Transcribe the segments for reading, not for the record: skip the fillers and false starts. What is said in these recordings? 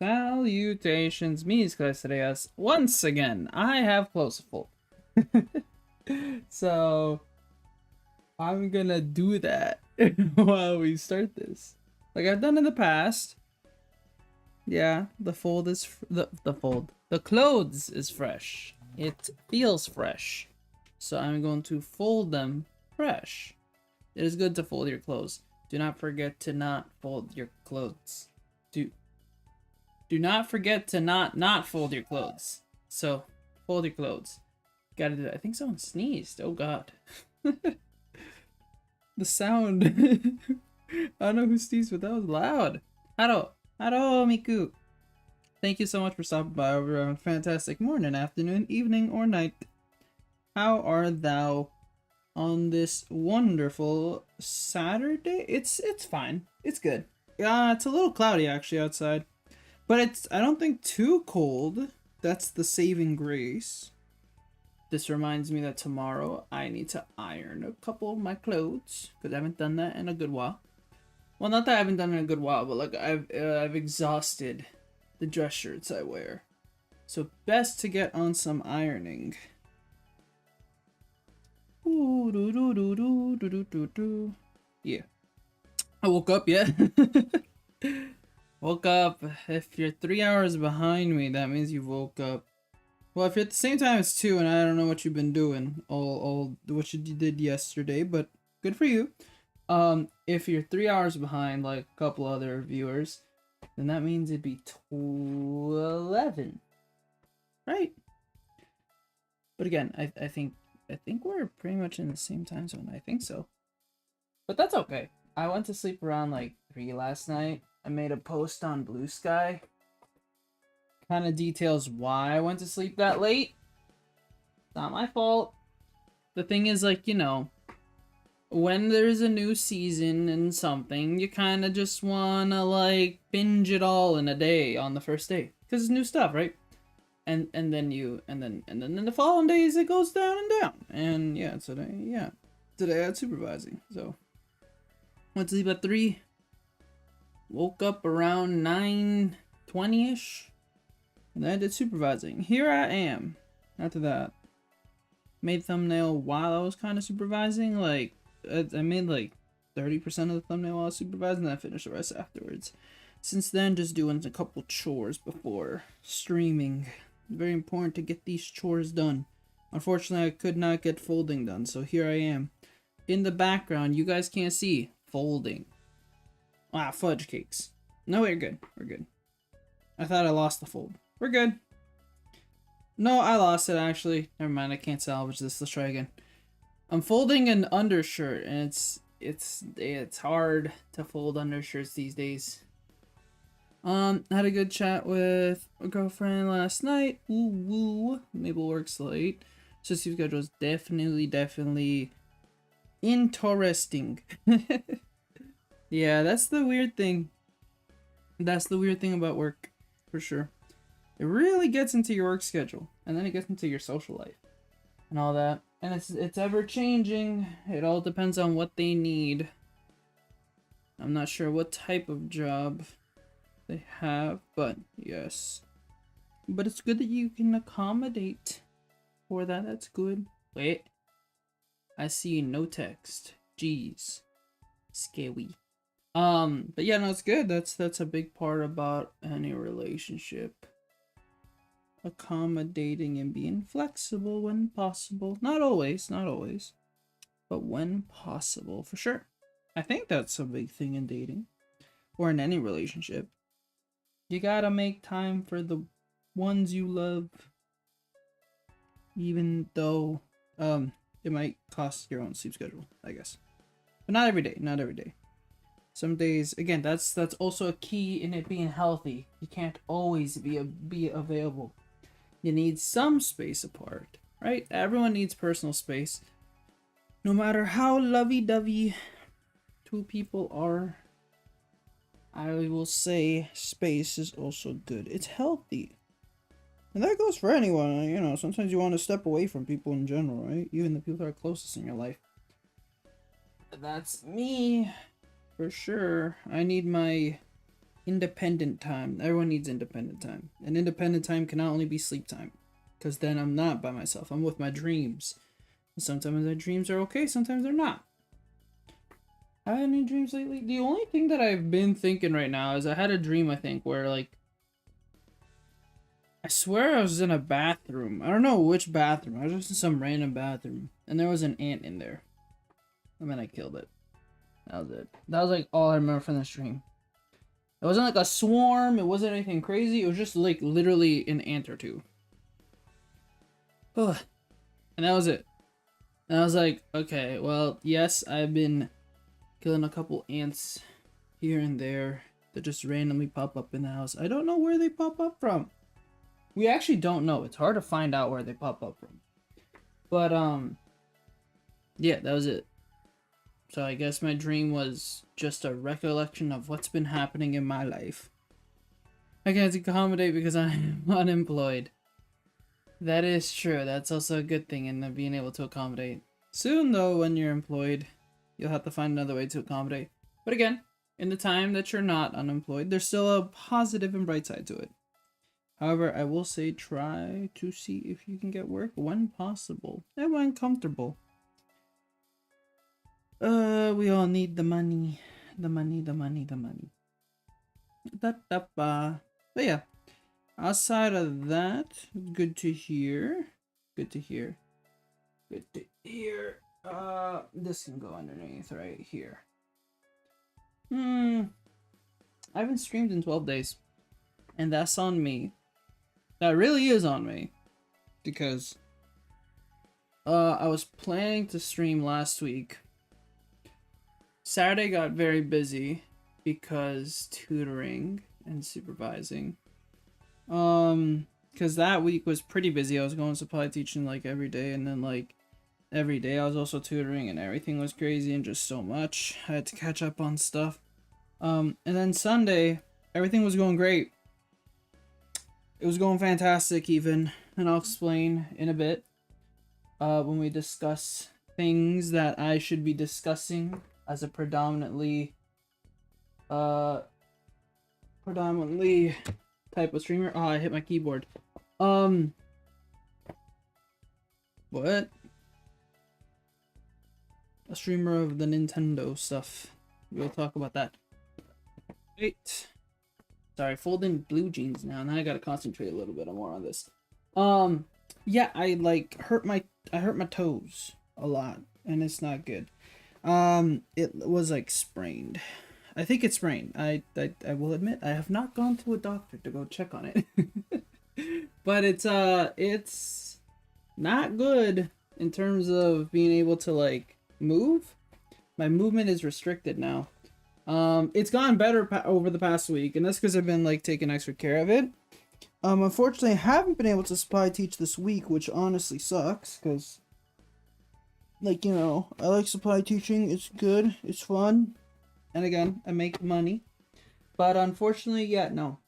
Salutations, me is ClaesAzure. Once again, I have blissful. So I'm gonna do that while we start this, like I've done in the past. Yeah, the fold is the clothes is fresh. It feels fresh, so I'm going to fold them fresh. It is good to fold your clothes. Do not forget to not fold your clothes. Do not forget to not fold your clothes. So, fold your clothes. Gotta do that. I think someone sneezed. Oh god. The sound. I don't know who sneezed, but that was loud. Haro Miku. Thank you so much for stopping by over a fantastic morning, afternoon, evening, or night. How are thou on this wonderful Saturday? It's fine. It's good. Yeah, it's a little cloudy actually outside. But it's, I don't think, too cold. That's the saving grace. This reminds me that tomorrow I need to iron a couple of my clothes, because I haven't done that in a good while. Well, not that I haven't done it in a good while, but like I've exhausted the dress shirts I wear. So best to get on some ironing. Yeah. I woke up, yeah. Woke up. If you're 3 hours behind me, that means you woke up. Well, if you're at the same time as 2, and I don't know what you've been doing, all what you did yesterday, but good for you. If you're 3 hours behind, like a couple other viewers, then that means it'd be 11, right? But again, I think we're pretty much in the same time zone. I think so, but that's okay. I went to sleep around like 3 last night. I made a post on Blue Sky. Kind of details why I went to sleep that late. Not my fault. The thing is, like, you know, when there's a new season and something, you kind of just wanna like binge it all in a day on the first day, because it's new stuff, right? And then in the following days it goes down and down. And yeah, today I had supervising, so went to sleep at 3. Woke up around 9:20ish, and then I did supervising. Here I am. After that, made thumbnail while I was kind of supervising. Like I made like 30% of the thumbnail while I was supervising, then I finished the rest afterwards. Since then, just doing a couple chores before streaming. Very important to get these chores done. Unfortunately, I could not get folding done, so here I am. In the background, you guys can't see, folding. Ah, fudge cakes. No, we're good. We're good. I thought I lost the fold. We're good. No, I lost it actually. Never mind, I can't salvage this. Let's try again. I'm folding an undershirt, and it's hard to fold undershirts these days. Had a good chat with a girlfriend last night. Woo woo. Mabel works late, so Steve's schedule is definitely interesting. Yeah, that's the weird thing. That's the weird thing about work, for sure. It really gets into your work schedule, and then it gets into your social life and all that. And it's ever changing. It all depends on what they need. I'm not sure what type of job they have, but yes. But it's good that you can accommodate for that. That's good. Wait. I see no text. Jeez. Scary. But yeah, no, it's good. That's a big part about any relationship. Accommodating and being flexible when possible. Not always, but when possible, for sure. I think that's a big thing in dating, or in any relationship. You gotta make time for the ones you love, even though it might cost your own sleep schedule, I guess. But not every day. Some days, again, that's also a key in it being healthy. You can't always be available. You need some space apart, right? Everyone needs personal space. No matter how lovey-dovey two people are, I will say space is also good. It's healthy. And that goes for anyone, you know, sometimes you want to step away from people in general, right? Even the people that are closest in your life. That's me. For sure. I need my Independent time. Everyone needs independent time. And independent time can only be sleep time. Because then I'm not by myself. I'm with my dreams. And sometimes my dreams are okay, sometimes they're not. Have I had any dreams lately? The only thing that I've been thinking right now is I had a dream, I think, where, like, I swear I was in a bathroom. I don't know which bathroom. I was just in some random bathroom. And there was an ant in there. And then I killed it. That was it. That was, like, all I remember from this dream. It wasn't like a swarm. It wasn't anything crazy. It was just, like, literally an ant or two. Ugh. And that was it. And I was like, okay, well, yes, I've been killing a couple ants here and there that just randomly pop up in the house. I don't know where they pop up from. We actually don't know. It's hard to find out where they pop up from. But, yeah, that was it. So I guess my dream was just a recollection of what's been happening in my life. I can't accommodate because I'm unemployed. That is true. That's also a good thing in being able to accommodate. Soon, though, when you're employed, you'll have to find another way to accommodate. But again, in the time that you're not unemployed, there's still a positive and bright side to it. However, I will say try to see if you can get work when possible and when comfortable. We all need the money. The money. But yeah, outside of that, good to hear. This can go underneath right here. I haven't streamed in 12 days. And that's on me. That really is on me. Because I was planning to stream last week. Saturday got very busy because tutoring and supervising. Because that week was pretty busy. I was going supply teaching like every day, and then like every day I was also tutoring, and everything was crazy and just so much. I had to catch up on stuff. And then Sunday, everything was going great. It was going fantastic even, and I'll explain in a bit when we discuss things that I should be discussing as a predominantly type of streamer. Oh, I hit my keyboard. What? A streamer of the Nintendo stuff. We'll talk about that. Wait. Sorry, folding blue jeans now. Now I gotta concentrate a little bit more on this. Yeah, I like hurt my toes a lot, and it's not good. It was like sprained. I think it's sprained. I will admit I have not gone to a doctor to go check on it. But it's not good in terms of being able to like move. My movement is restricted now. It's gone better over the past week, and that's because I've been like taking extra care of it. Unfortunately, I haven't been able to supply teach this week, which honestly sucks, because like, you know, I like supply teaching. It's good. It's fun. And again, I make money. But unfortunately, yeah, no.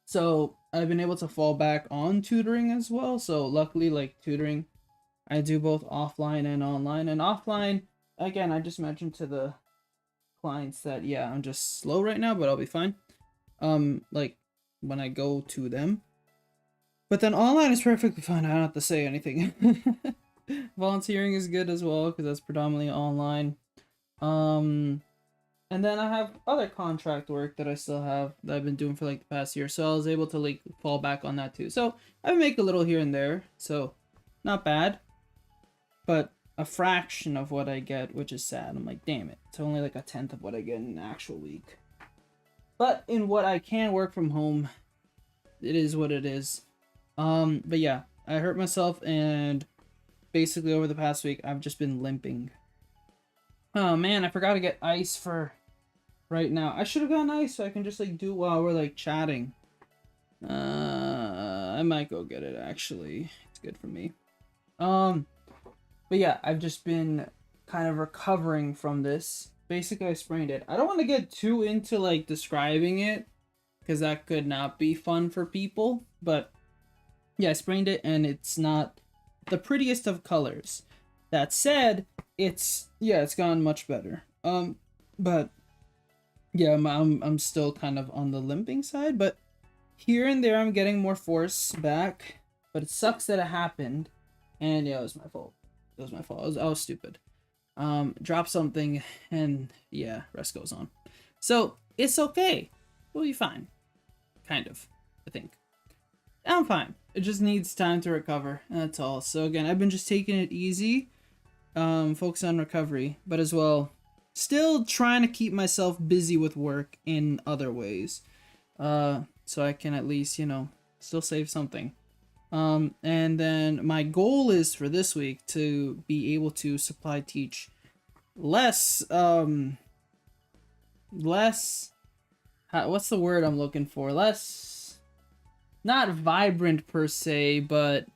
So I've been able to fall back on tutoring as well. So luckily, like tutoring, I do both offline and online. And offline, again, I just mentioned to the clients that, yeah, I'm just slow right now, but I'll be fine. Like when I go to them. But then online is perfectly fine. I don't have to say anything. Volunteering is good as well, because that's predominantly online. And then I have other contract work that I still have that I've been doing for like the past year, so I was able to like fall back on that too. So I make a little here and there, so not bad, but a fraction of what I get, which is sad. I'm like, damn it, it's only like 1/10 of what I get in an actual week. But in what I can work from home, it is what it is. But yeah, I hurt myself, and basically over the past week I've just been limping. Oh man, I forgot to get ice for right now. I should have gotten ice so I can just like do it while we're like chatting. I might go get it actually. It's good for me. But yeah, I've just been kind of recovering from this. Basically, I sprained it. I don't want to get too into like describing it, because that could not be fun for people. But yeah, I sprained it, and it's not the prettiest of colors. That said, it's gone much better. But yeah, I'm still kind of on the limping side, but here and there I'm getting more force back. But it sucks that it happened, and yeah, it was my fault. It was my fault. I was stupid. Drop something, and yeah, rest goes on. So it's okay. We'll be fine, kind of. I think I'm fine. It just needs time to recover. That's all. So again, I've been just taking it easy, focus on recovery, but as well, still trying to keep myself busy with work in other ways, so I can at least, still save something. And then my goal is for this week to be able to supply teach less, what's the word I'm looking for? Less, not vibrant per se, but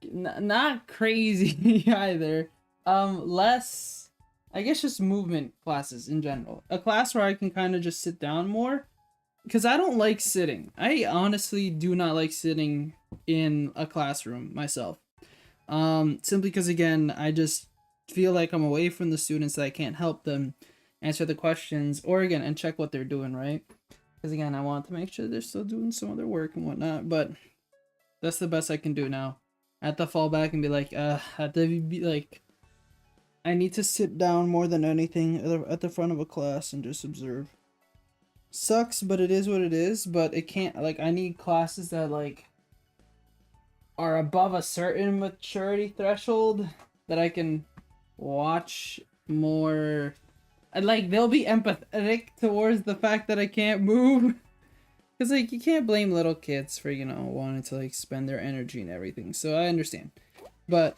not crazy either. Less, I guess, just movement classes in general. A class where I can kind of just sit down more, because I don't like sitting. I honestly do not like sitting in a classroom myself. Simply because, again, I just feel like I'm away from the students, that I can't help them answer the questions, or again, and check what they're doing, right? Because again, I want to make sure they're still doing some of their work and whatnot, but that's the best I can do now. I have to fall back and be like, I have to be like, I need to sit down more than anything at the front of a class and just observe. Sucks, but it is what it is. But it can't, like, I need classes that like are above a certain maturity threshold that I can watch more. And like, they'll be empathetic towards the fact that I can't move. Because, like, you can't blame little kids for, wanting to, like, spend their energy and everything. So I understand. But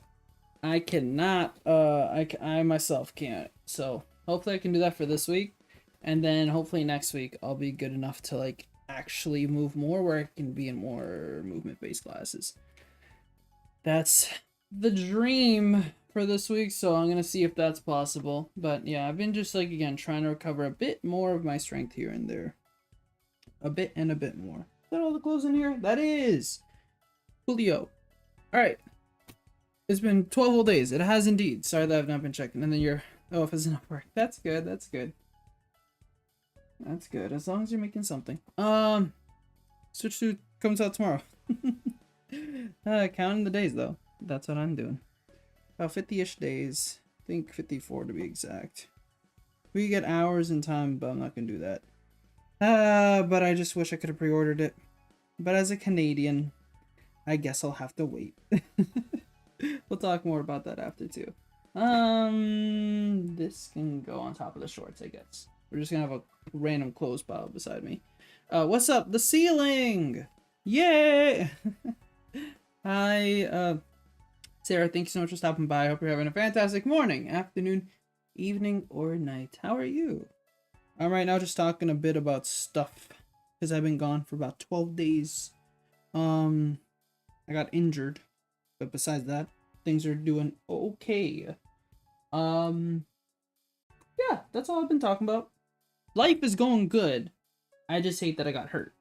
I cannot, I myself can't. So hopefully I can do that for this week. And then hopefully next week I'll be good enough to, like, actually move more, where I can be in more movement-based classes. That's the dream for this week. So I'm going to see if that's possible. But yeah, I've been just, like, again, trying to recover a bit more of my strength here and there. A bit and a bit more. Is that all the clothes in here? That is! Julio. Alright. It's been 12 whole days. It has indeed. Sorry that I've not been checking. And then your office isn't work. That's good. That's good. That's good. As long as you're making something. Switch to comes out tomorrow. Counting the days though. That's what I'm doing. About 50-ish days. I think 54 to be exact. We get hours in time, but I'm not gonna do that. But I just wish I could have pre-ordered it. But as a Canadian, I guess I'll have to wait. We'll talk more about that after too. This can go on top of the shorts, I guess. We're just gonna have a random clothes pile beside me. What's up? The ceiling! Yay! Hi, Sarah, thank you so much for stopping by. I hope you're having a fantastic morning, afternoon, evening, or night. How are you? I'm right now just talking a bit about stuff, because I've been gone for about 12 days. I got injured, but besides that, things are doing okay. Yeah, that's all I've been talking about. Life is going good. I just hate that I got hurt,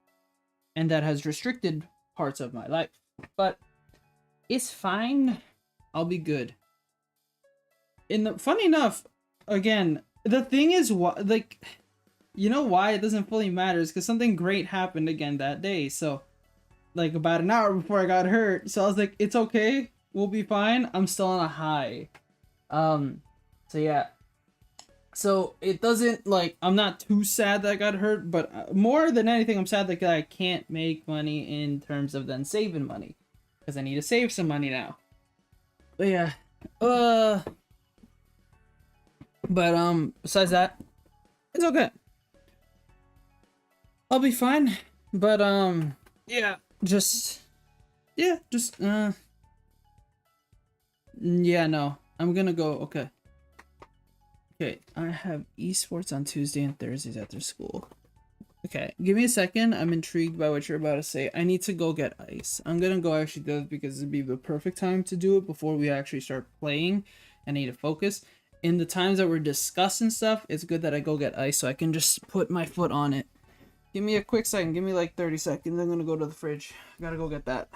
and that has restricted parts of my life. But it's fine. I'll be good. Funny enough, again, the thing is, like, you know why it doesn't fully matter is because something great happened again that day. So, like, about an hour before I got hurt. So I was like, it's okay. We'll be fine. I'm still on a high. So yeah. So it doesn't, like, I'm not too sad that I got hurt, but more than anything, I'm sad that I can't make money in terms of then saving money. Because I need to save some money now. But yeah. Besides that, it's okay. I'll be fine. But, yeah, yeah, no, I'm gonna go, okay, I have esports on Tuesday and Thursdays after school. Okay, give me a second, I'm intrigued by what you're about to say. I need to go get ice. I'm gonna go actually do it because it'd be the perfect time to do it before we actually start playing. I need to focus. In the times that we're discussing stuff, it's good that I go get ice so I can just put my foot on it. Give me a quick second. Give me like 30 seconds. I'm gonna go to the fridge. I gotta go get that.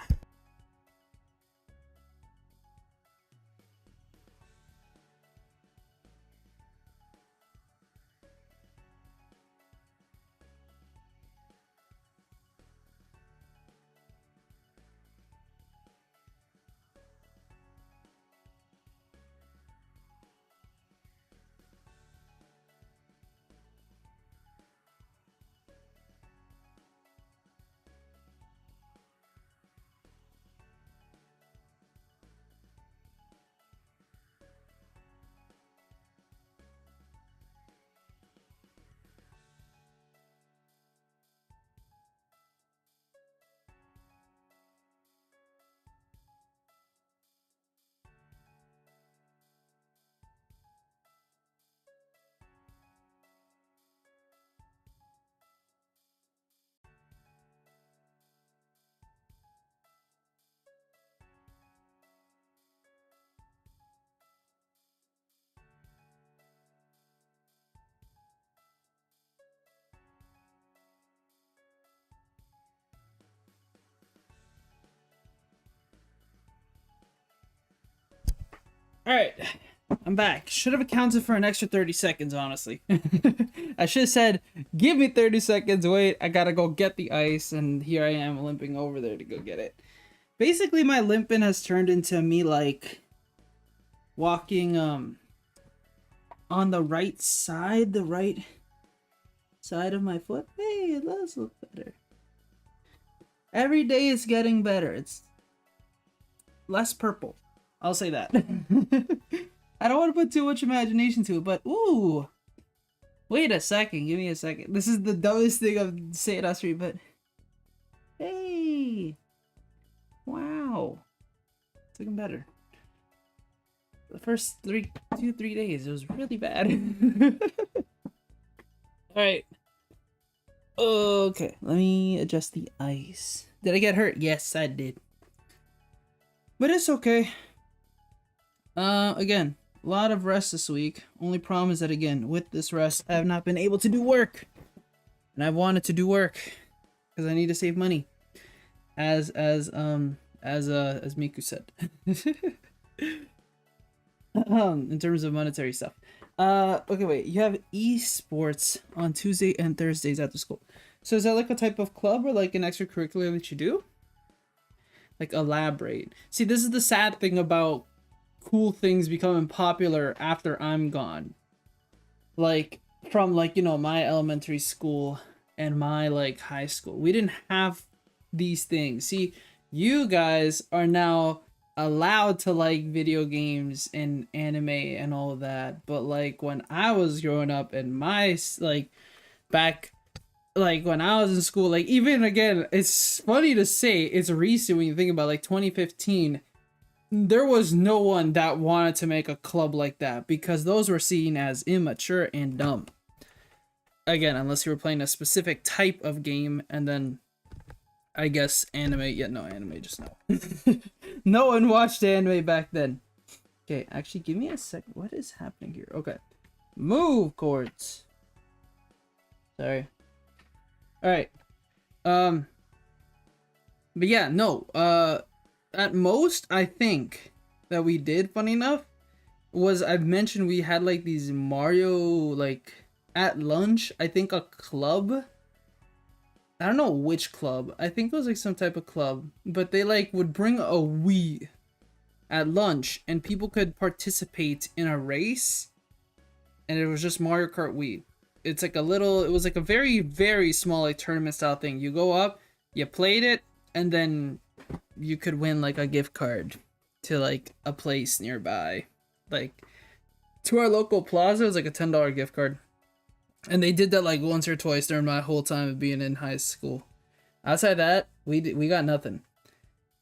Alright, I'm back. Should have accounted for an extra 30 seconds, honestly. I should have said, give me 30 seconds, wait, I gotta go get the ice, and here I am limping over there to go get it. Basically, my limping has turned into me, like, walking, on the right side of my foot. Hey, it does look better. Every day it's getting better. It's less purple. I'll say that. I don't want to put too much imagination to it, but ooh. Wait a second. Give me a second. This is the dumbest thing I've said on stream, but hey. Wow. It's looking better. The first 3 days, it was really bad. Alright. Okay, let me adjust the ice. Did I get hurt? Yes, I did. But it's okay. Again, a lot of rest this week. Only problem is that, again, with this rest, I have not been able to do work. And I wanted to do work because I need to save money. As Miku said. In terms of monetary stuff. Okay, wait. You have esports on Tuesday and Thursdays after school. So is that like a type of club or like an extracurricular that you do? Like, elaborate. See, this is the sad thing about cool things becoming popular after I'm gone. Like, from like, you know, my elementary school and my like high school. We didn't have these things. See, you guys are now allowed to like video games and anime and all of that, but like when I was growing up and my like back like when I was in school, like even again, it's funny to say it's recent when you think about like 2015, there was no one that wanted to make a club like that because those were seen as immature and dumb. Again, unless you were playing a specific type of game, and then I guess anime. Yeah, no, anime just no. No one watched anime back then. Okay, actually, give me a sec. What is happening here? Okay. Move, courts. Sorry. Alright. But yeah, no. At most, I think that we did, funny enough, was I've mentioned we had like these Mario, like, at lunch, I think a club. I don't know which club. I think it was like some type of club. But they like would bring a Wii at lunch and people could participate in a race. And it was just Mario Kart Wii. It's like a little, it was like a very, very small like tournament style thing. You go up, you played it, and then you could win like a gift card to like a place nearby. Like to our local plaza, it was like a $10 gift card. And they did that like once or twice during my whole time of being in high school. Outside that, we got nothing.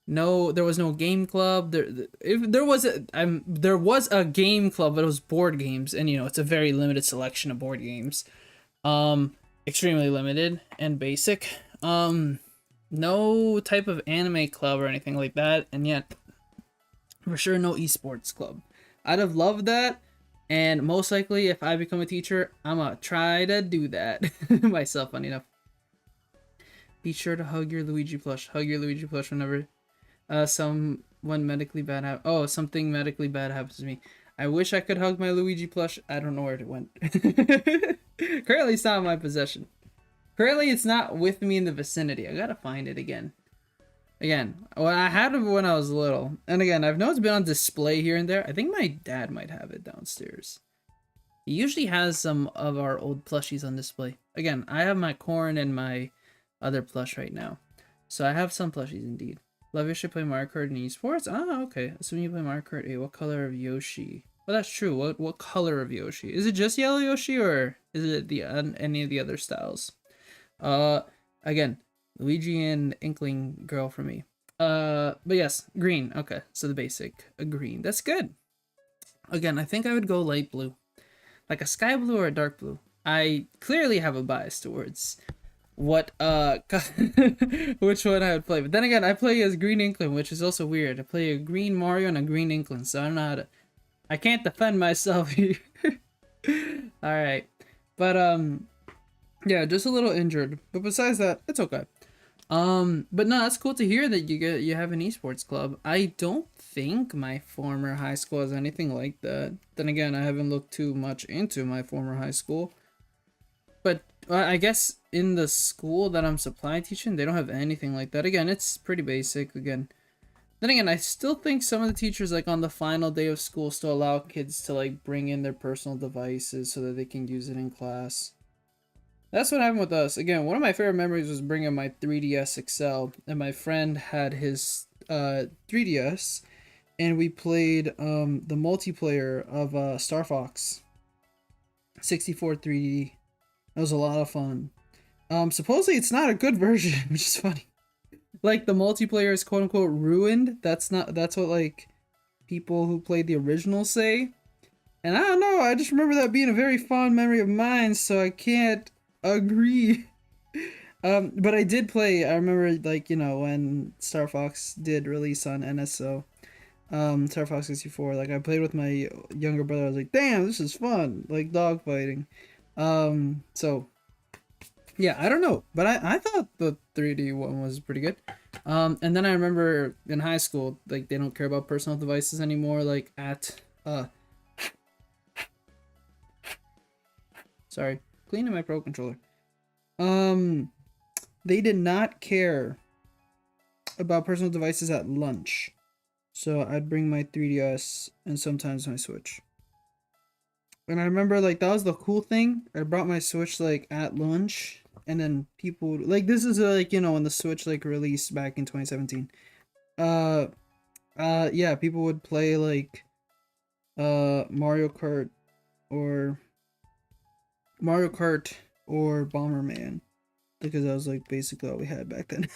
No, there was no game club. There was a game club, but it was board games, and you know it's a very limited selection of board games. Extremely limited and basic. No type of anime club or anything like that, and yet for sure no esports club. I'd have loved that. And most likely, if I become a teacher, I'm gonna try to do that myself, funny enough. Be sure to hug your Luigi plush. Hug your Luigi plush whenever something medically bad happens to me. I wish I could hug my Luigi plush. I don't know where it went. Currently, it's not in my possession. Currently, it's not with me in the vicinity. I gotta find it again. Well, I had it when I was little. And again, I've known it's been on display here and there. I think my dad might have it downstairs. He usually has some of our old plushies on display. Again, I have my corn and my other plush right now. So I have some plushies indeed. Love Yoshi play Mario Kart in esports? Ah, okay. Assuming you play Mario Kart 8, what color of Yoshi? Well, that's true. What color of Yoshi? Is it just yellow Yoshi or is it any of the other styles? Again, Luigi and Inkling girl for me. But yes, green. Okay, so the basic, a green. That's good. Again, I think I would go light blue. Like a sky blue or a dark blue. I clearly have a bias towards what, which one I would play. But then again, I play as Green Inkling, which is also weird. I play a green Mario and a green Inkling, so I don't know how to... I can't defend myself here. Alright. But, yeah, just a little injured. But besides that, it's okay. But no, that's cool to hear that you have an esports club. I don't think my former high school has anything like that. Then again, I haven't looked too much into my former high school. But I guess in the school that I'm supply teaching, they don't have anything like that. Again, it's pretty basic. Again, then again, I still think some of the teachers, like on the final day of school, still allow kids to like bring in their personal devices so that they can use it in class. That's what happened with us. Again, one of my favorite memories was bringing my 3DS XL, and my friend had his 3DS, and we played the multiplayer of Star Fox 64 3D. That was a lot of fun. Supposedly it's not a good version, which is funny. Like the multiplayer is quote unquote ruined. That's what like people who played the original say. And I don't know, I just remember that being a very fond memory of mine, so I can't agree. But I did play, I remember like, you know, when Star Fox did release on NSO, Star Fox 64, like I played with my younger brother. I was like, damn, this is fun, like dogfighting. So yeah, I don't know, but I thought the 3D one was pretty good. And then I remember in high school, like they don't care about personal devices anymore, like at sorry, cleaning my Pro Controller. They did not care about personal devices at lunch. So I'd bring my 3DS and sometimes my Switch. And I remember like that was the cool thing. I brought my Switch like at lunch, and then people like this is like, you know, when the Switch like released back in 2017. Uh yeah, people would play like Mario Kart or Bomberman, because that was like basically all we had back then.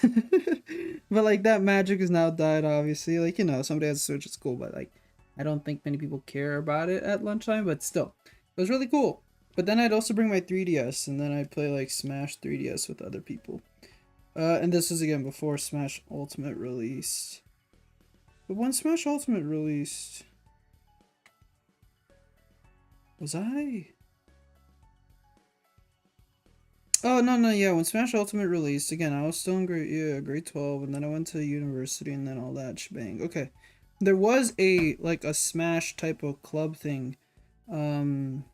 But like that magic has now died, obviously. Like, you know, somebody has a Switch, it's cool, but like I don't think many people care about it at lunchtime, but still. It was really cool. But then I'd also bring my 3DS, and then I'd play like Smash 3DS with other people. And this was again before Smash Ultimate released. But when Smash Ultimate released, was I? Oh no, yeah, when Smash Ultimate released, again, I was still in grade 12, and then I went to university and then all that shebang. Okay. There was a like a Smash type of club thing in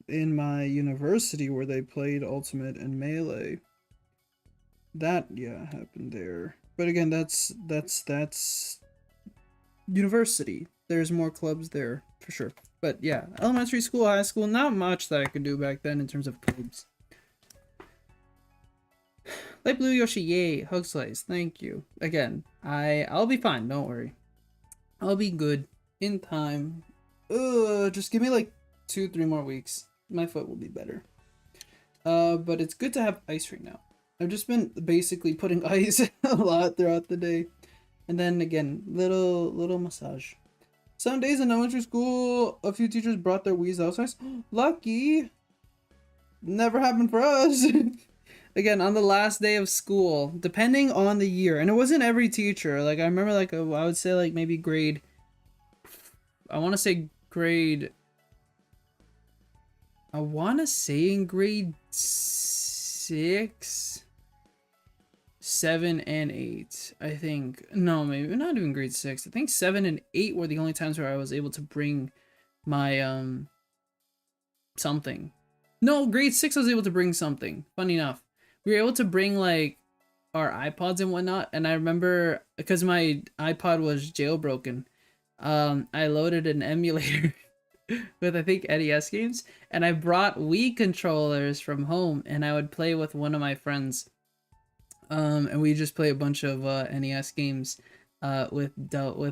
my university where they played Ultimate and Melee. That, yeah, happened there. But again, that's university. There's more clubs there for sure. But yeah, elementary school, high school, not much that I could do back then in terms of clubs. Light Blue Yoshi, yay, hug slice, thank you. Again, I'll be fine, don't worry. I'll be good in time. Just give me like 2-3 more weeks. My foot will be better. But it's good to have ice right now. I've just been basically putting ice a lot throughout the day. And then again, little massage. Some days in elementary school, a few teachers brought their Wii's outside. Lucky! Never happened for us. Again, on the last day of school, depending on the year, and it wasn't every teacher. Like I remember, like I would say, like maybe grade. I want to say grade. I want to say in grade 6, 7, and 8. I think no, maybe not even grade 6. I think 7 and 8 were the only times where I was able to bring my something. No, grade 6 I was able to bring something. Funny enough. We were able to bring like our iPods and whatnot, and I remember because my iPod was jailbroken, I loaded an emulator with I think NES games, and I brought Wii controllers from home, and I would play with one of my friends, and we just play a bunch of NES games, with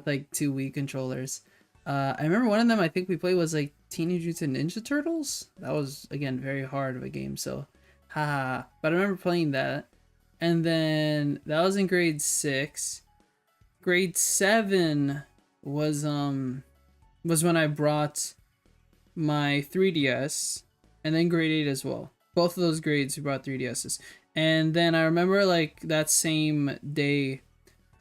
like 2 Wii controllers. I remember one of them I think we played was like Teenage Mutant Ninja Turtles. That was again very hard of a game, so. Haha, but I remember playing that, and then that was in grade 6. Grade 7 was when I brought my 3DS, and then grade 8 as well. Both of those grades we brought 3DSs, and then I remember like that same day,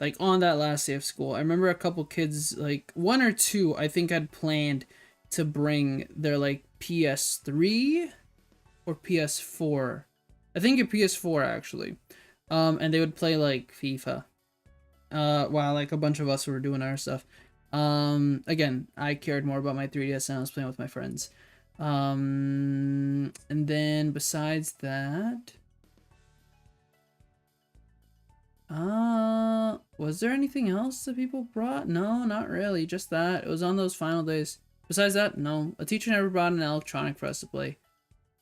like on that last day of school, I remember a couple kids, like 1 or 2, I think had planned to bring their like PS3. Or PS4. I think a PS4 actually. And they would play like FIFA. While like a bunch of us were doing our stuff. Again, I cared more about my 3DS and I was playing with my friends. And then besides that, was there anything else that people brought? No, not really, just that. It was on those final days. Besides that, no. A teacher never brought an electronic for us to play.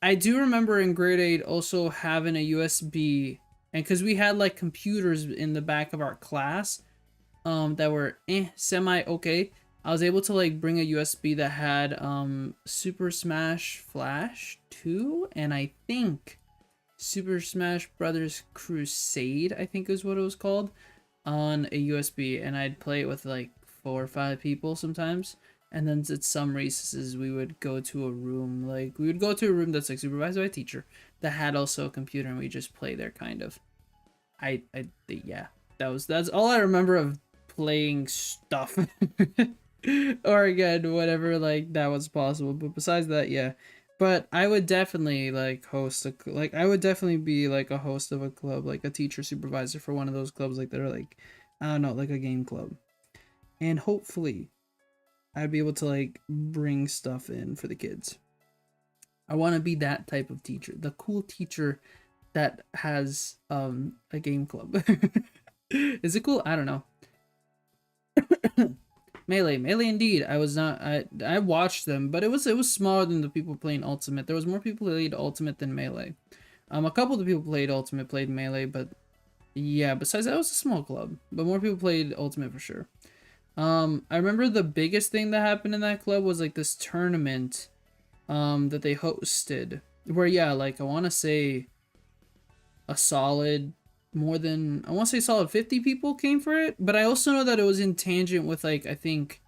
I do remember in grade 8 also having a USB, and because we had like computers in the back of our class, that were semi okay. I was able to like bring a USB that had Super Smash Flash 2 and I think Super Smash Brothers Crusade, I think is what it was called, on a USB, and I'd play it with like 4 or 5 people sometimes. And then at some recesses we would go to a room, like we would go to a room that's like supervised by a teacher that had also a computer, and we just play there kind of. Yeah, that's all I remember of playing stuff. Or again, whatever like that was possible. But besides that, yeah. But I would definitely like host a like I would definitely be like a host of a club, like a teacher supervisor for one of those clubs like that are like, I don't know, like a game club. And hopefully I'd be able to like bring stuff in for the kids. I want to be that type of teacher, the cool teacher that has a game club. Is it cool? I don't know. Melee indeed. I watched them, but it was smaller than the people playing Ultimate. There was more people who played Ultimate than Melee. A couple of the people played Ultimate, played Melee, but yeah, besides that, it was a small club. But more people played Ultimate for sure. I remember the biggest thing that happened in that club was like this tournament that they hosted. Where yeah, like I wanna say a solid I want to say solid 50 people came for it, but I also know that it was in tangent with like, I think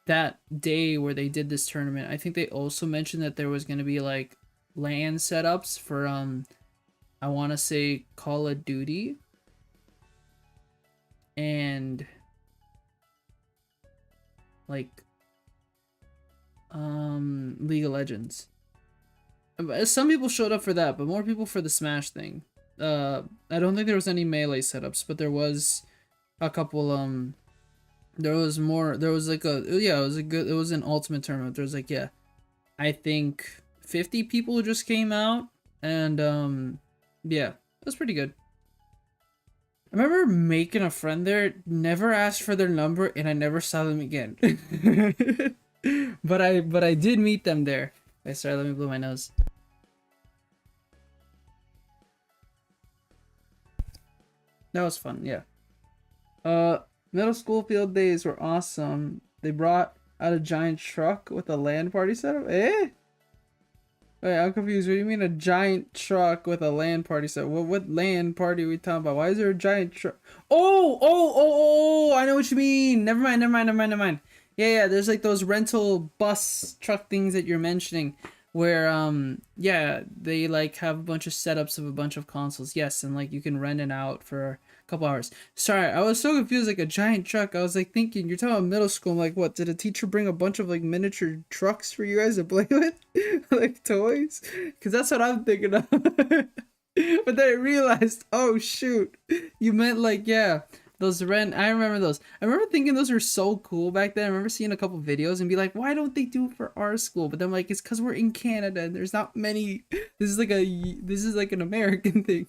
that day where they did this tournament, I think they also mentioned that there was going to be like LAN setups for I want to say Call of Duty and like League of Legends. Some people showed up for that, but more people for the Smash thing. I don't think there was any Melee setups, but there was a couple, there was like it was an Ultimate tournament. There was like, yeah, I think 50 people just came out, and, yeah, it was pretty good. I remember making a friend there, never asked for their number, and I never saw them again. But I did meet them there. Wait, sorry, let me blow my nose. That was fun, yeah. Middle school field days were awesome. They brought out a giant truck with a LAN party setup. Eh? Wait, I'm confused. What do you mean a giant truck with a LAN party setup? What LAN party are we talking about? Why is there a giant truck? Oh! I know what you mean. Never mind. Yeah. There's like those rental bus truck things that you're mentioning, where yeah, they like have a bunch of setups of a bunch of consoles. Yes, and like you can rent it out for couple hours. Sorry, I was so confused, like a giant truck. I was like thinking, you're talking about middle school. I'm like, what? Did a teacher bring a bunch of like miniature trucks for you guys to play with? Like toys? Because that's what I'm thinking of. But then I realized, oh shoot, you meant like, yeah, those I remember those. I remember thinking those were so cool back then. I remember seeing a couple videos and be like, why don't they do it for our school? But then I'm like, it's because we're in Canada and there's not many. This is like an American thing.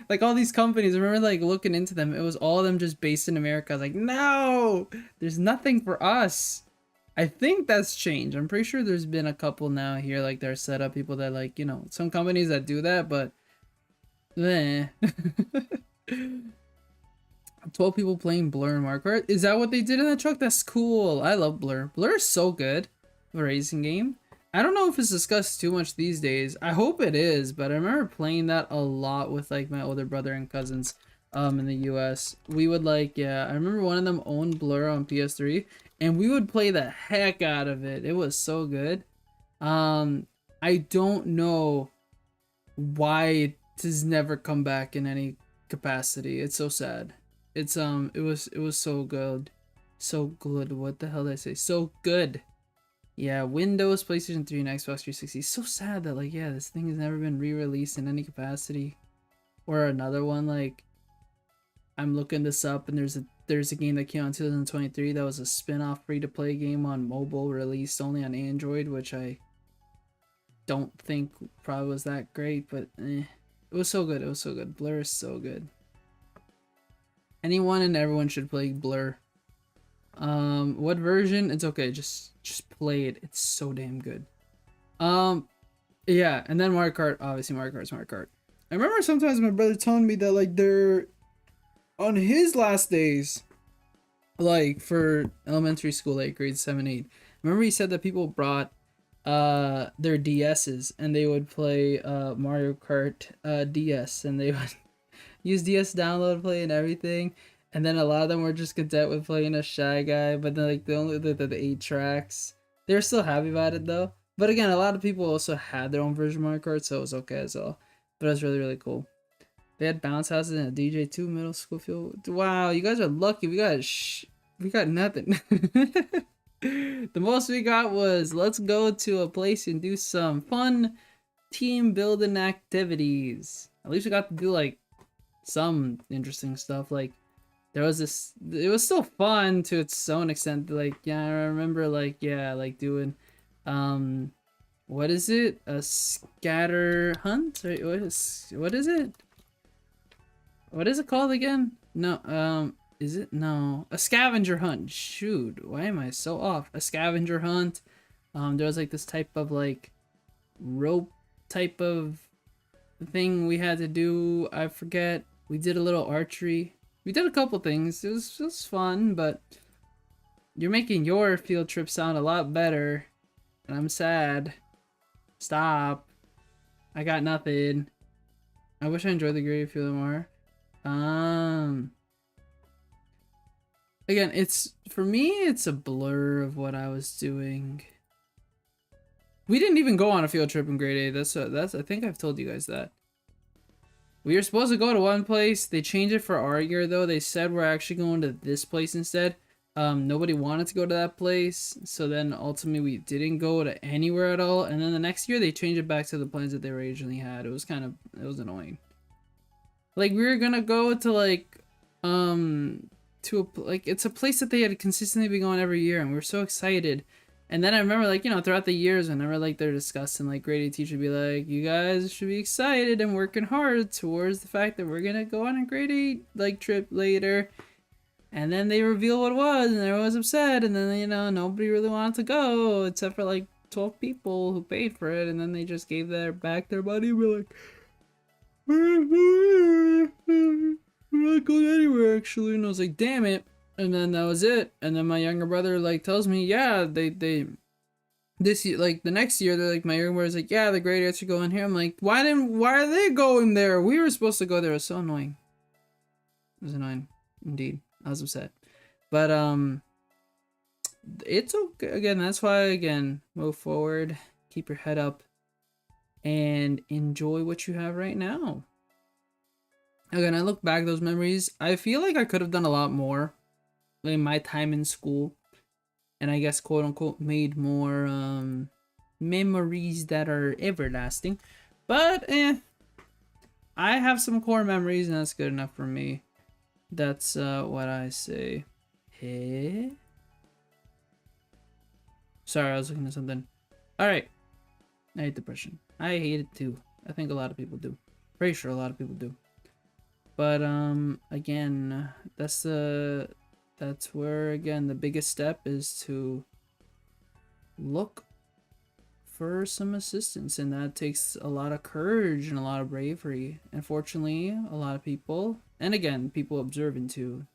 Like all these companies, I remember like looking into them, it was all of them just based in America. I was like, no, there's nothing for us. I think that's changed. I'm pretty sure there's been a couple now here, like they're set up people that like, you know, some companies that do that, but 12 people playing Blur and Mario Kart. Is that what they did in that truck? That's cool. I love Blur. Blur is so good. A racing game. I don't know if it's discussed too much these days. I hope it is, but I remember playing that a lot with like my older brother and cousins in the US. We would like, yeah, I remember one of them owned Blur on PS3 and we would play the heck out of it. It was so good. I don't know why it has never come back in any capacity. It's so sad. It's it was so good. So good. What the hell did I say? So good. Yeah, Windows, PlayStation 3, and Xbox 360. It's so sad that, like, yeah, this thing has never been re-released in any capacity. Or another one, like, I'm looking this up, and there's a game that came out in 2023 that was a spin-off free-to-play game on mobile, released only on Android, which I don't think probably was that great, but it was so good. It was so good. Blur is so good. Anyone and everyone should play Blur. What version? It's okay. Just play it. It's so damn good. Yeah, and then Mario Kart. Obviously, Mario Kart. I remember sometimes my brother telling me that like they're on his last days, like for elementary school, like grades 7, 8. Remember he said that people brought their DSs and they would play Mario Kart DS, and they would use DS download play and everything. And then a lot of them were just content with playing a Shy Guy, but then like the 8 tracks, they were still happy about it though. But again, a lot of people also had their own version of Mario Kart, so it was okay as well. But it was really, really cool. They had bounce houses and a DJ2 middle school field. Wow, you guys are lucky. We got nothing. The most we got was let's go to a place and do some fun team building activities. At least we got to do like some interesting stuff. Like there was this, it was still fun to its own extent. Like, yeah, I remember like, yeah, like doing what is it, a scatter hunt, or what is it called again? No, is it? No, a scavenger hunt. Shoot, why am I so off? A scavenger hunt. There was like this type of like rope type of thing we had to do. I forget. We did a little archery. We did a couple things. It was just fun, but you're making your field trip sound a lot better, and I'm sad. Stop. I got nothing. I wish I enjoyed the gravy field more. Again, it's for me, it's a blur of what I was doing. We didn't even go on a field trip in grade 8. That's I think I've told you guys that. We were supposed to go to one place. They changed it for our year though. They said we're actually going to this place instead. Nobody wanted to go to that place, so then ultimately we didn't go to anywhere at all. And then the next year they changed it back to the plans that they originally had. It was annoying. Like we were gonna go to like to like it's a place that they had consistently been going every year, and we were so excited. And then I remember like, you know, throughout the years whenever like they're discussing, like grade 8 teacher would be like, you guys should be excited and working hard towards the fact that we're gonna go on a grade 8 like trip later. And then they reveal what it was, and everyone was upset, and then, you know, nobody really wanted to go except for like 12 people who paid for it, and then they just gave back their money. We're like, we're not going anywhere actually. And I was like, damn it. And then that was it. And then my younger brother like tells me, yeah, they this year, like the next year, they're like, my younger brother's like, yeah, the grade 8s are going here. I'm like, why are they going there? We were supposed to go there. It was so annoying. It was annoying indeed. I was upset, but it's okay. Again, that's why, again, move forward, keep your head up, and enjoy what you have right now. Again, I look back at those memories. I feel like I could have done a lot more in my time in school, and I guess quote unquote made more memories that are everlasting. But I have some core memories, and that's good enough for me. That's what I say. Hey? Sorry, I was looking at something. Alright. I hate depression. I hate it too. I think a lot of people do. Pretty sure a lot of people do. But again, that's where, again, the biggest step is to look for some assistance, and that takes a lot of courage and a lot of bravery. Unfortunately, a lot of people, and again, people observing to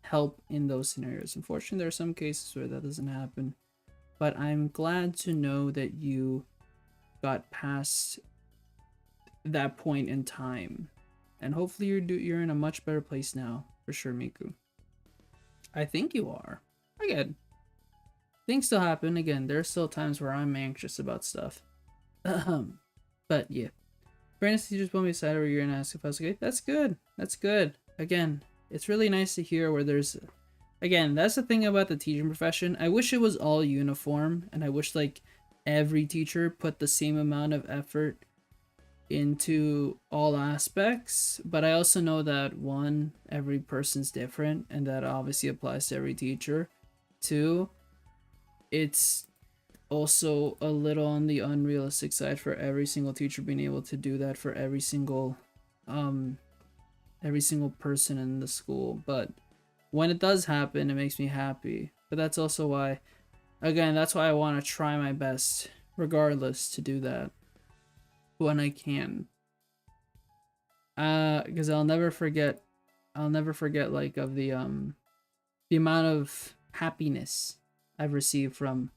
help in those scenarios. Unfortunately, there are some cases where that doesn't happen, but I'm glad to know that you got past that point in time, and hopefully you're in a much better place now, for sure, Miku. I think you are. Again, things still happen. Again, there's still times where I'm anxious about stuff. But yeah. Brandon's teachers pulled me aside over a year and asked if I was okay. That's good. That's good. Again, it's really nice to hear where there's... Again, that's the thing about the teaching profession. I wish it was all uniform, and I wish like every teacher put the same amount of effort into all aspects, but I also know that one, every person's different, and that obviously applies to every teacher. Two, it's also a little on the unrealistic side for every single teacher being able to do that for every single person in the school. But when it does happen, it makes me happy. But that's also why, again, that's why I want to try my best regardless to do that when I can. Because I'll never forget like of the amount of happiness I've received from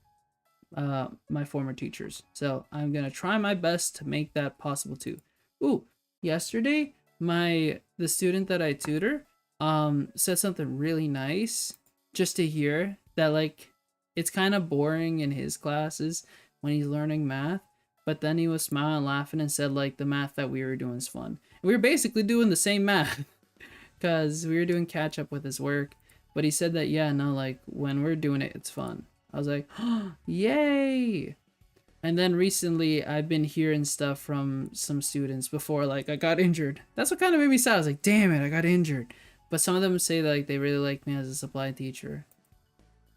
my former teachers. So I'm gonna try my best to make that possible too. Ooh, yesterday the student that I tutor said something really nice just to hear, that like it's kind of boring in his classes when he's learning math, but then he was smiling, laughing, and said like the math that we were doing is fun. And we were basically doing the same math because we were doing catch up with his work, but he said that, yeah, no, like when we're doing it, it's fun. I was like, oh, yay! And then recently, I've been hearing stuff from some students before, like, I got injured. That's what kind of made me sad. I was like, damn it, I got injured. But some of them say that, like, they really like me as a supply teacher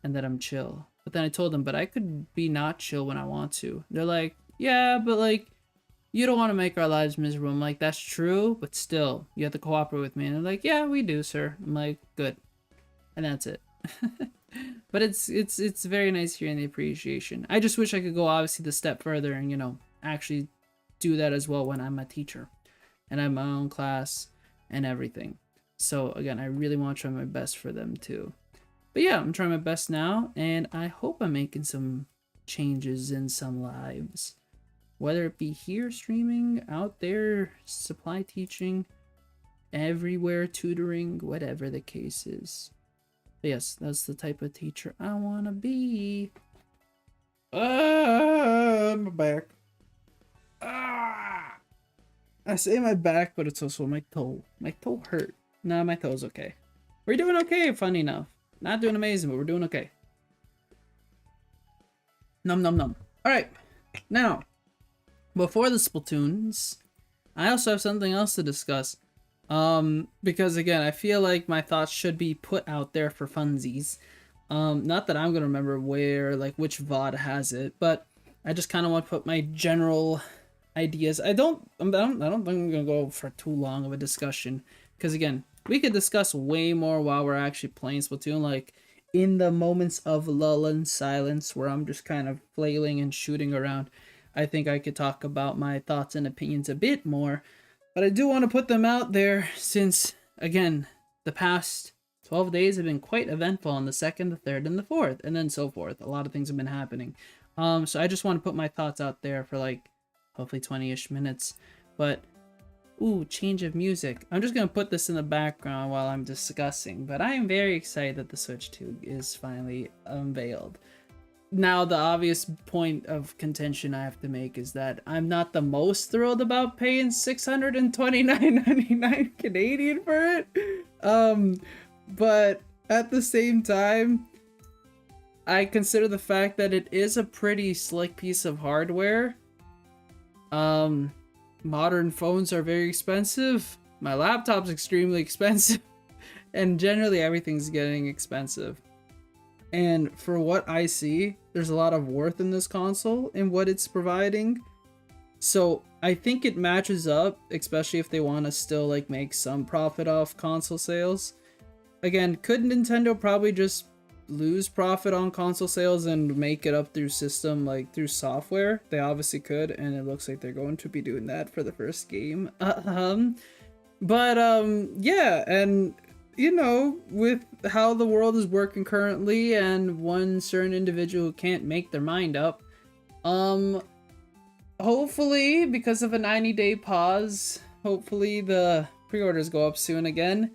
and that I'm chill. But then I told them, but I could be not chill when I want to. They're like, yeah, but, like, you don't want to make our lives miserable. I'm like, that's true, but still, you have to cooperate with me. And they're like, yeah, we do, sir. I'm like, good. And that's it. But it's very nice hearing the appreciation. I just wish I could go obviously the step further and, you know, actually do that as well when I'm a teacher and I have my own class and everything. So again, I really want to try my best for them too. But yeah, I'm trying my best now, and I hope I'm making some changes in some lives, whether it be here streaming, out there supply teaching, everywhere tutoring, whatever the case is. But yes, that's the type of teacher I want to be. My back. I say my back, but it's also my toe. My toe hurt. Nah, my toe's okay. We're doing okay, funny enough. Not doing amazing, but we're doing okay. Num num num. Alright, now, before the Splatoons, I also have something else to discuss. Because again, I feel like my thoughts should be put out there for funsies. Not that I'm gonna remember where, like, which VOD has it, but I just kind of want to put my general ideas. I don't think I'm gonna go for too long of a discussion, because again, we could discuss way more while we're actually playing Splatoon, like in the moments of lull and silence where I'm just kind of flailing and shooting around. I think I could talk about my thoughts and opinions a bit more. But I do want to put them out there since, again, the past 12 days have been quite eventful on the 2nd, the 3rd, and the 4th, and then so forth. A lot of things have been happening. So I just want to put my thoughts out there for, like, hopefully 20-ish minutes. But, ooh, change of music. I'm just going to put this in the background while I'm discussing. But I am very excited that the Switch 2 is finally unveiled. Now, the obvious point of contention I have to make is that I'm not the most thrilled about paying $629.99 Canadian for it. But at the same time, I consider the fact that it is a pretty slick piece of hardware. Modern phones are very expensive. My laptop's extremely expensive. And generally everything's getting expensive. And for what I see, there's a lot of worth in this console and what it's providing. So I think it matches up, especially if they want to still like make some profit off console sales. Again, could Nintendo probably just lose profit on console sales and make it up through system, like through software? They obviously could, and it looks like they're going to be doing that for the first game. Yeah, and you know, with how the world is working currently and one certain individual who can't make their mind up, hopefully, because of a 90-day pause, hopefully the pre-orders go up soon again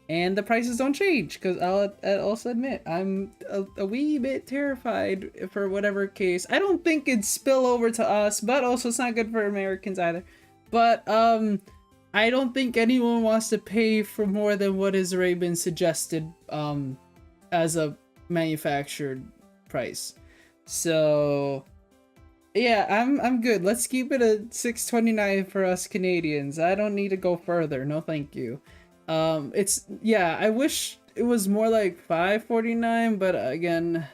and the prices don't change, because I'll also admit I'm a wee bit terrified for whatever case. I don't think it'd spill over to us, but also it's not good for Americans either. But I don't think anyone wants to pay for more than what has already been suggested as a manufactured price. So Yeah, I'm good. Let's keep it at 629 for us Canadians. I don't need to go further. No, thank you. It's yeah, I wish it was more like 549, but again,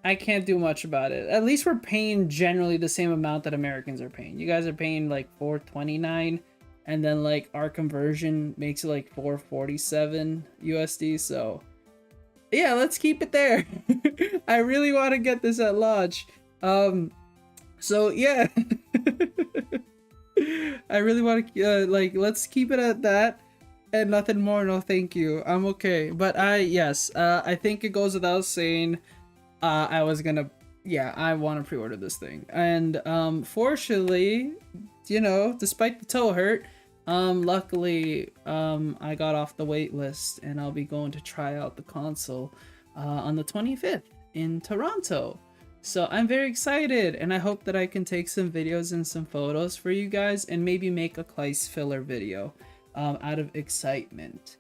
I can't do much about it. At least we're paying generally the same amount that Americans are paying. You guys are paying like 429, and then like our conversion makes it like 447 USD, so yeah, let's keep it there. I really want to get this at launch. So yeah. I really want to like let's keep it at that and nothing more. No, thank you. I'm okay. But I think it goes without saying I was gonna yeah, I want to pre-order this thing. And fortunately, you know, despite the toe hurt, luckily I got off the wait list and I'll be going to try out the console on the 25th in Toronto. So I'm very excited, and I hope that I can take some videos and some photos for you guys and maybe make a Claes filler video out of excitement.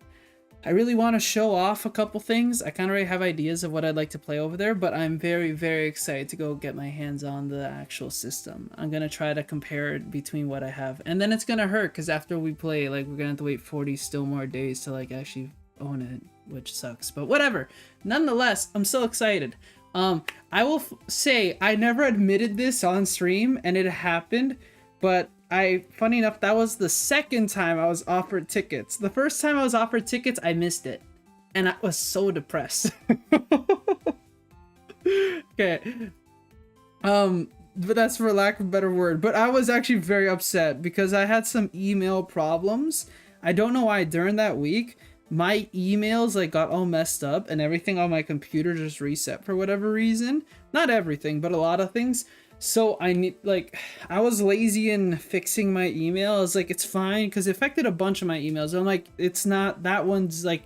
I really want to show off a couple things. I kind of already have ideas of what I'd like to play over there, but I'm very, very excited to go get my hands on the actual system. I'm going to try to compare it between what I have. And then it's going to hurt because after we play, like, we're going to have to wait 40 still more days to, like, actually own it, which sucks. But whatever. Nonetheless, I'm so excited. I will say I never admitted this on stream, and it happened, but funny enough, that was the second time I was offered tickets. The first time I was offered tickets, I missed it, and I was so depressed. Okay, but that's for lack of a better word. But I was actually very upset because I had some email problems. I don't know why during that week. My emails like got all messed up and everything on my computer just reset for whatever reason. Not everything, but a lot of things. So I was lazy in fixing my email. I was like, it's fine, because it affected a bunch of my emails. I'm like, it's not, that one's like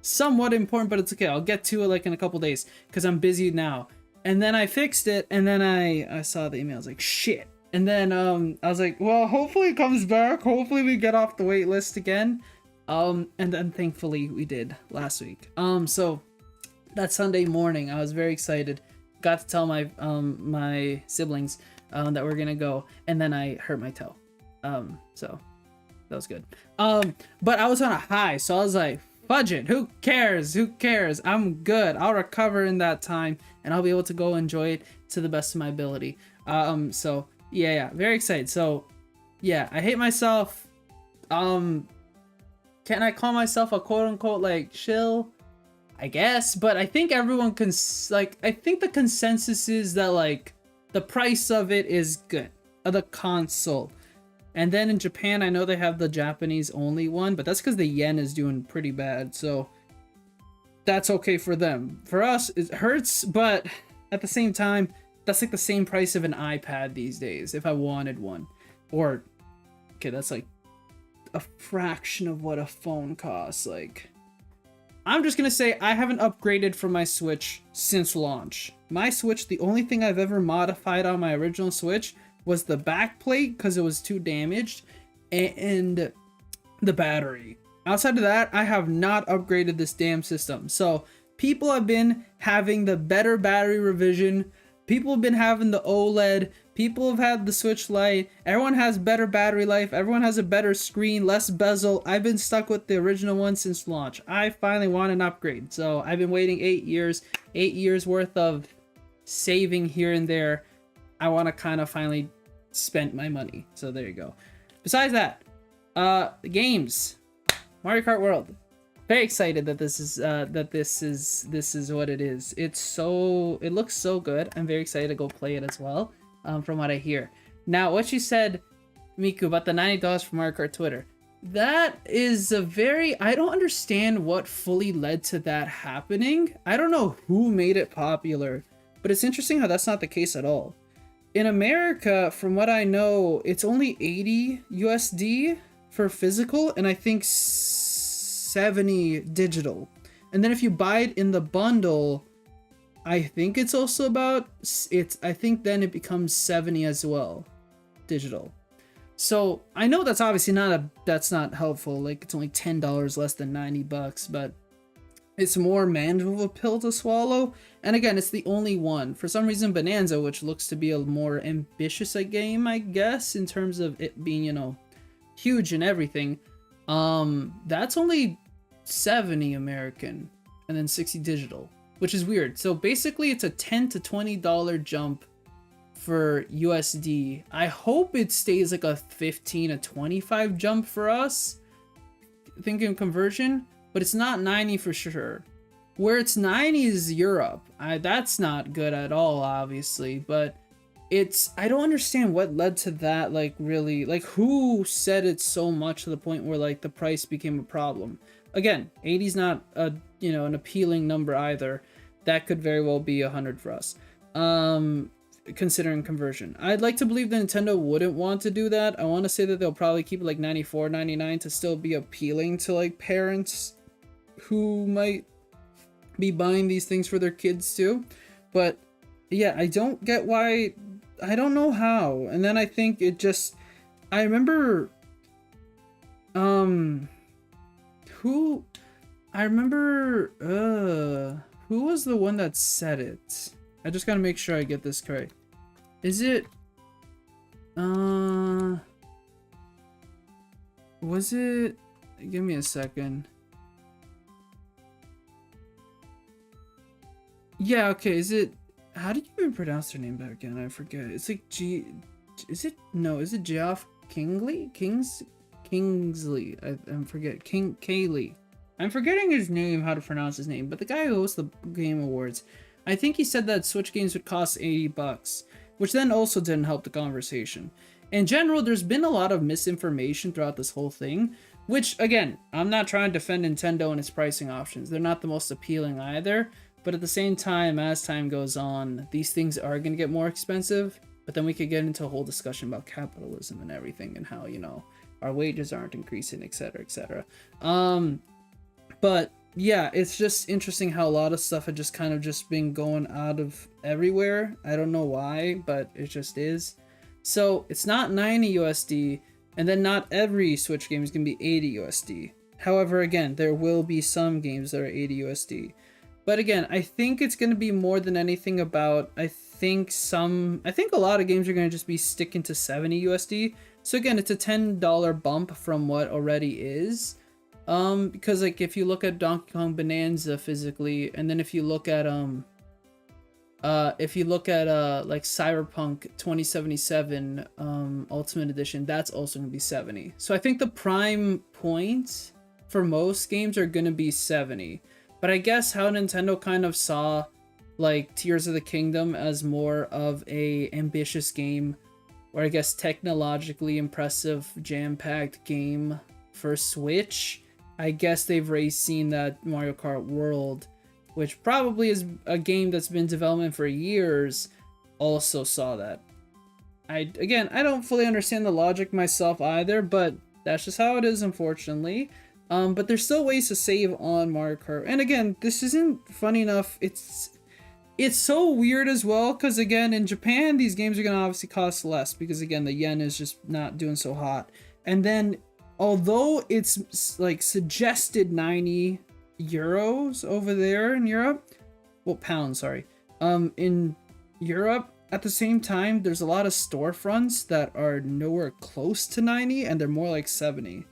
somewhat important, but it's okay. I'll get to it like in a couple days because I'm busy now. And then I fixed it, and then I saw the email. I was like, shit. And then I was like, well, hopefully it comes back. Hopefully we get off the wait list again. And then thankfully we did last week. So that Sunday morning, I was very excited. Got to tell my my siblings that we're gonna go, and then I hurt my toe. So that was good. But I was on a high, so I was like, fudge it. Who cares? Who cares? I'm good. I'll recover in that time, and I'll be able to go enjoy it to the best of my ability. So yeah, very excited. So yeah, I hate myself. Can I call myself a quote-unquote like shill? I guess, but I think everyone can I think the consensus is that like the price of it is good, of the console. And then in Japan, I know they have the Japanese only one, but that's because the yen is doing pretty bad, so that's okay for them. For us, it hurts, but at the same time, that's like the same price of an iPad these days if I wanted one. Or okay, that's like a fraction of what a phone costs. Like, I'm just gonna say I haven't upgraded from my Switch since launch. My Switch, the only thing I've ever modified on my original Switch was the back plate because it was too damaged, and the battery. Outside of that, I have not upgraded this damn system. So people have been having the better battery revision. People have been having the OLED. People have had the Switch Lite. Everyone has better battery life. Everyone has a better screen, less bezel. I've been stuck with the original one since launch. I finally want an upgrade. So I've been waiting 8 years. 8 years worth of saving here and there. I want to kind of finally spend my money. So there you go. Besides that, the games. Mario Kart World. Very excited that this is what it is. It looks so good. I'm very excited to go play it as well. From what I hear. Now, what you said, Miku, about the $90 for Mario Kart Twitter, that is I don't understand what fully led to that happening. I don't know who made it popular, but it's interesting how that's not the case at all. In America, from what I know, it's only 80 USD for physical, and I think 70 digital. And then if you buy it in the bundle, I think it's also I think then it becomes 70 as well, digital. So I know that's obviously that's not helpful. Like, it's only $10 less than $90, but it's more manageable of a pill to swallow. And again, it's the only one. For some reason, Bonanza, which looks to be a more ambitious a game, I guess, in terms of it being, you know, huge and everything, that's only 70 American and then 60 digital, which is weird. So basically, it's a $10 to $20 jump for USD. I hope it stays like a 15 to 25 jump for us, thinking conversion, but it's not 90 for sure. Where it's 90 is Europe. That's not good at all, obviously, but I don't understand what led to that, like, really, like, who said it so much to the point where, like, the price became a problem. Again, 80 is not a, you know, an appealing number either. That could very well be 100 for us, considering conversion. I'd like to believe that Nintendo wouldn't want to do that. I want to say that they'll probably keep it like 94, 99 to still be appealing to, like, parents who might be buying these things for their kids too. But yeah, I don't get why. I don't know how. And then I think it just, I remember who was the one that said it? I just gotta make sure I get this correct. Is it was it, give me a second. Yeah, okay, is it, how did you even pronounce their name back again? I forget. It's like is it Geoff Kingsley? I'm forget. Kaylee. I'm forgetting his name, how to pronounce his name, but the guy who hosts the Game Awards, I think he said that Switch games would cost $80, which then also didn't help the conversation. In general, there's been a lot of misinformation throughout this whole thing, which, again, I'm not trying to defend Nintendo and its pricing options. They're not the most appealing either. But at the same time, as time goes on, these things are going to get more expensive. But then we could get into a whole discussion about capitalism and everything and how, you know, our wages aren't increasing, etc., etc. But yeah, it's just interesting how a lot of stuff had just kind of just been going out of everywhere. I don't know why, but it just is. So it's not 90 USD, and then not every Switch game is going to be 80 USD. However, again, there will be some games that are 80 USD. But again, I think it's going to be more than anything about, I think a lot of games are going to just be sticking to 70 USD. So again, it's a $10 bump from what already is. Because like if you look at Donkey Kong Bonanza physically, and then if you look at like Cyberpunk 2077 Ultimate Edition, that's also going to be 70. So I think the prime point for most games are going to be 70. But I guess how Nintendo kind of saw like Tears of the Kingdom as more of a ambitious game, or I guess technologically impressive, jam-packed game for Switch, I guess they've already seen that Mario Kart World, which probably is a game that's been in development for years, also saw that. I don't fully understand the logic myself either, but that's just how it is, unfortunately. But there's still ways to save on Mario Kart. And again, this isn't funny enough. It's so weird as well, because again, in Japan, these games are going to obviously cost less, because again, the yen is just not doing so hot. And then, although it's like suggested 90 euros over there in Europe, well, pounds, sorry. In Europe, at the same time, there's a lot of storefronts that are nowhere close to 90, and they're more like 70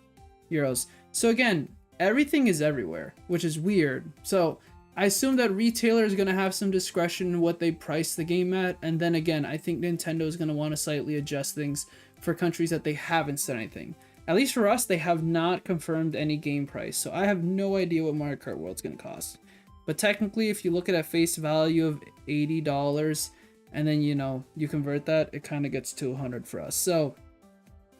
euros. So again, everything is everywhere, which is weird. So I assume that retailers are going to have some discretion in what they price the game at. And then again, I think Nintendo is going to want to slightly adjust things for countries that they haven't said anything. At least for us, they have not confirmed any game price. So I have no idea what Mario Kart World's going to cost. But technically, if you look at a face value of $80 and then, you know, you convert that, it kind of gets to 100 for us. So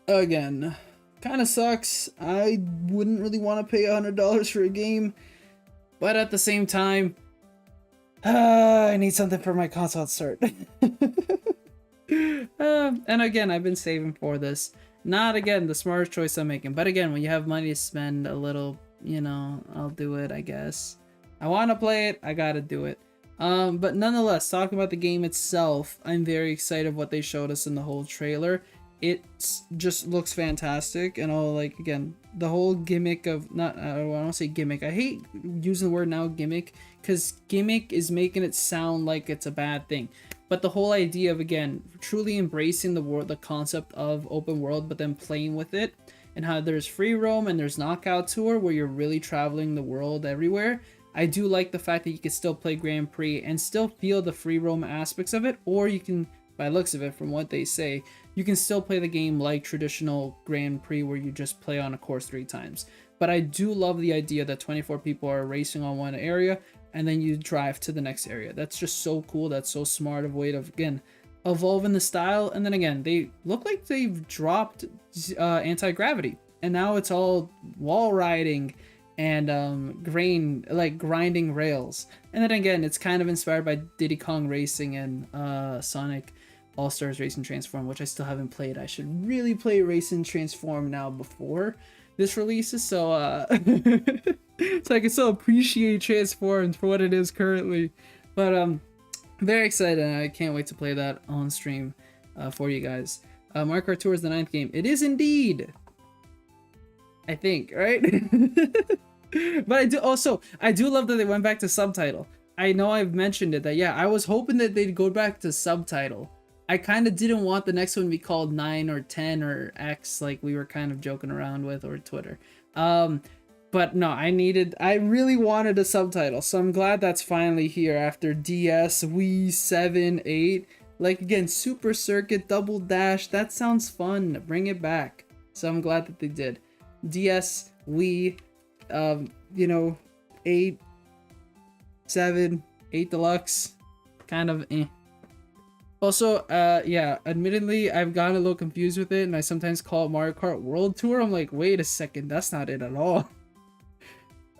again, kind of sucks. I wouldn't really want to pay $100 for a game, but at the same time, I need something for my console to start. And again, I've been saving for this. Not again the smartest choice I'm making, but again, when you have money to spend a little, you know, I'll do it, I guess. I want to play it, I gotta do it. But nonetheless, talking about the game itself, I'm very excited what they showed us in the whole trailer. It just looks fantastic, and I'll, like, again, the whole gimmick of not I don't want to say gimmick. I hate using the word now gimmick because gimmick is making it sound like it's a bad thing. But the whole idea of again truly embracing the world, the concept of open world, but then playing with it, and how there's free roam and there's knockout tour where you're really traveling the world everywhere. I do like the fact that you can still play Grand Prix and still feel the free roam aspects of it, or you can, by looks of it, from what they say, you can still play the game like traditional Grand Prix where you just play on a course 3 times. But I do love the idea that 24 people are racing on one area and then you drive to the next area. That's just so cool. That's so smart of a way to, again, evolving the style. And then again, they look like they've dropped anti-gravity and now it's all wall riding and grinding rails. And then again, it's kind of inspired by Diddy Kong Racing and Sonic All-Stars Racing Transform, which I still haven't played. I should really play Racing Transform now before this releases, so so I can still appreciate Transforms for what it is currently. But very excited, and I can't wait to play that on stream for you guys. Mario Kart Tour is the 9th game. It is indeed, I think, right? But I do love that they went back to subtitle. I know I've mentioned it that yeah, I was hoping that they'd go back to subtitle. I kind of didn't want the next one to be called 9 or 10 or X like we were kind of joking around with, or Twitter. But no, I really wanted a subtitle, so I'm glad that's finally here after DS, Wii, 7, 8. Like again, Super Circuit, Double Dash, that sounds fun. Bring it back. So I'm glad that they did. DS, Wii, 8, 7, 8 Deluxe, kind of eh. Also, yeah, admittedly, I've gotten a little confused with it, and I sometimes call it Mario Kart World Tour. I'm like, wait a second, that's not it at all.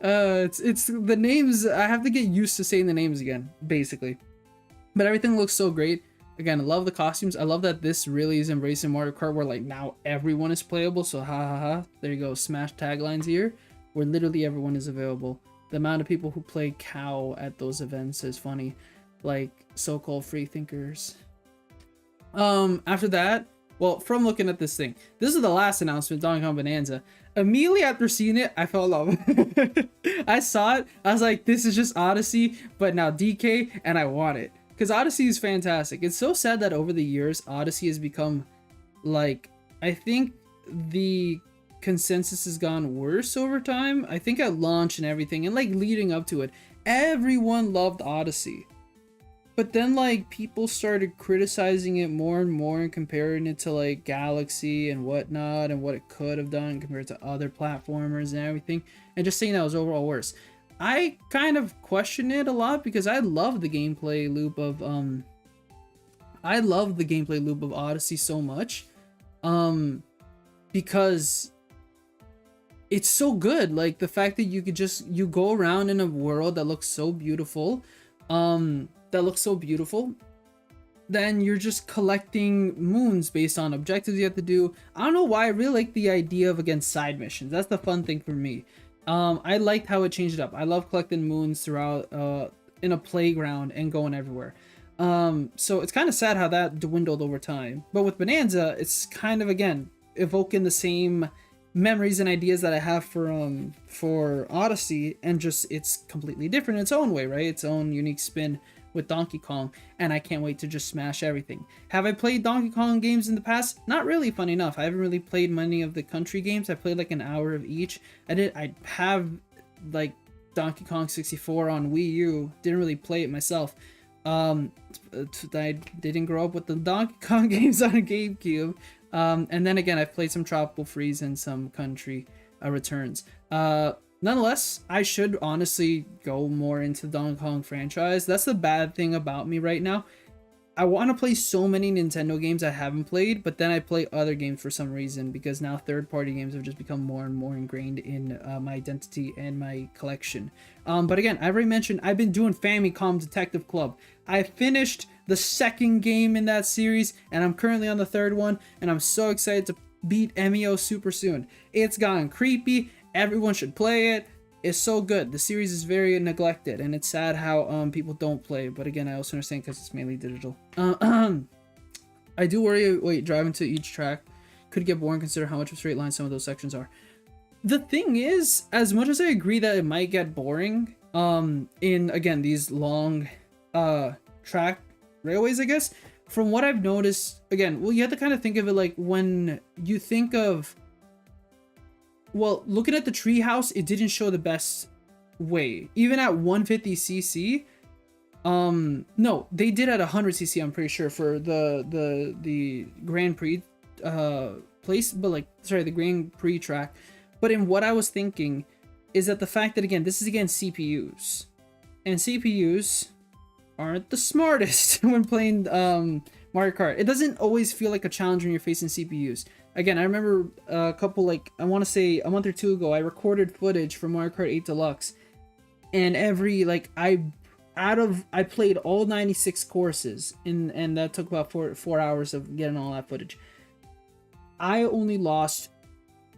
It's the names, I have to get used to saying the names again, basically. But everything looks so great. Again, I love the costumes. I love that this really is embracing Mario Kart where like now everyone is playable, so ha ha ha. There you go, Smash taglines here, where literally everyone is available. The amount of people who play cow at those events is funny, like so-called free thinkers. After that, well, from looking at this thing, this is the last announcement, Donkey Kong Bonanza. Immediately after seeing it, I fell in love. I saw it, I was like, this is just Odyssey, but now DK, and I want it. Because Odyssey is fantastic. It's so sad that over the years, Odyssey has become, like, I think the consensus has gone worse over time. I think at launch and everything, and like leading up to it, everyone loved Odyssey. But then like people started criticizing it more and more and comparing it to like Galaxy and whatnot and what it could have done compared to other platformers and everything, and just saying that was overall worse. I kind of question it a lot because I love the gameplay loop of Odyssey so much, because it's so good. Like the fact that you could you go around in a world that looks so beautiful, then you're just collecting moons based on objectives you have to do. I don't know why, I really like the idea of, again, side missions. That's the fun thing for me. I liked how it changed it up. I love collecting moons throughout in a playground and going everywhere. So it's kind of sad how that dwindled over time. But with Bonanza, it's kind of, again, evoking the same memories and ideas that I have for Odyssey, and just it's completely different in its own way, right? Its own unique spin with Donkey Kong, and I can't wait to just smash everything. Have I played Donkey Kong games in the past? Not really, funny enough. I haven't really played many of the country games. I played like an hour of each. I have like Donkey Kong 64 on Wii U. Didn't really play it myself. I didn't grow up with the Donkey Kong games on a GameCube. And then again, I've played some Tropical Freeze and some Country Returns. Nonetheless, I should honestly go more into the Donkey Kong franchise. That's the bad thing about me right now. I want to play so many Nintendo games I haven't played, but then I play other games for some reason, because now third-party games have just become more and more ingrained in my identity and my collection. But again, I already mentioned I've been doing Famicom Detective Club. I finished the 2nd game in that series, and I'm currently on the 3rd one, and I'm so excited to beat MEO super soon. It's gotten creepy. Everyone should play it. It's so good. The series is very neglected, and it's sad how people don't play. But again, I also understand because it's mainly digital. I do worry. Wait, driving to each track could get boring. Consider how much of a straight line some of those sections are. The thing is, as much as I agree that it might get boring, in again these long track railways, I guess, from what I've noticed, again, well, you have to kind of think of it like when you think of, well, looking at the treehouse, it didn't show the best way. Even at 150cc, no, they did at 100cc, I'm pretty sure, for the Grand Prix place, but like, sorry, the Grand Prix track. But in what I was thinking is that the fact that, again, this is again CPUs, and CPUs aren't the smartest when playing Mario Kart. It doesn't always feel like a challenge when you're facing CPUs. Again, I remember a couple, like, I want to say a month or two ago, I recorded footage for Mario Kart 8 Deluxe, and every, like, I played all 96 courses, and that took about four hours of getting all that footage. I only lost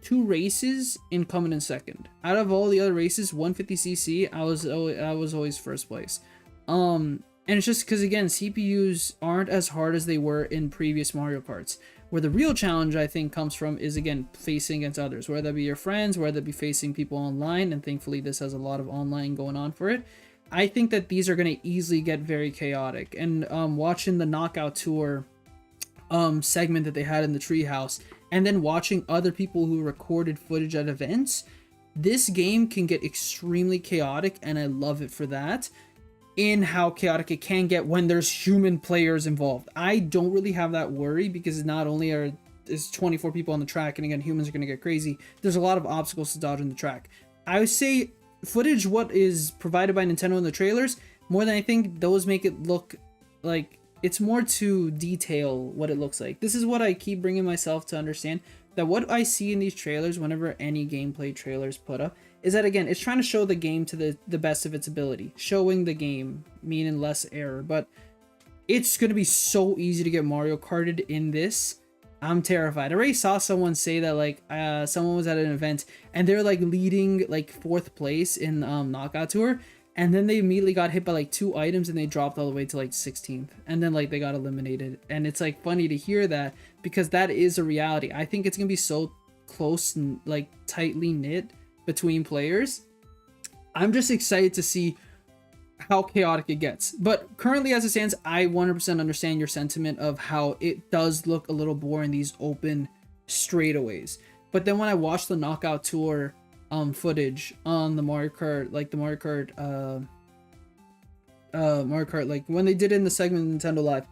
2 races in coming in second. Out of all the other races, 150cc, I was always first place. And it's just because, again, CPUs aren't as hard as they were in previous Mario Karts. Where the real challenge, I think, comes from is, again, facing against others. Whether that be your friends, whether that be facing people online, and thankfully this has a lot of online going on for it. I think that these are going to easily get very chaotic. And watching the Knockout Tour segment that they had in the treehouse, and then watching other people who recorded footage at events, this game can get extremely chaotic, and I love it for that, in how chaotic it can get when there's human players involved. I don't really have that worry, because not only is 24 people on the track, and again, humans are going to get crazy, there's a lot of obstacles to dodge in the track. I would say footage, what is provided by Nintendo in the trailers, more than anything, those make it look like it's more to detail what it looks like. This is what I keep bringing myself to understand, that what I see in these trailers, whenever any gameplay trailers put up, is that, again, it's trying to show the game to the best of its ability. Showing the game, meaning less error. But it's going to be so easy to get Mario Karted in this. I'm terrified. I already saw someone say that, like, someone was at an event, and they're, like, leading, like, 4th place in Knockout Tour, and then they immediately got hit by, like, 2 items, and they dropped all the way to, like, 16th. And then, like, they got eliminated. And it's, like, funny to hear that, because that is a reality. I think it's going to be so close and, like, tightly knit between players. I'm just excited to see how chaotic it gets. But currently, as it stands, I 100% understand your sentiment of how it does look a little boring, these open straightaways. But then when I watched the Knockout Tour footage on the Mario Kart, like the Mario Kart, like when they did it in the segment Nintendo Live,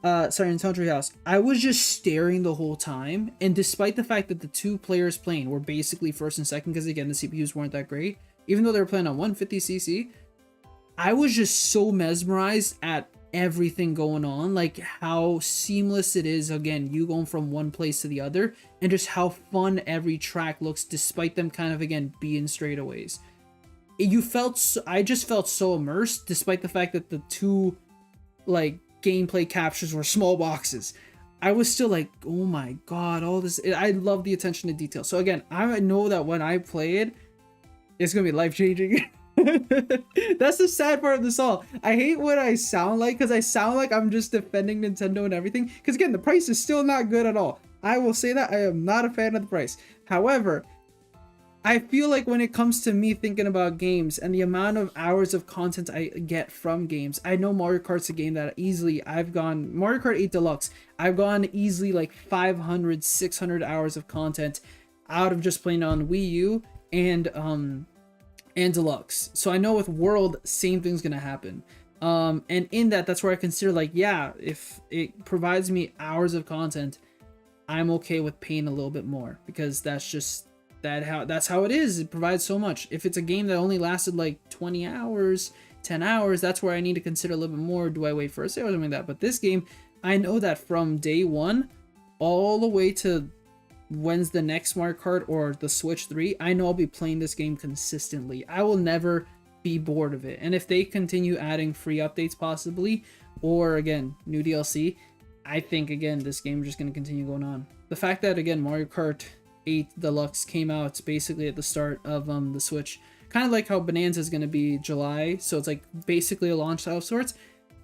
Nintendo Treehouse, I was just staring the whole time. And despite the fact that the 2 players playing were basically first and second, because again, the CPUs weren't that great, even though they were playing on 150cc, I was just so mesmerized at everything going on, like how seamless it is, again, you going from one place to the other, and just how fun every track looks, despite them kind of, again, being straightaways. I just felt so immersed, despite the fact that the 2, like, gameplay captures were small boxes. I was still like, oh my god, all this. I love the attention to detail. So again, I know that when I play it, it's gonna be life-changing. That's the sad part of this all. I hate what I sound like, because I sound like I'm just defending Nintendo and everything, because again, the price is still not good at all. I will say that I am not a fan of the price. However, I feel like when it comes to me thinking about games and the amount of hours of content I get from games, I know Mario Kart's a game that easily Mario Kart 8 Deluxe, I've gone easily like 500, 600 hours of content out of just playing on Wii U and Deluxe. So I know with World, same thing's gonna happen. And in that's where I consider, like, yeah, if it provides me hours of content, I'm okay with paying a little bit more, because that's just that's how it is. It provides so much. If it's a game that only lasted like 20 hours, 10 hours, that's where I need to consider a little bit more. Do I wait for a sale or something like that? But this game, I know that from day one all the way to when's the next Mario Kart or the Switch 3, I know I'll be playing this game consistently. I will never be bored of it. And if they continue adding free updates possibly, or again, new DLC, I think, again, this game is just going to continue going on. The fact that, again, Mario Kart 8 Deluxe came out basically at the start of the Switch, kind of like how Bonanza is going to be July, so it's like basically a launch of sorts.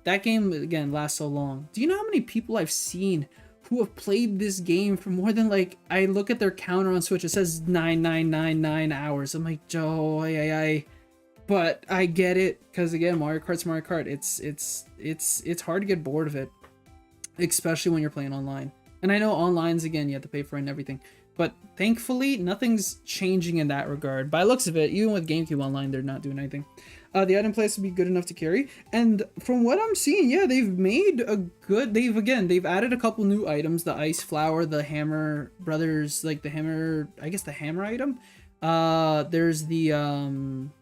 That game, again, lasts so long. Do you know how many people I've seen who have played this game for more than, like, I look at their counter on Switch, it says 9999 hours. I'm like, oh, but I get it, because again, Mario Kart's Mario Kart. It's hard to get bored of it, especially when you're playing online. And I know online's, again, you have to pay for it and everything, but thankfully nothing's changing in that regard. By the looks of it, even with GameCube Online, they're not doing anything. The item place will be good enough to carry, and from what I'm seeing, yeah, they've made a good. They've added a couple new items: the Ice Flower, the Hammer Brothers, like the hammer. I guess the hammer item. There's the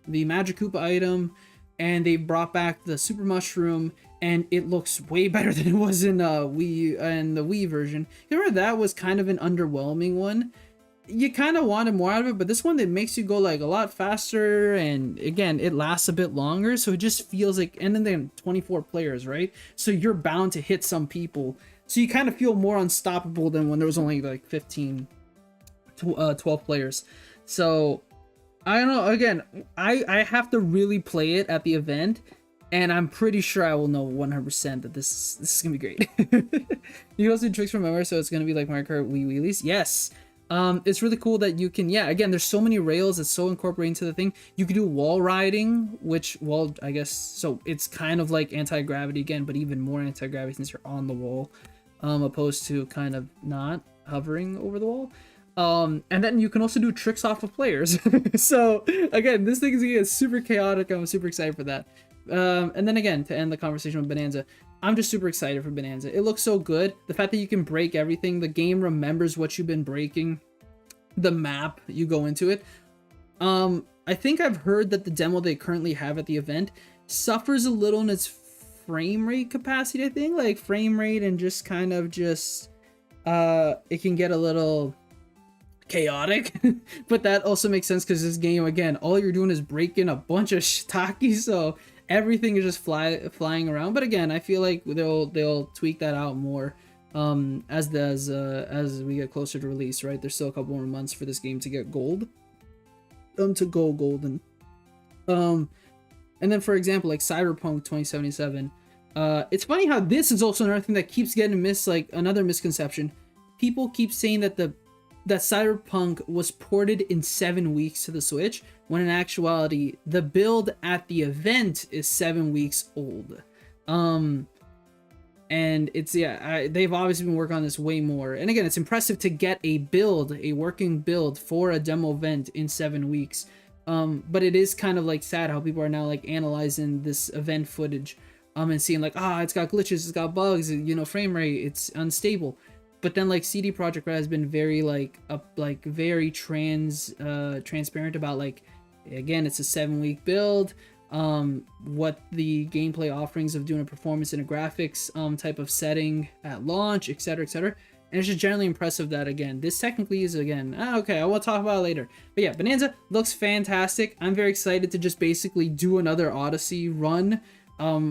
Magic Koopa item, and they brought back the Super Mushroom, and it looks way better than it was in Wii and the Wii version. You remember that was kind of an underwhelming one. You kind of wanted more out of it, but this one, that makes you go like a lot faster, and again, it lasts a bit longer, so it just feels like, and then 24 players, right? So you're bound to hit some people, so you kind of feel more unstoppable than when there was only like 12 players. So I don't know, again, I have to really play it at the event, and I'm pretty sure I will know 100% that this is gonna be great. You can also do tricks from memory, so it's gonna be like Mario Kart Wii wheelies. Yes. It's really cool that you can, yeah, again, there's so many rails, it's so incorporated into the thing. You can do wall riding, which, well, I guess, so it's kind of like anti-gravity again, but even more anti-gravity since you're on the wall, opposed to kind of not hovering over the wall. And then you can also do tricks off of players. So, again, this thing is gonna get super chaotic. I'm super excited for that. And then again, to end the conversation with Bonanza, I'm just super excited for Bonanza. It looks so good. The fact that you can break everything, the game remembers what you've been breaking, the map, you go into it. I think I've heard that the demo they currently have at the event suffers a little in its frame rate capacity, I think. Like, frame rate and just kind of just, it can get a little chaotic. But that also makes sense because this game, again, all you're doing is breaking a bunch of shiitake, so everything is just flying around. But again, I feel like they'll tweak that out more as we get closer to release, right? There's still a couple more months for this game to get gold, to go golden. And then, for example, like Cyberpunk 2077, it's funny how this is also another thing that keeps getting missed. Like, another misconception, people keep saying that that Cyberpunk was ported in 7 weeks to the Switch, when in actuality, the build at the event is 7 weeks old. And it's, yeah, they've obviously been working on this way more. And again, it's impressive to get a working build for a demo event in 7 weeks. But it is kind of like sad how people are now like analyzing this event footage, and seeing like, it's got glitches, it's got bugs, you know, frame rate, it's unstable. But then, like, CD Projekt Red has been very very transparent about, like, again, it's a 7-week build, what the gameplay offerings of doing a performance and a graphics type of setting at launch, etc., etc. And it's just generally impressive that, again, this technically is, again, okay, I will talk about it later. But yeah, Bonanza looks fantastic. I'm very excited to just basically do another Odyssey run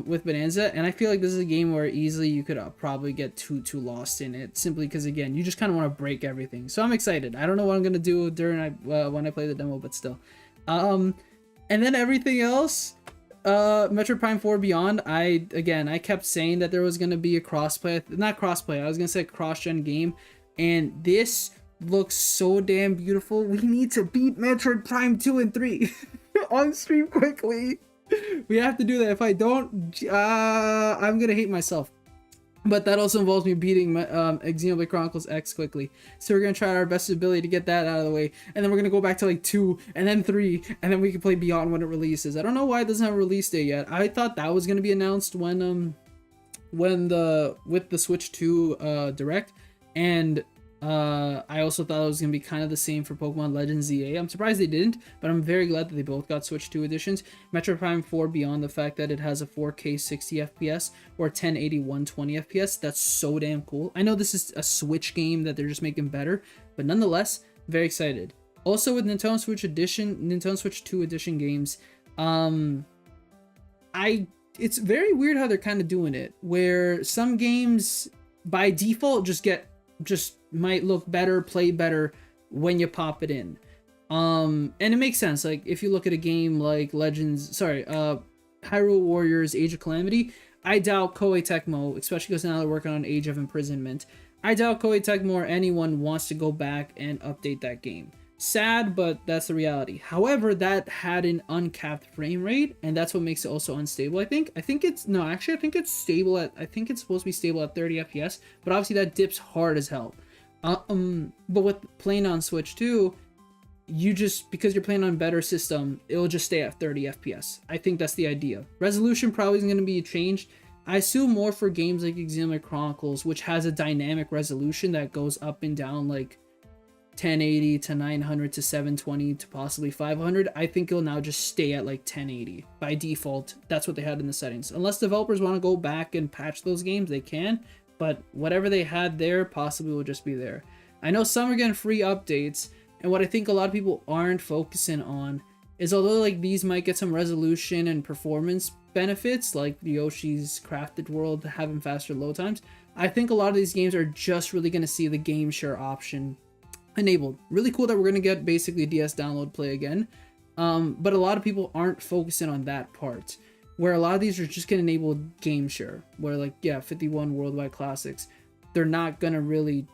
with Bonanza, and I feel like this is a game where easily you could probably get too lost in it, simply because, again, you just kind of want to break everything. So I'm excited. I don't know what I'm gonna do during when I play the demo, but still. And then everything else, Metroid Prime 4 Beyond, I kept saying that there was gonna be a not crossplay, I was gonna say cross-gen game, and this looks so damn beautiful. We need to beat Metroid Prime 2 and 3 on stream quickly. We have to do that. If I don't, I'm gonna hate myself. But that also involves me beating Xenoblade Chronicles X quickly. So we're gonna try our best ability to get that out of the way, and then we're gonna go back to like 2, and then 3, and then we can play Beyond when it releases. I don't know why it doesn't have a release date yet. I thought that was gonna be announced when with the Switch 2 Direct, and I also thought it was going to be kind of the same for Pokemon Legends ZA. I'm surprised they didn't, but I'm very glad that they both got Switch 2 editions. Metroid Prime 4 Beyond, the fact that it has a 4K 60 FPS or 1080 120 FPS, that's so damn cool. I know this is a Switch game that they're just making better, but nonetheless, very excited. Also with Nintendo Switch 2 edition games, it's very weird how they're kind of doing it, where some games by default just might look better, play better when you pop it in. And it makes sense. Like, if you look at a game like Hyrule Warriors Age of Calamity, I doubt Koei Tecmo, especially because now they're working on Age of Imprisonment, I doubt Koei Tecmo or anyone wants to go back and update that game. Sad, but that's the reality. However, that had an uncapped frame rate, and that's what makes it also unstable. I think it's no, actually, I think it's stable at. I think it's supposed to be stable at 30 FPS, but obviously that dips hard as hell. But with playing on Switch 2, you just, because you're playing on a better system, it'll just stay at 30 FPS. I think that's the idea. Resolution probably isn't going to be changed. I assume more for games like Xenoblade Chronicles, which has a dynamic resolution that goes up and down, like 1080 to 900 to 720 to possibly 500. I think it'll now just stay at like 1080 by default. That's what they had in the settings. Unless developers want to go back and patch those games, they can. But whatever they had there possibly will just be there. I know some are getting free updates, and what I think a lot of people aren't focusing on is, although like these might get some resolution and performance benefits, like Yoshi's Crafted World having faster load times, I think a lot of these games are just really going to see the game share option enabled. Really cool that we're going to get basically DS download play again, but a lot of people aren't focusing on that part, where a lot of these are just going to enable game share, where like, yeah, 51 worldwide classics, they're not going to really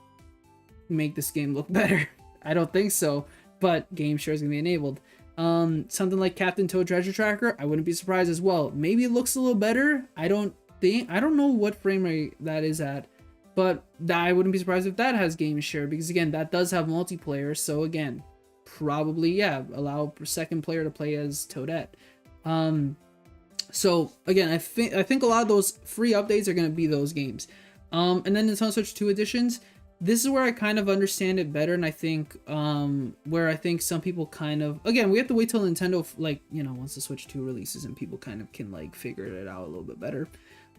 make this game look better. I don't think so, but game share is going to be enabled. Something like Captain Toad Treasure Tracker, I wouldn't be surprised as well. Maybe it looks a little better. I don't know what frame rate that is at, but I wouldn't be surprised if that has game share, because again, that does have multiplayer. So again, probably, yeah, allow a second player to play as Toadette. So again, I think a lot of those free updates are going to be those games. And then Nintendo Switch 2 editions, this is where I kind of understand it better, and I think where I think some people kind of, again, we have to wait till Nintendo, like, you know, once the Switch 2 releases and people kind of can like figure it out a little bit better.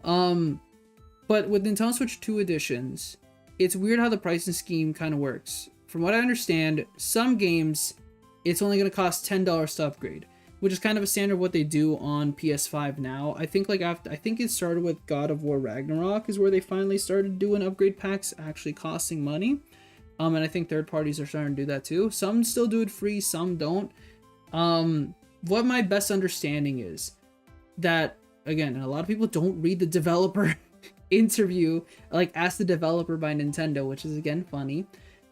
But with Nintendo Switch 2 editions, it's weird how the pricing scheme kind of works. From what I understand, some games, it's only going to cost $10 to upgrade, which is kind of a standard of what they do on PS5 now. I think like I think it started with God of War Ragnarok is where they finally started doing upgrade packs actually costing money. And I think third parties are starting to do that too. Some still do it free, some don't. What my best understanding is that, again, and a lot of people don't read the developer interview, like Ask the Developer by Nintendo, which is again funny,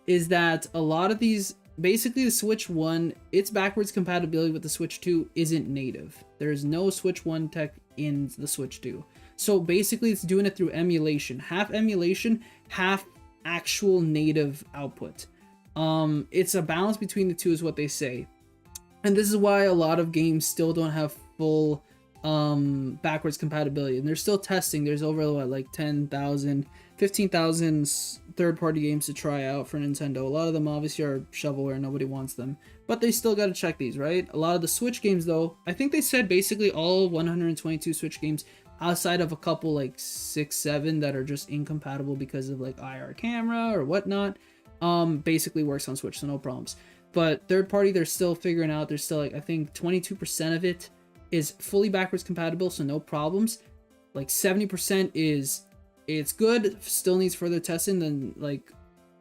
is that a lot of these, basically the Switch 1, its backwards compatibility with the Switch 2 isn't native. There's no Switch 1 tech in the Switch 2. So basically it's doing it through emulation. Half emulation, half actual native output. It's a balance between the two is what they say. And this is why a lot of games still don't have full backwards compatibility, and they're still testing. There's over what, like 10,000, 15,000 third-party games to try out for Nintendo. A lot of them obviously are shovelware, nobody wants them, but they still got to check these, right? A lot of the Switch games though, I think they said basically all 122 Switch games, outside of a couple like 6, 7 that are just incompatible because of like IR camera or whatnot, basically works on Switch, so no problems. But third party, they're still figuring out. There's still like, I think 22% of it is fully backwards compatible, so no problems. Like 70% is, it's good, still needs further testing, then like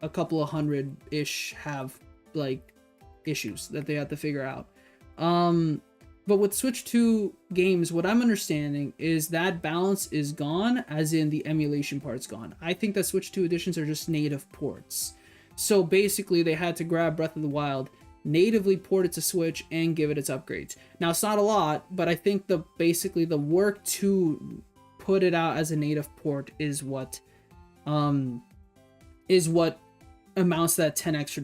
a couple of 100-ish have like issues that they have to figure out. But with Switch 2 games, what I'm understanding is that balance is gone, as in the emulation part's gone. I think that Switch 2 editions are just native ports. So basically they had to grab Breath of the Wild, natively port it to Switch, and give it its upgrades. Now it's not a lot, but I think basically the work to put it out as a native port is what amounts to that $10 extra.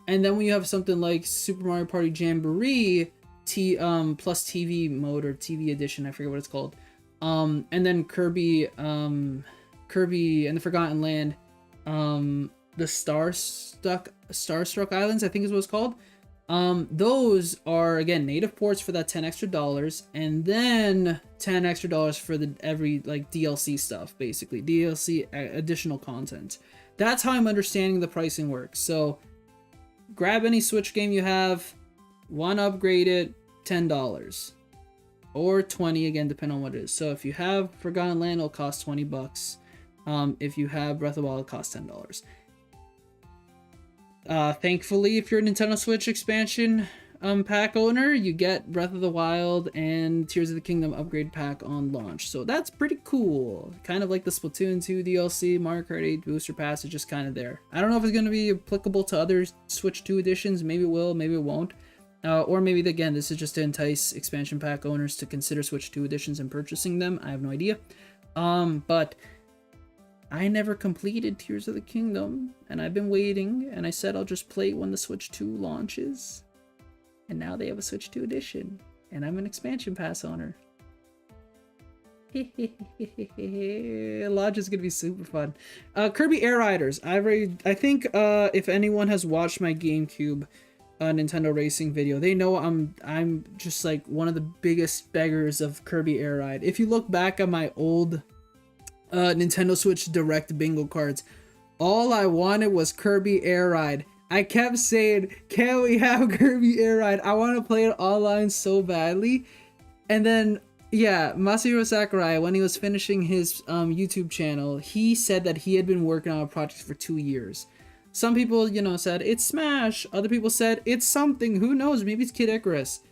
And then when you have something like Super Mario Party Jamboree plus TV mode or TV edition, I forget what it's called, and then Kirby and the Forgotten Land, the Starstruck Islands, I think is what it's called. Those are again native ports for that $10 extra, and then $10 extra for the every like DLC stuff, basically DLC additional content. That's how I'm understanding the pricing works. So grab any Switch game you have, want to upgrade it, $10 or $20 again, depending on what it is. So if you have Forgotten Land, it'll cost $20. If you have Breath of the Wild, it costs $10. Thankfully, if you're a Nintendo Switch expansion, pack owner, you get Breath of the Wild and Tears of the Kingdom upgrade pack on launch. So that's pretty cool. Kind of like the Splatoon 2 DLC, Mario Kart 8 booster pass is just kind of there. I don't know if it's going to be applicable to other Switch 2 editions. Maybe it will, maybe it won't. Or maybe, again, this is just to entice expansion pack owners to consider Switch 2 editions and purchasing them. I have no idea. But I never completed Tears of the Kingdom, and I've been waiting, and I said I'll just play it when the Switch 2 launches. And now they have a Switch 2 edition, and I'm an expansion pass owner. Launch is gonna be super fun. Kirby Air Riders. I think if anyone has watched my GameCube Nintendo Racing video, they know I'm just like one of the biggest beggars of Kirby Air Ride. If you look back at my old Nintendo Switch Direct bingo cards, all I wanted was Kirby Air Ride. I kept saying, can we have Kirby Air Ride? I want to play it online so badly. And then, yeah, Masahiro Sakurai, when he was finishing his YouTube channel, he said that he had been working on a project for 2 years. Some people, you know, said it's Smash. Other people said it's something. Who knows? Maybe it's Kid Icarus.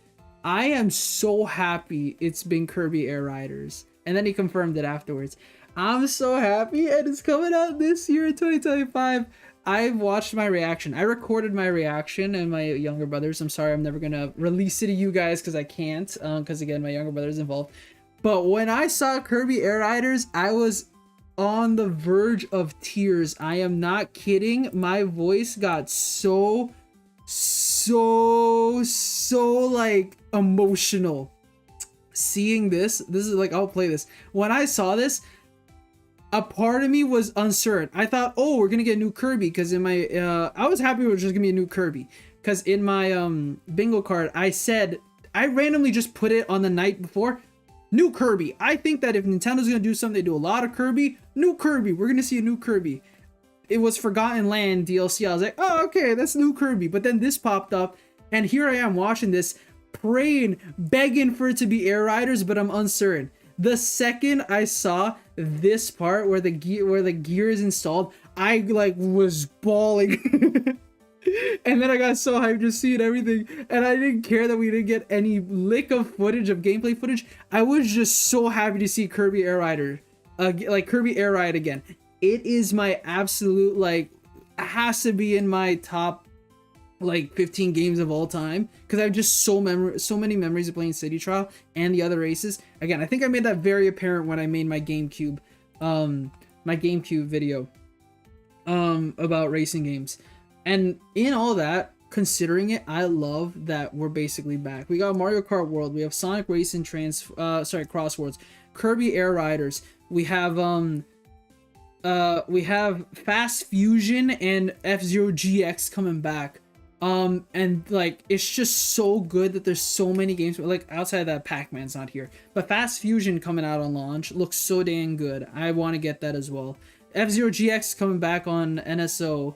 I am so happy it's been Kirby Air Riders. And then he confirmed it afterwards. I'm so happy, and it's coming out this year in 2025. I've watched my reaction. I recorded my reaction and my younger brothers. I'm sorry, I'm never gonna release it to you guys because I can't. Because again, my younger brother's involved. But when I saw Kirby Air Riders, I was on the verge of tears. I am not kidding. My voice got so like emotional. Seeing this is like, I'll play this. When I saw this, a part of me was uncertain. I thought, oh, we're gonna get a new Kirby, because in my I was happy it was just gonna be a new Kirby, because in my bingo card I said, I randomly just put it on the night before, new Kirby. I think that if Nintendo's gonna do something, they do a lot of Kirby. New Kirby, we're gonna see a new Kirby. It was Forgotten Land DLC. I was like, oh, okay, that's new Kirby. But then this popped up, and here I am watching this, praying, begging for it to be Air Riders, but I'm uncertain. The second I saw this part where the gear is installed, I like was bawling. And then I got so hyped to see it, everything, and I didn't care that we didn't get any lick of footage, of gameplay footage. I was just so happy to see Kirby Air Rider, like Kirby Air Ride again. It is my absolute, like, has to be in my top like 15 games of all time, because I have just so many memories of playing City Trial and the other races. Again, I think I made that very apparent when I made my GameCube video about racing games. And in all that, considering it, I love that we're basically back. We got Mario Kart World, we have Sonic Racing Crossworlds, Kirby Air Riders, we have Fast Fusion and F-Zero GX coming back. And like, it's just so good that there's so many games, like outside of that, Pac-Man's not here, but Fast Fusion coming out on launch looks so dang good. I want to get that as well. F-Zero GX coming back on NSO.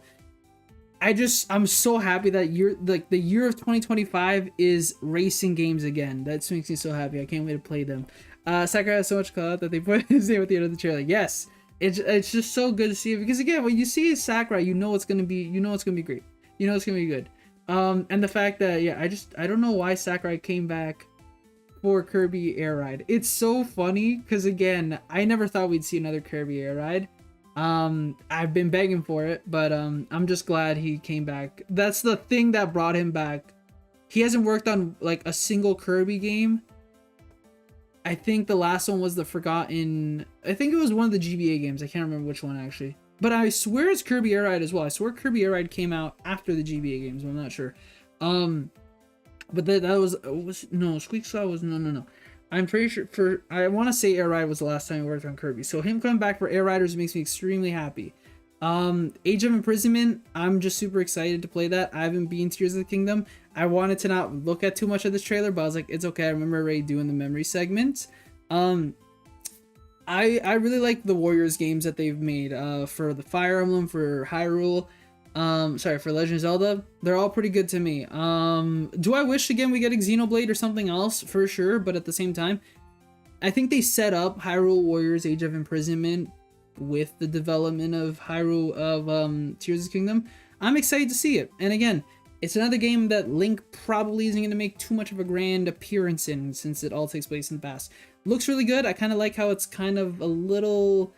I'm so happy that the year of 2025 is racing games again. That makes me so happy. I can't wait to play them. Sakurai has so much clout that they put his name at the end of the trailer. Yes, it's just so good to see it, because again, when you see Sakurai, you know it's gonna be great. You know it's gonna be good. And the fact that, yeah, I don't know why Sakurai came back for Kirby Air Ride. It's so funny, because again, I never thought we'd see another Kirby Air Ride. I've been begging for it, but I'm just glad he came back. That's the thing that brought him back. He hasn't worked on like a single Kirby game. I think the last one was I think it was one of the GBA games. I can't remember which one actually. But I swear it's Kirby Air Ride as well. I swear Kirby Air Ride came out after the GBA games, but I'm not sure. But that was no, Squeak Saw was no. I'm pretty sure I want to say Air Ride was the last time we worked on Kirby. So him coming back for Air Riders makes me extremely happy. Age of Imprisonment, I'm just super excited to play that. I haven't beaten Tears of the Kingdom. I wanted to not look at too much of this trailer, but I was like, it's okay. I remember already doing the memory segment. I really like the Warriors games that they've made for the Fire Emblem, for Hyrule, for Legend of Zelda. They're all pretty good to me. Do I wish again we get a Xenoblade or something else? For sure, but at the same time, I think they set up Hyrule Warriors Age of Imprisonment with the development of Tears of the Kingdom. I'm excited to see it. And again, It's another game that Link probably isn't going to make too much of a grand appearance in, since it all takes place in the past. Looks really good. I kind of like how it's kind of a little...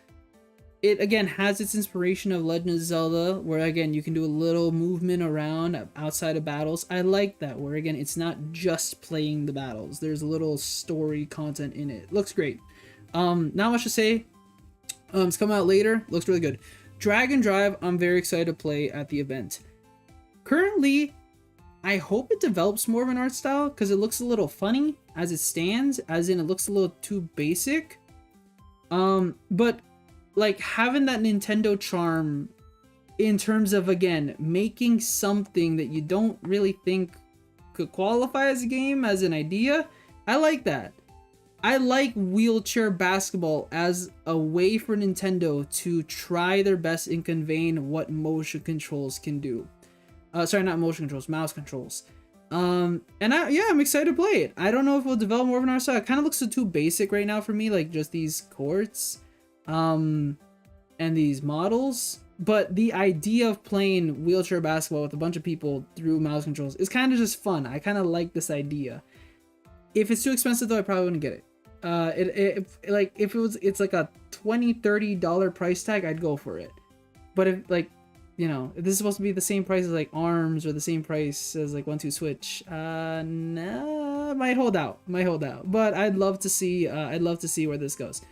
It, again, has its inspiration of Legend of Zelda, where, again, you can do a little movement around outside of battles. I like that, where, again, it's not just playing the battles. There's a little story content in it. Looks great. Not much to say. It's coming out later. Looks really good. Dragon Drive, I'm very excited to play at the event. Currently, I hope it develops more of an art style, because it looks a little funny as it stands, as in it looks a little too basic. But like having that Nintendo charm in terms of, again, making something that you don't really think could qualify as a game, as an idea, I like that. I like wheelchair basketball as a way for Nintendo to try their best in conveying what motion controls can do. Sorry, not motion controls, mouse controls. And I'm excited to play it. I don't know if we'll develop more of an art style. It kind of looks too basic right now for me, like just these courts, and these models. But the idea of playing wheelchair basketball with a bunch of people through mouse controls is kind of just fun. I kind of like this idea. If it's too expensive though, I probably wouldn't get it. It's like a $20-$30 price tag, I'd go for it. But if, like, you know, if this is supposed to be the same price as like ARMS or the same price as like 1-2 Switch, nah, might hold out. But I'd love to see where this goes.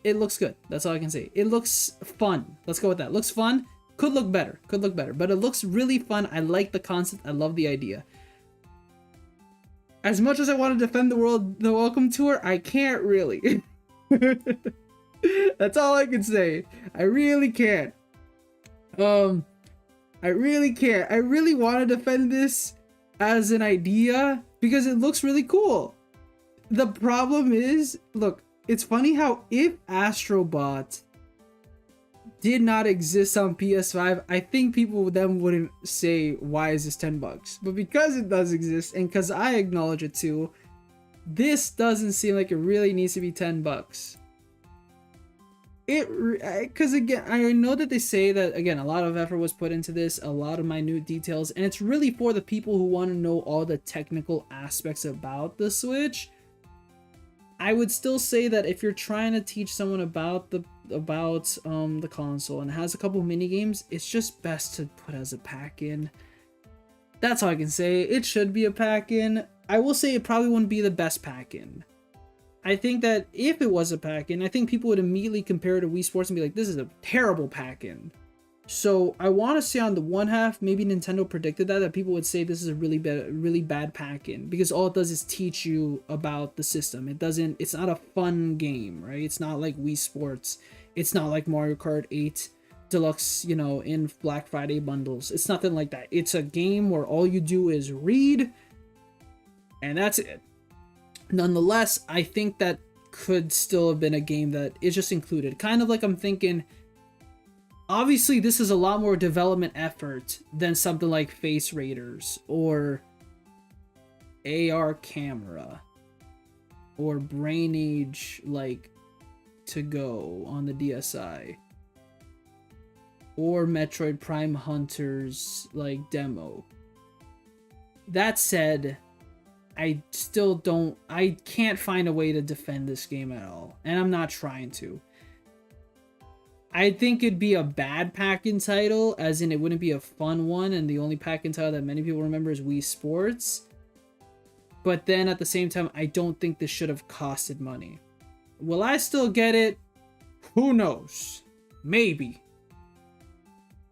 It looks good. That's all I can say. It looks fun. Let's go with that. Looks fun. Could look better, but it looks really fun. I like the concept. I love the idea. As much as I want to defend the Welcome Tour, I can't really. That's all I can say. I really can't. I really can't. I really want to defend this as an idea because it looks really cool. The problem is, look, it's funny how if Astrobot did not exist on PS5, I think people then wouldn't say, why is this $10? But because it does exist, and because I acknowledge it too, this doesn't seem like it really needs to be $10. Because again, I know that they say that, again, a lot of effort was put into this, a lot of minute details, and it's really for the people who want to know all the technical aspects about the Switch. I would still say that if you're trying to teach someone about the console and it has a couple mini games, it's just best to put as a pack-in. That's all I can say. It should be a pack-in. I will say it probably wouldn't be the best pack-in. I think that if it was a pack-in, I think people would immediately compare it to Wii Sports and be like, this is a terrible pack-in. So I want to say on the one half, maybe Nintendo predicted that people would say this is a really bad pack-in, because all it does is teach you about the system. It's not a fun game, right? It's not like Wii Sports. It's not like Mario Kart 8 Deluxe, you know, in Black Friday bundles. It's nothing like that. It's a game where all you do is read, and that's it. Nonetheless, I think that could still have been a game that is just included. Kind of like I'm thinking, obviously this is a lot more development effort than something like Face Raiders or AR Camera or Brain Age like To Go on the DSi or Metroid Prime Hunters like demo. That said, I can't find a way to defend this game at all, and I'm not trying to. I think it'd be a bad pack-in title, as in it wouldn't be a fun one, and the only pack-in title that many people remember is Wii Sports. But then at the same time, I don't think this should have costed money. Will I still get it? Who knows? Maybe.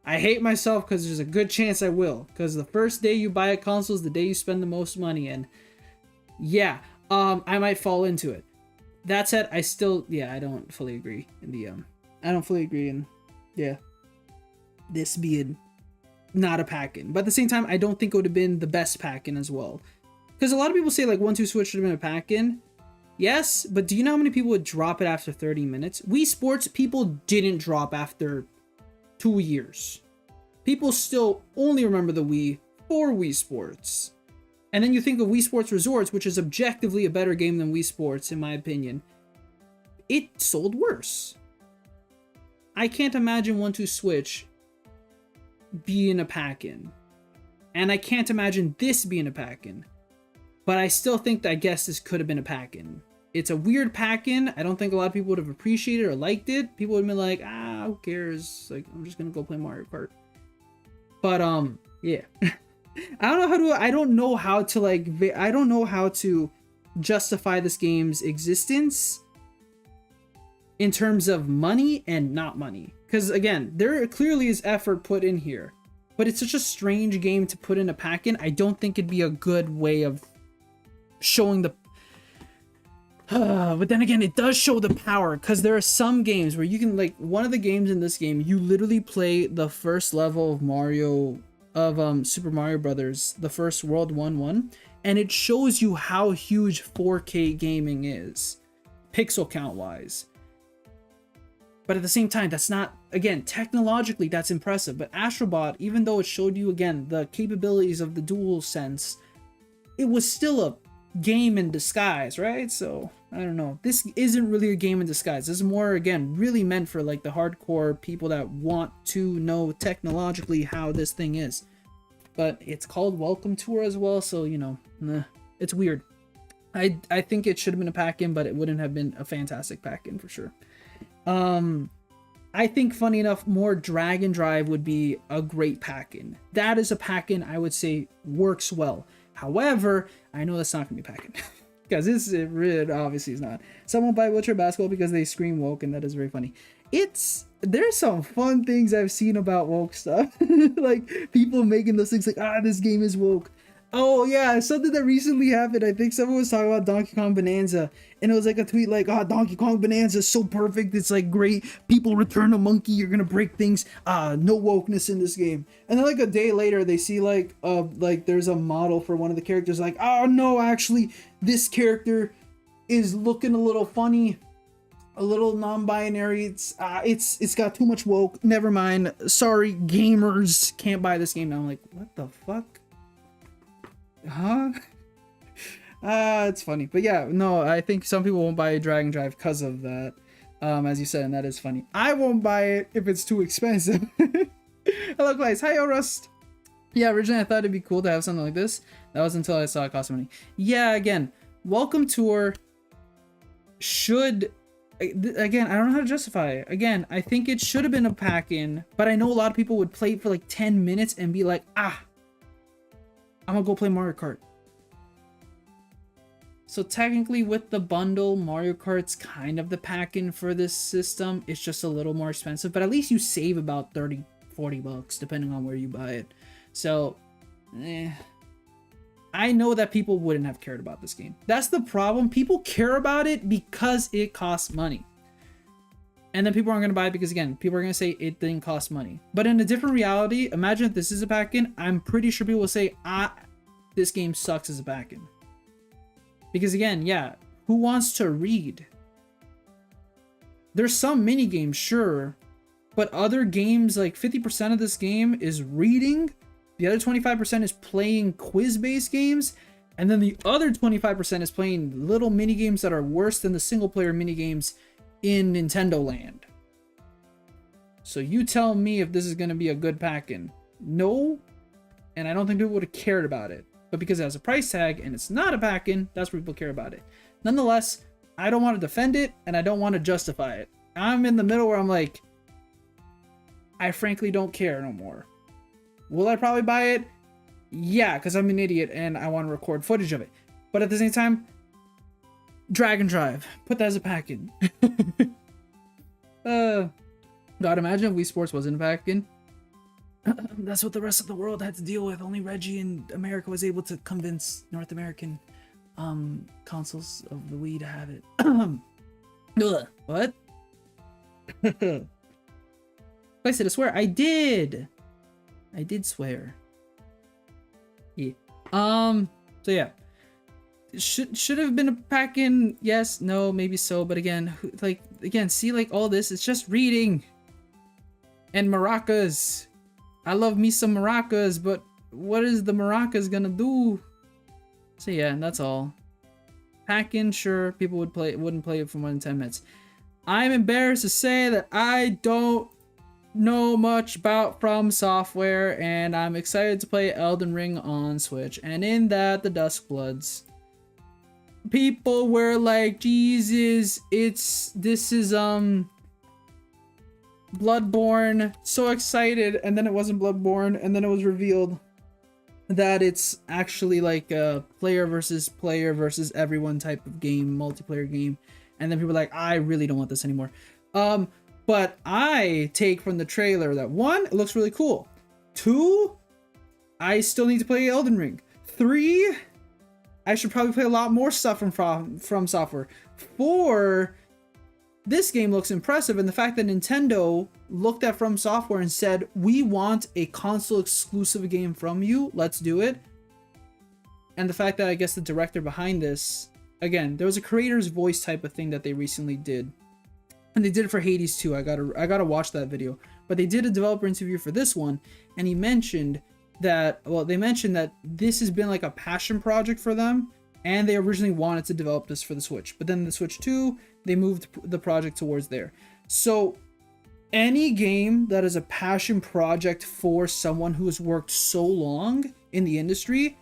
I hate myself because there's a good chance I will, because the first day you buy a console is the day you spend the most money, and yeah, I might fall into it. That said, I don't fully agree in this being not a pack-in. But at the same time, I don't think it would have been the best pack-in as well. Because a lot of people say like 1-2 Switch should have been a pack-in. Yes, but do you know how many people would drop it after 30 minutes? Wii Sports, people didn't drop after 2 years. People still only remember the Wii for Wii Sports. And then you think of Wii Sports Resorts, which is objectively a better game than Wii Sports, in my opinion. It sold worse. I can't imagine 1-2 Switch being a pack-in. And I can't imagine this being a pack-in. But I still think that I guess this could have been a pack-in. It's a weird pack-in. I don't think a lot of people would have appreciated or liked it. People would have been like, who cares? Like, I'm just gonna go play Mario Kart. But yeah. I don't know how to justify this game's existence in terms of money and not money. Because again, there clearly is effort put in here. But it's such a strange game to put in a pack-in. I don't think it'd be a good way of showing the but then again, it does show the power, because there are some games where you can, like, one of the games in this game, you literally play the first level of Super Mario Brothers, the first World 1-1, and it shows you how huge 4K gaming is, pixel count wise. But at the same time, that's not, again, technologically that's impressive, but Astrobot, even though it showed you, again, the capabilities of the DualSense, it was still a game in disguise, right? So I don't know, this isn't really a game in disguise. This is more, again, really meant for like the hardcore people that want to know technologically how this thing is. But it's called Welcome Tour as well, so you know, it's weird. I think it should have been a pack-in, but it wouldn't have been a fantastic pack-in for sure. I think, funny enough, more Drag and Drive would be a great pack-in. That is a pack-in I would say works well. However, I know that's not gonna be a pack-in. Because it obviously is not. Someone buy Wheelchair Basketball because they scream woke, and that is very funny. There's some fun things I've seen about woke stuff. Like, people making those things like, this game is woke. Oh yeah, something that recently happened. I think someone was talking about Donkey Kong Bonanza, and it was like a tweet like, Donkey Kong Bonanza is so perfect, it's like great, people return a monkey, you're gonna break things, no wokeness in this game. And then like a day later, they see like there's a model for one of the characters, like, oh no, actually this character is looking a little funny, a little non-binary, it's got too much woke, never mind, sorry gamers, can't buy this game now. I'm like, what the fuck? Huh? It's funny. But yeah, no, I think some people won't buy Drag and Drive because of that. As you said, and that is funny. I won't buy it if it's too expensive. Hello, Claes. Hi, Rust. Yeah, originally I thought it'd be cool to have something like this. That was until I saw it cost money. Yeah, again, Welcome Tour should... Again, I don't know how to justify it. Again, I think it should have been a pack-in, but I know a lot of people would play it for like 10 minutes and be like, I'm gonna go play Mario Kart. So technically with the bundle, Mario Kart's kind of the pack-in for this system. It's just a little more expensive, but at least you save about 30, 40 bucks depending on where you buy it. So, I know that people wouldn't have cared about this game. That's the problem. People care about it because it costs money. And then people aren't going to buy it because, again, people are going to say it didn't cost money. But in a different reality, imagine if this is a pack-in, I'm pretty sure people will say, this game sucks as a pack-in. Because, again, yeah, who wants to read? There's some mini games, sure, but other games, like 50% of this game is reading, the other 25% is playing quiz-based games, and then the other 25% is playing little mini games that are worse than the single-player mini games in Nintendo Land. So you tell me if this is going to be a good pack-in. No, and I don't think people would have cared about it. But because it has a price tag and it's not a pack-in, that's where people care about it. Nonetheless, I don't want to defend it and I don't want to justify it. I'm in the middle where I'm like, I frankly don't care no more. Will I probably buy it? Yeah, because I'm an idiot and I want to record footage of it. But at the same time, Drag and Drive. Put that as a pack-in. God, imagine if Wii Sports wasn't a pack-in. That's what the rest of the world had to deal with. Only Reggie in America was able to convince North American consoles of the Wii to have it. What? I said to swear. I did swear. Yeah. So yeah. Should have been a pack-in. Yes, no, maybe so. But again, see, like all this, it's just reading and maracas. I love me some maracas, but what is the maracas gonna do? So yeah, that's all. Pack-in, sure, people wouldn't play it for more than 10 minutes. I'm embarrassed to say that I don't know much about From Software, and I'm excited to play Elden Ring on Switch. And in that, the Duskbloods. People were like, Jesus, this is Bloodborne. So excited, and then it wasn't Bloodborne, and then it was revealed that it's actually like a player versus everyone type of game, multiplayer game. And then people are like, I really don't want this anymore. But I take from the trailer that 1, it looks really cool. 2, I still need to play Elden Ring. 3, I should probably play a lot more stuff from Software. 4, this game looks impressive, and the fact that Nintendo looked at From Software and said, we want a console exclusive game from you, let's do it. And the fact that I guess the director behind this, again, there was a creator's voice type of thing that they recently did. And they did it for Hades too. I gotta watch that video. But they did a developer interview for this one, and he mentioned that, well, they mentioned that this has been like a passion project for them, and they originally wanted to develop this for the Switch. But then the Switch 2, they moved the project towards there. So any game that is a passion project for someone who has worked so long in the industry,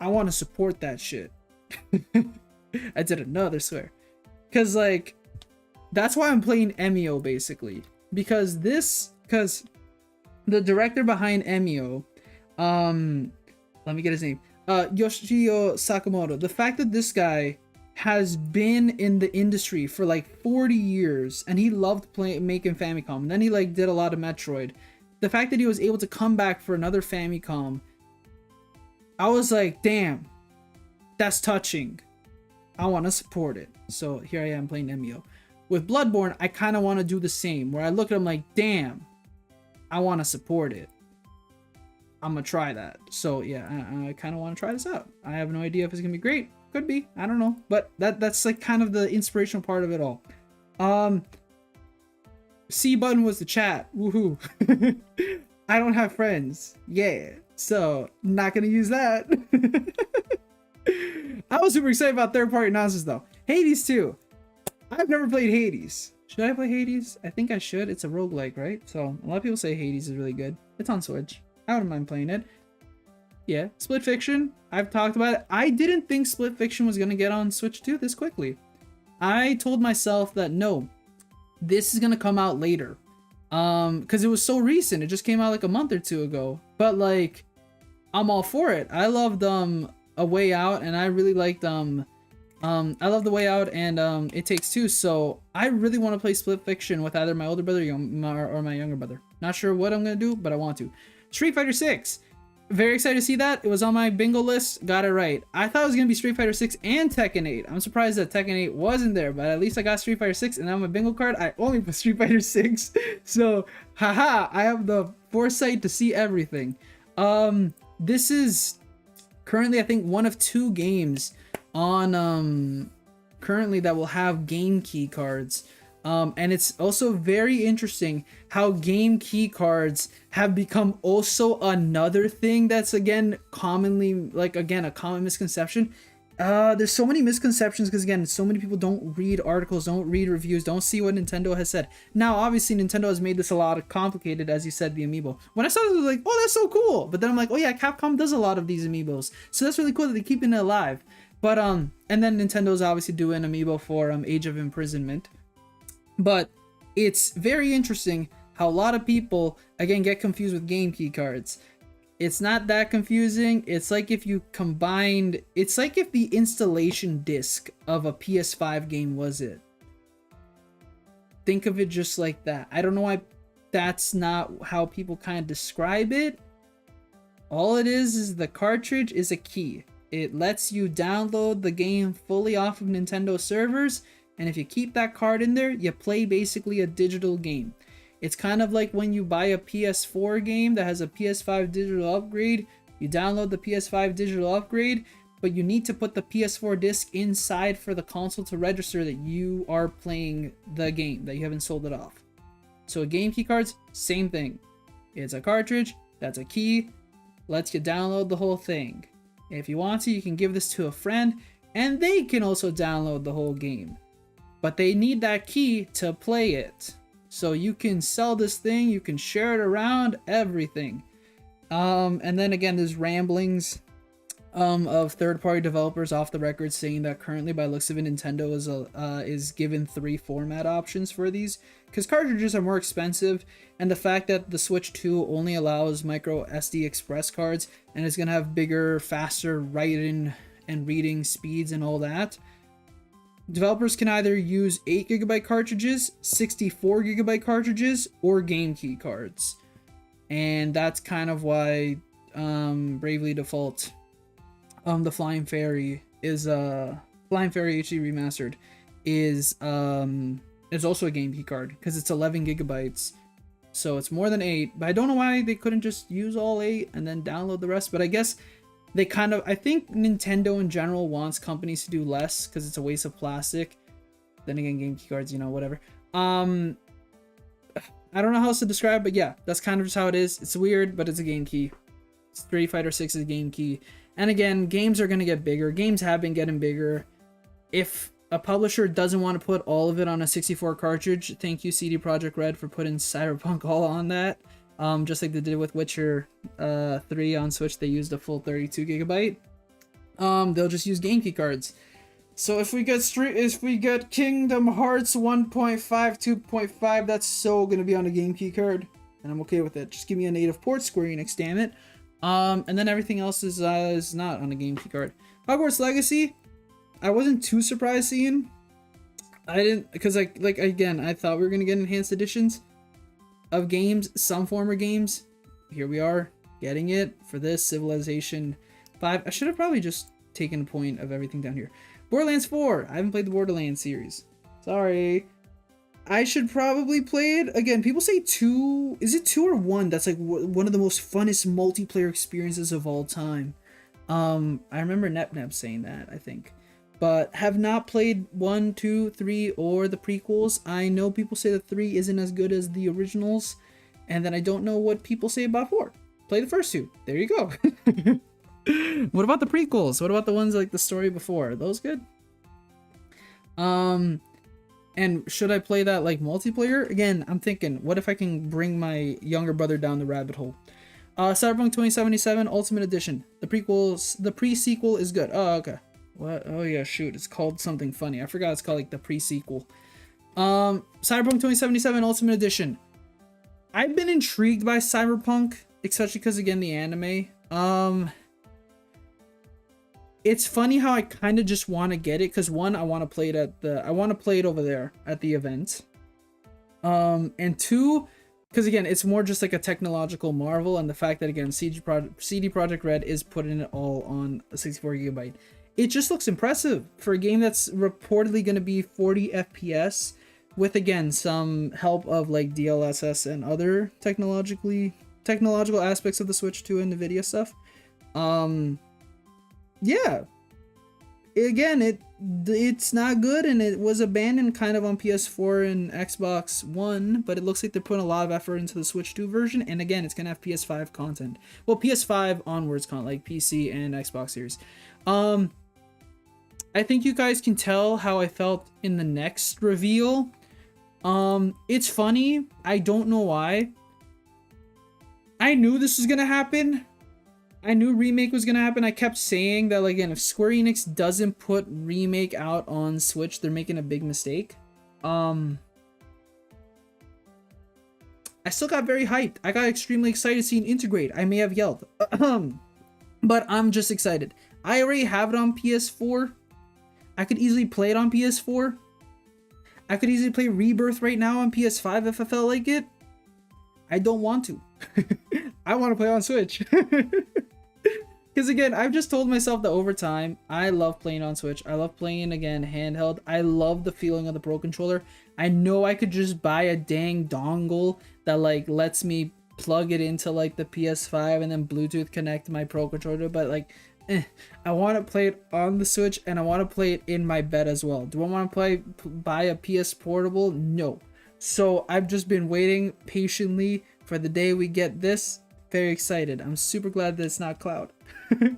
I want to support that shit. I did another swear. Because, like, that's why I'm playing Emio, basically. Because the director behind Emio, let me get his name. Yoshio Sakamoto. The fact that this guy has been in the industry for like 40 years, and he loved making Famicom, and then he like did a lot of Metroid. The fact that he was able to come back for another Famicom, I was like, damn, that's touching. I want to support it. So here I am playing Emio. With Bloodborne, I kind of want to do the same, where I look at him like, damn, I want to support it. I'm gonna try that. So yeah, I kind of want to try this out. I have no idea if it's gonna be great. Could be, I don't know, but that's like kind of the inspirational part of it all. C button was the chat. Woohoo. I don't have friends. Yeah, so not gonna use that. I was super excited about third-party announcements though. Hades 2. I've never played Hades. Should I play Hades? I think I should. It's a roguelike, right? So a lot of people say Hades is really good. It's on Switch. I wouldn't mind playing it. Yeah, Split Fiction. I've talked about it. I didn't think Split Fiction was gonna get on Switch 2 this quickly. I told myself that no, this is gonna come out later. Because it was so recent. It just came out like a month or 2 ago. But like, I'm all for it. I loved A Way Out, and I really liked I love The Way Out and It Takes Two. So I really want to play Split Fiction with either my older brother or my younger brother. Not sure what I'm gonna do, but I want to. Street Fighter 6. Very excited to see that. It was on my bingo list. Got it right. I thought it was gonna be Street Fighter 6 and Tekken 8. I'm surprised that Tekken 8 wasn't there, but at least I got Street Fighter 6, and on my bingo card, I only put Street Fighter 6. So, haha, I have the foresight to see everything. This is currently, I think, one of 2 games on currently that will have game key cards. And it's also very interesting how game key cards have become also another thing that's again commonly, like, again, a common misconception. There's so many misconceptions because again, so many people don't read articles, don't read reviews, don't see what Nintendo has said. Now, obviously, Nintendo has made this a lot complicated, as you said, the amiibo. When I saw this, I was like, oh, that's so cool. But then I'm like, oh yeah, Capcom does a lot of these amiibos, so that's really cool that they're keeping it alive. But and then Nintendo's obviously doing amiibo for Age of Imprisonment. But it's very interesting how a lot of people, again, get confused with game key cards. It's not that confusing. It's like if you combined, it's like if the installation disc of a PS5 game was it. Think of it just like that. I don't know why that's not how people kind of describe it. All it is the cartridge is a key. It lets you download the game fully off of Nintendo servers, and if you keep that card in there, you play basically a digital game. It's kind of like when you buy a PS4 game that has a PS5 digital upgrade, you download the PS5 digital upgrade, but you need to put the PS4 disc inside for the console to register that you are playing the game, that you haven't sold it off. So game key cards, same thing. It's a cartridge, that's a key, lets you download the whole thing. If you want to, you can give this to a friend, and they can also download the whole game. But they need that key to play it. So you can sell this thing, you can share it around, everything. And then again, there's ramblings of third-party developers off the record saying that currently, by looks of it, Nintendo is given 3 format options for these because cartridges are more expensive, and the fact that the Switch 2 only allows micro SD express cards and is gonna have bigger, faster writing and reading speeds and all that. Developers can either use 8GB cartridges, 64GB cartridges, or game key cards, and that's kind of why Bravely Default. The Flying Fairy is Flying Fairy HD Remastered is also a game key card because it's 11GB, so it's more than 8. But I don't know why they couldn't just use all 8 and then download the rest. But I guess they I think Nintendo in general wants companies to do less because it's a waste of plastic. Then again, game key cards, whatever. I don't know how else to describe, but yeah, that's kind of just how it is. It's weird, but it's a game key. Street Fighter 6 is a game key. And again, games are going to get bigger. Games have been getting bigger. If a publisher doesn't want to put all of it on a 64 cartridge, thank you CD Projekt Red for putting Cyberpunk all on that. Just like they did with Witcher 3 on Switch, they used a full 32GB. They'll just use game key cards. So if we get Kingdom Hearts 1.5, 2.5, that's so going to be on a game key card. And I'm okay with it. Just give me a native port, Square Enix, damn it. And then everything else is not on a game key card. Hogwarts Legacy, I wasn't too surprised seeing. I didn't, because again, I thought we were gonna get enhanced editions of games, some former games. Here we are, getting it for this Civilization 5. I should have probably just taken a point of everything down here. Borderlands 4. I haven't played the Borderlands series. Sorry. I should probably play it. Again, people say 2. Is it 2 or 1? That's like one of the most funnest multiplayer experiences of all time. I remember NepNep saying that, I think. But have not played 1, 2, 3, or the prequels. I know people say that 3 isn't as good as the originals. And then I don't know what people say about 4. Play the first 2. There you go. What about the prequels? What about the ones like the story before? Are those good? And should I play that like multiplayer? Again, I'm thinking, what if I can bring my younger brother down the rabbit hole? Cyberpunk 2077 Ultimate Edition. The pre-sequel is good. Oh, okay. What? Oh yeah, shoot. It's called something funny. I forgot it's called like the pre-sequel. Cyberpunk 2077 Ultimate Edition. I've been intrigued by Cyberpunk, especially because again, the anime. It's funny how I kind of just want to get it because one, I want to play it over there at the event. And two, because again, it's more just like a technological marvel, and the fact that again, CD Projekt Red is putting it all on a 64GB. It just looks impressive for a game that's reportedly going to be 40 FPS with again some help of like DLSS and other technological aspects of the Switch 2 and NVIDIA stuff. Yeah, again, it's not good, and it was abandoned kind of on PS4 and Xbox One, but it looks like they're putting a lot of effort into the Switch 2 version, and again, it's gonna have PS5 content. Well, PS5 onwards content, like PC and Xbox Series. I think you guys can tell how I felt in the next reveal. It's funny, I don't know why. I knew this was gonna happen. I knew Remake was gonna happen. I kept saying that, like, again, if Square Enix doesn't put Remake out on Switch, they're making a big mistake. I still got very hyped. I got extremely excited seeing Integrate. I may have yelled. But I'm just excited. I already have it on PS4. I could easily play it on PS4. I could easily play Rebirth right now on PS5 if I felt like it. I don't want to. I want to play on Switch. Because again, I've just told myself that over time, I love playing on Switch. I love playing, again, handheld. I love the feeling of the Pro Controller. I know I could just buy a dang dongle that, like, lets me plug it into, like, the PS5 and then Bluetooth connect my Pro Controller. But, like, I want to play it on the Switch, and I want to play it in my bed as well. Do I want to buy a PS Portable? No. So I've just been waiting patiently for the day we get this. Very excited. I'm super glad that it's not Cloud.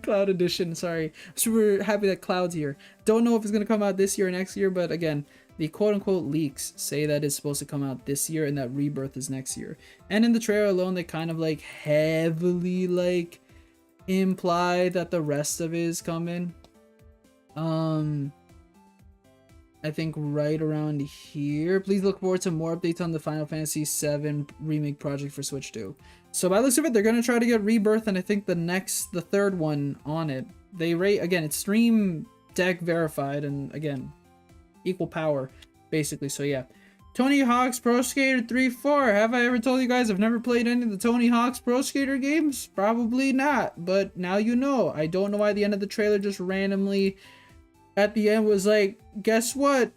Cloud Edition, sorry. Super happy that Cloud's here. Don't know if it's going to come out this year or next year, but again, the quote-unquote leaks say that it's supposed to come out this year and that Rebirth is next year. And in the trailer alone, they kind of like heavily like imply that the rest of it is coming. I think right around here. Please look forward to more updates on the Final Fantasy VII remake project for Switch 2. So by the looks of it, they're gonna try to get Rebirth and I think the third one on it. They rate, again, it's Stream Deck verified and again, equal power basically. So yeah. Tony Hawk's Pro Skater 3-4. Have I ever told you guys I've never played any of the Tony Hawk's Pro Skater games? Probably not, but now you know. I don't know why the end of the trailer just randomly at the end was like, guess what,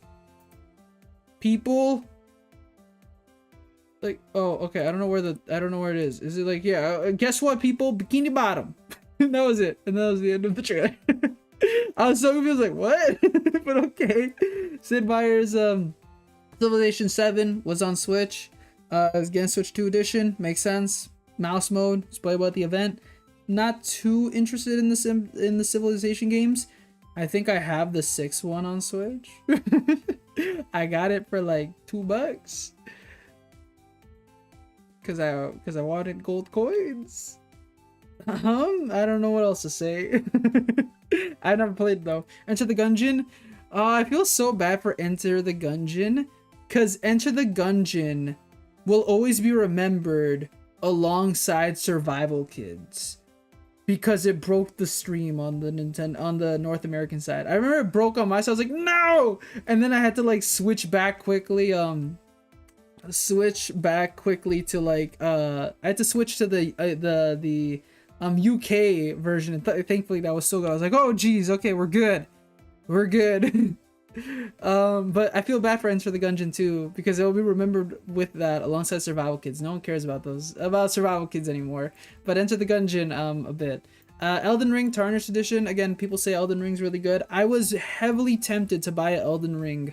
people? Like, oh, okay, I don't know where it is. Is it like, yeah, guess what, people? Bikini Bottom. And that was it. And that was the end of the trailer. I was so confused, like, what? But okay. Sid Meier's Civilization 7 was on Switch. Again, Switch 2 edition. Makes sense. Mouse mode. It's playable at the event. Not too interested in the Civilization games. I think I have the 6th one on Switch. I got it for like $2 because I wanted gold coins. I don't know what else to say. I never played though. Enter the Gungeon. I feel so bad for Enter the Gungeon because Enter the Gungeon will always be remembered alongside Survival Kids. Because it broke the stream on the North American side. I remember it broke on my side. I was like, no! And then I had to like switch back quickly to like I had to switch to the UK version. And thankfully that was so good. I was like, oh geez, okay, we're good. But I feel bad for Enter the Gungeon too, because it will be remembered with that alongside Survival Kids. No one cares about Survival Kids anymore, but Enter the Gungeon a bit. Elden Ring Tarnished Edition. Again, people say Elden Ring's really good. I was heavily tempted to buy Elden Ring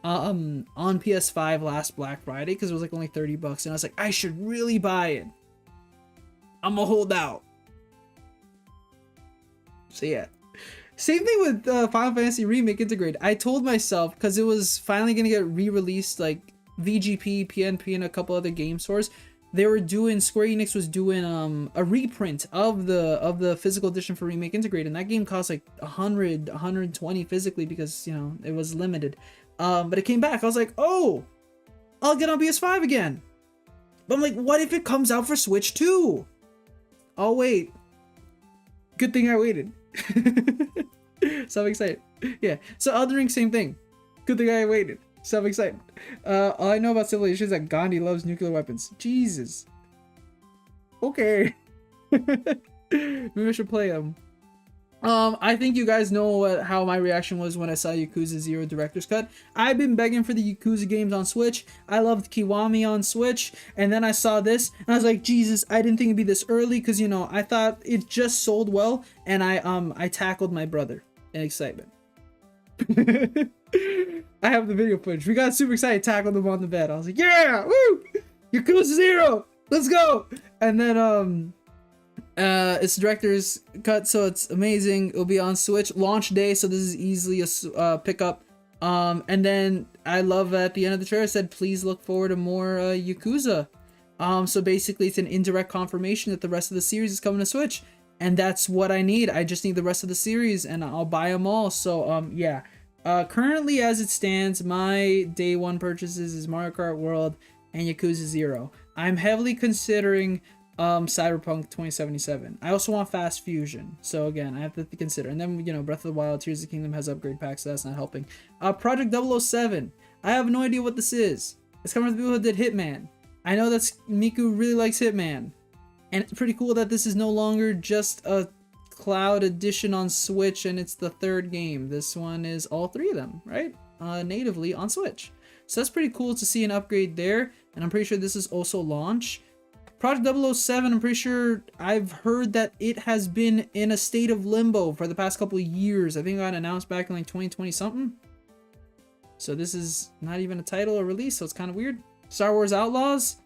on PS5 last Black Friday because it was like only $30 and I was like, I should really buy it. I'm gonna hold out. So yeah. Same thing with Final Fantasy Remake Integrate. I told myself, because it was finally going to get re-released, like VGP, PNP, and a couple other game stores, Square Enix was doing a reprint of the physical edition for Remake Integrate, and that game cost like 120 physically because, you know, it was limited. But it came back. I was like, oh, I'll get on PS5 again. But I'm like, what if it comes out for Switch too? I'll wait. Good thing I waited. So I'm excited. Yeah, so Elden Ring, same thing. Good thing I waited. So I'm excited. All I know about Civilization is that Gandhi loves nuclear weapons. Jesus. Okay. Maybe I should play them. I think you guys know how my reaction was when I saw Yakuza 0 Director's Cut. I've been begging for the Yakuza games on Switch. I loved Kiwami on Switch, and then I saw this, and I was like, Jesus, I didn't think it'd be this early, because, you know, I thought it just sold well, and I tackled my brother in excitement. I have the video footage. We got super excited, tackled him on the bed. I was like, yeah, woo! Yakuza 0! Let's go! And then, it's director's cut, so it's amazing. It'll be on Switch launch day, so this is easily a pickup. And then I love at the end of the trailer said, please look forward to more Yakuza. So basically it's an indirect confirmation that the rest of the series is coming to Switch, and that's what I need. I just need the rest of the series, and I'll buy them all. So yeah. Currently as it stands, my day one purchases is Mario Kart World and Yakuza 0. I'm heavily considering Cyberpunk 2077. I also want Fast Fusion, so again, I have to consider. And then, you know, Breath of the Wild, Tears of the Kingdom has upgrade packs, so that's not helping. Project 007. I have no idea what this is. It's coming from the people who did Hitman. I know that Miku really likes Hitman, and it's pretty cool that this is no longer just a cloud edition on Switch and it's the third game. This one is all three of them, right? Natively on Switch. So that's pretty cool to see an upgrade there, and I'm pretty sure this is also launch. Project 007, I'm pretty sure I've heard that it has been in a state of limbo for the past couple of years. I think it got announced back in like 2020 something. So this is not even a title or release, so it's kind of weird. Star Wars Outlaws.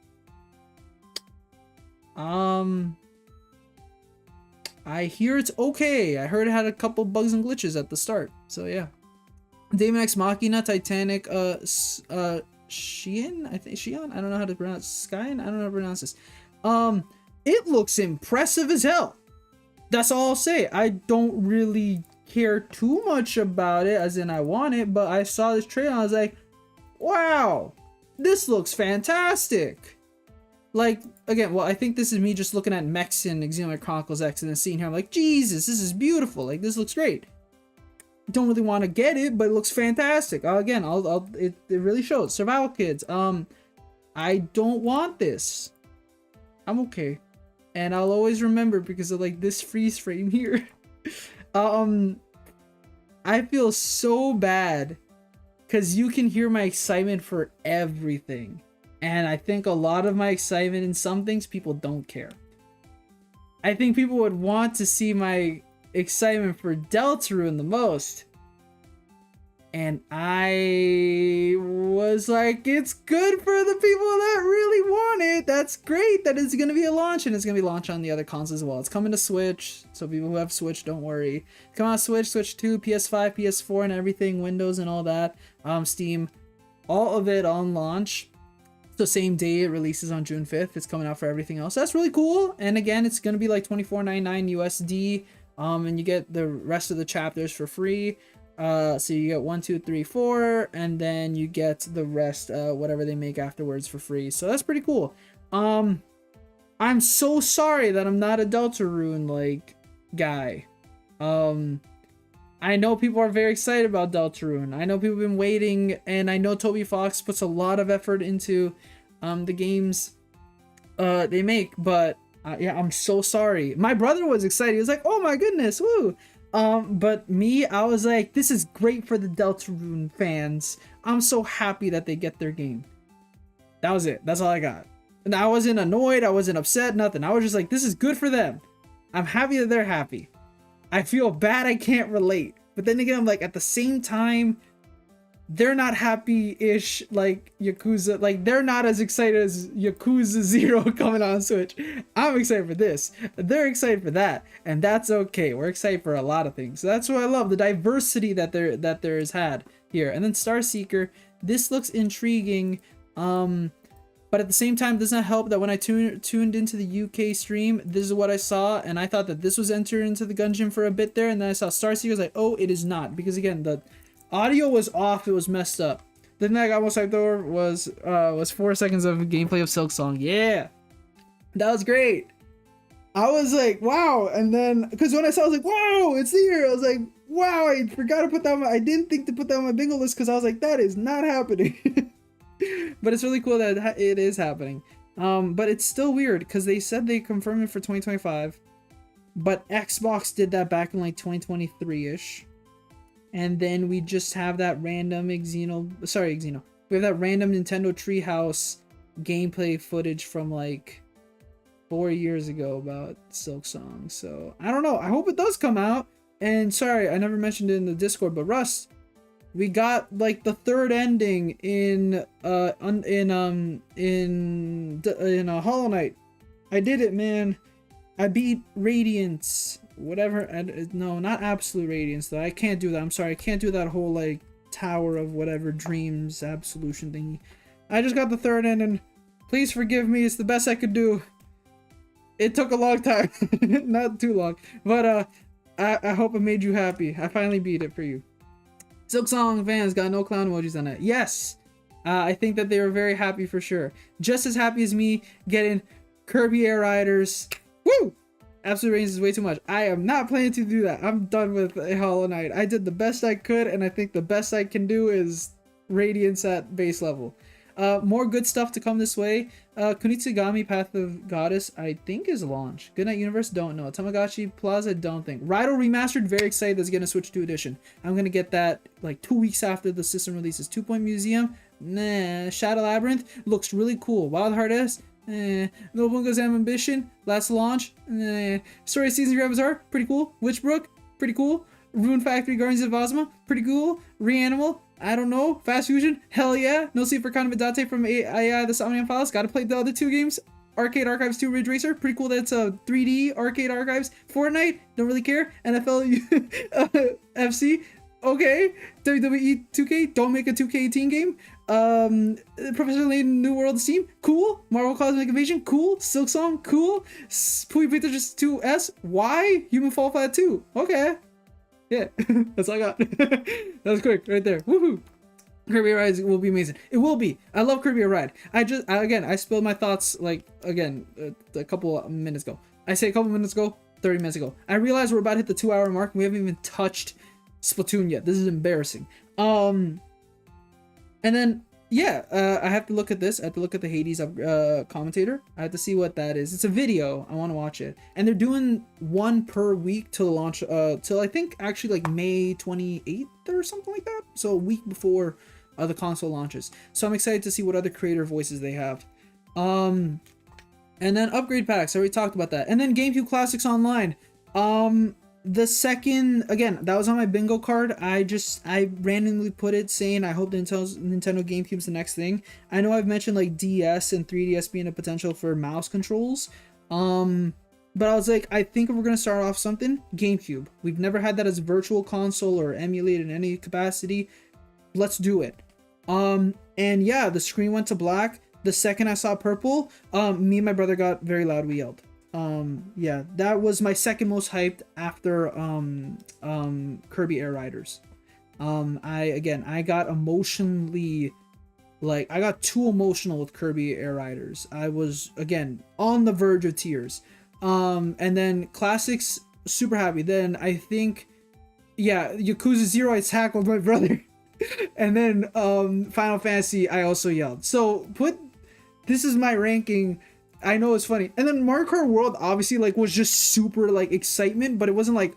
I hear it's okay. I heard it had a couple bugs and glitches at the start. So yeah. Daemon X Machina, Titanic, Shion, I think Shion. I don't know how to pronounce Skyen. I don't know how to pronounce this. It looks impressive as hell. That's all I'll say. I don't really care too much about it, as in I want it, but I saw this trailer and I was like, wow, this looks fantastic. Like, again, well, I think this is me just looking at mechs in Xenoblade Chronicles X and then seeing here, I'm like, Jesus, this is beautiful. Like, this looks great. Don't really want to get it, but it looks fantastic. Again, it really shows. Survival Kids. I don't want this. I'm okay. And I'll always remember because of like this freeze frame here. I feel so bad because you can hear my excitement for everything. And I think a lot of my excitement in some things people don't care. I think people would want to see my excitement for Deltarune the most. And I was like, it's good for the people that really want it. That's great that it's going to be a launch, and it's going to be launched on the other consoles as well. It's coming to Switch, so people who have Switch, don't worry. Come on, Switch, Switch 2, PS5, PS4, and everything, Windows and all that, Steam, all of it on launch. So same day it releases on June 5th. It's coming out for everything else. That's really cool. And again, it's going to be like $24.99 USD, and you get the rest of the chapters for free. So you get 1, 2, 3, 4, and then you get the rest, whatever they make afterwards for free. So that's pretty cool. I'm so sorry that I'm not a Deltarune like guy. I know people are very excited about Deltarune. I know people have been waiting, and I know Toby Fox puts a lot of effort into the games they make, but yeah, I'm so sorry. My brother was excited. He was like, "Oh my goodness, woo!" But me, I was like, this is great for the Deltarune fans. I'm so happy that they get their game. That was it. That's all I got. And I wasn't annoyed. I wasn't upset. Nothing. I was just like, this is good for them. I'm happy that they're happy. I feel bad I can't relate. But then again, I'm like, at the same time, they're not happy-ish like Yakuza. Like, they're not as excited as Yakuza 0 coming on Switch. I'm excited for this. They're excited for that. And that's okay. We're excited for a lot of things. So that's what I love. The diversity that there is had here. And then Star Seeker. This looks intriguing. But at the same time, it does not help that when I tuned into the UK stream, this is what I saw. And I thought that this was entered into the Gungeon for a bit there. And then I saw Star Seeker. I was like, oh, it is not. Because again, the audio was off. It was messed up. The thing that I got most hyped over was 4 seconds of gameplay of Silk Song. Yeah, that was great. I was like, wow. And then, because when I saw it, I was like, wow, it's here. I was like, wow, I forgot to put that on I didn't think to put that on my bingo list because I was like, that is not happening. But it's really cool that it is happening. But it's still weird because they said they confirmed it for 2025. But Xbox did that back in like 2023-ish. And then we just have that random We have that random Nintendo Treehouse gameplay footage from like 4 years ago about Silk Song. So I don't know. I hope it does come out. And sorry, I never mentioned it in the Discord, but Russ, we got like the third ending in Hollow Knight. I did it, man. I beat Radiance. Whatever. No, not Absolute Radiance though. I can't do that. I'm sorry. I can't do that whole like Tower of whatever Dreams Absolution thingy. I just got the third ending. Please forgive me. It's the best I could do. It took a long time. Not too long. But I hope it made you happy. I finally beat it for you. Silk Song fans got no clown emojis on it. Yes. I think that they were very happy for sure. Just as happy as me getting Kirby Air Riders. Woo! Absolute Radiance is way too much. I am not planning to do that. I'm done with a Hollow Knight. I did the best I could, and I think the best I can do is Radiance at base level. More good stuff to come this way. Kunitsugami Path of Goddess, I think, is launched. Goodnight Universe, don't know. Tamagotchi Plaza, don't think. Raido Remastered, very excited that's gonna switch to edition. I'm gonna get that like 2 weeks after the system releases. 2 Point Museum, nah. Shadow Labyrinth, looks really cool. Wild Heart S, No Bungo's Ambition, last launch, Story of Seasons of Avatar, pretty cool. Witchbrook, pretty cool. Rune Factory Guardians of Ozma, pretty cool. Reanimal, I don't know. Fast Fusion, hell yeah. No Sleep for Convidate from AI The Somnium Files. Gotta play the other 2 games. Arcade Archives 2 Ridge Racer, pretty cool. That's a 3D Arcade Archives. Fortnite, don't really care. NFL FC, Okay, WWE 2K, don't make a 2K18 game. Professor Layton New World Steam, cool. Marvel Cosmic Invasion, cool. Silk Song, cool. Puyo Pictures 2S, why? Human Fall Flat 2, okay. Yeah, that's all I got. That was quick, right there. Woohoo! Kirby Air Ride will be amazing. It will be. I love Kirby Air Ride. I spilled my thoughts like a couple of minutes ago. I say a couple minutes ago, 30 minutes ago. I realized we're about to hit the 2-hour mark and we haven't even touched Splatoon yet. This is embarrassing. And then yeah, I have to look at this. I have to look at the Hades commentator. I have to see what that is. It's a video. I want to watch it. And they're doing one per week till launch, till I think actually like May 28th or something like that. So a week before the console launches. So I'm excited to see what other creator voices they have. And then upgrade packs. I already talked about that. And then GameCube Classics Online. The second, again, that was on my bingo card. I randomly put it saying I hope Nintendo GameCube's the next thing. I know I've mentioned like DS and 3DS being a potential for mouse controls. But I was like, I think if we're gonna start off something, GameCube. We've never had that as a virtual console or emulated in any capacity. Let's do it. And yeah, the screen went to black. The second I saw purple, me and my brother got very loud. We yelled. Yeah, that was my second most hyped after Kirby Air Riders. I got emotionally, like, I got too emotional with Kirby Air Riders. I was again on the verge of tears. And then Classics, super happy. Then I think, yeah, Yakuza 0 I tackled my brother. And then Final Fantasy I also yelled. So this is my ranking. I know it's funny. And then Mario Kart World obviously like was just super like excitement, but it wasn't like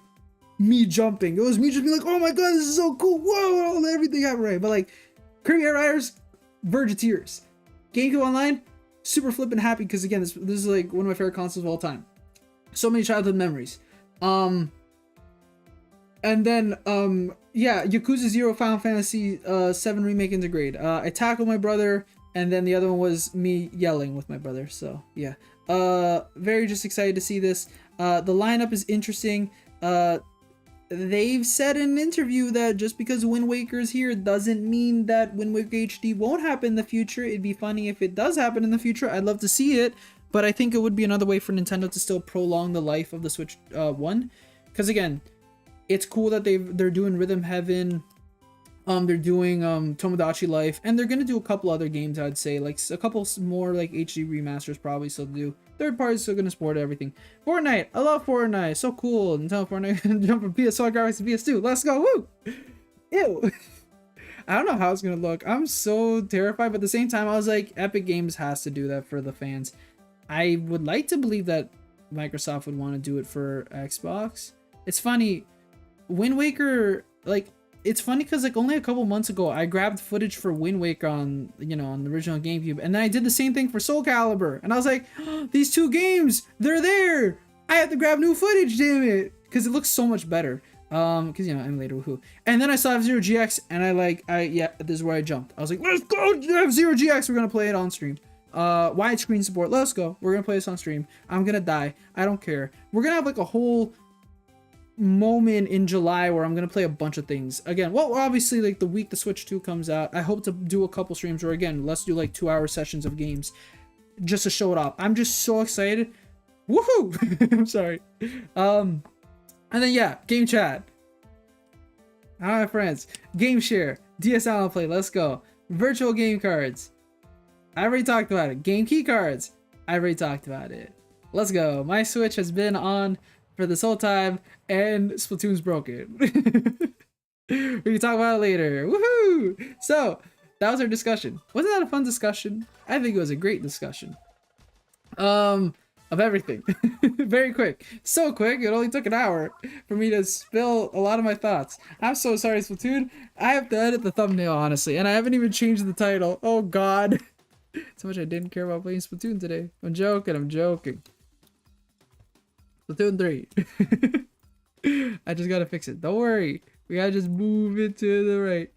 me jumping. It was me just being like, oh my god, this is so cool. Whoa, everything happened right. But like Kirby Air Riders, verge of tears. GameCube Online, super flippin' happy because again, this is like one of my favorite consoles of all time. So many childhood memories. And then yeah, Yakuza 0 Final Fantasy 7 Remake Integrate. I tackled my brother. And then the other one was me yelling with my brother. So yeah, very just excited to see this. The lineup is interesting. They've said in an interview that just because Wind Waker is here doesn't mean that Wind Waker HD won't happen in the future. It'd be funny if it does happen in the future. I'd love to see it, but I think it would be another way for Nintendo to still prolong the life of the Switch 1. Because again, it's cool that they're doing Rhythm Heaven. They're doing Tomodachi Life, and they're gonna do a couple other games. I'd say like a couple more like HD remasters probably. So do third parties still gonna support everything. Fortnite, I love Fortnite, so cool. Nintendo Fortnite jump from PS4 graphics to PS2. Let's go, woo! Ew. I don't know how it's gonna look. I'm so terrified, but at the same time, I was like, Epic Games has to do that for the fans. I would like to believe that Microsoft would want to do it for Xbox. It's funny, Wind Waker, like. It's funny because like only a couple months ago I grabbed footage for Wind Waker on on the original GameCube, and then I did the same thing for Soul Calibur, and I was like, oh, these two games, they're there. I have to grab new footage, damn it, because it looks so much better. Because emulator, woohoo. And then I saw F-Zero GX, and yeah, this is where I jumped. I was like, let's go F-Zero GX. We're gonna play it on stream. Widescreen support. Let's go. We're gonna play this on stream. I'm gonna die. I don't care. We're gonna have like a whole moment in July where I'm gonna play a bunch of things again. Well, obviously like the week the Switch 2 comes out, I hope to do a couple streams where again let's do like 2-hour sessions of games just to show it off. I'm just so excited. Woohoo! I'm sorry. And then yeah, game chat. Hi friends. Game share. DSL play. Let's go. Virtual game cards. I already talked about it. Game key cards. I already talked about it. Let's go. My Switch has been on for this whole time, and Splatoon's broken. We can talk about it later. Woohoo! So that was our discussion. Wasn't that a fun discussion? I think it was a great discussion. Of everything. Very quick. So quick, it only took an hour for me to spill a lot of my thoughts. I'm so sorry, Splatoon. I have to edit the thumbnail, honestly, and I haven't even changed the title. Oh god. So much I didn't care about playing Splatoon today. I'm joking. Splatoon 3. I just gotta fix it. Don't worry. We gotta just move it to the right.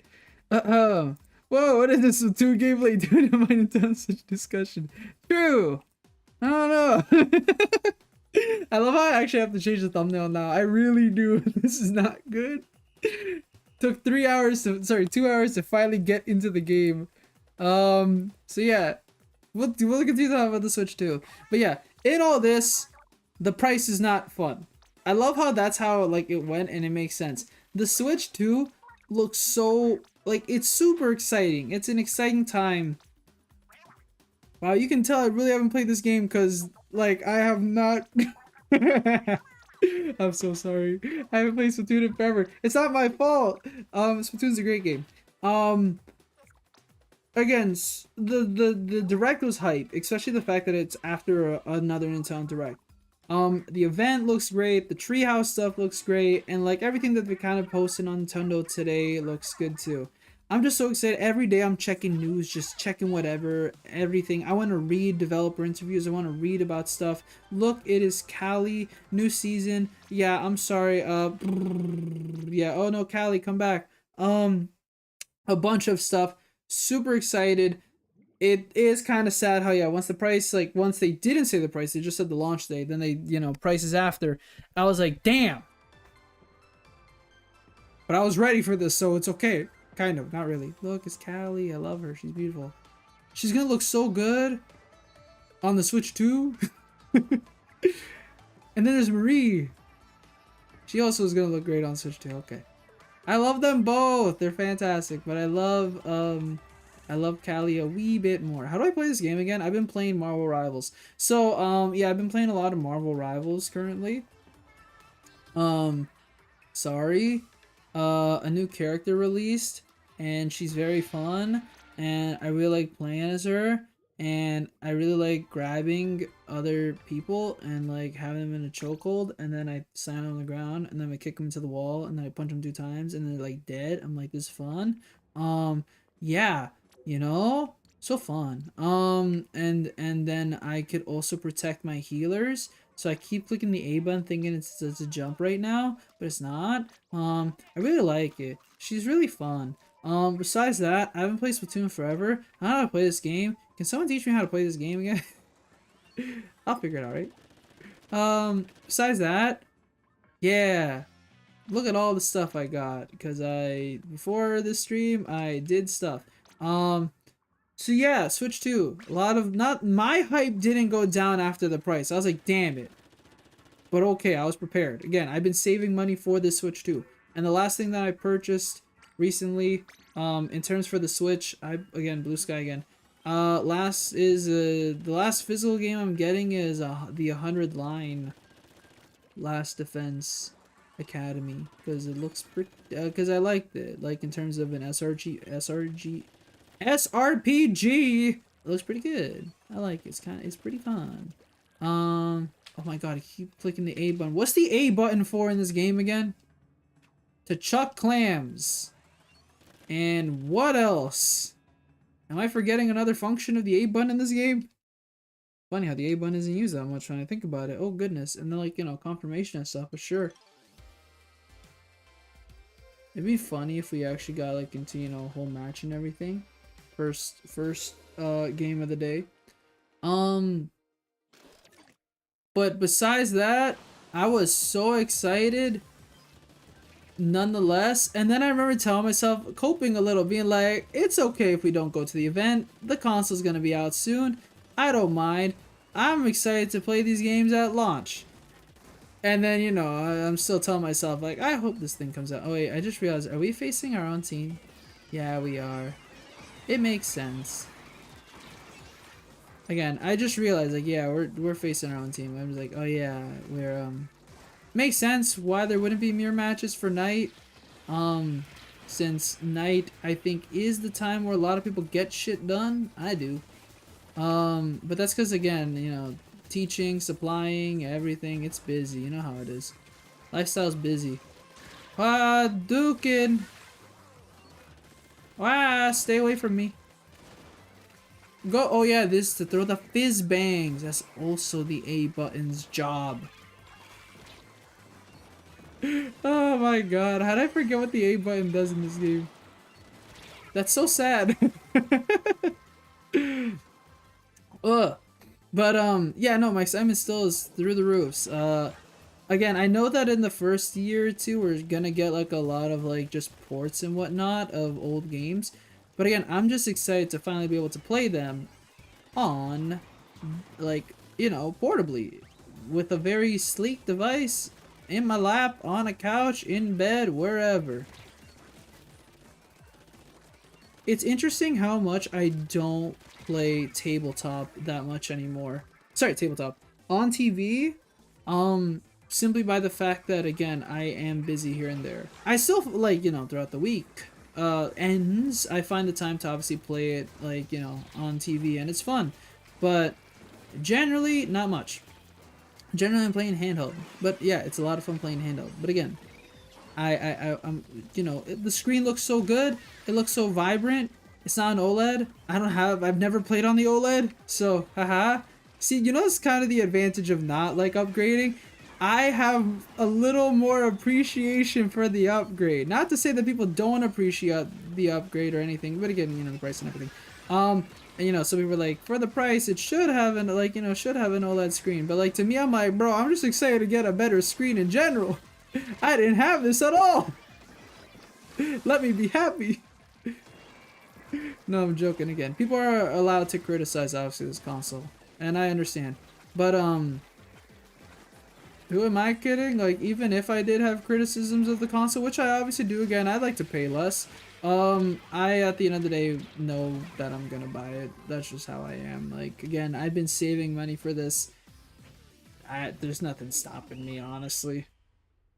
Whoa, what is this Splatoon gameplay doing to my Nintendo Switch discussion? True. I don't know. I love how I actually have to change the thumbnail now. I really do. This is not good. Took 3 hours to, sorry, 2 hours to finally get into the game. So yeah, we'll continue to talk about the Switch too. But yeah, in all this, the price is not fun. I love how that's how like it went, and it makes sense. The Switch 2 looks so like it's super exciting. It's an exciting time. Wow, you can tell I really haven't played this game because like I have not. I'm so sorry. I haven't played Splatoon in forever. It's not my fault. Splatoon's a great game. Again, the direct was hype, especially the fact that it's after another Nintendo Direct. The event looks great. The treehouse stuff looks great, and like everything that they kind of posted on Nintendo today looks good too. I'm just so excited. Every day I'm checking news, just checking whatever, everything. I want to read developer interviews. I want to read about stuff. Look, it is Cali, new season. Yeah, I'm sorry. Yeah, oh no, Cali, come back. A bunch of stuff. Super excited. It is kind of sad how, yeah, once they didn't say the price, they just said the launch date, then they, prices after. I was like, damn. But I was ready for this, so it's okay. Kind of, not really. Look, it's Callie. I love her. She's beautiful. She's gonna look so good on the Switch too. And then there's Marie. She also is gonna look great on Switch too. Okay. I love them both. They're fantastic. But I love Callie a wee bit more. How do I play this game again? I've been playing Marvel Rivals. So, yeah, I've been playing a lot of Marvel Rivals currently. Sorry. A new character released, and she's very fun, and I really like playing as her, and I really like grabbing other people and like having them in a chokehold, and then I slam them on the ground, and then I kick them to the wall, and then I punch them 2 times, and they're like dead. I'm like, this is fun. Yeah, so fun. And then I could also protect my healers. So I keep clicking the A button thinking it's a jump right now, but it's not. I really like it. She's really fun. Besides that, I haven't played Splatoon forever. I don't know how to play this game. Can someone teach me how to play this game again? I'll figure it out, right? Besides that, yeah. Look at all the stuff I got, because before this stream, I did stuff. So yeah, Switch 2. A lot of, not, my hype didn't go down after the price. I was like, damn it. But okay, I was prepared. Again, I've been saving money for this Switch 2. And the last thing that I purchased recently, in terms for the Switch, again, Blue Sky again. The last physical game I'm getting is the 100 line Last Defense Academy, because it looks pretty, because I liked it, like in terms of an SRPG, it looks pretty good. I like it. It's pretty fun. Oh my god, I keep clicking the A button. What's the A button for in this game again? To chuck clams. And what else? Am I forgetting another function of the A button in this game? Funny how the A button isn't used that much when I think about it. Oh goodness. And then like, confirmation and stuff, but sure. It'd be funny if we actually got like into, a whole match and everything. First game of the day. But besides that, I was so excited nonetheless. And then I remember telling myself, coping a little, being like, it's okay if we don't go to the event. The console's gonna be out soon. I don't mind. I'm excited to play these games at launch. And then, I'm still telling myself, like, I hope this thing comes out. Oh wait, I just realized, are we facing our own team? Yeah, we are. It makes sense. Again, I just realized, like, yeah, we're facing our own team. I was like, oh yeah, we're makes sense why there wouldn't be mirror matches for night. Since night, I think, is the time where a lot of people get shit done. I do. But that's because, again, teaching, supplying, everything, it's busy. You know how it is. Lifestyle's busy. Dukin! Stay away from me. Go. Oh yeah, this to throw the fizz bangs. That's also the A button's job. Oh my god, how did I forget what the A button does in this game? That's so sad. Ugh. But yeah, no, my excitement still is through the roofs. again, I know that in the first year or two, we're gonna get like a lot of like just ports and whatnot of old games. But again, I'm just excited to finally be able to play them on, like, you know, portably with a very sleek device in my lap, on a couch, in bed, wherever. It's interesting how much I don't play tabletop that much anymore. Sorry, tabletop. On TV, simply by the fact that, again, I am busy here and there. I still, like, you know, throughout the week, ends, I find the time to obviously play it, like, you know, on TV, and it's fun. But generally, not much. Generally, I'm playing handheld. But yeah, it's a lot of fun playing handheld. But again, I'm, you know, the screen looks so good. It looks so vibrant. It's not an OLED. I've never played on the OLED. So, haha. See, you know, it's kind of the advantage of not, like, upgrading. I have a little more appreciation for the upgrade. Not to say that people don't appreciate the upgrade or anything, but again, you know, the price and everything. And, you know, some people are like, for the price, it should have an, like, you know, should have an OLED screen. But, like, to me, I'm like, bro, I'm just excited to get a better screen in general. I didn't have this at all. Let me be happy. No, I'm joking again. People are allowed to criticize, obviously, this console. And I understand. But, who am I kidding? Like, even if I did have criticisms of the console, which I obviously do, again, I'd like to pay less. I, at the end of the day, know that I'm gonna buy it. That's just how I am. Like, again, I've been saving money for this. There's nothing stopping me, honestly.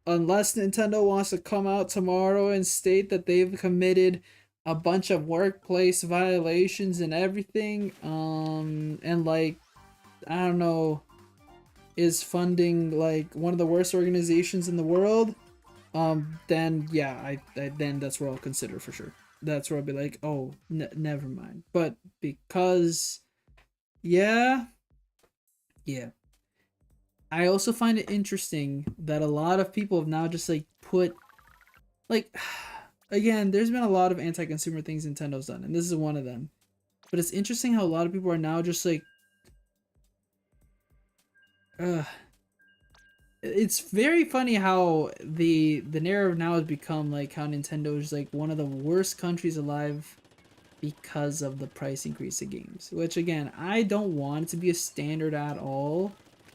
Unless Nintendo wants to come out tomorrow and state that they've committed a bunch of workplace violations and everything, and like, I don't know, is funding like one of the worst organizations in the world, then yeah, then that's where I'll consider for sure. That's where I'll be like, oh, never mind. But because, yeah, I also find it interesting that a lot of people have now just like put, like, again, there's been a lot of anti-consumer things Nintendo's done, and this is one of them. But it's interesting how a lot of people are now just like, it's very funny how the narrative now has become like how Nintendo is like one of the worst countries alive because of the price increase of games. Which again, I don't want it to be a standard at all.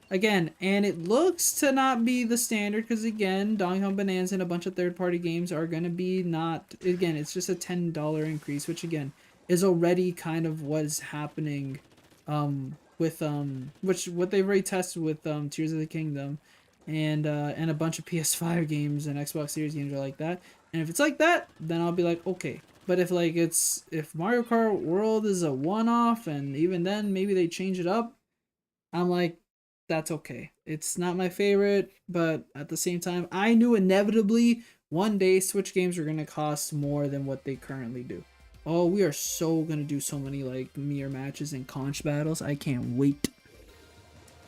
Again, and it looks to not be the standard because again, Donkey Kong Bonanza and a bunch of third-party games are gonna be not. Again, it's just a $10 increase, which again is already kind of what is happening, with which what they've already tested with Tears of the Kingdom, and a bunch of PS5 games and Xbox Series games are like that. And if it's like that, then I'll be like, okay. But if like if Mario Kart World is a one-off, and even then maybe they change it up, I'm like, that's okay. It's not my favorite, but at the same time, I knew inevitably one day Switch games are gonna cost more than what they currently do. Oh, we are so gonna do so many like mirror matches and conch battles. I can't wait.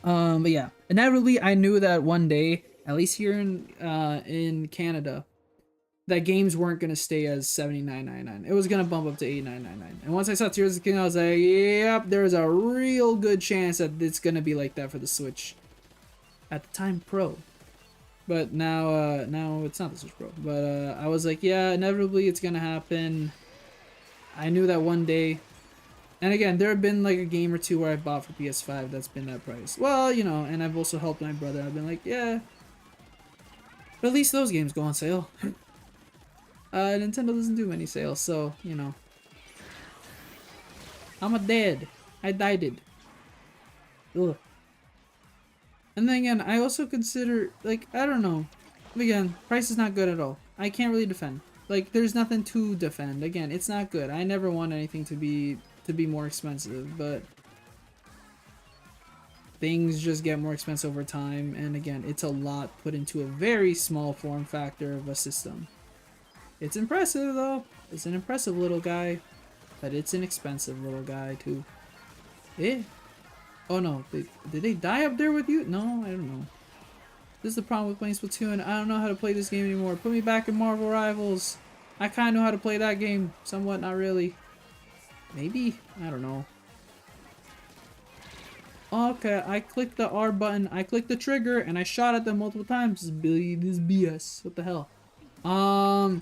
But yeah, inevitably, I knew that one day, at least here in Canada, that games weren't gonna stay as $79.99. It was gonna bump up to $89.99. And once I saw Tears of the King, I was like, yep, there's a real good chance that it's gonna be like that for the Switch. At the time, Pro. But now, now it's not the Switch Pro. But I was like, yeah, inevitably it's gonna happen. I knew that one day. And again, there have been like a game or two where I bought for PS5 that's been that price. Well, you know, and I've also helped my brother. I've been like, yeah. But at least those games go on sale. Nintendo doesn't do many sales, so, you know. I'm a dead. I died it. Ugh. And then again, I also consider, like, I don't know. Again, price is not good at all. I can't really defend. Like, there's nothing to defend. Again, it's not good. I never want anything to be more expensive, but things just get more expensive over time, and again, it's a lot put into a very small form factor of a system. It's impressive though. It's an impressive little guy, but it's an expensive little guy too. Eh? Oh no, did they die up there with you? No, I don't know. This is the problem with playing Splatoon. I don't know how to play this game anymore. Put me back in Marvel Rivals. I kind of know how to play that game. Somewhat, not really. Maybe? I don't know. Okay, I clicked the R button, I clicked the trigger, and I shot at them multiple times. This is BS. What the hell? To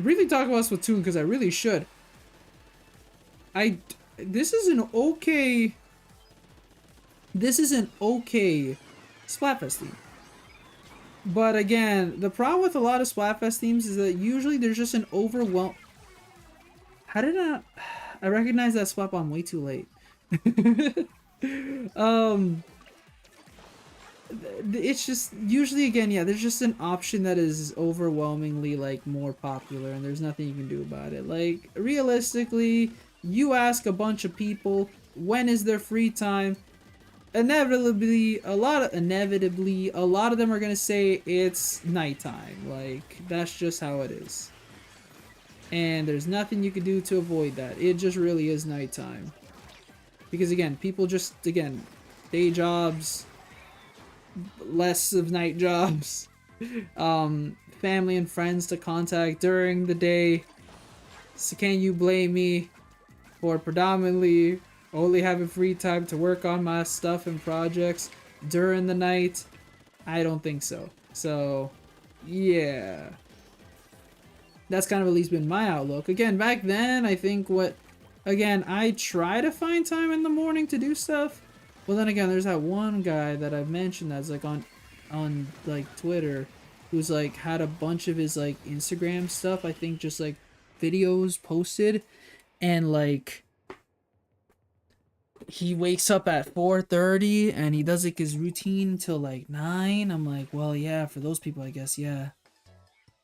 briefly talk about Splatoon, because I really should. This is an okay... This is an okay Splatfest theme. But again, the problem with a lot of Splatfest themes is that usually there's just an overwhelm... How did I recognize that Splat Bomb way too late. It's just usually, again, yeah, there's just an option that is overwhelmingly like more popular and there's nothing you can do about it. Like, realistically, you ask a bunch of people when is their free time, inevitably a lot of them are gonna say it's nighttime. Like, that's just how it is, and there's nothing you can do to avoid that. It just really is nighttime, because again, people just, again, day jobs, less of night jobs, family and friends to contact during the day. So can you blame me for predominantly only having free time to work on my stuff and projects during the night? I don't think so. So yeah, that's kind of at least been my outlook. Again, back then, I think I try to find time in the morning to do stuff. Well, then again, there's that one guy that I've mentioned that's like on like Twitter, who's like had a bunch of his like Instagram stuff, I think just like videos posted, and like he wakes up at 4:30 and he does like his routine till like 9. I'm like, well, yeah, for those people, I guess, yeah,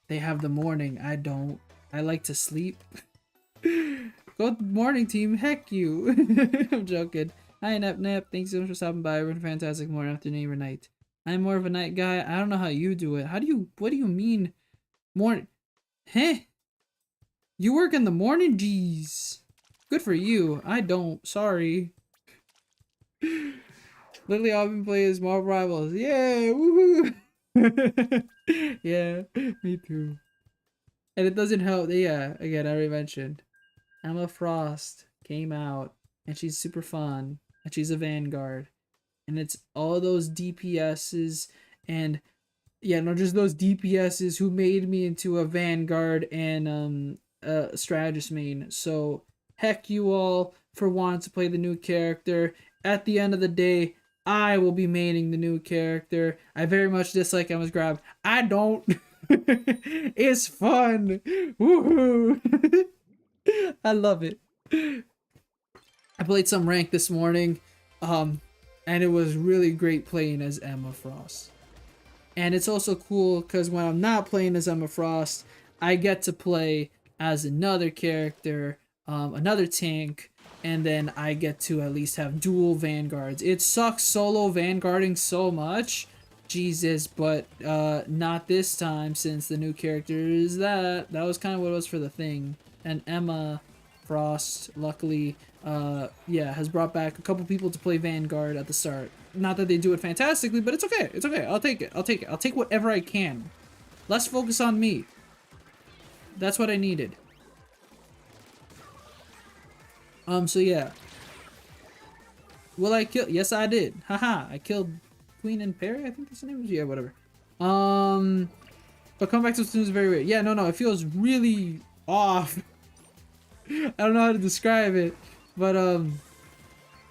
they have the morning. I don't. I like to sleep. Good morning, team. Heck you. I'm joking. Hi, Nap. Thanks so much for stopping by. We're in a fantastic morning, afternoon, or night. I'm more of a night guy. I don't know how you do it. What do you mean? Morning? Huh? You work in the morning? Jeez. Good for you. I don't. Sorry. Literally all I've been playing is Marvel Rivals. Yeah, woohoo! Yeah, me too. And it doesn't help. Yeah, again, I already mentioned. Emma Frost came out, and she's super fun, and she's a Vanguard. And it's all those DPSs, and yeah, no, just those DPSs who made me into a Vanguard and strategist main. So heck you all for wanting to play the new character. At the end of the day, I will be maining the new character. I very much dislike Emma's grab. I don't. It's fun. Woohoo! I love it. I played some rank this morning, and it was really great playing as Emma Frost. And it's also cool because when I'm not playing as Emma Frost, I get to play as another character, another tank, and then I get to at least have dual Vanguards. It sucks solo Vanguarding so much, Jesus, but not this time, since the new character is that. That was kind of what it was for the thing. And Emma Frost, luckily, yeah, has brought back a couple people to play Vanguard at the start. Not that they do it fantastically, but it's okay. It's okay. I'll take it. I'll take it. I'll take whatever I can. Let's focus on me. That's what I needed. So yeah. Will I kill? Yes, I did. Haha, I killed Queen and Perry, I think that's the name. Yeah, whatever. But come back to Splatoon is very weird. Yeah, no, it feels really off. I don't know how to describe it, but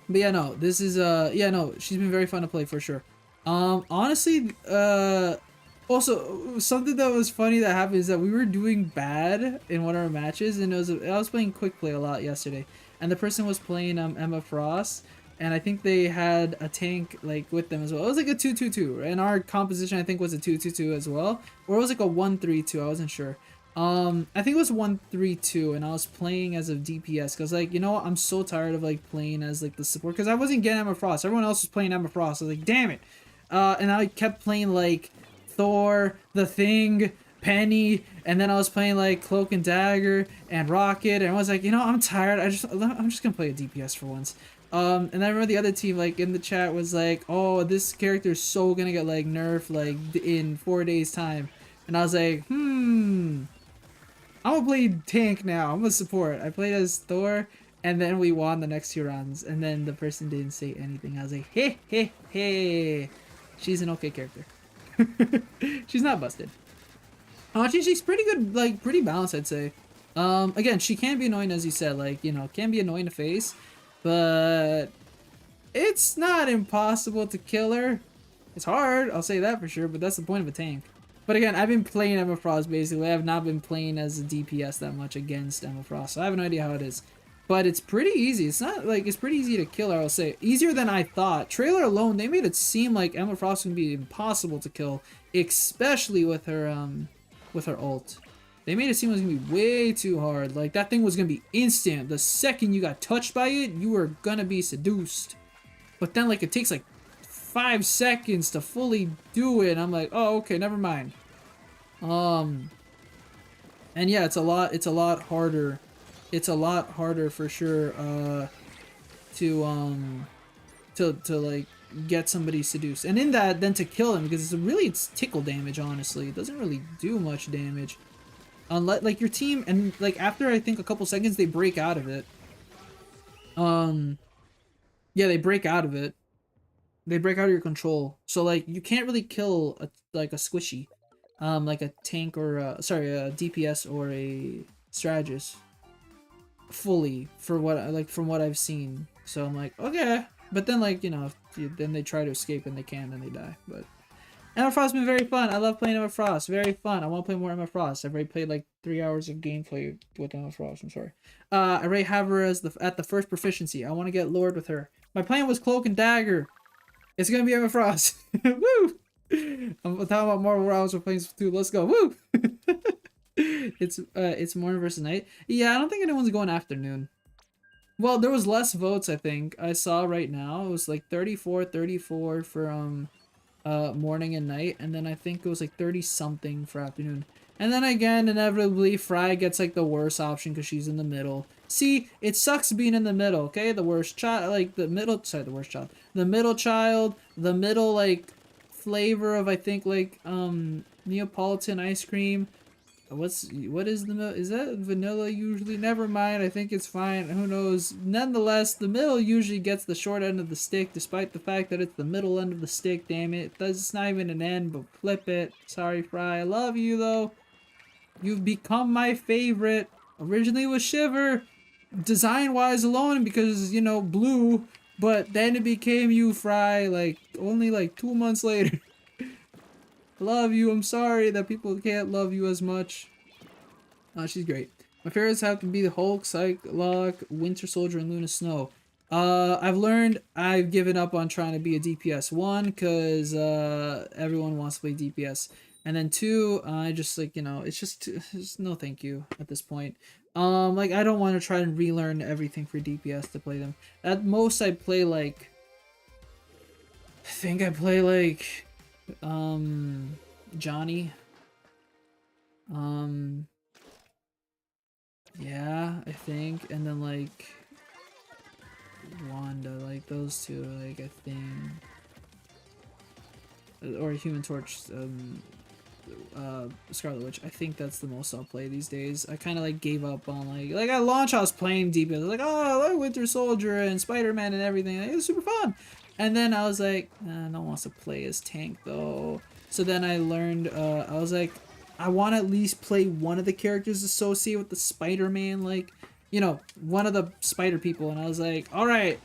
yeah, no, this is yeah, no, she's been very fun to play for sure. Honestly, also something that was funny that happened is that we were doing bad in one of our matches, and I was playing quick play a lot yesterday, and the person was playing Emma Frost, and I think they had a tank like with them as well. It was like a 2-2-2, and our composition I think was a 2-2-2 as well, or it was like a 1-3-2. I wasn't sure. I think it was 1-3-2, and I was playing as a DPS because, like, you know what? I'm so tired of like playing as like the support because I wasn't getting Emma Frost. Everyone else was playing Emma Frost. I was like, damn it. And I kept playing like Thor, The Thing, Penny, and then I was playing like Cloak and Dagger and Rocket, and I was like, you know, I'm tired. I'm just gonna play a DPS for once. And I remember the other team like in the chat was like, oh, this character is so gonna get like nerfed like in 4 days time, and I was like, I'm gonna play tank now. I'm gonna support. I played as Thor, And then we won the next 2 rounds, and then the person didn't say anything. I was like, hey, hey, hey. She's an okay character. She's not busted. She's pretty good, like, pretty balanced, I'd say. Again, she can be annoying, as you said, like, you know, can be annoying to face, but it's not impossible to kill her. It's hard, I'll say that for sure, but that's the point of a tank. But again, I've been playing Emma Frost, basically. I have not been playing as a DPS that much against Emma Frost, so I have no idea how it is. But it's pretty easy. It's not, like, it's pretty easy to kill her, I'll say. Easier than I thought. Trailer alone, they made it seem like Emma Frost would be impossible to kill, especially with her ult. They made it seem it was gonna be way too hard. Like, that thing was gonna be instant. The second you got touched by it, you were gonna be seduced. But then, like, it takes, like, 5 seconds to fully do it. I'm like, oh, okay, never mind. And yeah, it's a lot harder. It's a lot harder for sure, to like, get somebody seduced. And in that, then to kill them, because it's tickle damage, honestly. It doesn't really do much damage. Unless, like, your team, and, like, after, I think, a couple seconds, they break out of it. Yeah, they break out of it. They break out of your control. So, like, you can't really kill, a squishy. Like a tank or, a DPS or a strategist. Fully, from what I've seen. So I'm like, okay. But then, like, you know, then they try to escape and they can't and they die. But Emma Frost has been very fun. I love playing Emma Frost. Very fun. I want to play more Emma Frost. I've already played like 3 hours of gameplay with Emma Frost. I'm sorry. I already have her as at the first proficiency. I want to get Lord with her. My plan was Cloak and Dagger. It's gonna be Emma Frost. Woo! I'm talking about Marvel rounds. We're playing Splatoon. Let's go. Woo! It's morning versus night. Yeah, I don't think anyone's going afternoon. Well, there was less votes, I think. I saw right now. It was like 34 for morning and night, and then I think it was like 30 something for afternoon. And then again, inevitably, Fry gets like the worst option because she's in the middle. See, it sucks being in the middle, okay? The worst child, like the middle, sorry, the worst child. The middle child, the middle, like, flavor of, I think, like, Neapolitan ice cream. What is the, is that vanilla usually? Never mind, I think it's fine, who knows. Nonetheless, the middle usually gets the short end of the stick, despite the fact that it's the middle end of the stick, damn it. It's not even an end, but flip it. Sorry, Fry, I love you, though. You've become my favorite. Originally it was Shiver, design-wise alone, because, you know, blue, but then it became you, Fry, like, only like 2 months later. Love you. I'm sorry that people can't love you as much. She's great. My favorites have to be the Hulk, Psylocke, Winter Soldier, and Luna Snow. I've given up on trying to be a DPS. 1, because everyone wants to play DPS. And then 2, I just, like, you know, it's just no thank you at this point. Like, I don't want to try and relearn everything for DPS to play them. At most, I play, like, I think I play, like, Johnny. Yeah, I think, and then, like, Wanda, like, those two, like, I think, or Human Torch, Scarlet Witch. I think that's the most I'll play these days. I kind of, like, gave up on, like at launch I was playing DPS. I was like, oh, I like Winter Soldier and Spider-Man and everything. Like, it was super fun. And then I was like, no one wants to play as tank, though. So then I learned, I was like, I want to at least play one of the characters associated with the Spider-Man, like, you know, one of the spider people. And I was like, alright,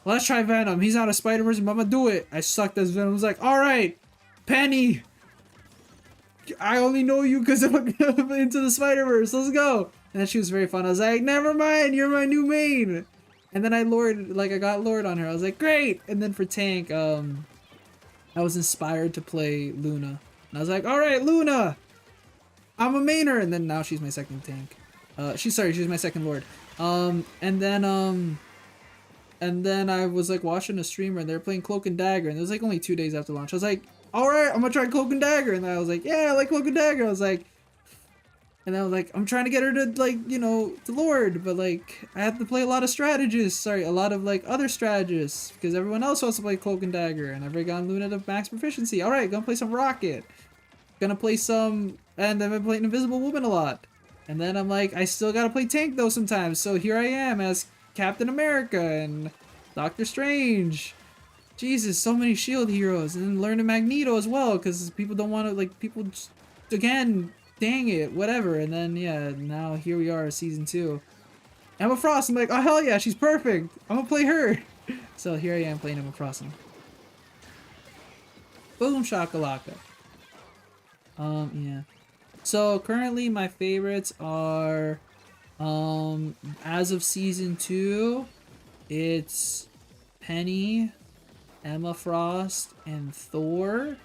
let's try Venom. He's not a spider person, but I'm gonna do it. I sucked as Venom. I was like, alright, Penny, I only know you because I'm into the Spider-Verse. Let's go. And then she was very fun. I was like, never mind, you're my new main. And then I got Lord on her. I was like, great. And then for tank, I was inspired to play Luna. And I was like, alright, Luna, I'm a mainer. And then now she's my second tank. She's my second Lord. And then I was like watching a streamer and they were playing Cloak and Dagger. And it was like only 2 days after launch. I was like, alright, I'm gonna try Cloak and Dagger. And then I was like, yeah, I like Cloak and Dagger. I was like, and I was like, I'm trying to get her to, like, you know, to Lord, but, like, I have to play a lot of strategists. Sorry, a lot of, like, other strategists, because everyone else wants to play Cloak and Dagger, and I've already gotten Luna to max proficiency. Alright, gonna play some Rocket. Gonna play some, and then I've been playing Invisible Woman a lot. And then I'm like, I still gotta play tank, though, sometimes, so here I am as Captain America and Doctor Strange. Jesus, so many Shield heroes, and then learn to Magneto as well, because people don't want to, like, people just, again, dang it, whatever. And then, yeah, now here we are, season 2. Emma Frost, I'm like, oh hell yeah, she's perfect. I'm gonna play her. So here I am playing Emma Frost. Boom shakalaka. Yeah. So currently my favorites are, as of season 2, it's Penny, Emma Frost, and Thor.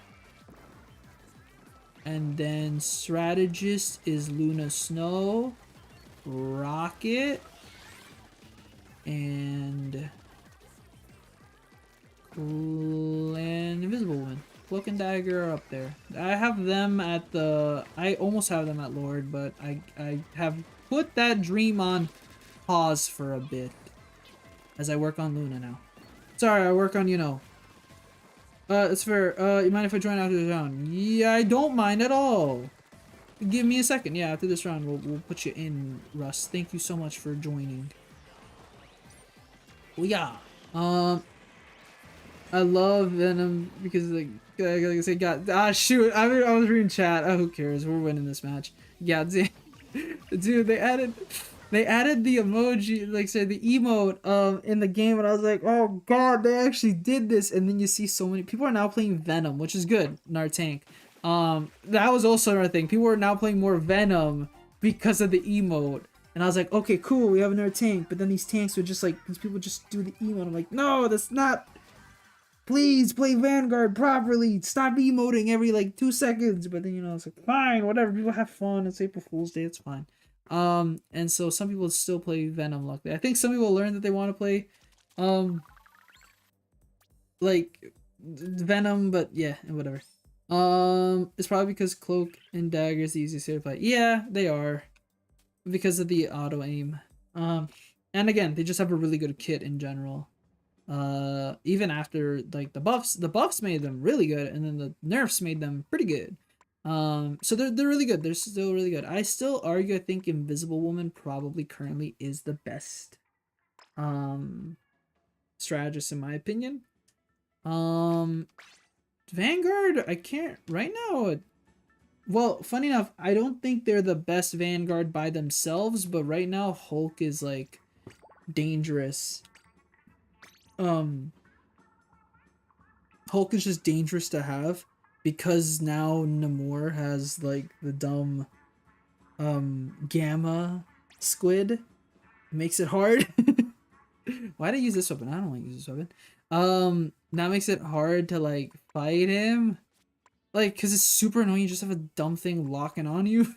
And then strategist is Luna Snow, Rocket, and Invisible Woman. Cloak and Dagger are up there. I have them at the... I almost have them at Lord, but I have put that dream on pause for a bit. As I work on Luna now. Sorry, I work on, you know. It's fair. You mind if I join after this round? Yeah, I don't mind at all. Give me a second. Yeah, after this round, we'll put you in, Russ. Thank you so much for joining. Well, yeah. I love Venom because, like I said, God, shoot. I was reading chat. Oh, who cares? We're winning this match. Yeah, dude, they added the emoji, like say the emote, in the game, and I was like, oh god, they actually did this. And then you see so many people are now playing Venom, which is good in our tank. That was also another thing. People are now playing more Venom because of the emote. And I was like, okay, cool, we have another tank. But then these tanks would just like, these people just do the emote. I'm like, no, that's not. Please play Vanguard properly. Stop emoting every like 2 seconds. But then, you know, it's like, fine, whatever. People have fun. It's April Fool's Day. It's fine. And so some people still play Venom luckily. I think some people learn that they want to play, like Venom, but yeah, and whatever. It's probably because Cloak and Dagger is the easiest to play. Yeah, they are. Because of the auto aim. And again, they just have a really good kit in general. Even after like the buffs made them really good, and then the nerfs made them pretty good. So they're really good. They're still really good. I still argue, I think Invisible Woman probably currently is the best strategist in my opinion. Vanguard, I can't right now. Well, funny enough, I don't think they're the best Vanguard by themselves, but right now Hulk is like dangerous. Hulk is just dangerous to have because now Namor has like the dumb gamma squid. It makes it hard. Why'd I use this weapon? I don't want to use this weapon. That makes it hard to like fight him. Like, cause it's super annoying, you just have a dumb thing locking on you.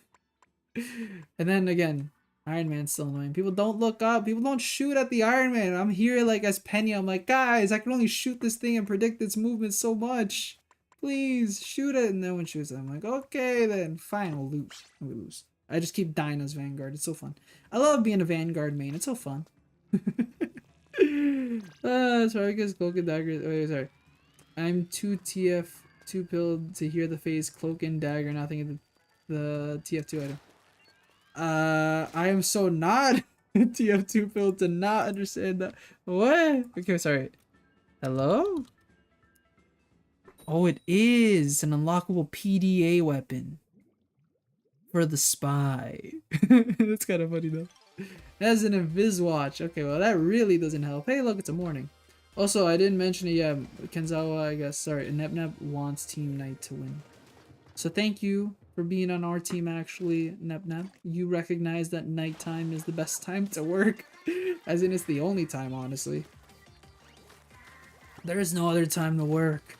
And then again, Iron Man's still annoying. People don't look up. People don't shoot at the Iron Man. I'm here like as Penny. I'm like, guys, I can only shoot this thing and predict its movement so much. Please shoot it. And no one shoots it. I'm like, okay, then fine, we'll lose. We lose. I just keep dying as Vanguard. It's so fun. I love being a Vanguard main. It's so fun. Sorry, because Cloak and Dagger. Wait, sorry. I'm too TF2 pilled to hear the phrase Cloak and Dagger. Nothing of the TF2 item. I am so not TF2 filled to not understand that. What? Okay, sorry. Hello? Oh, it is an unlockable PDA weapon for the spy. That's kind of funny though. As an invis watch. Okay, well that really doesn't help. Hey, look, it's a morning. Also, I didn't mention it. Yeah, Kenzawa, I guess. Sorry, Nep wants Team Knight to win. So thank you for being on our team, actually, Nep. You recognize that nighttime is the best time to work. As in, it's the only time, honestly. There is no other time to work.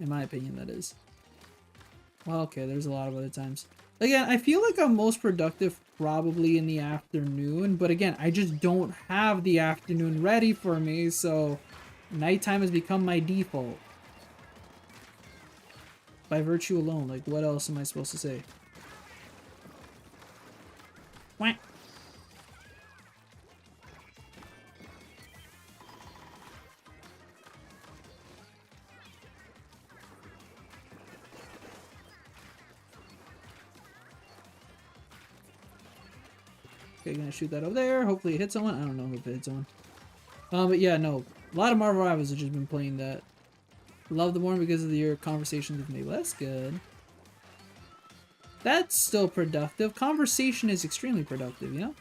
In my opinion, that is. Well, okay, there's a lot of other times. Again, I feel like I'm most productive probably in the afternoon, but again, I just don't have the afternoon ready for me, so nighttime has become my default. By virtue alone, like what else am I supposed to say? Wah. Okay, gonna shoot that over there. Hopefully it hits someone. I don't know if it hits someone. But yeah, no. A lot of Marvel Rivals have just been playing that. Love the more because of your conversations with me. Well, that's good. That's still productive. Conversation is extremely productive, you know?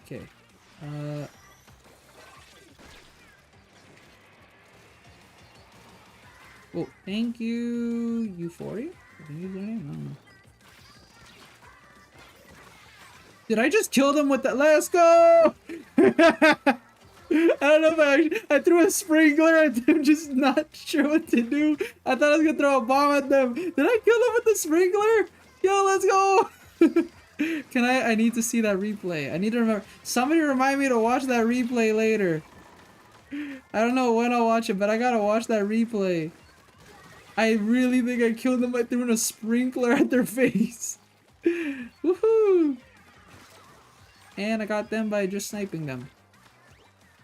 Okay. Oh, thank you, U40? I think is their name? I don't know. Did I just kill them with that? Let's go! I don't know if I threw a sprinkler at them, just not sure what to do. I thought I was gonna throw a bomb at them. Did I kill them with the sprinkler? Yo, let's go! Can I need to see that replay. I need to remember. Somebody remind me to watch that replay later. I don't know when I'll watch it, but I gotta watch that replay. I really think I killed them by throwing a sprinkler at their face. Woohoo! And I got them by just sniping them.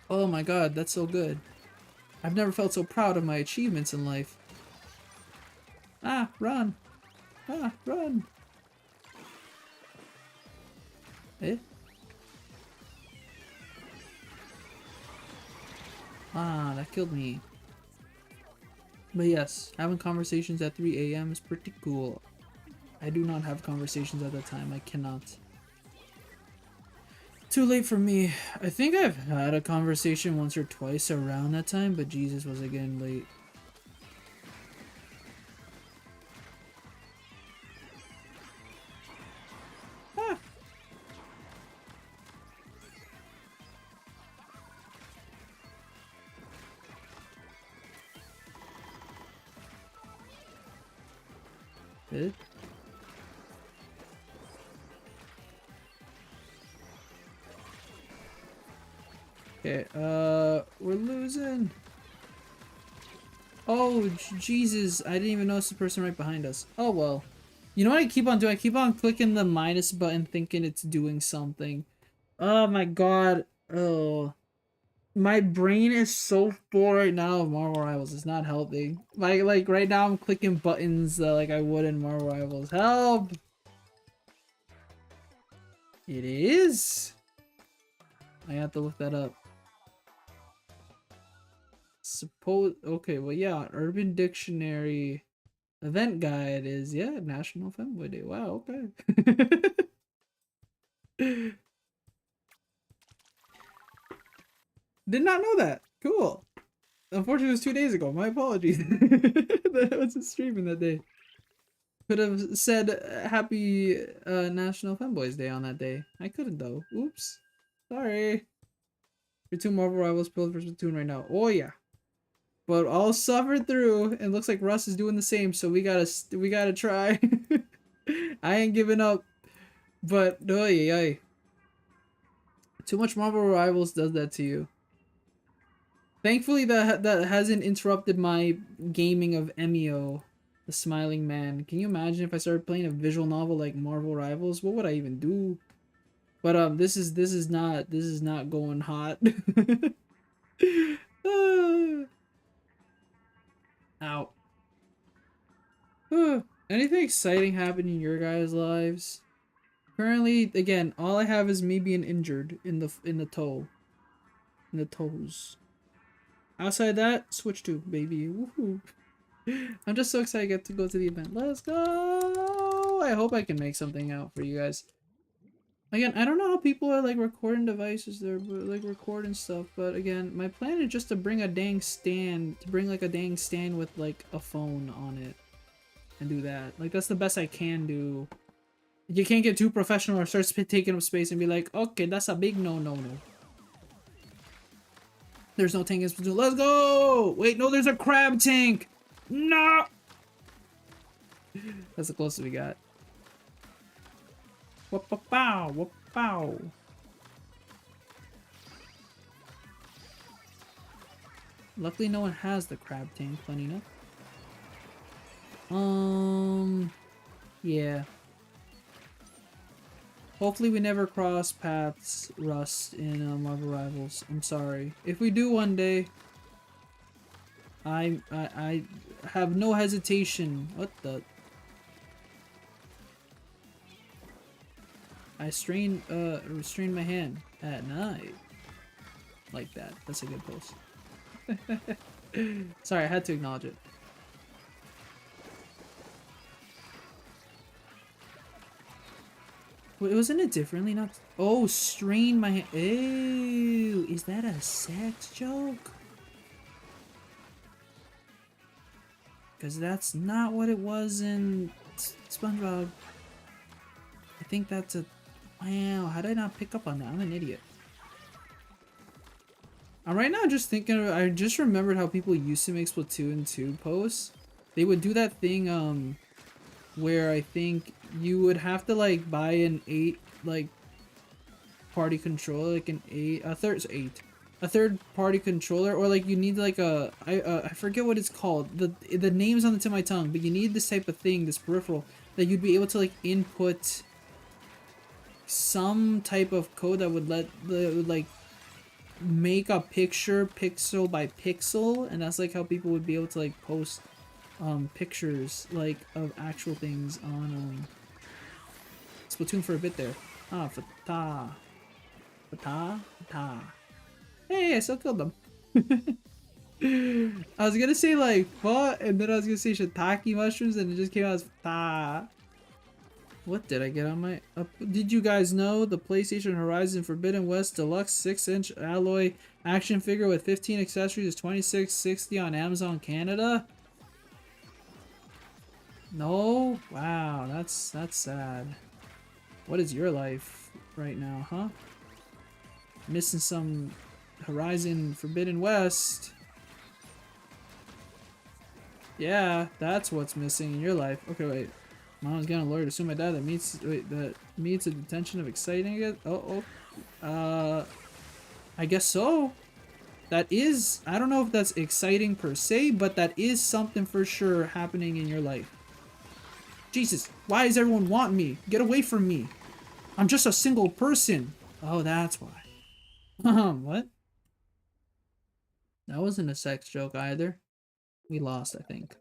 Oh my god, that's so good. I've never felt so proud of my achievements in life. Ah, run! Ah, run! Eh? Ah, that killed me. But yes, having conversations at 3 a.m. is pretty cool. I do not have conversations at that time. I cannot. Too late for me. I think I've had a conversation once or twice around that time, but Jesus, was it getting late. Ah. Eh? Okay, we're losing. Oh, Jesus, I didn't even notice the person right behind us. Oh, well. You know what I keep on doing? I keep on clicking the minus button thinking it's doing something. Oh my god. Oh. My brain is so full right now of Marvel Rivals. It's not helping. Like right now I'm clicking buttons like I would in Marvel Rivals. Help! It is? I have to look that up. Suppose okay, well yeah, Urban Dictionary event guide is National Femboy Day. Wow, okay. Did not know that. Cool. Unfortunately, it was 2 days ago. My apologies. I wasn't streaming that day. Could have said happy National Femboys Day on that day. I couldn't though. Oops. Sorry. Your two Marvel Rivals build for Splatoon right now. Oh yeah. But all suffered through, and looks like Russ is doing the same. So we gotta try. I ain't giving up. But oh yeah. Too much Marvel Rivals does that to you. Thankfully, that hasn't interrupted my gaming of Emio, the Smiling Man. Can you imagine if I started playing a visual novel like Marvel Rivals? What would I even do? But this is not going hot. Ow. Anything exciting happening in your guys' lives? Currently, again, all I have is me being injured in the toe, in the toes. Outside that, switch to baby. Woohoo! I'm just so excited to get to go to the event. Let's go! I hope I can make something out for you guys. Again, I don't know how people are like recording devices there, but like recording stuff. But again, my plan is just to bring a dang stand, like a dang stand with like a phone on it, and do that. Like that's the best I can do. You can't get too professional or start taking up space and be like, okay, that's a big no. There's no tank in Splatoon. Let's go! Wait, no, there's a crab tank! No! That's the closest we got. Whoop-a-pow! Whoop-pow! Luckily, no one has the crab tank. Funny enough. Yeah. Hopefully we never cross paths, Rust, in Marvel Rivals. I'm sorry. If we do one day, I have no hesitation. What the? I restrained my hand at night. Like that. That's a good post. Sorry, I had to acknowledge it. Wait, wasn't it differently? Not. Oh, strain my hand. Ew, is that a sex joke? Because that's not what it was in SpongeBob. I think that's a... Wow, how did I not pick up on that? I'm an idiot. I'm right now just thinking of, I just remembered how people used to make Splatoon 2 posts. They would do that thing, where I think you would have to, like, buy an 8, like, party controller, like a third party controller, or like you need like I forget what it's called, the name's on the tip of my tongue, but you need this type of thing, this peripheral, that you'd be able to like input some type of code that would like make a picture pixel by pixel, and that's like how people would be able to like post pictures like of actual things on Splatoon for a bit there. Ah, fata. Hey, I still killed them. I was gonna say like "fa," and then I was gonna say shiitake mushrooms, and it just came out as "ta." What did I get on my? Did you guys know the PlayStation Horizon Forbidden West Deluxe 6-inch alloy action figure with 15 accessories is $26.60 on Amazon Canada? No, wow, that's sad. What is your life right now, huh? Missing some Horizon Forbidden West. Yeah, that's what's missing in your life. Okay, wait. Mom's getting a lawyer to sue my dad that meets a detention of exciting it. I guess so. That is, I don't know if that's exciting per se, but that is something for sure happening in your life. Jesus, why does everyone want me? Get away from me. I'm just a single person. Oh, that's why. What? That wasn't a sex joke either. We lost, I think.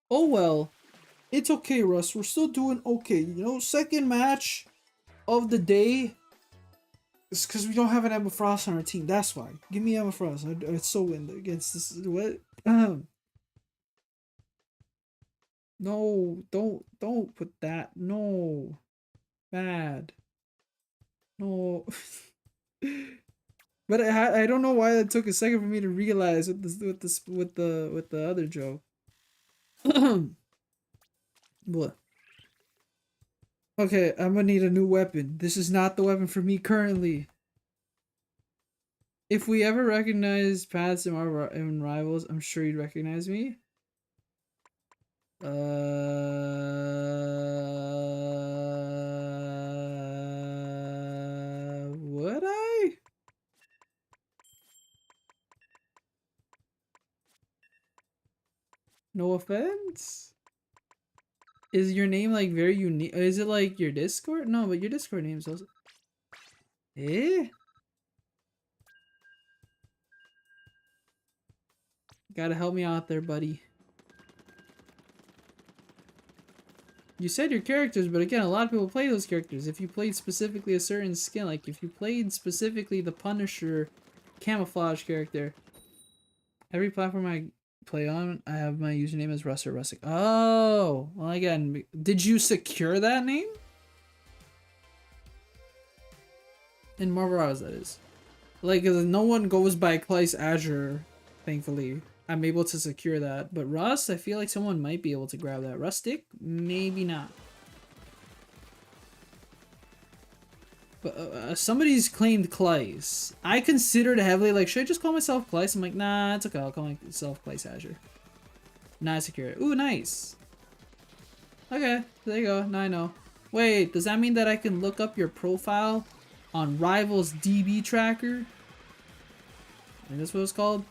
Oh well. It's okay, Russ. We're still doing okay. You know, second match of the day. It's because we don't have an Emma Frost on our team. That's why. Give me Emma Frost. I'd so win against this. What? No, don't put that. No. Bad. No. But I don't know why it took a second for me to realize with the other joke. What? Okay, I'm gonna need a new weapon. This is not the weapon for me currently. If we ever recognize paths in rivals, I'm sure you'd recognize me. Would I? No offense. Is your name like very unique? Is it like your Discord? No, but your Discord name's also. Eh? Gotta help me out there, buddy. You said your characters, but again, a lot of people play those characters. If you played specifically a certain skin, like if you played specifically the Punisher camouflage character, every platform I play on, I have my username as Russ or Russick. Oh, well again, did you secure that name? In Marvel Hours, that is. Like, no one goes by ClaesAzure, thankfully. I'm able to secure that. But Rust, I feel like someone might be able to grab that. Rustic? Maybe not. But somebody's claimed Claes. I considered heavily, like, should I just call myself Claes? I'm like, nah, it's okay. I'll call myself ClaesAzure. Now I secure it. Ooh, nice. Okay, there you go. Now I know. Wait, does that mean that I can look up your profile on Rivals DB Tracker? I think that's what it's called.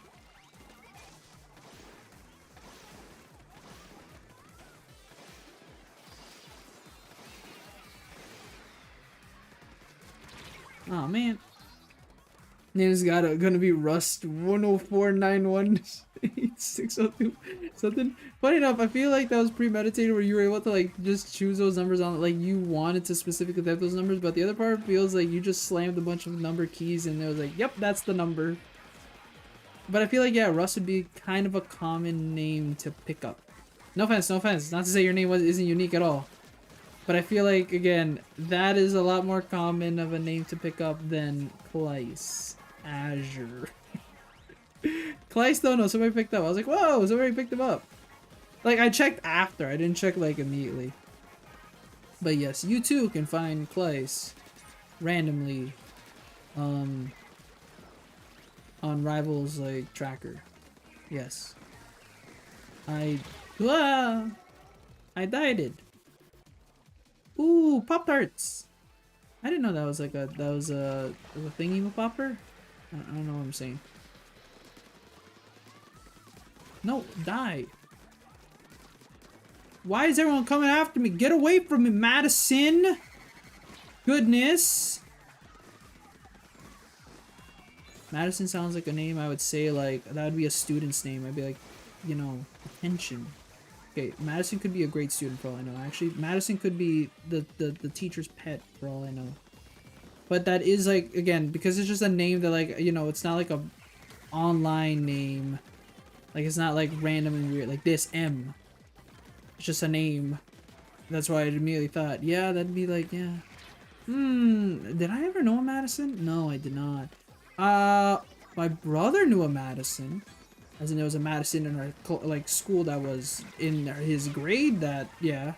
Oh man. Name's gonna be Rust 10491. 602 something. Funny enough, I feel like that was premeditated where you were able to like just choose those numbers on, like you wanted to specifically type those numbers, but the other part feels like you just slammed a bunch of number keys and it was like, yep, that's the number. But I feel like, yeah, Russ would be kind of a common name to pick up. No offense, no offense. Not to say your name isn't unique at all. But I feel like, again, that is a lot more common of a name to pick up than ClaesAzure. Claes, though, no, somebody picked up. I was like, whoa, somebody picked him up. Like, I checked after. I didn't check, like, immediately. But yes, you too can find Claes randomly on Rivals, like, tracker. Yes. I died it. Ooh, Pop-Tarts! I didn't know that was like a thingy popper. I don't know what I'm saying. No, die. Why is everyone coming after me? Get away from me, Madison! Goodness! Madison sounds like a name I would say, like, that would be a student's name. I'd be like, you know, attention. Okay, Madison could be a great student for all I know. Actually, Madison could be the teacher's pet for all I know. But that is, like, again, because it's just a name that, like, you know, it's not like a online name. Like, it's not, like, random and weird. Like, this M. It's just a name. That's why I immediately thought, yeah, that'd be, like, yeah. Did I ever know a Madison? No, I did not. My brother knew a Madison. As in, there was a Madison in our, like, school that was in his grade that, yeah.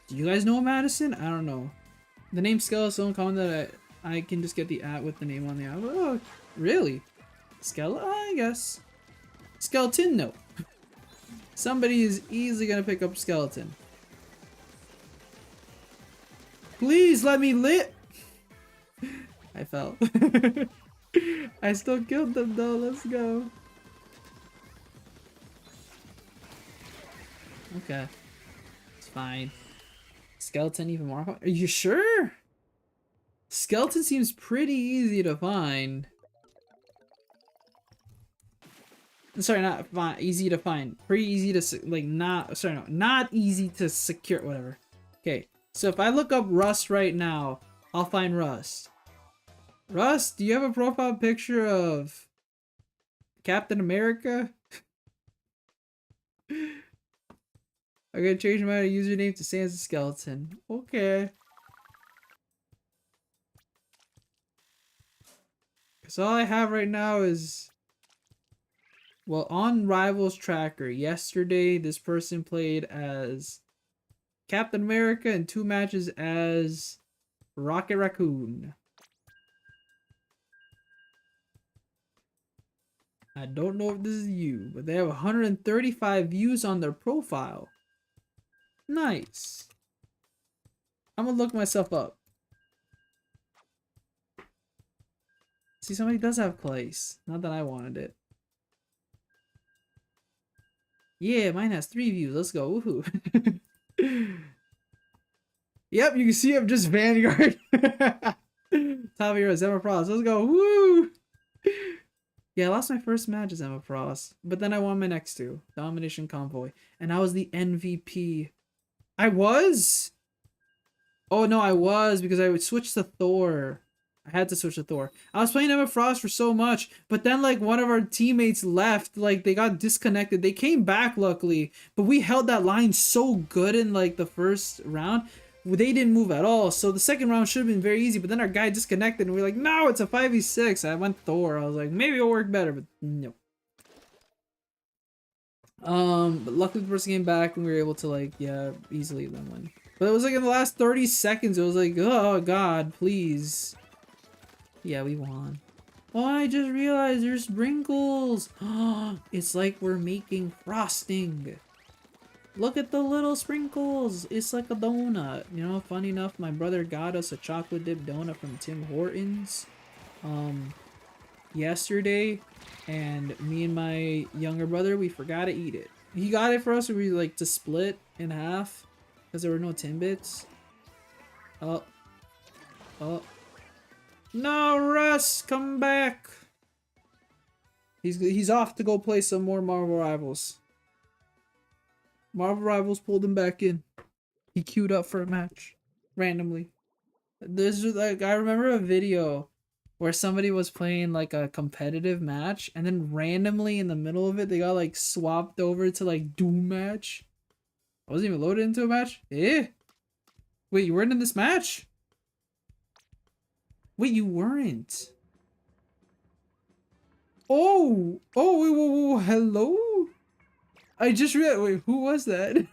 Do you guys know a Madison? I don't know. The name Skell is so uncommon that I can just get the at with the name on the at. Oh, really? Skell? I guess. Skeleton? No. Somebody is easily gonna pick up Skeleton. Please let me lit. I fell. I still killed them though. Let's go. Okay. It's fine. Skeleton even more fun? Are you sure? Skeleton seems pretty easy to find. Sorry, not fine. Easy to find. Pretty easy to, like, not... Sorry, no. Not easy to secure. Whatever. Okay. So if I look up Rust right now, I'll find Rust. Rust, do you have a profile picture of Captain America? I'm gonna change my username to Sans Skeleton. Okay. Because all I have right now is... Well, on Rivals Tracker, yesterday this person played as Captain America and 2 matches as Rocket Raccoon. I don't know if this is you, but they have 135 views on their profile. Nice. I'm gonna look myself up. See, somebody does have Claes. Not that I wanted it. Yeah, mine has 3 views. Let's go. Woohoo. Yep, you can see I'm just Vanguard. Top heroes, Emma Frost. Let's go. Woo! Yeah, I lost my first match as Emma Frost, but then I won my next 2. Domination Convoy. And I was the MVP. I was? Oh, no, I was because I would switch to Thor. I had to switch to Thor. I was playing Emma Frost for so much, but then, like, one of our teammates left. Like, they got disconnected. They came back, luckily, but we held that line so good in, like, the first round. They didn't move at all, so the second round should have been very easy, but then our guy disconnected, and we were like, no, it's a 5v6. I went Thor. I was like, maybe it'll work better, but no. But luckily the person came back, and we were able to, like, yeah, easily then win. But it was, like, in the last 30 seconds, it was like, oh, God, please. Yeah, we won. Oh, I just realized there's sprinkles. It's like we're making frosting. Look at the little sprinkles. It's like a donut. You know, funny enough, my brother got us a chocolate dip donut from Tim Hortons yesterday, and me and my younger brother, we forgot to eat it. He got it for us, and we like to split in half because there were no Timbits. Oh. No, Russ, come back. He's off to go play some more Marvel Rivals. Marvel Rivals pulled him back in. He queued up for a match randomly. This was like, I remember a video where somebody was playing like a competitive match, and then randomly in the middle of it they got like swapped over to like Doom match. I wasn't even loaded into a match. Eh? Wait, you weren't in this match? Wait, you weren't. Oh, wait, whoa, hello? I just read. Wait, who was that?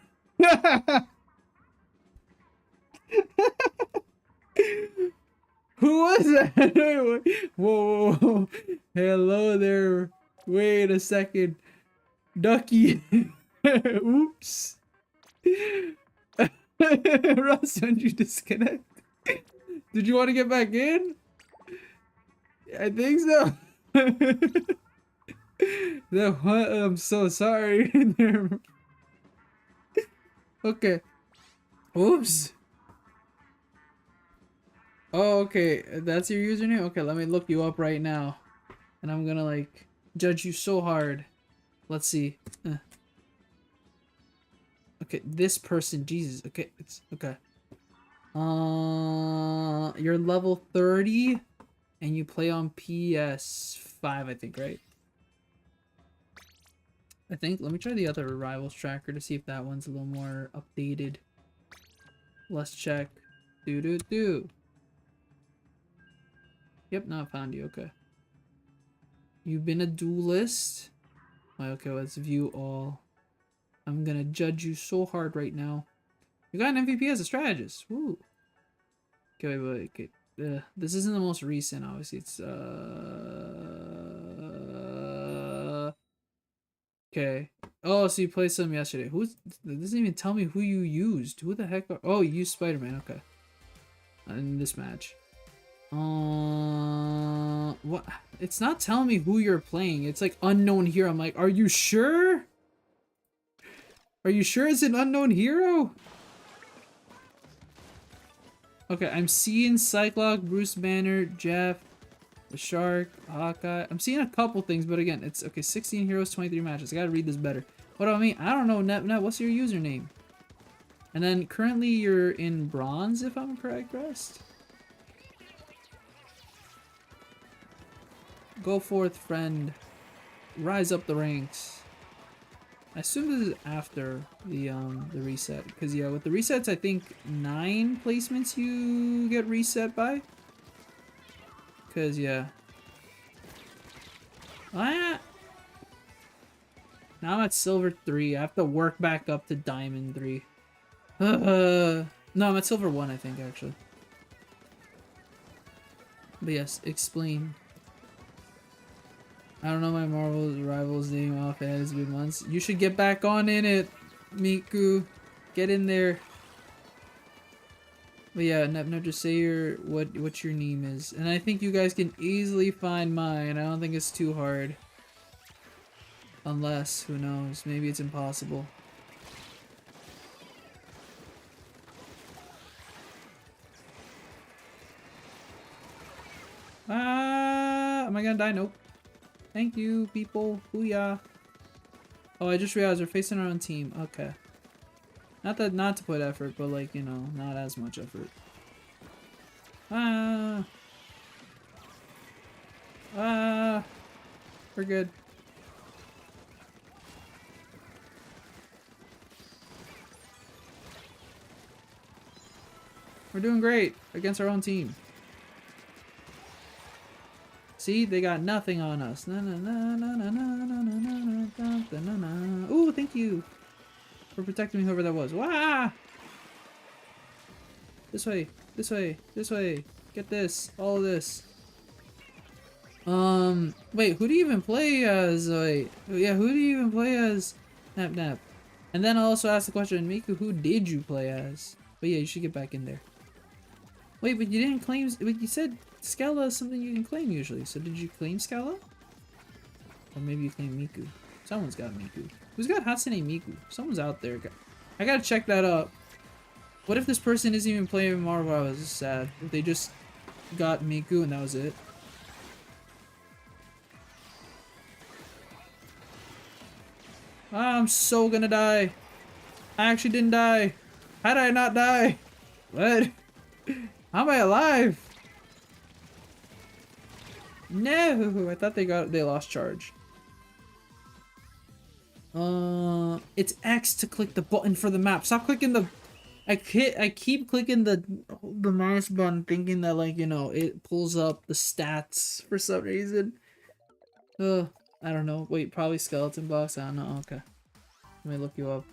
Who was that? Whoa, hello there. Wait a second. Ducky. Oops. Ross, don't you disconnect? Did you want to get back in? I think so. No, I'm so sorry. Okay. Oops. Oh, okay. That's your username? Okay, let me look you up right now. And I'm gonna, like, judge you so hard. Let's see. Okay, this person. Jesus. Okay, it's... Okay. You're level 30. And you play on PS5, I think, right? I think. Let me try the other Rivals tracker to see if that one's a little more updated. Let's check. Do. Yep, not found you. Okay. You've been a duelist. Oh, okay, let's view all. I'm gonna judge you so hard right now. You got an MVP as a strategist. Woo. Okay, wait. Okay. This isn't the most recent, obviously. It's okay. Oh, so you played some yesterday. Who's? It doesn't even tell me who you used. Who the heck? Oh, you used Spider-Man. Okay. In this match. What? It's not telling me who you're playing. It's like unknown hero. I'm like, are you sure? Are you sure it's an unknown hero? Okay, I'm seeing Cyclops, Bruce Banner, Jeff, the Shark, Hawkeye. I'm seeing a couple things, but again, it's okay. 16 heroes, 23 matches. I gotta read this better. What do I mean? I don't know. Net, what's your username? And then currently you're in bronze, if I'm correct, Rest. Go forth, friend. Rise up the ranks. I assume this is after the reset, because yeah, with the resets, I think 9 placements you get reset by. Because yeah. Ah. Now I'm at silver 3. I have to work back up to diamond 3. No, I'm at silver 1, I think, actually. But yes, explain. I don't know my Marvel Rivals name off. It has been months. You should get back on in it, Miku. Get in there. But yeah, no, just say your what your name is, and I think you guys can easily find mine. I don't think it's too hard. Unless, who knows? Maybe it's impossible. Ah, am I gonna die? Nope. Thank you, people. Booyah. Oh, I just realized we're facing our own team. Okay. Not to put effort, but like, you know, not as much effort. Ah. Ah. We're good. We're doing great against our own team. See, they got nothing on us. Ooh, thank you for protecting me, whoever that was. Wah! This way, this way, this way. Get this, all of this. Wait, who do you even play as? Wait, yeah, who do you even play as? Nap. And then I'll also ask the question, Miku, who did you play as? But yeah, you should get back in there. Wait, but you didn't claim. But you said Scala is something you can claim usually. So did you claim Scala? Or maybe you claim Miku. Someone's got Miku. Who's got Hatsune Miku? Someone's out there. I gotta check that up. What if this person isn't even playing Marvel? This is sad. If they just got Miku and that was it. I'm so gonna die. I actually didn't die. How did I not die? What? How am I alive? No, I thought they lost charge. It's X to click the button for the map. Stop clicking the. I keep clicking the mouse button, thinking that like it pulls up the stats for some reason. I don't know. Wait, probably skeleton box. I don't know. Okay, let me look you up.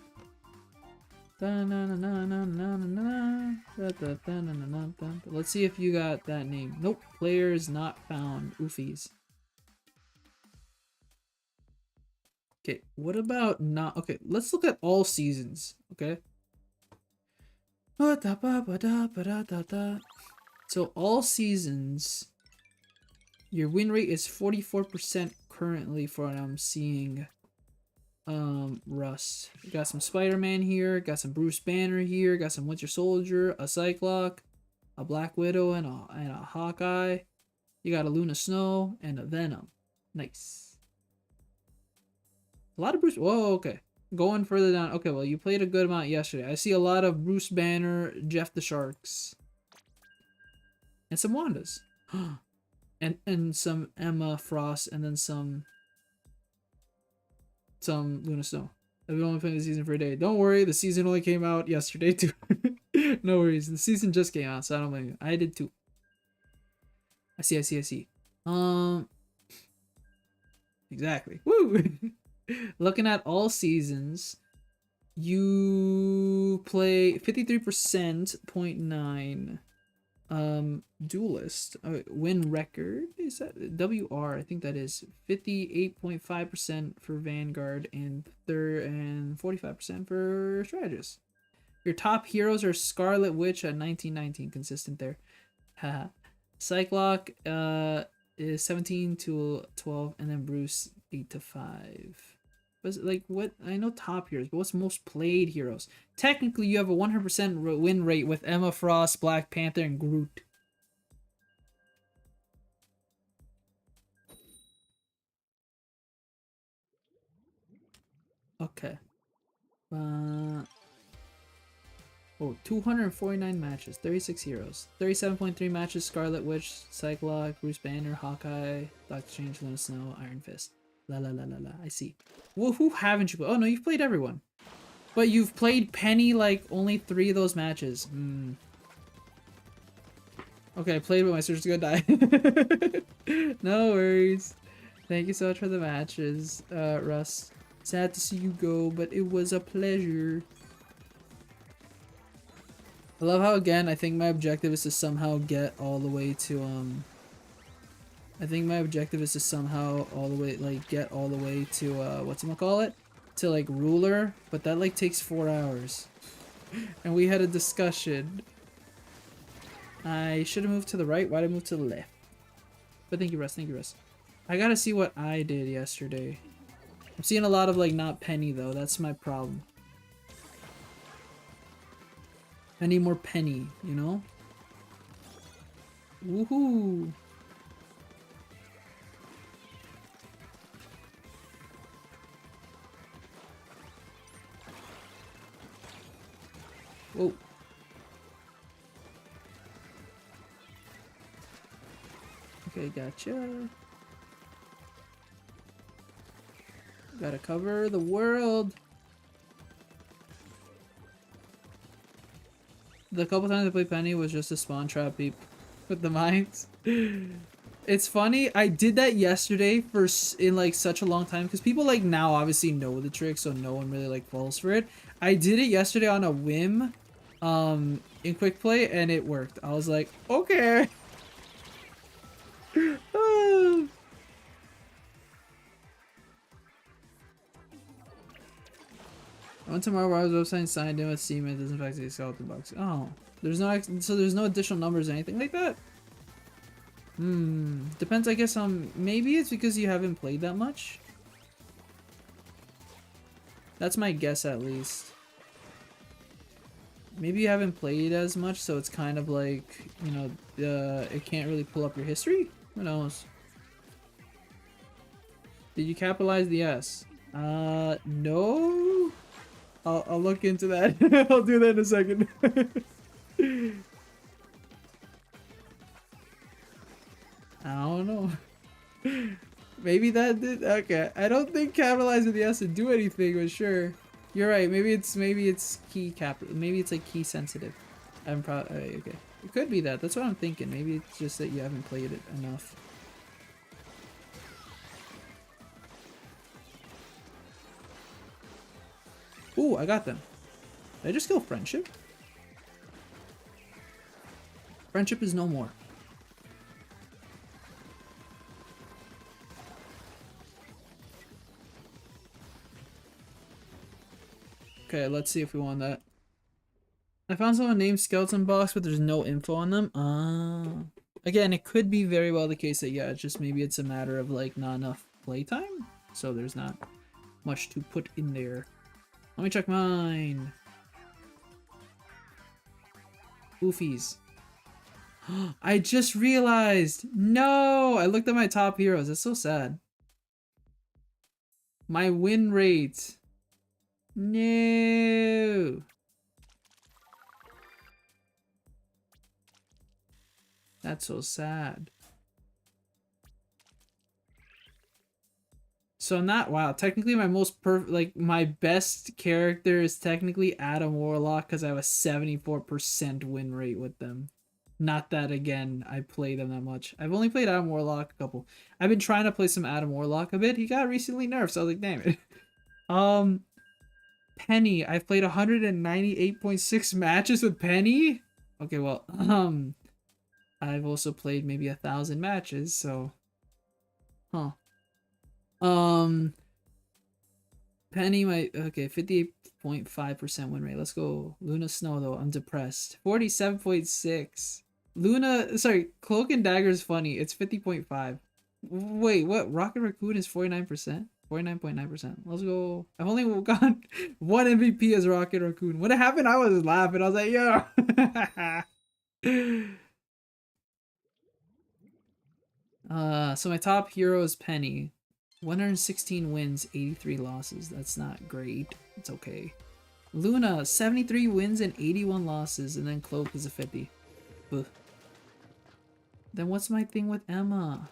Let's see if you got that name. Nope. Player is not found. Oofies. Okay, what about not... Okay, let's look at all seasons, okay? So all seasons, your win rate is 44% currently for what I'm seeing. Rust. You got some Spider-Man here, got some Bruce Banner here, got some Winter Soldier, a Cyclops, a Black Widow, and a Hawkeye. You got a Luna Snow and a Venom. Nice. A lot of Bruce. Whoa, okay. Going further down. Okay, well, you played a good amount yesterday. I see a lot of Bruce Banner, Jeff the Sharks, and some Wandas, and some Emma Frost, and then some Luna Snow. I've been only playing the season for a day. Don't worry, the season only came out yesterday too. No worries, the season just came out, so I don't blame you. I did too. I see. Exactly. Woo! Looking at all seasons, you play 53%, 0.9. Duelist. Win record, is that WR? I think that is 58.5% for Vanguard and 45% for Strategist. Your top heroes are Scarlet Witch at 1919, consistent there. Haha. Cyclops is 17 to 12, and then Bruce 8 to 5. But like, what? I know top heroes, but what's most played heroes? Technically, you have a 100% win rate with Emma Frost, Black Panther, and Groot. Okay. 249 matches, 36 heroes, 37.3 matches. Scarlet Witch, Cyclops, Bruce Banner, Hawkeye, Doctor Strange, Luna Snow, Iron Fist. La. I see. Well, who haven't you played? Oh no, you've played everyone. But you've played Penny like only 3 of those matches. Okay, I played with my sister's gonna die. No worries. Thank you so much for the matches, Russ. Sad to see you go, but it was a pleasure. I love how, again, I think my objective is to somehow get all the way to, I think my objective is to somehow get all the way to, whatchamacallit? To, like, ruler, but that, like, takes 4 hours. And we had a discussion. I should have moved to the right. Why did I move to the left? But thank you, Russ. I gotta see what I did yesterday. I'm seeing a lot of, like, not Penny, though. That's my problem. I need more Penny, you know? Woohoo! Whoa. Okay, gotcha. Gotta cover the world. The couple times I played Penny was just a spawn trap beep with the mines. It's funny, I did that yesterday in like such a long time because people like now obviously know the trick, so no one really like falls for it. I did it yesterday on a whim in quick play and it worked. I was like, okay. I went to my website and signed in with Seaman. It doesn't affect the skeleton box. Oh, there's no additional numbers or anything like that. Depends, I guess. Maybe it's because you haven't played that much. That's my guess, at least. Maybe you haven't played as much, so it's kind of like, you know, it can't really pull up your history. Who knows? Did you capitalize the S? No. I'll look into that. I'll do that in a second. I don't know. Maybe that did. Okay, I don't think capitalizing the S to do anything, but sure. You're right. Maybe it's key cap. Maybe it's like key sensitive. I'm probably okay. It could be that. That's what I'm thinking. Maybe it's just that you haven't played it enough. Ooh, I got them. Did I just kill friendship? Friendship is no more. Okay, let's see if we want that. I found someone named Skeleton Box, but there's no info on them. Again, it could be very well the case that, yeah, it's just maybe it's a matter of, like, not enough playtime. So there's not much to put in there. Let me check mine. Goofies. I just realized! No! I looked at my top heroes. That's so sad. My win rate. No! That's so sad. So I'm not, wow, technically my most like my best character is technically Adam Warlock because I have a 74% win rate with them. Not that, again, I play them that much. I've only played Adam Warlock a couple. I've been trying to play some Adam Warlock a bit. He got recently nerfed, so I was like, damn it. Penny. I've played 198.6 matches with Penny. Okay, well, I've also played maybe 1,000 matches, so, huh. Penny might, okay, 58.5% win rate. Let's go. Luna Snow, though. I'm depressed. 47.6. Luna, sorry, Cloak and Dagger is funny. It's 50.5. Wait, what? Rocket Raccoon is 49%? 49.9%. Let's go. I've only gotten one MVP as Rocket Raccoon. When it happened, I was laughing. I was like, yo. So my top hero is Penny. 116 wins, 83 losses. That's not great. It's okay. Luna, 73 wins and 81 losses, and then Cloak is a 50. Ugh. Then what's my thing with Emma?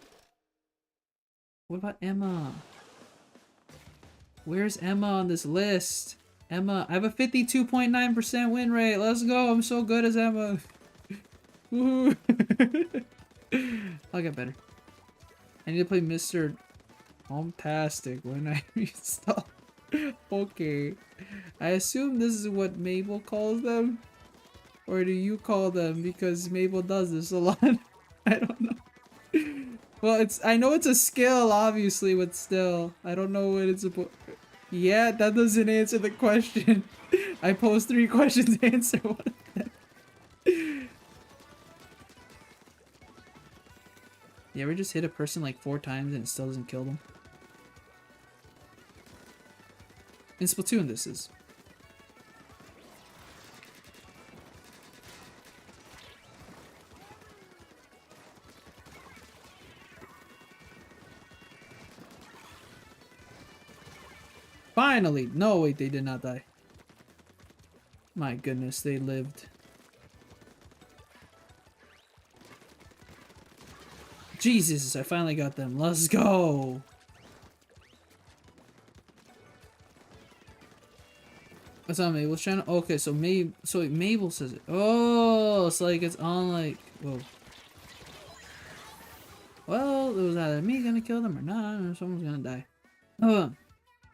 What about Emma? Where's Emma on this list? Emma, I have a 52.9% win rate. Let's go. I'm so good as Emma. Woohoo. I'll get better. I need to play Mr. Fantastic when I restart. Okay. I assume this is what Mabel calls them? Or do you call them? Because Mabel does this a lot. I don't know. Well, I know it's a skill, obviously, but still. I don't know what it's about. Yeah, that doesn't answer the question. I posed 3 questions, answer one of them. You ever just hit a person like 4 times and it still doesn't kill them? In Splatoon, this is. Finally! No, wait, they did not die. My goodness, they lived. Jesus, I finally got them. Let's go! That's on Mabel's channel? Okay, so Mabel says it. Oh, it's like it's on like, whoa. Well, it was either me gonna kill them or not, or someone's gonna die.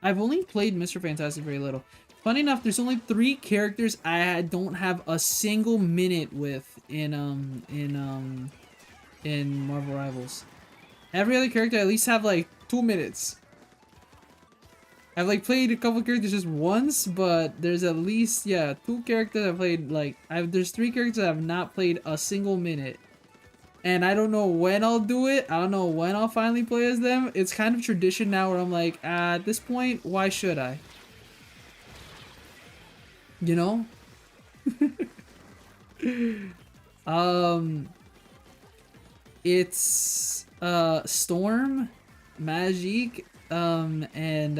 I've only played Mr. Fantastic very little. Funny enough, there's only 3 characters I don't have a single minute with in Marvel Rivals. Every other character I at least have like 2 minutes. I've like played a couple characters just once, but there's at least, yeah, 2 characters I've played like, there's 3 characters I've not played a single minute. And I don't know when I'll do it. I don't know when I'll finally play as them. It's kind of tradition now where I'm like, at this point, why should I? You know? It's Storm, Magic, And and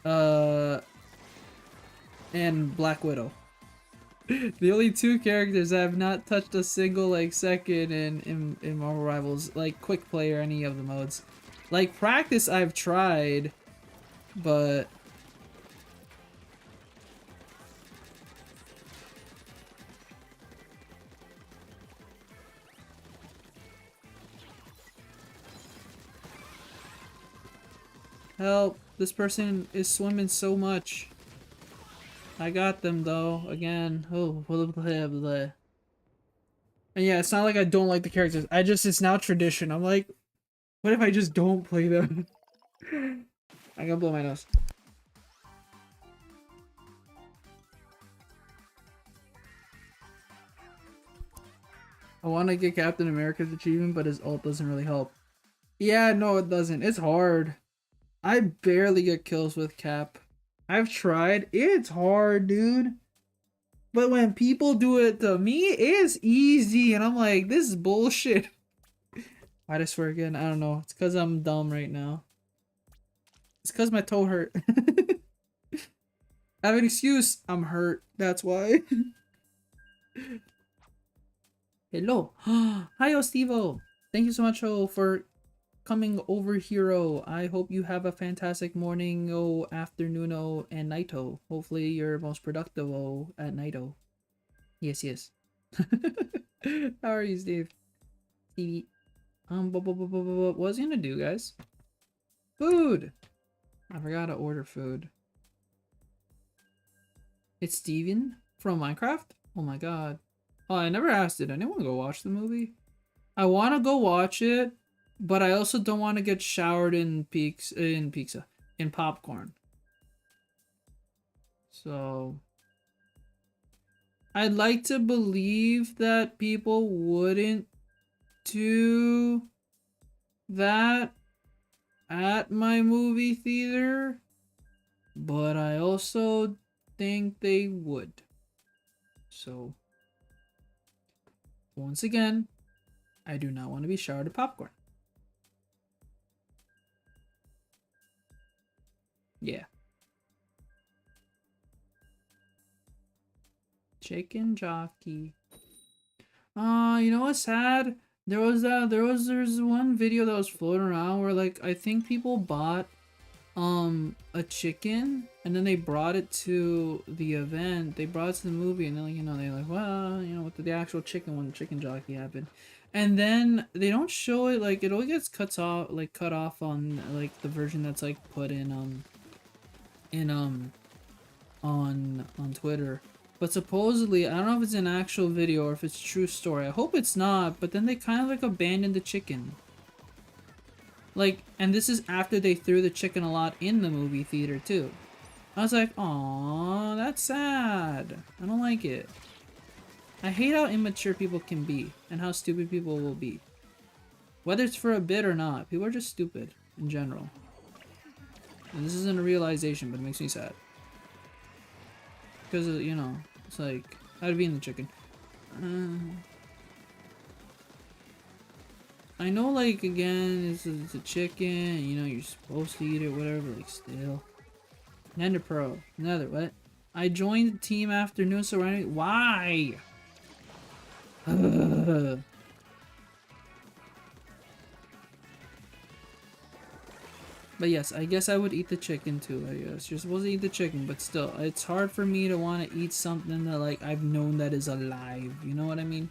uh and Black Widow. The only two characters that have not touched a single like second in Marvel Rivals, like quick play or any of the modes. Like practice I've tried, but help, this person is swimming so much. I got them though, again. Oh, blah, blah, blah. And yeah, it's not like I don't like the characters. It's now tradition. I'm like, what if I just don't play them? I'm gonna blow my nose. I want to get Captain America's achievement, but his ult doesn't really help. Yeah, no, it doesn't. It's hard. I barely get kills with Cap. I've tried. It's hard, dude. But when people do it to me, it's easy. And I'm like, this is bullshit. Why'd I swear again? I don't know. It's because I'm dumb right now. It's because my toe hurt. I have an excuse. I'm hurt. That's why. Hello. Hi, Stevo. Thank you so much, for coming over here. I hope you have a fantastic morning, afternoon, and night. Hopefully you're most productive at night. Yes, yes. How are you, Steve? Stevie. What was I gonna do, guys? Food. I forgot to order food. It's Steven from Minecraft? Oh my god. Oh, I never asked, did anyone go watch the movie? I want to go watch it, but I also don't want to get showered in popcorn. So I'd like to believe that people wouldn't do that at my movie theater, but I also think they would. So once again, I do not want to be showered in popcorn. Yeah. Chicken jockey. You know what's sad? There's one video that was floating around where like I think people bought a chicken and then they brought it to the event. They brought it to the movie and then like, they're like, well, what did the actual chicken when the chicken jockey happened? And then they don't show it, like it only gets cut off on like the version that's like put in on Twitter. But supposedly, I don't know if it's an actual video or if it's a true story. I hope it's not, but then they kind of like abandoned the chicken. Like, and this is after they threw the chicken a lot in the movie theater too. I was like, aww, that's sad. I don't like it. I hate how immature people can be and how stupid people will be. Whether it's for a bit or not, people are just stupid in general. And this isn't a realization, but it makes me sad. Because, it's like, I'd be in the chicken. I know, like, again, it's a chicken, you're supposed to eat it, whatever, like, still. Nether Pro. Nether, what? I joined the team afternoon, so why? But yes, I guess I would eat the chicken too, I guess. You're supposed to eat the chicken, but still, it's hard for me to want to eat something that, like, I've known that is alive. You know what I mean?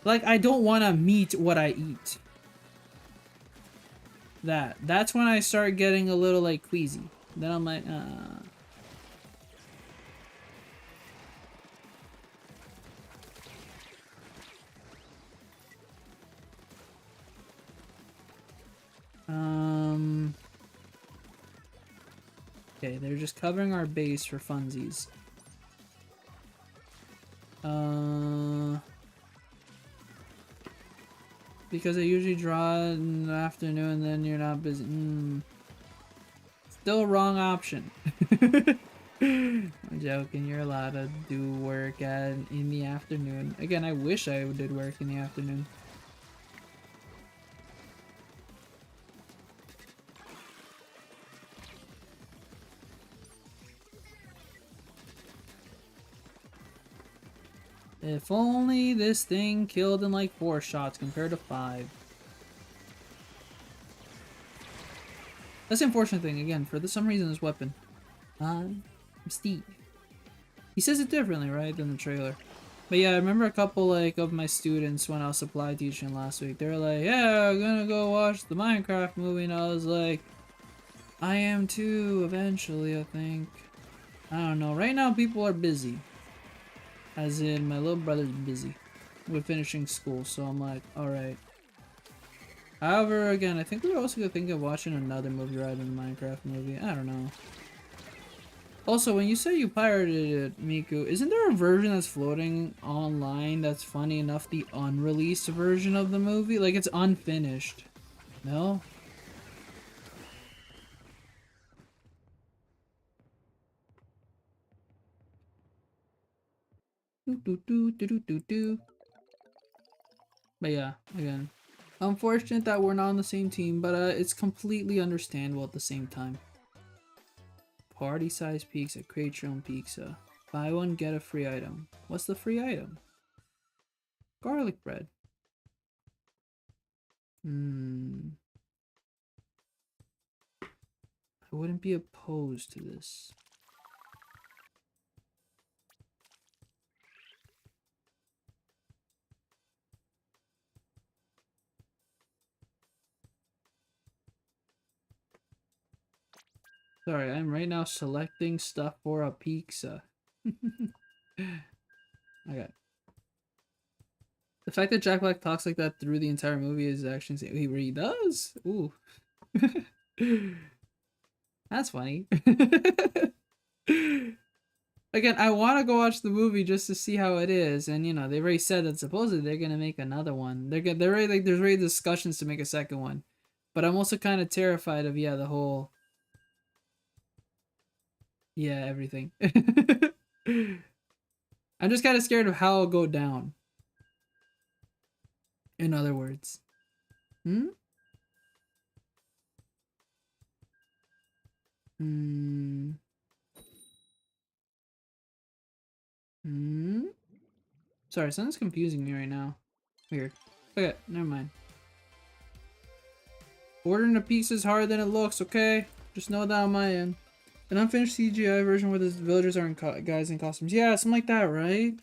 Like, I don't want to meet what I eat. That's when I start getting a little, like, queasy. Then I'm like, Okay, they're just covering our base for funsies. Because I usually draw in the afternoon, then you're not busy. Still wrong option. I'm joking. You're allowed to do work in the afternoon. Again, I wish I did work in the afternoon. If only this thing killed in like 4 shots compared to 5. That's the unfortunate thing, again, for some reason this weapon. I'm Steve. He says it differently, right, than the trailer. But yeah, I remember a couple like of my students when I was supply teaching last week. They were like, yeah, I'm gonna go watch the Minecraft movie, and I was like, I am too, eventually, I think. I don't know. Right now people are busy. As in, my little brother's busy with finishing school, so I'm like, alright. However, again, I think we're also gonna think of watching another movie rather than the Minecraft movie. I don't know. Also, when you say you pirated it, Miku, isn't there a version that's floating online that's funny enough the unreleased version of the movie? Like, it's unfinished. No? Do. But yeah, again, unfortunate that we're not on the same team, but it's completely understandable at the same time. Party size pizza, create your own pizza. Buy one, get a free item. What's the free item? Garlic bread. I wouldn't be opposed to this. Sorry, I'm right now selecting stuff for a pizza. Okay. The fact that Jack Black talks like that through the entire movie is actually insane. He does? Ooh. That's funny. Again, I want to go watch the movie just to see how it is, and you know they already said that supposedly they're gonna make another one. They're already like there's already discussions to make a second one, but I'm also kind of terrified of the whole everything. I'm just kind of scared of how it'll go down. In other words, Hmm. Sorry, something's confusing me right now. Weird. Okay, never mind. Ordering a pizza is harder than it looks, okay? Just know that on my end. An unfinished CGI version where the villagers are guys in costumes. Yeah, something like that, right?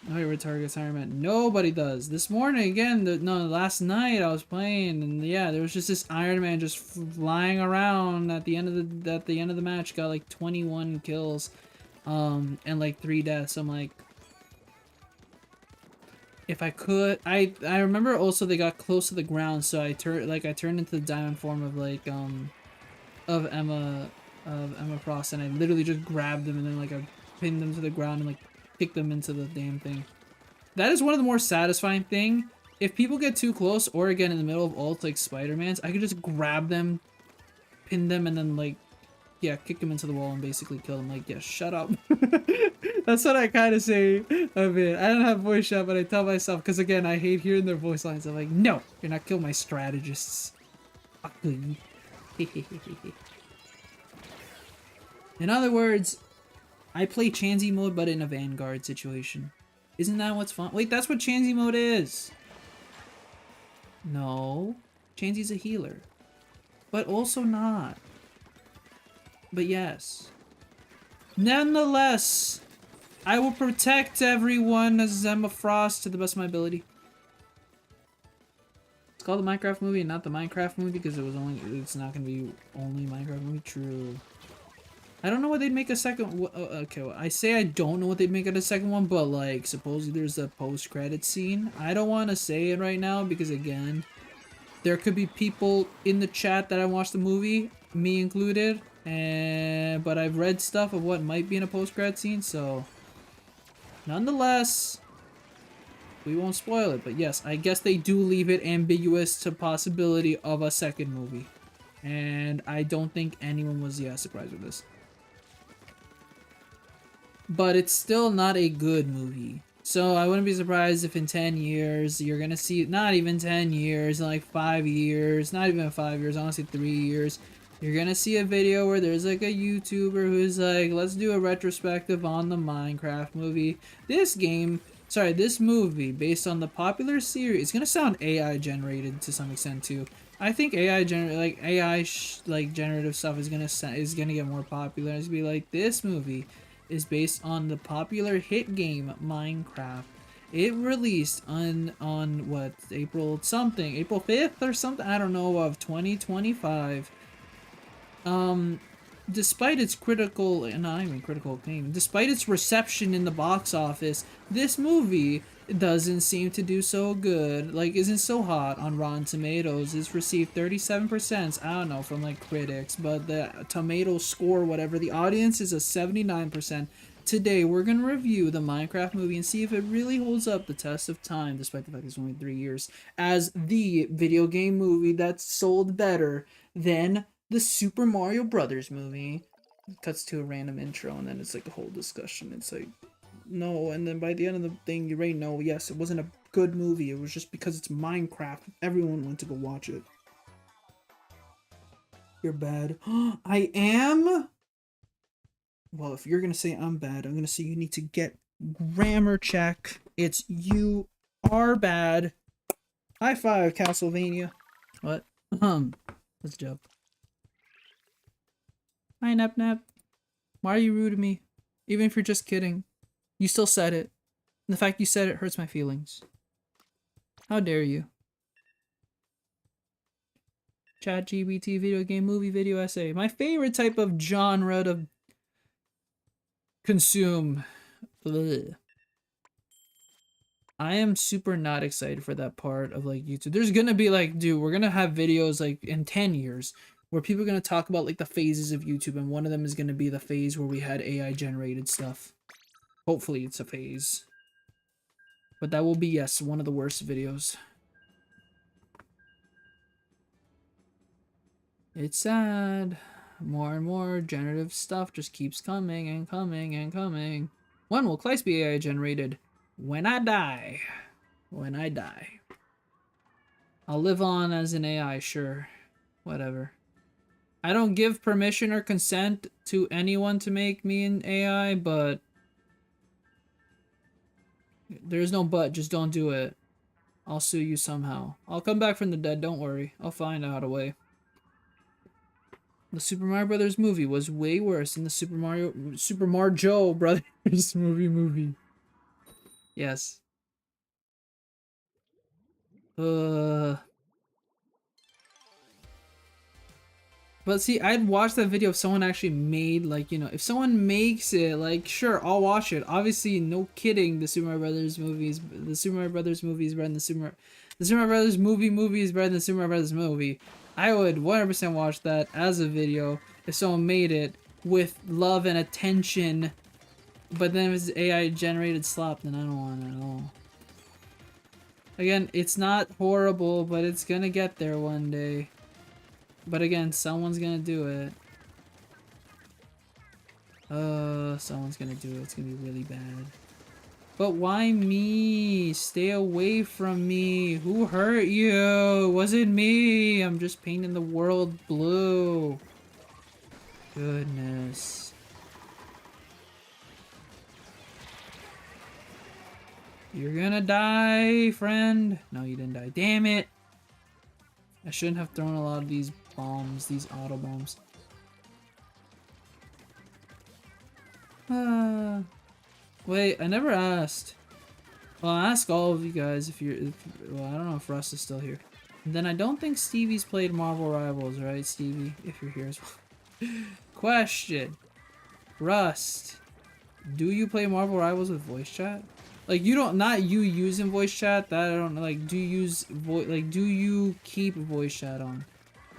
Oh, your targets Iron Man. Nobody does. This morning, again, last night I was playing, and yeah, there was just this Iron Man just flying around at the end of the match. Got like 21 kills, and like 3 deaths. I'm like, if I could, I remember also they got close to the ground, so I turned into the diamond form of like of Emma Frost, and I literally just grabbed them and then like I pinned them to the ground and like kicked them into the damn thing. That is one of the more satisfying thing. If people get too close, or again in the middle of ults like Spider-Man's, I could just grab them, pin them, and then like kick them into the wall and basically kill them. Like, yeah, shut up. That's what I kind of say of it. I don't have voice chat, but I tell myself, because again, I hate hearing their voice lines. I'm like, no, you're not killing my strategists. Fuck you. In other words, I play Chansey mode, but in a Vanguard situation. Isn't that what's fun? Wait, that's what Chansey mode is. No, Chansey's a healer, but also not. But yes. Nonetheless, I will protect everyone as Emma Frost to the best of my ability. It's called the Minecraft movie and not the Minecraft movie because it's not going to be only Minecraft movie. True. I don't know what they'd make a second. Okay, well, I say I don't know what they'd make of the second one, but like, supposedly there's a post-credit scene. I don't want to say it right now because again, there could be people in the chat that I watched the movie, me included, but I've read stuff of what might be in a post-credit scene, so nonetheless, we won't spoil it. But yes, I guess they do leave it ambiguous to possibility of a second movie. and I don't think anyone was surprised with this. But it's still not a good movie. So I wouldn't be surprised if in 10 years you're gonna see, not even 10 years, like 5 years, not even 5 years, honestly 3 years, you're gonna see a video where there's like a YouTuber who's like, let's do a retrospective on the Minecraft movie. This movie, based on the popular series, it's gonna sound AI generated to some extent too. I think generative stuff is gonna get more popular. It's gonna be like, this movie is based on the popular hit game Minecraft. It released on what, April 5th or something, I don't know, of 2025. Despite its not even critical acclaim, despite its reception in the box office, this movie doesn't seem to do so good, like isn't so hot on Rotten Tomatoes. It's received 37%, I don't know, from like critics, but the tomato score, whatever, the audience is a 79%. Today we're gonna review the Minecraft movie and see if it really holds up the test of time, despite the fact it's only 3 years, as the video game movie that's sold better than the Super Mario Brothers movie. It cuts to a random intro and then it's like a whole discussion. It's like, no, and then by the end of the thing you already know, yes, it wasn't a good movie. It was just because it's Minecraft. Everyone went to go watch it. You're bad. I am? Well, if you're gonna say I'm bad, I'm gonna say you need to get grammar check. It's you are bad. High five, Castlevania. What? Let's jump. Hi, Nap Nap. Why are you rude to me? Even if you're just kidding. You still said it. And the fact you said it hurts my feelings. How dare you? ChatGPT video game movie video essay. My favorite type of genre to consume. Ugh. I am super not excited for that part of like YouTube. There's gonna be like, dude, we're gonna have videos like in 10 years where people are gonna talk about like the phases of YouTube, and one of them is gonna be the phase where we had AI generated stuff. Hopefully it's a phase. But that will be, yes, one of the worst videos. It's sad. More and more generative stuff just keeps coming and coming and coming. When will Claes be AI generated? When I die. When I die. I'll live on as an AI, sure. Whatever. I don't give permission or consent to anyone to make me an AI, but there's no but, just don't do it. I'll sue you somehow. I'll come back from the dead, don't worry. I'll find out a way. The Super Mario Brothers movie was way worse than the Super Mario Brothers movie. Yes. But see, I'd watch that video if someone actually made, like, you know, if someone makes it, like, sure, I'll watch it. Obviously, no kidding, the Super Mario Brothers movies, the Super Mario Brothers movie is better than the Super Mario Brothers movie is better than the Super Mario Brothers movie. I would 100% watch that as a video if someone made it with love and attention. But then if it's AI generated slop, then I don't want it at all. Again, it's not horrible, but it's gonna get there one day. But again, someone's gonna do it. Someone's gonna do it. It's gonna be really bad. But why me? Stay away from me. Who hurt you? It wasn't me. I'm just painting the world blue. Goodness. You're gonna die, friend. No, you didn't die. Damn it. I shouldn't have thrown a lot of these bombs, these auto bombs. Wait, I never asked. Well, I'll ask all of you guys if you're. Well, I don't know if Russ is still here. And then I don't think Stevie's played Marvel Rivals, right, Stevie? If you're here as well. Question. Rust. Do you play Marvel Rivals with voice chat? Like, you don't, not you using voice chat, that I don't know, like, do you use do you keep voice chat on?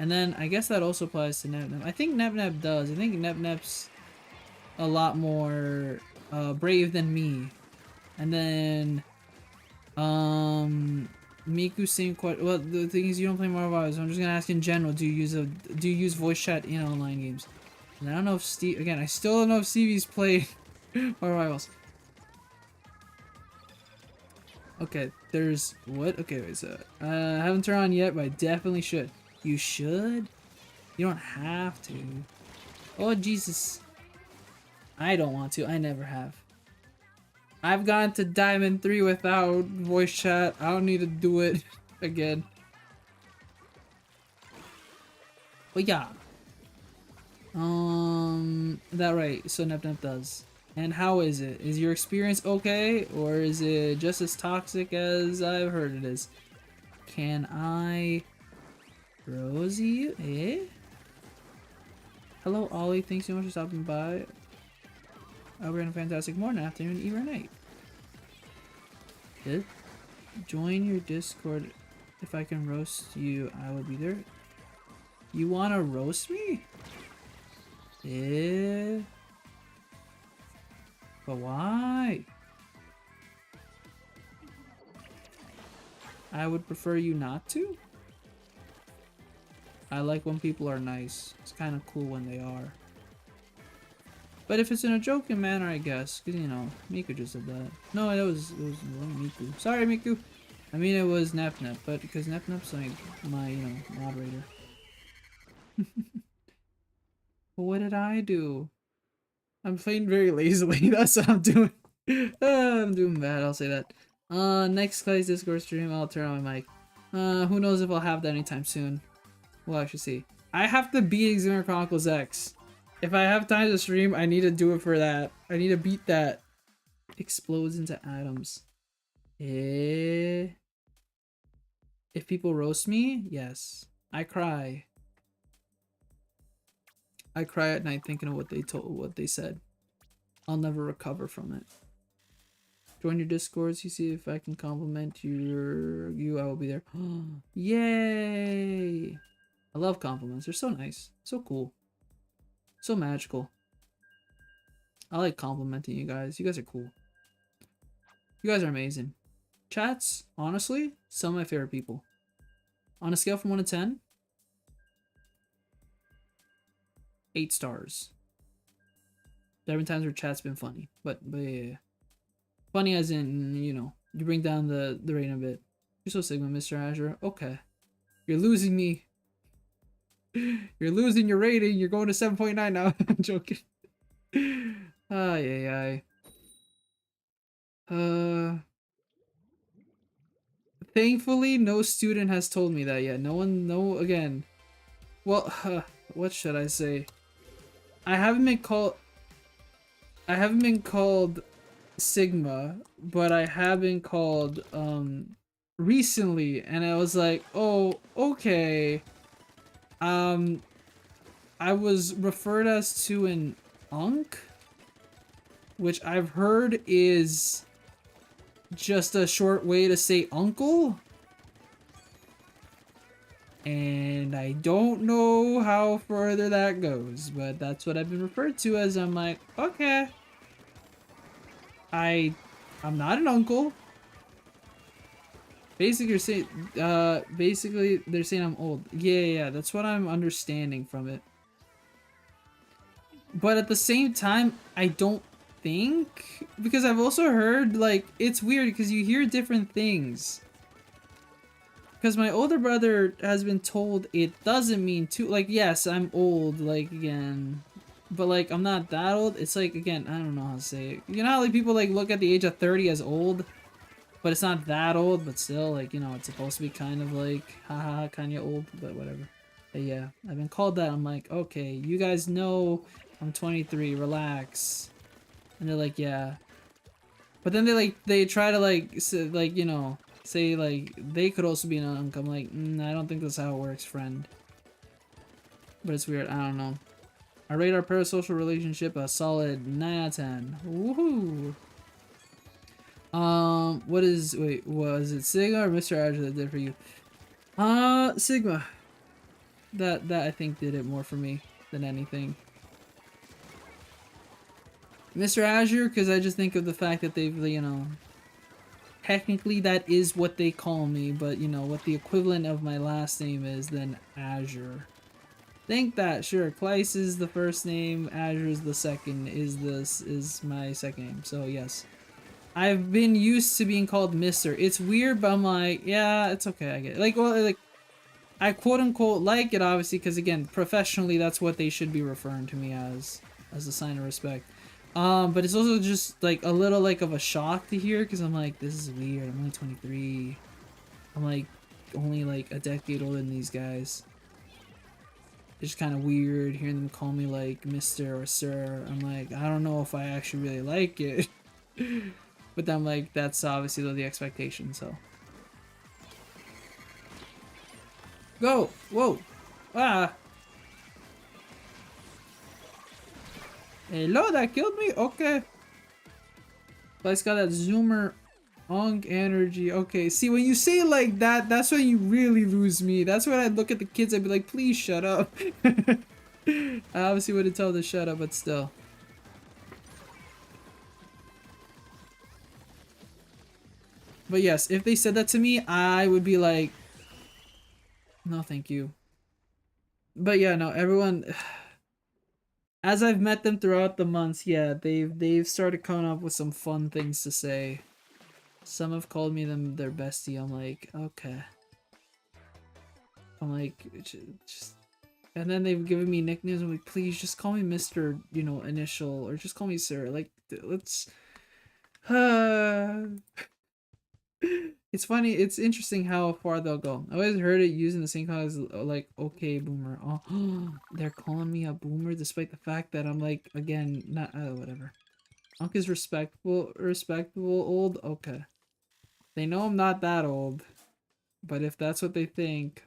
And then I guess that also applies to NapNap. I think NapNap does. I think NapNap's a lot more brave than me. And then Miku, same question. Well, the thing is, you don't play Marvel Rivals. So I'm just gonna ask in general. Do you use voice chat in online games? And I don't know if Steve. Again, I still don't know if Stevie's played Marvel Rivals. Okay, there's what? Okay, wait. So I haven't turned on yet, but I definitely should. You should. You don't have to. Oh Jesus. I don't want to. I never have. I've gone to Diamond 3 without voice chat. I don't need to do it again. But yeah. That right. So NepNep does. And how is it? Is your experience okay? Or is it just as toxic as I've heard it is? Can I... Rosie you? Eh? Hello Ollie, thanks so much for stopping by. We're in a fantastic morning, afternoon, even night. Good. Join your Discord. If I can roast you, I will be there. You wanna roast me? Yeah. But why? I would prefer you not to. I like when people are nice. It's kind of cool when they are. But if it's in a joking manner, I guess. Because, you know, Miku just said that. No, it was Miku. Sorry, Miku. I mean, it was NepNep, but because NepNep's like my, you know, moderator. But what did I do? I'm playing very lazily. That's what I'm doing. I'm doing bad, I'll say that. Next Clay's Discord stream, I'll turn on my mic. Who knows if I'll have that anytime soon. We'll actually see. I have to beat Xenogears Chronicles X. If I have time to stream, I need to do it for that. I need to beat that. Explodes into atoms. Eh? If people roast me, yes. I cry. I cry at night thinking of what they said. I'll never recover from it. Join your Discords. You see if I can compliment you. I will be there. Yay! I love compliments. They're so nice. So cool. So magical. I like complimenting you guys. You guys are cool. You guys are amazing. Chats, honestly, some of my favorite people. On a scale from 1 to 10, 8 stars. There have been times where chat's been funny, but yeah. Funny as in, you know, you bring down the rating a bit. You're so Sigma, Mr. Azure. Okay. You're losing me. You're losing your rating. You're going to 7.9 now. I'm joking. Ay. Thankfully, no student has told me that yet. Again. Well, what should I say? I haven't been called Sigma, but I have been called, recently, and I was like, oh, okay. I was referred as to an Unk, which I've heard is just a short way to say uncle. And I don't know how further that goes, but that's what I've been referred to as. I'm like, okay. I'm not an uncle. Basically, they're saying I'm old. Yeah, that's what I'm understanding from it. But at the same time, I don't think, because I've also heard, like, it's weird because you hear different things. Because my older brother has been told it doesn't mean too, like, yes, I'm old, like, again, but, like, I'm not that old. It's like, again, I don't know how to say it. You know how, like, people, like, look at the age of 30 as old, but it's not that old, but still, like, you know, it's supposed to be kind of, like, haha, kind of old, but whatever. But yeah, I've been called that. I'm like, okay, you guys know I'm 23, relax. And they're like, yeah. But then they try to, like, say, like, you know, say, like, they could also be an unk. I'm like, I don't think that's how it works, friend. But it's weird. I don't know. I rate our parasocial relationship a solid 9 out of 10. Woohoo! Was it Sigma or Mr. Azure that did for you? Sigma. That I think did it more for me than anything. Mr. Azure, because I just think of the fact that they've, you know, technically that is what they call me, but you know what the equivalent of my last name is, then Azure. Think that, sure. Claes is the first name, Azure is the second, is my second name. So yes. I've been used to being called Mr. It's weird, but I'm like, yeah, it's okay, I get it. Like, well, like, I quote unquote like it obviously, because again, professionally that's what they should be referring to me as a sign of respect. But it's also just like a little like of a shock to hear, because I'm like, this is weird. I'm only 23. I'm like only like a decade older than these guys. It's kind of weird hearing them call me like Mr. or Sir. I'm like, I don't know if I actually really like it. But then I'm like, that's obviously the expectation, so. Go! Whoa! Ah! Hello, that killed me? Okay. But got that zoomer onk energy. Okay, see, when you say it like that, that's when you really lose me. That's when I look at the kids, I'd be like, please shut up. I obviously wouldn't tell them to shut up, but still. But yes, if they said that to me, I would be like, no, thank you. But yeah, no, everyone, as I've met them throughout the months, yeah, they've started coming up with some fun things to say. Some have called me their bestie. I'm like, okay. I'm like, just, and then they've given me nicknames. I'm like, please just call me Mr. You know, initial, or just call me Sir. Like, let's. It's funny. It's interesting how far they'll go. I always heard it using the same kind as like, okay, boomer. Oh, they're calling me a boomer despite the fact that I'm like, again, not whatever. Unc is respectable old. Okay, they know I'm not that old, but if that's what they think,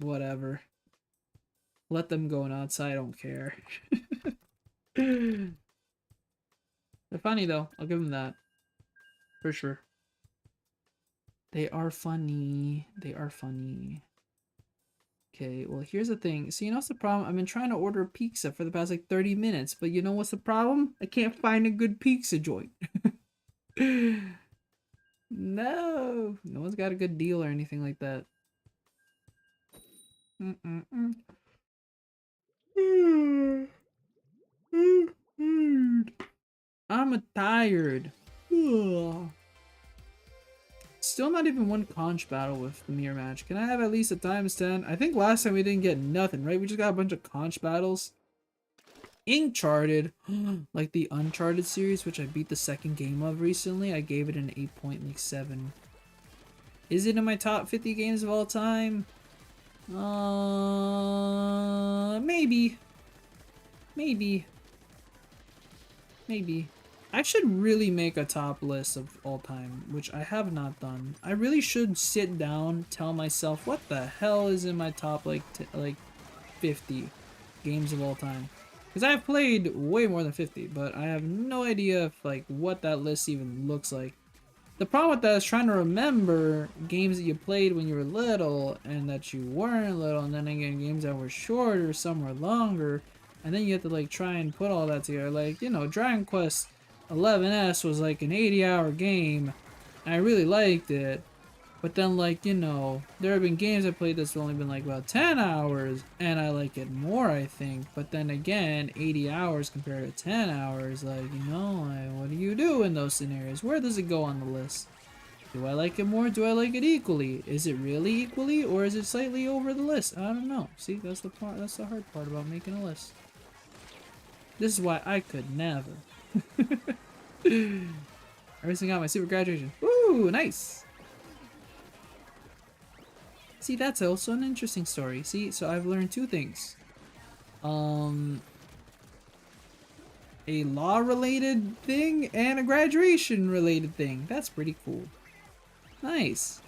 whatever. Let them go nuts. I don't care. They're funny though. I'll give them that for sure. They are funny. They are funny. Okay, well, here's the thing. So, you know what's the problem? I've been trying to order pizza for the past, like, 30 minutes. But you know what's the problem? I can't find a good pizza joint. No. No one's got a good deal or anything like that. I'm tired. Still not even one conch battle with the mirror match. Can I have at least a ×10? I think last time we didn't get nothing, right? We just got a bunch of conch battles. Uncharted, like the Uncharted series, which I beat the second game of recently. I gave it an 8.7. Is it in my top 50 games of all time? Maybe. Maybe. Maybe. I should really make a top list of all time, which I have not done. I really should sit down, tell myself what the hell is in my top like 50 games of all time. Because I've played way more than 50, but I have no idea if like what that list even looks like. The problem with that is trying to remember games that you played when you were little and that you weren't little, and then again games that were shorter, some were longer, and then you have to like try and put all that together. Like, you know, Dragon Quest 11S was like an 80-hour game. And I really liked it. But then, like, you know, there have been games I played that's only been like about 10 hours, and I like it more, I think. But then again, 80 hours compared to 10 hours, like, you know, like, what do you do in those scenarios? Where does it go on the list? Do I like it more? Do I like it equally? Is it really equally, or is it slightly over the list? I don't know. See, that's the part. That's the hard part about making a list. This is why I could never. Everything got my super graduation. Ooh, nice. See, that's also an interesting story. See, so I've learned two things. A law-related thing and a graduation-related thing. That's pretty cool. Nice.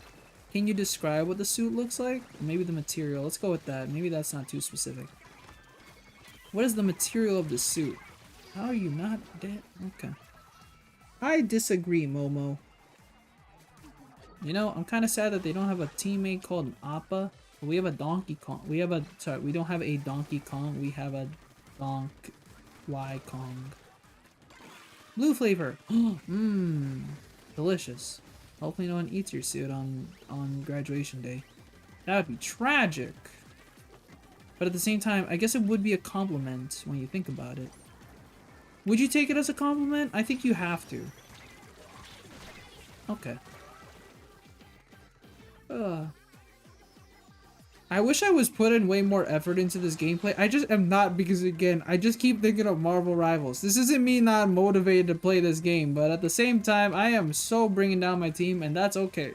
Can you describe what the suit looks like? Maybe the material. Let's go with that. Maybe that's not too specific. What is the material of the suit? How are you not dead? Okay. I disagree, Momo. You know, I'm kind of sad that they don't have a teammate called Appa. But we have a Donkey Kong. We don't have a Donkey Kong. We have a Y Kong. Blue flavor. Mmm. Delicious. Hopefully no one eats your suit on graduation day. That would be tragic. But at the same time, I guess it would be a compliment when you think about it. Would you take it as a compliment? I think you have to. Okay. I wish I was putting way more effort into this gameplay. I just am not, because again, I just keep thinking of Marvel Rivals. This isn't me not motivated to play this game, but at the same time, I am so bringing down my team, and that's okay.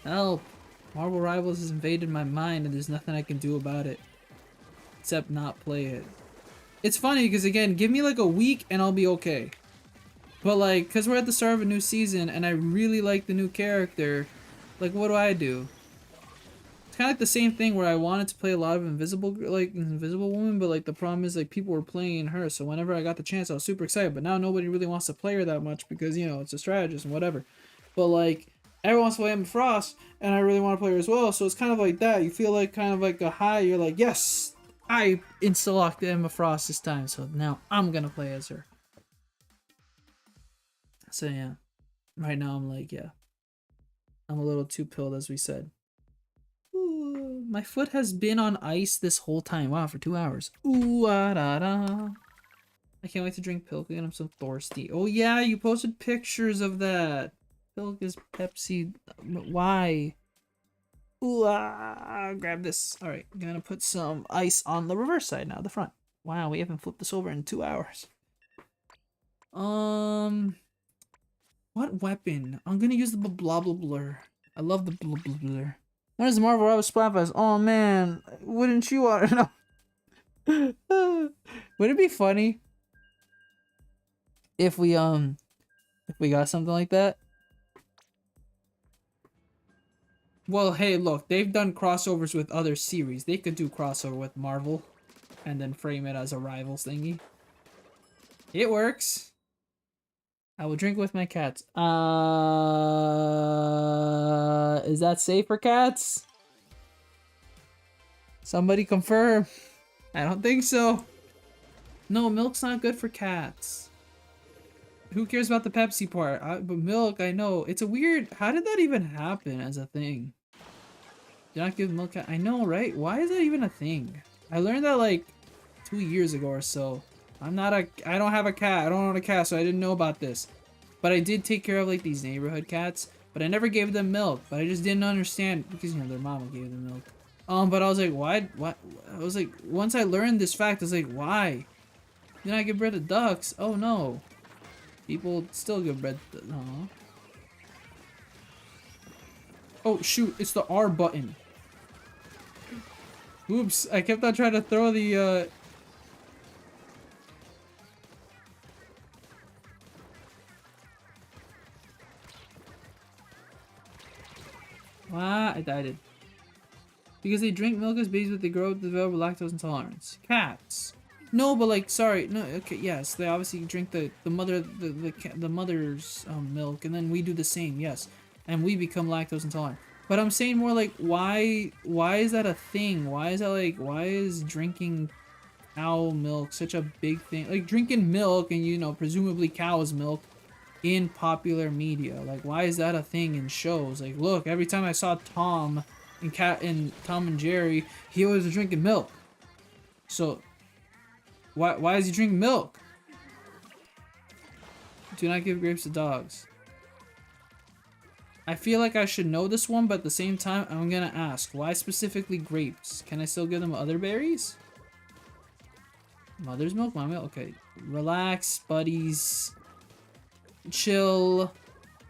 Help! Marvel Rivals has invaded my mind, and there's nothing I can do about it. Except not play it. It's funny, because again, give me like a week, and I'll be okay. But like, because we're at the start of a new season and I really like the new character, like what do? It's kind of like the same thing where I wanted to play a lot of Invisible Woman, but like the problem is like people were playing her, so whenever I got the chance I was super excited, but now nobody really wants to play her that much because, you know, it's a strategist and whatever. But like, everyone wants to play Emma Frost and I really want to play her as well, so it's kind of like that. You feel like kind of like a high, you're like, yes, I insta-locked Emma Frost this time, so now I'm gonna play as her. So yeah, right now I'm like, yeah, I'm a little too pilled, as we said. Ooh, my foot has been on ice this whole time. Wow, for 2 hours. Ooh, ah, da, da. I can't wait to drink Pilk again. I'm so thirsty. Oh yeah, you posted pictures of that. Pilk is Pepsi. Why? Ooh, ah, grab this. All right, I'm gonna put some ice on the reverse side now, the front. Wow, we haven't flipped this over in 2 hours. What weapon? I'm gonna use the blah blah blur. I love the blah blah blur. When is the Marvel Rivals Splatfest? Oh man, wouldn't you want to know? Would it be funny if we got something like that? Well, hey, look, they've done crossovers with other series. They could do crossover with Marvel and then frame it as a Rivals thingy. It works. I will drink with my cats. Is that safe for cats? Somebody confirm. I don't think so. No, milk's not good for cats. Who cares about the Pepsi part? But milk, I know. It's a weird... How did that even happen as a thing? Do not give milk... I know, right? Why is that even a thing? I learned that like 2 years ago or so. I don't have a cat. I don't own a cat, so I didn't know about this. But I did take care of like these neighborhood cats. But I never gave them milk. But I just didn't understand because, you know, their mama gave them milk. But I was like, why? What? I was like, once I learned this fact, I was like, why? Then I give bread to ducks. Oh no. People still give bread to... Aww. Oh shoot, it's the R button. Oops, I kept on trying to throw the I died. Because they drink milk as babies, but they grow up to develop lactose intolerance. Cats. No, but like, sorry, no, okay, yes, they obviously drink the mother's milk, and then we do the same, yes, and we become lactose intolerant. But I'm saying more like, why is that a thing? Why is that like, why is drinking cow milk such a big thing? Like drinking milk and, you know, presumably cow's milk in popular media. Like, why is that a thing in shows? Like, look, every time I saw Tom in Tom and Jerry, he always was drinking milk. So why is he drinking milk? Do not give grapes to dogs. I feel like I should know this one, but at the same time, I'm gonna ask, why specifically grapes? Can I still give them other berries? Mother's milk, my milk. Okay, relax, buddies. Chill.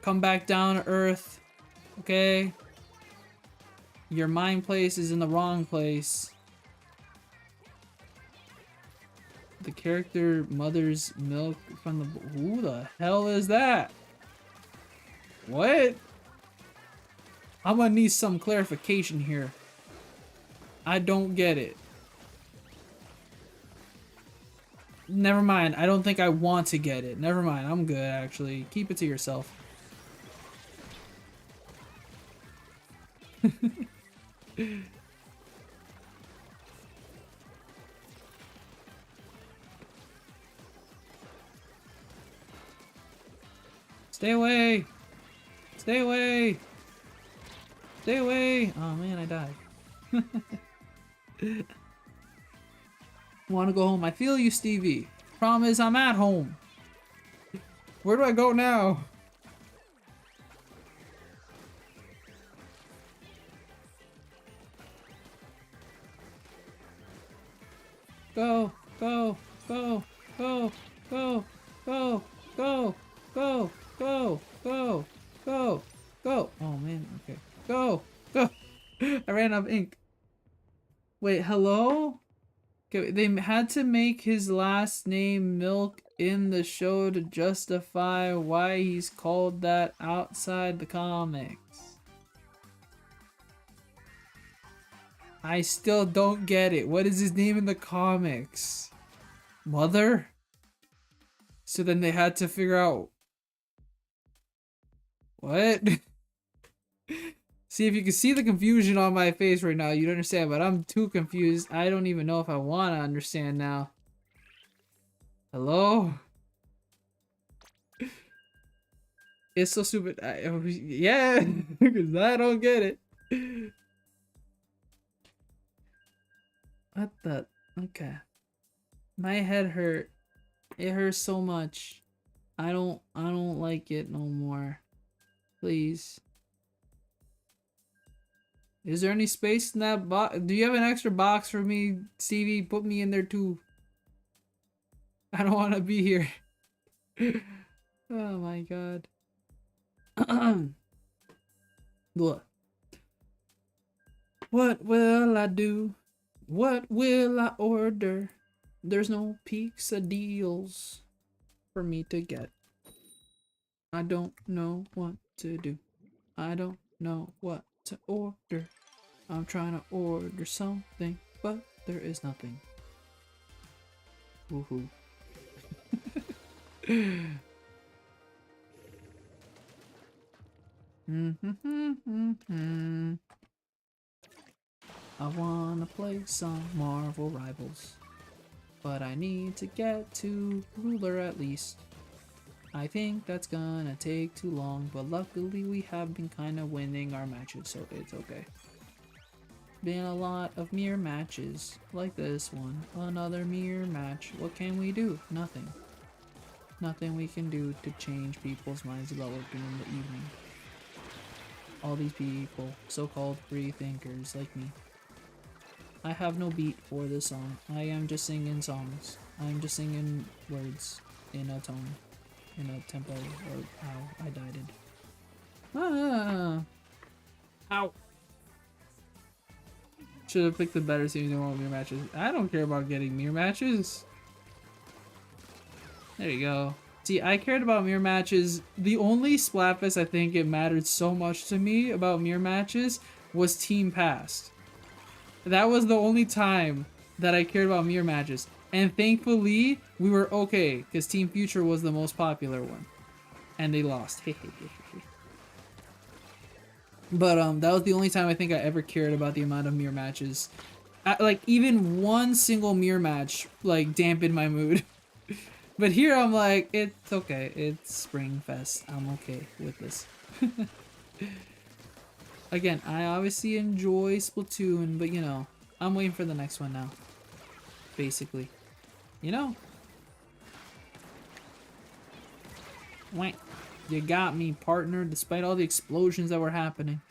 Come back down to earth. Okay? Your mind place is in the wrong place. The character mother's milk from the... Who the hell is that? What? I'm gonna need some clarification here. I don't get it. Never mind. I don't think I want to get it. Never mind. I'm good, actually. Keep it to yourself. Stay away! Stay away! Stay away! Oh man, I died. Want to go home? I feel you, Stevie. Problem is, I'm at home. Where do I go now? Go, go, go, go, go, go, go, go, go, go, go, go. Oh man, okay. Go, go. I ran out of ink. Wait, hello? Okay, they had to make his last name Milk in the show to justify why he's called that outside the comics. I still don't get it. What is his name in the comics? Mother? So then they had to figure out... What? See, if you can see the confusion on my face right now, you'd understand, but I'm too confused. I don't even know if I want to understand now. Hello? It's so stupid. Yeah, because I don't get it. What the? Okay. My head hurt. It hurts so much. I don't like it no more. Please. Is there any space in that box? Do you have an extra box for me, Stevie? Put me in there too. I don't want to be here. Oh my god. What will I do? What will I order? There's no pizza deals for me to get. I don't know what to do. I don't know what to order. I'm trying to order something, but there is nothing. Woohoo. I wanna play some Marvel Rivals, but I need to get to Ruler at least. I think that's gonna take too long, but luckily we have been kinda winning our matches, so it's okay. Been a lot of mirror matches, like this one. Another mirror match. What can we do? Nothing. Nothing we can do to change people's minds about working in the evening. All these people, so-called free thinkers like me. I have no beat for this song. I am just singing songs. I'm just singing words in a tone, in a tempo, or how I died it. Ah! Ow! Should have picked the better teams than one mirror matches. I don't care about getting mirror matches. There you go. See, I cared about mirror matches. The only Splatfest I think it mattered so much to me about mirror matches was Team Past. That was the only time that I cared about mirror matches. And thankfully, we were okay, because Team Future was the most popular one. And they lost. But that was the only time I think I ever cared about the amount of mirror matches. Like, even one single mirror match, like, dampened my mood. But here I'm like, it's okay. It's Springfest. I'm okay with this. Again, I obviously enjoy Splatoon, but you know, I'm waiting for the next one now. Basically. You know? Wait. You got me, partner, despite all the explosions that were happening.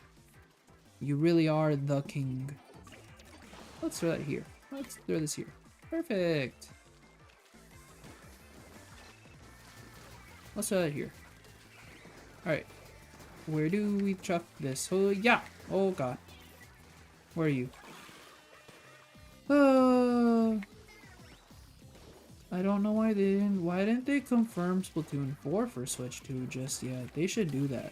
You really are the king. Let's throw that here. Let's throw this here. Perfect. Let's throw that here. Alright. Where do we chuck this? Oh, yeah. Oh, God. Where are you? I don't know why they didn't. Why didn't they confirm Splatoon 4 for Switch 2 just yet? They should do that.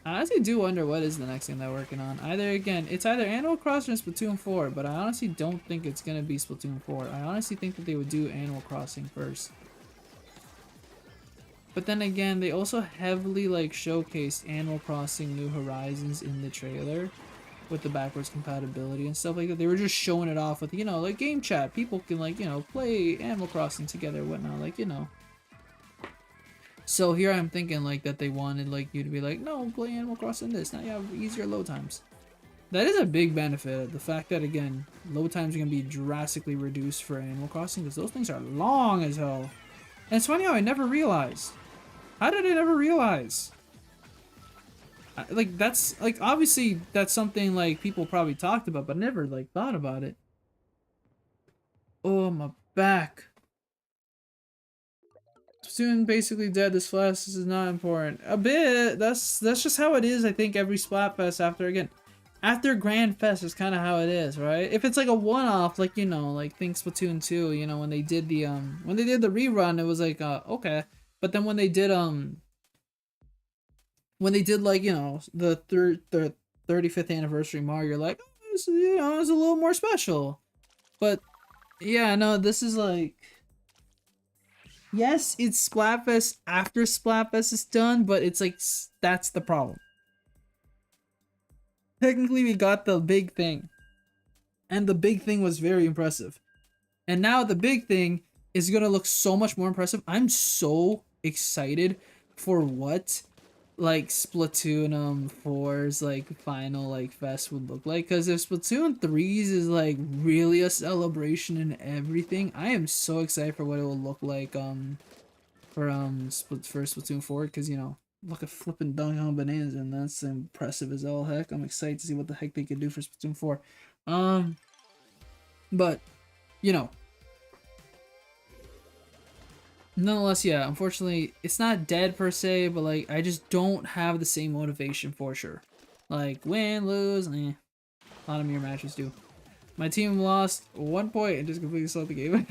I honestly do wonder what is the next thing they're working on. It's either Animal Crossing or Splatoon 4, but I honestly don't think it's gonna be Splatoon 4. I honestly think that they would do Animal Crossing first. But then again, they also heavily like showcased Animal Crossing New Horizons in the trailer with the backwards compatibility and stuff like that. They were just showing it off with, you know, like game chat. People can like, you know, play Animal Crossing together and whatnot, like, you know. So here I'm thinking like that they wanted like you to be like, no, play Animal Crossing this. Now you have easier load times. That is a big benefit. The fact that again, load times are gonna be drastically reduced for Animal Crossing because those things are long as hell. And it's funny how I never realized. How did I never realize? Like that's like obviously that's something like people probably talked about, but never like thought about it. Oh my back. Soon basically dead. This flash this is not important. A bit. That's just how it is. I think every Splatfest after Grand Fest is kind of how it is, right? If it's like a one-off, like you know, like think Splatoon 2, you know, when they did the rerun, it was like okay, but then when they did like you know the 35th anniversary Mario, you're like, oh, this, you know, it's a little more special. But yeah, no, this is like. Yes, it's Splatfest after Splatfest is done, but it's like, that's the problem. Technically, we got the big thing. And the big thing was very impressive. And now the big thing is gonna look so much more impressive. I'm so excited for what like Splatoon 4's like final like fest would look like, because if Splatoon 3's is like really a celebration and everything, I am so excited for what it will look like for Splatoon 4, because you know, look at flipping dunk on bananas, and that's impressive as all heck. I'm excited to see what the heck they could do for Splatoon 4. But you know, nonetheless, yeah, unfortunately, it's not dead per se, but like, I just don't have the same motivation for sure. Like, win, lose, a lot of mirror matches do. My team lost 1 point and just completely sold the game.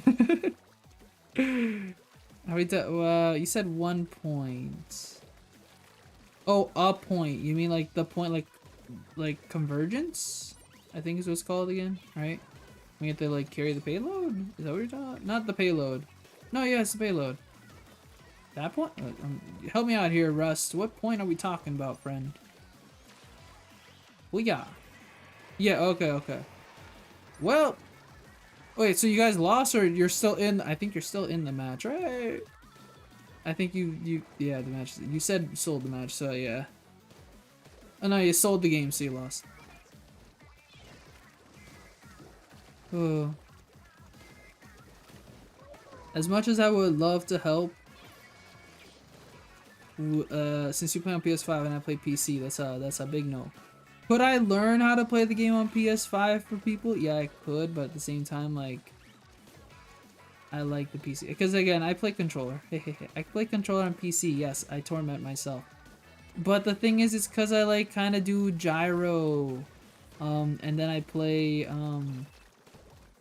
How we you said 1 point. Oh, a point. You mean like the point, like convergence? I think is what it's called again, right? We have to like carry the payload? Is that what you're talking about? Not the payload. No, yeah, it's the payload. That point? Help me out here, Rust. What point are we talking about, friend? Well, yeah. Yeah, okay. Well, wait, so you guys lost or you're still in? I think you're still in the match, right? I think yeah, the match. You said you sold the match, so yeah. Oh no, you sold the game, so you lost. Oh. As much as I would love to help, since you play on PS5 and I play PC, that's a big no. Could I learn how to play the game on PS5 for people? Yeah, I could, but at the same time, like, I like the PC. Because again, I play controller. I play controller on PC, yes, I torment myself. But the thing is, it's because I like kind of do gyro. And then I play, and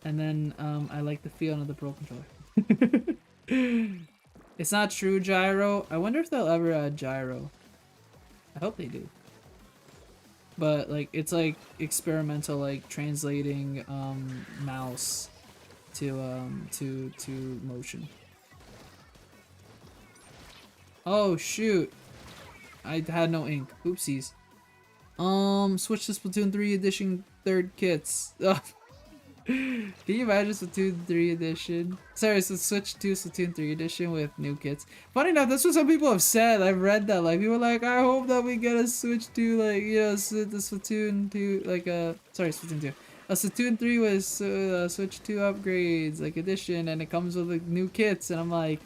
then I like the feeling of the Pro Controller. It's not true gyro. I wonder if they'll ever add gyro. I hope they do. But like it's like experimental, like translating mouse to motion. Oh shoot. I had no ink. Oopsies. Switch to Splatoon 3 edition third kits. Can you imagine Splatoon 3 edition? Sorry, so switch to Splatoon 3 edition with new kits. Funny enough, that's what some people have said. I've read that. Like, people are like, I hope that we get a switch to, like, you know, the Splatoon 2, like, sorry, Splatoon 2. A Splatoon 3 was Switch 2 upgrades, like, edition, and it comes with, like, new kits, and I'm like,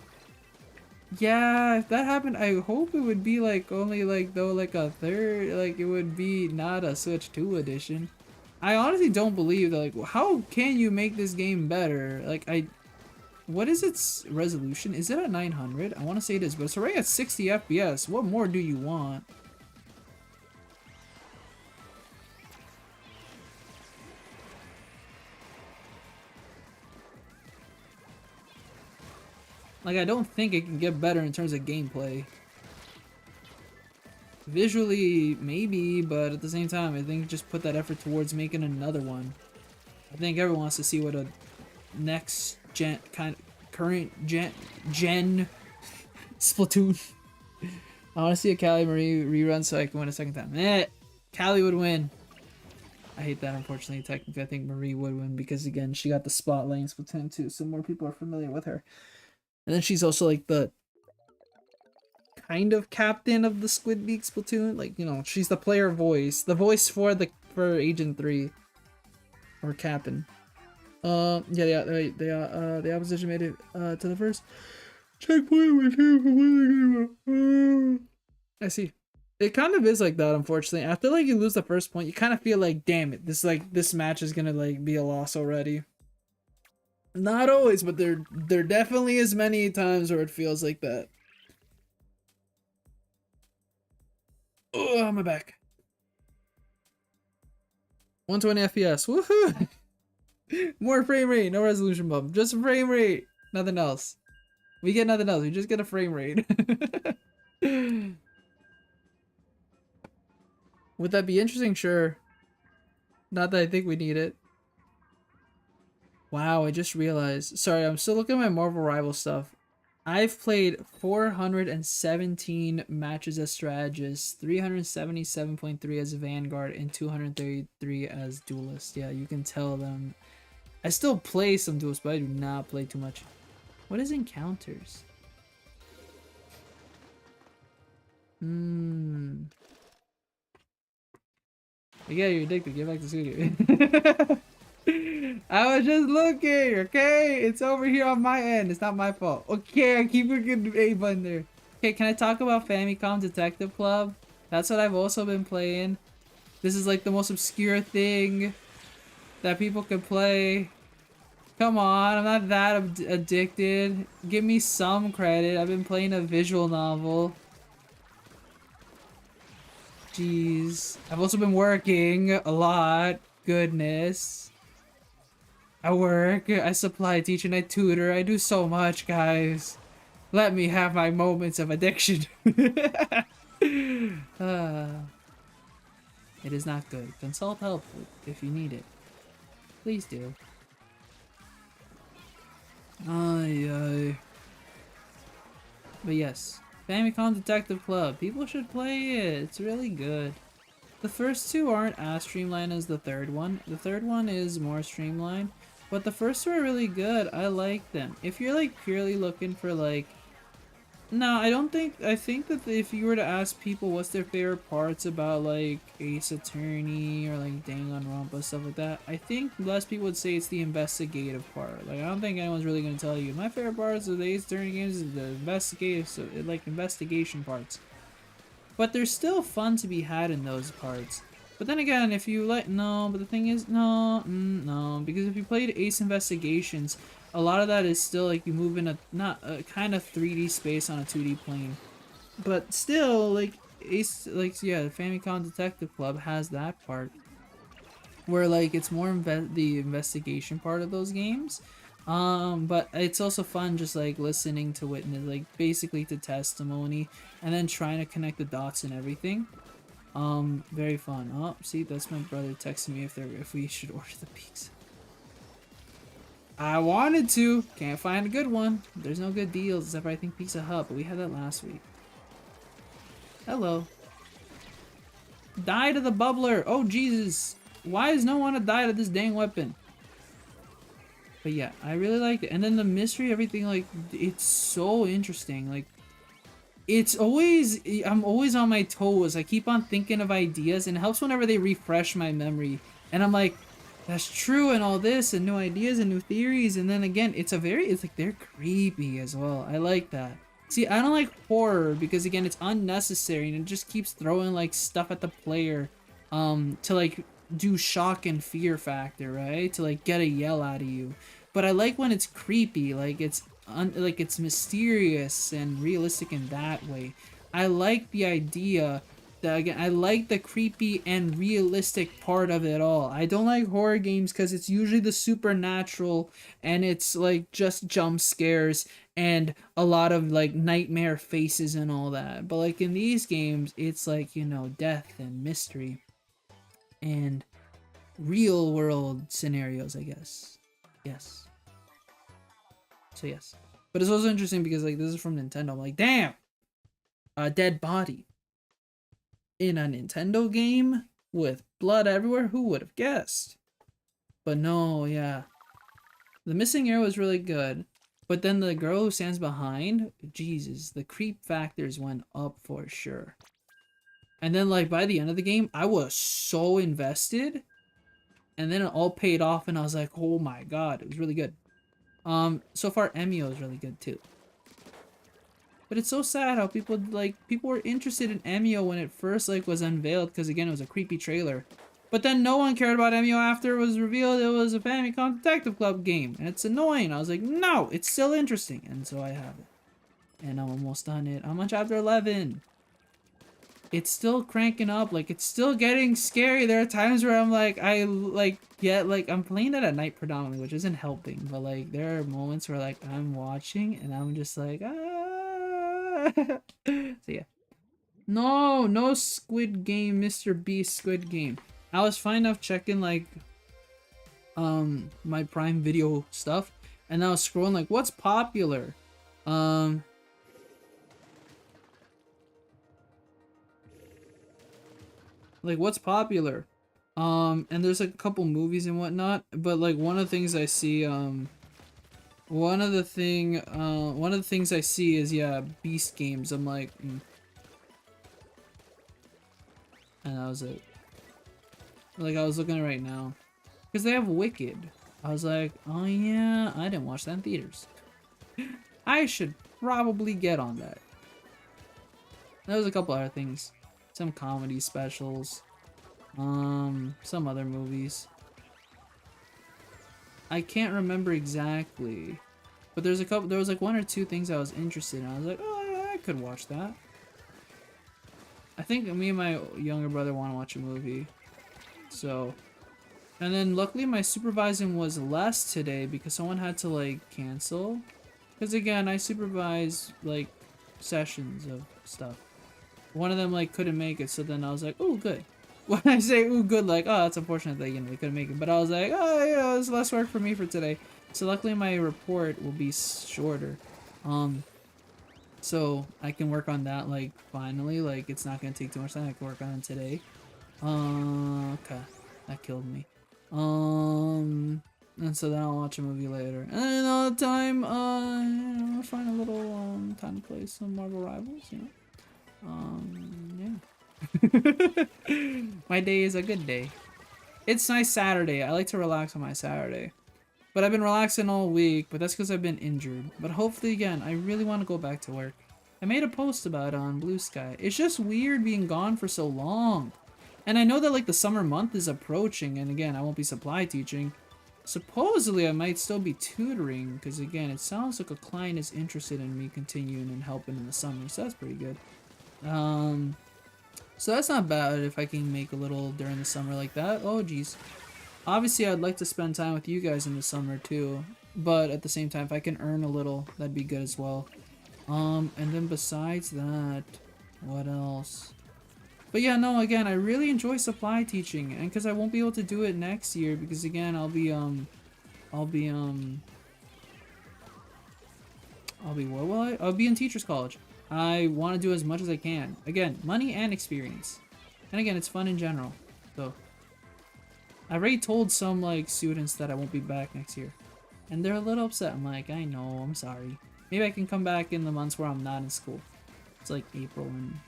yeah, if that happened, I hope it would be, like, only, like, though, like, a third, like, it would be not a Switch 2 edition. I honestly don't believe that, like, how can you make this game better? Like, what is its resolution? Is it at 900? I want to say it is, but it's already at 60 FPS. What more do you want? Like, I don't think it can get better in terms of gameplay. Visually, maybe, but at the same time, I think just put that effort towards making another one. I think everyone wants to see what a next gen, current gen Splatoon. I want to see a Callie Marie rerun so I can win a second time. Callie would win. I hate that, unfortunately. Technically, I think Marie would win because, again, she got the spotlight in Splatoon 2, so more people are familiar with her. And then she's also like the kind of captain of the Squid League Splatoon. Like, you know, she's the player voice, the voice for Agent 3 or captain. Yeah, the opposition made it to the first checkpoint with him. I see. It kind of is like that, unfortunately. After like you lose the first point, you kind of feel like, damn it, this match is gonna like be a loss already. Not always, but there definitely is many times where it feels like that. Oh, my back. 120 FPS. Woohoo! More frame rate, no resolution bump, just frame rate, nothing else. We get nothing else. We just get a frame rate. Would that be interesting? Sure. Not that I think we need it. Wow, I just realized. Sorry, I'm still looking at my Marvel Rival stuff. I've played 417 matches as strategist, 377.3 as Vanguard, and 233 as duelist. Yeah, you can tell them. I still play some duelists, but I do not play too much. What is encounters? Yeah, you're addicted. Get back to studio. I was just looking, okay? It's over here on my end. It's not my fault. Okay, I keep looking A button there. Okay, can I talk about Famicom Detective Club? That's what I've also been playing. This is like the most obscure thing that people can play. Come on, I'm not that addicted. Give me some credit. I've been playing a visual novel. Jeez. I've also been working a lot. Goodness. I work, I supply, I teach, and I tutor. I do so much, guys. Let me have my moments of addiction. It is not good. Consult help if you need it. Please do. But yes. Famicom Detective Club. People should play it. It's really good. The first two aren't as streamlined as the third one. The third one is more streamlined. But the first two are really good. I like them. If you're like purely looking for like... No, I think that if you were to ask people what's their favorite parts about like Ace Attorney or like Danganronpa, stuff like that, I think less people would say it's the investigative part. Like, I don't think anyone's really going to tell you. My favorite parts of the Ace Attorney games is the investigative, so like investigation parts. But there's still fun to be had in those parts. But then again, if you like, no, but the thing is, no, because if you played Ace Investigations, a lot of that is still like you move in a, not a kind of 3D space on a 2D plane. But still, like, Ace, like, yeah, the Famicom Detective Club has that part. Where, like, it's more the investigation part of those games. But it's also fun just like listening to witness, like basically to testimony, and then trying to connect the dots and everything. Very fun. Oh, see, that's my brother texting me if we should order the pizza. I wanted to, can't find a good one. There's no good deals except for I think Pizza Hut, but we had that last week. Hello. Die to the bubbler. Oh Jesus, why does no one want to die to this dang weapon? But yeah, I really liked it. And then the mystery, everything, like, it's so interesting. Like, it's always, I'm always on my toes. I keep on thinking of ideas, and it helps whenever they refresh my memory. And I'm like, that's true, and all this, and new ideas, and new theories. And then again, it's like, they're creepy as well. I like that. See, I don't like horror, because again, it's unnecessary, and it just keeps throwing, like, stuff at the player, to, like, do shock and fear factor, right? To like get a yell out of you. But I like when it's creepy, like it's mysterious and realistic in that way. I like the idea that, again, I like the creepy and realistic part of it all. I don't like horror games because it's usually the supernatural and it's like just jump scares and a lot of like nightmare faces and all that. But like in these games, it's like, you know, death and mystery and real world scenarios, I guess. Yes. So yes. But it's also interesting because like this is from Nintendo. I'm like, damn! A dead body. In a Nintendo game with blood everywhere? Who would have guessed? But no, yeah. The missing arrow was really good. But then the girl who stands behind, Jesus, the creep factors went up for sure. And then like by the end of the game, I was so invested. And then it all paid off and I was like, oh my god, it was really good. So far Emio is really good too. But it's so sad how people were interested in Emio when it first like was unveiled, because again it was a creepy trailer. But then no one cared about Emio after it was revealed it was a Famicom Detective Club game. And it's annoying. I was like, no, it's still interesting. And so I have it. And I'm almost done it. I'm on chapter 11. It's still cranking up. Like, it's still getting scary. There are times where I'm like, I'm playing that at night predominantly, which isn't helping. But like, there are moments where like I'm watching and I'm just like, ah. So yeah. No Squid Game, Mr. Beast Squid Game. I was fine enough checking like my Prime Video stuff, and I was scrolling like what's popular. Like what's popular. And there's like a couple movies and whatnot, but like one of the things I see one of the things I see is yeah, Beast games. I'm like and that was it. Like I was looking at it right now. Because they have Wicked. I was like, oh yeah, I didn't watch that in theaters. I should probably get on that. There was a couple other things. Some comedy specials. Some other movies. I can't remember exactly. But there was like one or two things I was interested in. I was like, oh yeah, I could watch that. I think me and my younger brother want to watch a movie. So, and then luckily my supervising was less today because someone had to like cancel. Because again, I supervise like sessions of stuff. One of them like couldn't make it, so then I was like, oh good. When I say oh good, like oh that's unfortunate that they couldn't make it, but I was like oh yeah, it's less work for me for today. So luckily my report will be shorter. So I can work on that like finally, like it's not gonna take too much time. I can work on it today. Okay, that killed me. And so then I'll watch a movie later. And then another time, I'll find a little time to play some Marvel Rivals. You know, yeah. My day is a good day. It's nice Saturday. I like to relax on my Saturday. But I've been relaxing all week, but that's because I've been injured. But hopefully, again, I really want to go back to work. I made a post about it on Blue Sky. It's just weird being gone for so long. And I know that like the summer month is approaching, and again, I won't be supply teaching. Supposedly, I might still be tutoring, because again, it sounds like a client is interested in me continuing and helping in the summer, so that's pretty good. So that's not bad if I can make a little during the summer like that. Oh, geez. Obviously, I'd like to spend time with you guys in the summer too, but at the same time, if I can earn a little, that'd be good as well. And then besides that, what else? But yeah, no, again, I really enjoy supply teaching, and because I won't be able to do it next year, because again, I'll be what will I? I'll be in teachers college. I want to do as much as I can. Again, money and experience. And again, it's fun in general. So, I already told some, like, students that I won't be back next year. And they're a little upset. I'm like, I know, I'm sorry. Maybe I can come back in the months where I'm not in school. It's like April and...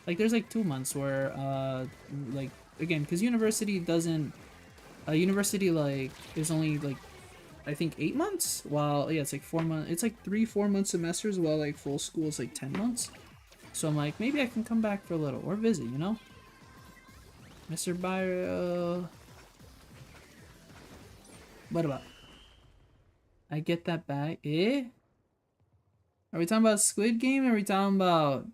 Like, there's like 2 months where, like, again, because university doesn't... university, like, is only, like, I think 8 months? While, yeah, it's like 4 months. It's like 3-4 month semesters, while, like, full school is like 10 months. So I'm like, maybe I can come back for a little. Or visit, you know? Mr. Byro... What about? I get that back. Eh? Are we talking about Squid Game or are we talking about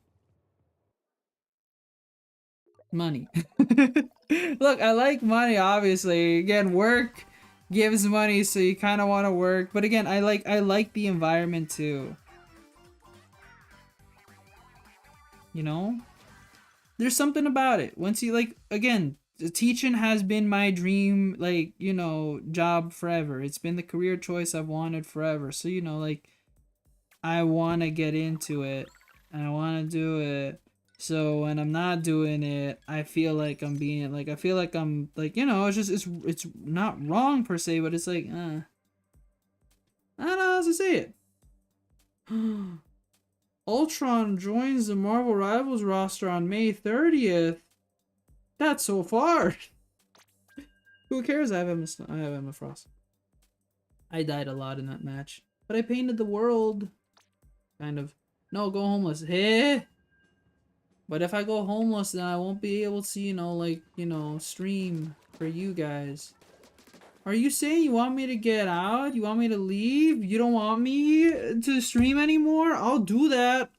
money? Look, I like money, obviously. Again, work gives money, so you kind of want to work. But again, I like the environment too. You know? There's something about it. Once you like, again, teaching has been my dream, like, you know, job forever. It's been the career choice I've wanted forever. So, you know, like, I want to get into it. And I want to do it. So when I'm not doing it, I feel like I'm being, like, I feel like I'm, like, you know, it's just, it's not wrong per se, but it's like, I don't know how to say it. Ultron joins the Marvel Rivals roster on May 30th. That's so far. Who cares? I have Emma Frost. I died a lot in that match, but I painted the world. Kind of. No, go homeless. Hey. But if I go homeless, then I won't be able to, stream for you guys. Are you saying you want me to get out? You want me to leave? You don't want me to stream anymore? I'll do that.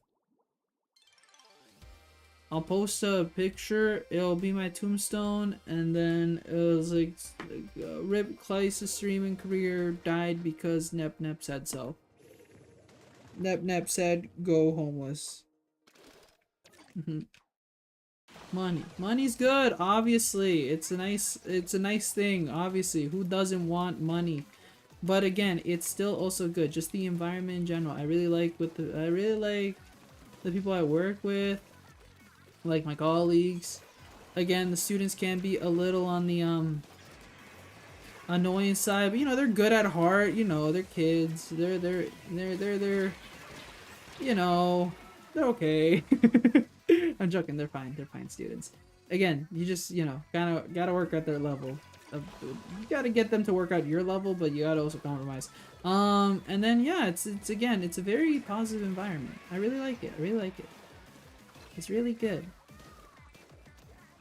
I'll post a picture. It'll be my tombstone, and then it was like Rip Claes's streaming career died because Nep said so. Nep said go homeless. Money's good, obviously. It's a nice thing, obviously. Who doesn't want money? But again, it's still also good. Just the environment in general. I really like the people I work with, like my colleagues. Again, the students can be a little on the annoying side, but they're good at heart. They're kids. They're they're okay. I'm joking. They're fine. They're fine students. Again, you just gotta work at their level. You gotta get them to work at your level, but you gotta also compromise. And then yeah, it's a very positive environment. I really like it. It's really good.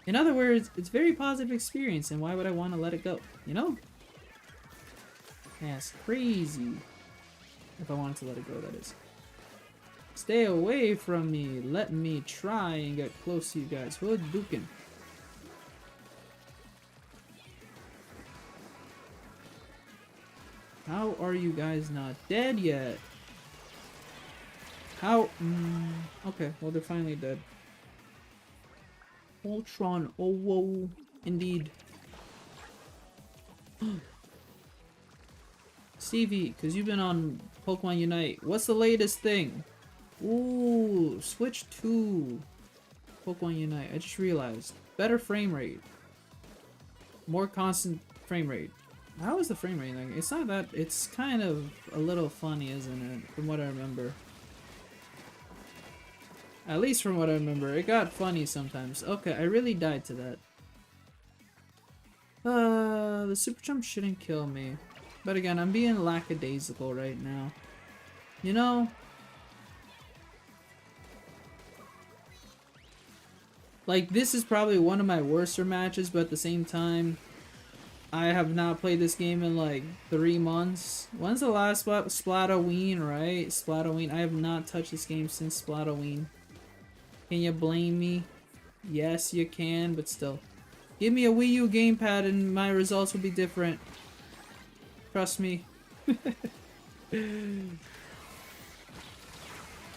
In other words, it's a very positive experience, and why would I want to let it go? Yeah, it's crazy. If I wanted to let it go, that is. Stay away from me. Let me try and get close to you guys. We're duking. How are you guys not dead yet? How? Okay, well, they're finally dead. Ultron. Oh, whoa. Indeed. Stevie, because you've been on Pokemon Unite. What's the latest thing? Ooh, switch to Pokemon Unite. I just realized. Better frame rate. More constant frame rate. How is the frame rate? Like, it's not that... It's kind of a little funny, isn't it? From what I remember. At least from what I remember. It got funny sometimes. Okay, I really died to that. The super jump shouldn't kill me. But again, I'm being lackadaisical right now. Like, this is probably one of my worser matches, but at the same time, I have not played this game in like 3 months. When's the last Splatoon, right? Splatoon. I have not touched this game since Splatoon. Can you blame me? Yes, you can, but still. Give me a Wii U gamepad and my results will be different. Trust me.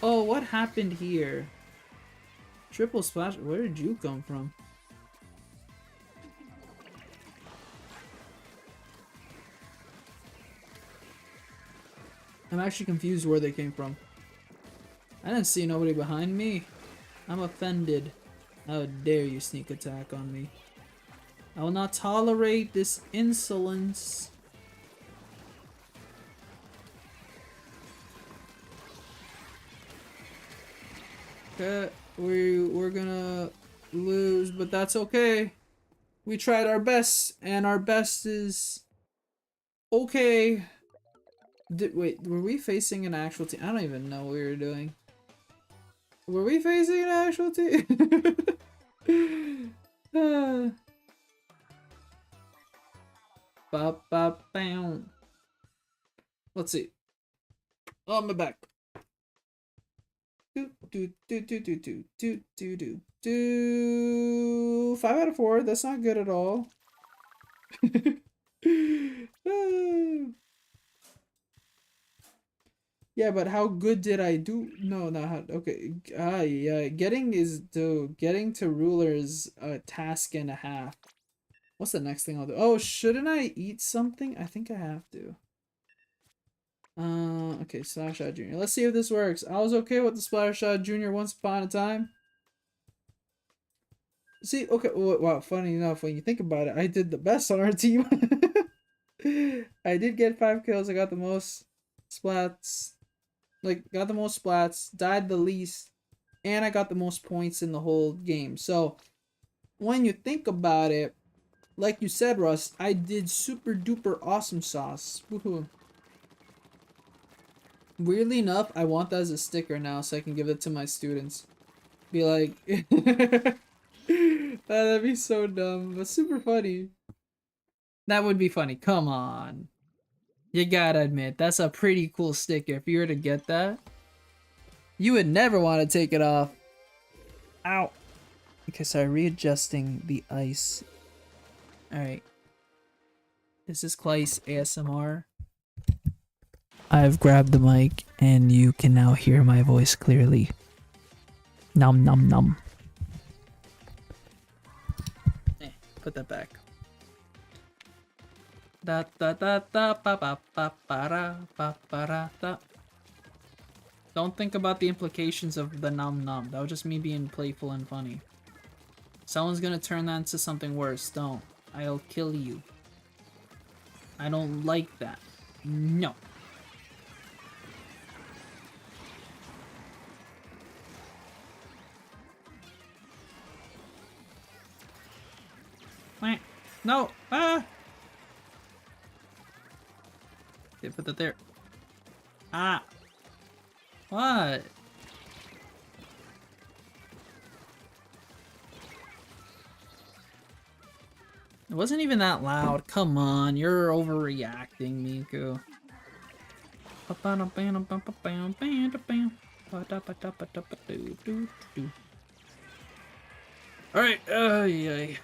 Oh, what happened here? Triple splash. Where did you come from? I'm actually confused where they came from. I didn't see nobody behind me. I'm offended. How dare you sneak attack on me? I will not tolerate this insolence. Okay, we're gonna lose, but that's okay. We tried our best, and our best is okay. Wait, were we facing an actual team? I don't even know what we were doing. Were we facing an actual team? Let's see. Oh, I'm back. 5 out of 4. That's not good at all. Yeah, but how good did I do? No, not how. Okay. Yeah. Getting to ruler is a task and a half. What's the next thing I'll do? Oh, shouldn't I eat something? I think I have to. Okay, Splash Shot Jr. Let's see if this works. I was okay with the Splash Shot Jr. once upon a time. See, okay, wow, funny enough, when you think about it, I did the best on our team. I did get 5 kills. I got the most splats. Like, got the most splats, died the least, and I got the most points in the whole game. So, when you think about it, like you said, Russ, I did super duper awesome sauce. Woohoo. Weirdly enough, I want that as a sticker now so I can give it to my students. Be like, that'd be so dumb, but super funny. That would be funny. Come on. You gotta admit, that's a pretty cool sticker. If you were to get that, you would never want to take it off. Ow. Okay, sorry, readjusting the ice. Alright. This is Claes ASMR. I've grabbed the mic and you can now hear my voice clearly. Nom nom nom. Put that back. Da da da da ba ba ba ba da. Don't think about the implications of the nom nom. That was just me being playful and funny. Someone's gonna turn that into something worse. Don't. I'll kill you. I don't like that. No. No! Ah! Okay, put that there. Ah! What? It wasn't even that loud. Come on, you're overreacting, Miku. Alright, yeah.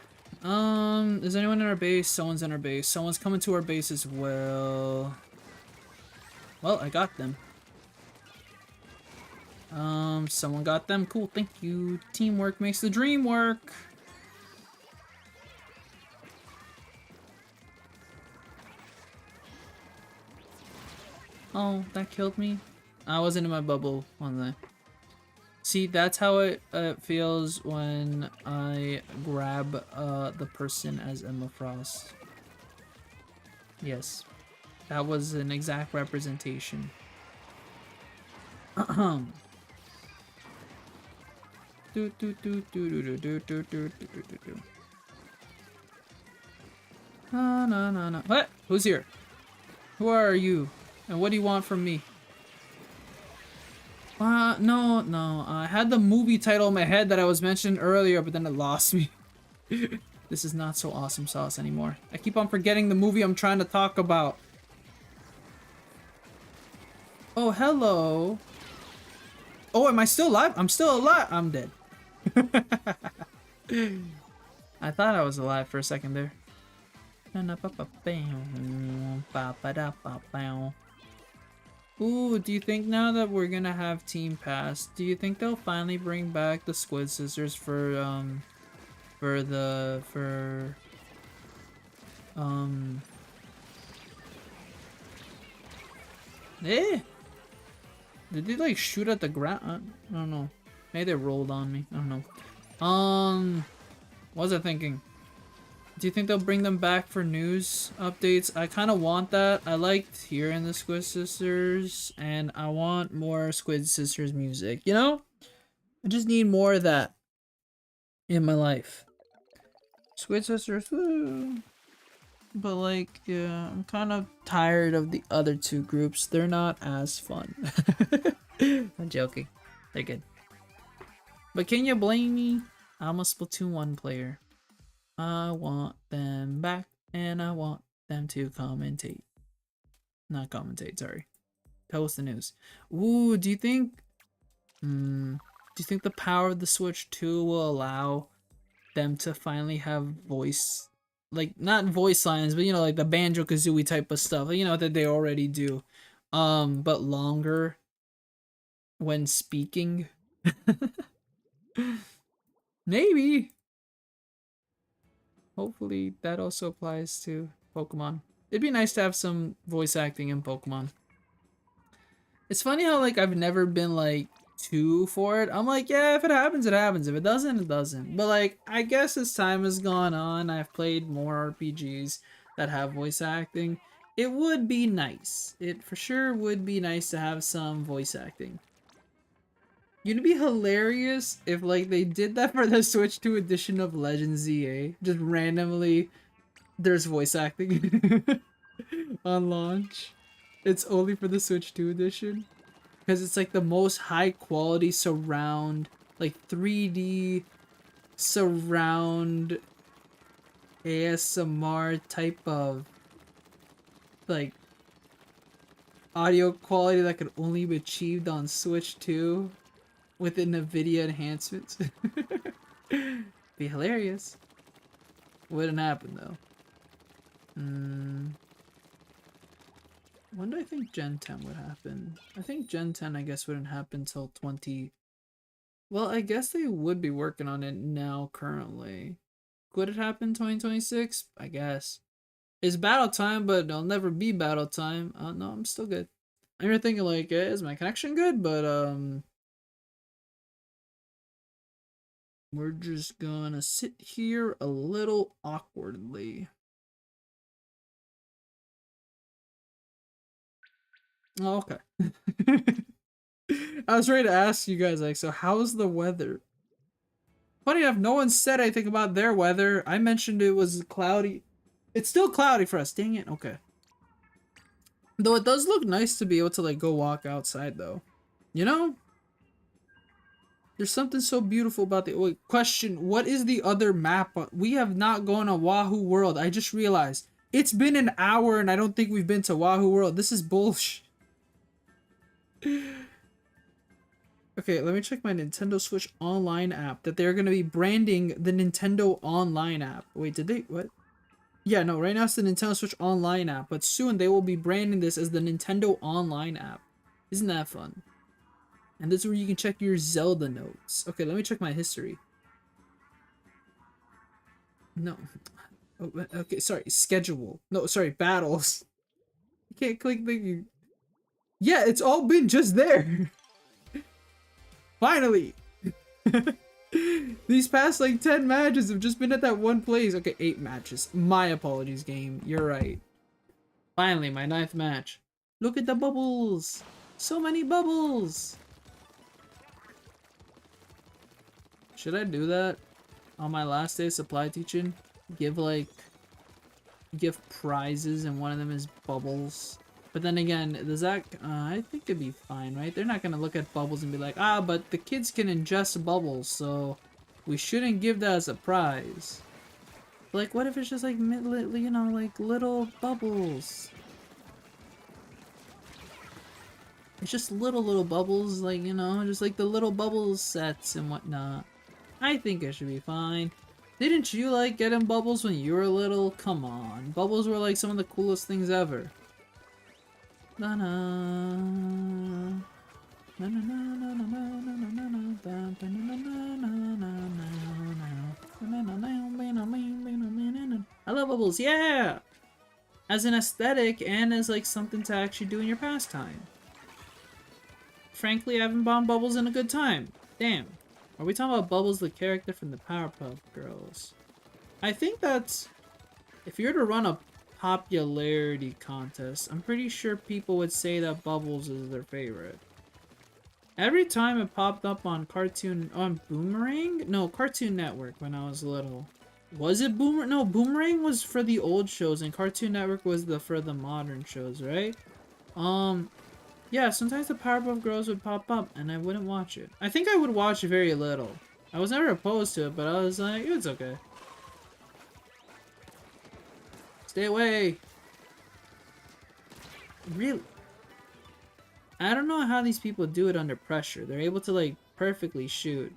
Is anyone in our base? Someone's in our base. Someone's coming to our base as well. Well, I got them. Someone got them. Cool, thank you. Teamwork makes the dream work. Oh, that killed me. I wasn't in my bubble, wasn't I? See, that's how it feels when I grab the person as Emma Frost. Yes, that was an exact representation. No. What? Who's here? Who are you? And what do you want from me? No. I had the movie title in my head that I was mentioning earlier, but then it lost me. This is not so awesome sauce anymore. I keep on forgetting the movie I'm trying to talk about. Oh, hello. Oh, am I still alive? I'm still alive. I'm dead. I thought I was alive for a second there. Ooh, do you think now that we're gonna have Team Pass, do you think they'll finally bring back the Squid Sisters for did they like shoot at the ground? I don't know. Maybe they rolled on me. I don't know. What was I thinking? Do you think they'll bring them back for news updates? I kind of want that. I liked hearing the Squid Sisters, and I want more Squid Sisters music. You know? I just need more of that in my life. Squid Sisters, woo! But like, yeah, I'm kind of tired of the other two groups. They're not as fun. I'm joking. They're good. But can you blame me? I'm a Splatoon 1 player. I want them back, and I want them to commentate. Not commentate, sorry. Tell us the news. Ooh, do you think the power of the Switch 2 will allow them to finally have voice, like, not voice lines, but you know, like the Banjo-Kazooie type of stuff, you know, that they already do, but longer when speaking? Maybe. Hopefully that also applies to Pokemon. It'd be nice to have some voice acting in Pokemon. It's funny how like I've never been like too for it. I'm like, yeah, if it happens, it happens. If it doesn't, it doesn't. But like, I guess as time has gone on, I've played more RPGs that have voice acting, It would be nice. It for sure would be nice to have some voice acting. It'd be hilarious if like they did that for the Switch 2 edition of Legend ZA. Just randomly there's voice acting on launch. It's only for the Switch 2 edition. Because it's like the most high quality surround, like 3D surround ASMR type of like audio quality that could only be achieved on Switch 2 with NVIDIA enhancements. Be hilarious. Wouldn't happen though. When do I think Gen 10 would happen? I think Gen 10 I guess wouldn't happen till 20. Well, I guess they would be working on it now currently. Could it happen 2026? I guess. It's battle time, but it'll never be battle time. No, I'm still good. And you're thinking like, is my connection good? But we're just gonna sit here a little awkwardly. Oh, okay. I was ready to ask you guys, like, so how's the weather? Funny enough, no one said anything about their weather. I mentioned it was cloudy. It's still cloudy for us, dang it. Okay. Though it does look nice to be able to, like, go walk outside, though. You know? There's something so beautiful about the... Wait, question, what is the other map? We have not gone to Wahoo World. I just realized. It's been an hour and I don't think we've been to Wahoo World. This is bullshit. Okay, let me check my Nintendo Switch Online app that they're going to be branding the Nintendo Online app. Wait, did they? What? Yeah, no, right now it's the Nintendo Switch Online app, but soon they will be branding this as the Nintendo Online app. Isn't that fun? And this is where you can check your Zelda notes. Okay, let me check my history. No. Oh, okay, sorry, schedule. No, sorry, battles. You can't click the... Yeah, it's all been just there. Finally! These past like 10 matches have just been at that one place. Okay, 8 matches. My apologies, game. You're right. Finally, my 9th match. Look at the bubbles! So many bubbles! Should I do that on my last day of supply teaching? Give prizes and one of them is bubbles. But then again, does that, I think it'd be fine, right? They're not gonna look at bubbles and be like, ah, but the kids can ingest bubbles, so we shouldn't give that as a prize. Like, what if it's just like, you know, like little bubbles? It's just little bubbles, like, you know, just like the little bubbles sets and whatnot. I think it should be fine. Didn't you like getting bubbles when you were little? Come on. Bubbles were like some of the coolest things ever. I love bubbles, yeah! As an aesthetic and as like something to actually do in your pastime. Frankly, I haven't bombed bubbles in a good time. Damn. Are we talking about Bubbles, the character from the Powerpuff Girls? I think that's... If you were to run a popularity contest, I'm pretty sure people would say that Bubbles is their favorite. Every time it popped up on Boomerang? No, Cartoon Network when I was little. Was it Boomerang? No, Boomerang was for the old shows and Cartoon Network was for the modern shows, right? Yeah, sometimes the Powerpuff Girls would pop up and I wouldn't watch it. I think I would watch very little. I was never opposed to it, but I was like, it's okay. Stay away! Really? I don't know how these people do it under pressure. They're able to, like, perfectly shoot.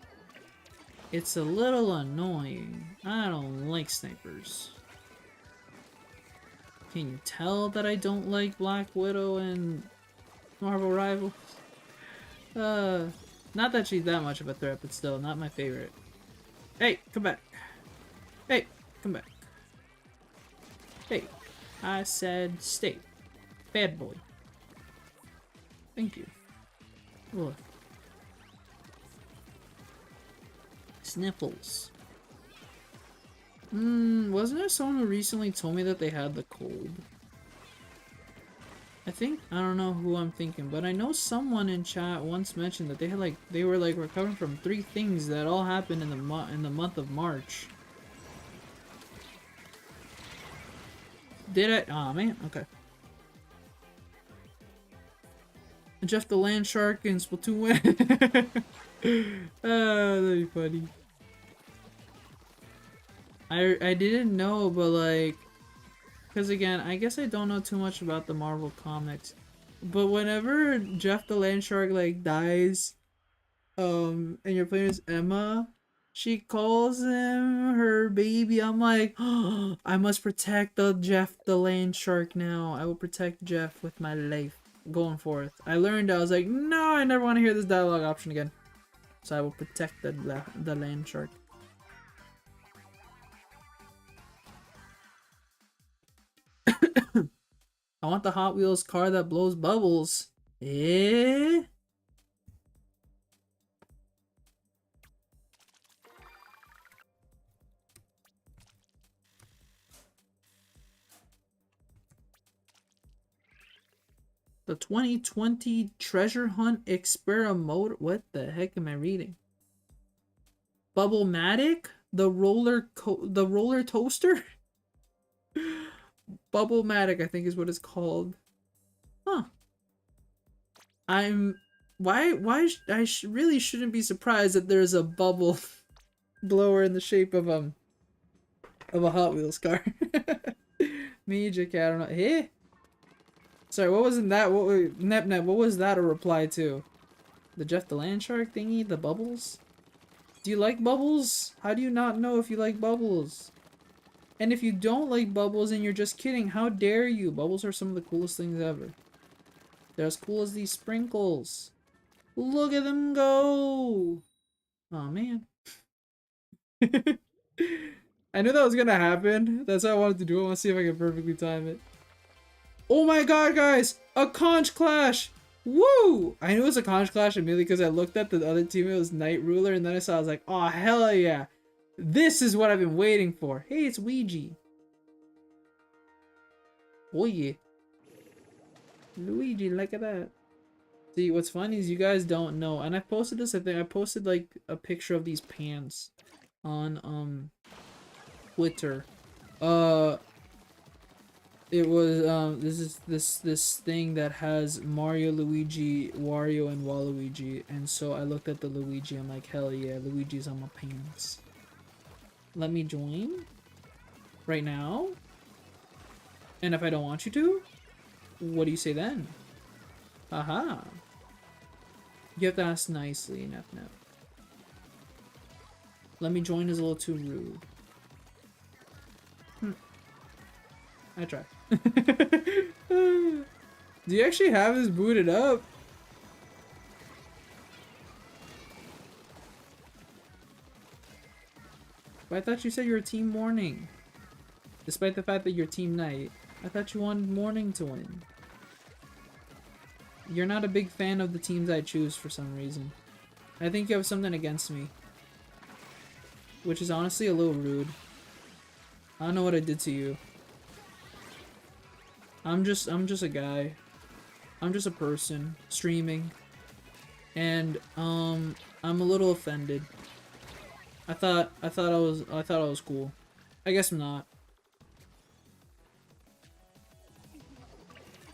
It's a little annoying. I don't like snipers. Can you tell that I don't like Black Widow and Marvel Rivals? Not that she's that much of a threat, but still, not my favorite. Hey, come back. Hey, come back. Hey, I said stay. Bad boy. Thank you. Ugh. Sniffles. Wasn't there someone who recently told me that they had the cold? I don't know who I'm thinking, but I know someone in chat once mentioned that they were like recovering from 3 things that all happened in the month of March. Did I? Aw, man. Okay. Jeff the Land Shark and Splatoon win. That'd be funny. I didn't know, but like, because again, I guess I don't know too much about the Marvel comics, but whenever Jeff the Land Shark like dies, and you're playing as Emma, she calls him her baby. I'm like, oh, I must protect the Jeff the Land Shark now. I will protect Jeff with my life going forth. I learned, I was like, no, I never want to hear this dialogue option again. So I will protect the Land Shark. I want the Hot Wheels car that blows bubbles. Eh? The 2020 Treasure Hunt Experiment. What the heck am I reading? Bubble-matic? The roller toaster? Bubble-matic, I think is what it's called. Huh. I really shouldn't be surprised that there's a bubble blower in the shape of a Hot Wheels car. Magic, I don't know. Hey? Sorry, what was in that? Nep, what was that a reply to? The Jeff the Land Shark thingy? The bubbles? Do you like bubbles? How do you not know if you like bubbles? And if you don't like bubbles and you're just kidding, how dare you? Bubbles are some of the coolest things ever. They're as cool as these sprinkles. Look at them go! Oh man. I knew that was gonna happen. That's why I wanted to do it. I want to see if I can perfectly time it. Oh my god, guys! A conch clash! Woo! I knew it was a conch clash immediately because I looked at the other team. It was Night Ruler, and then I was like, oh, hell yeah. This is what I've been waiting for. Hey, it's Ouija. Oh yeah. Luigi, look at that. See, what's funny is you guys don't know, and I posted this, I think I posted like a picture of these pants on Twitter. It was this thing that has Mario, Luigi, Wario, and Waluigi, and so I looked at the Luigi. I'm like, hell yeah, Luigi's on my pants. Let me join right now. And if I don't want you to, what do you say then? Aha. You have to ask nicely, Nep. Let me join is a little too rude. I try. Do you actually have this booted up? But I thought you said you were team morning. Despite the fact that you're team night. I thought you wanted morning to win. You're not a big fan of the teams I choose for some reason. I think you have something against me. Which is honestly a little rude. I don't know what I did to you. I'm just a guy. I'm just a person streaming. And I'm a little offended. I thought I was cool. I guess I'm not.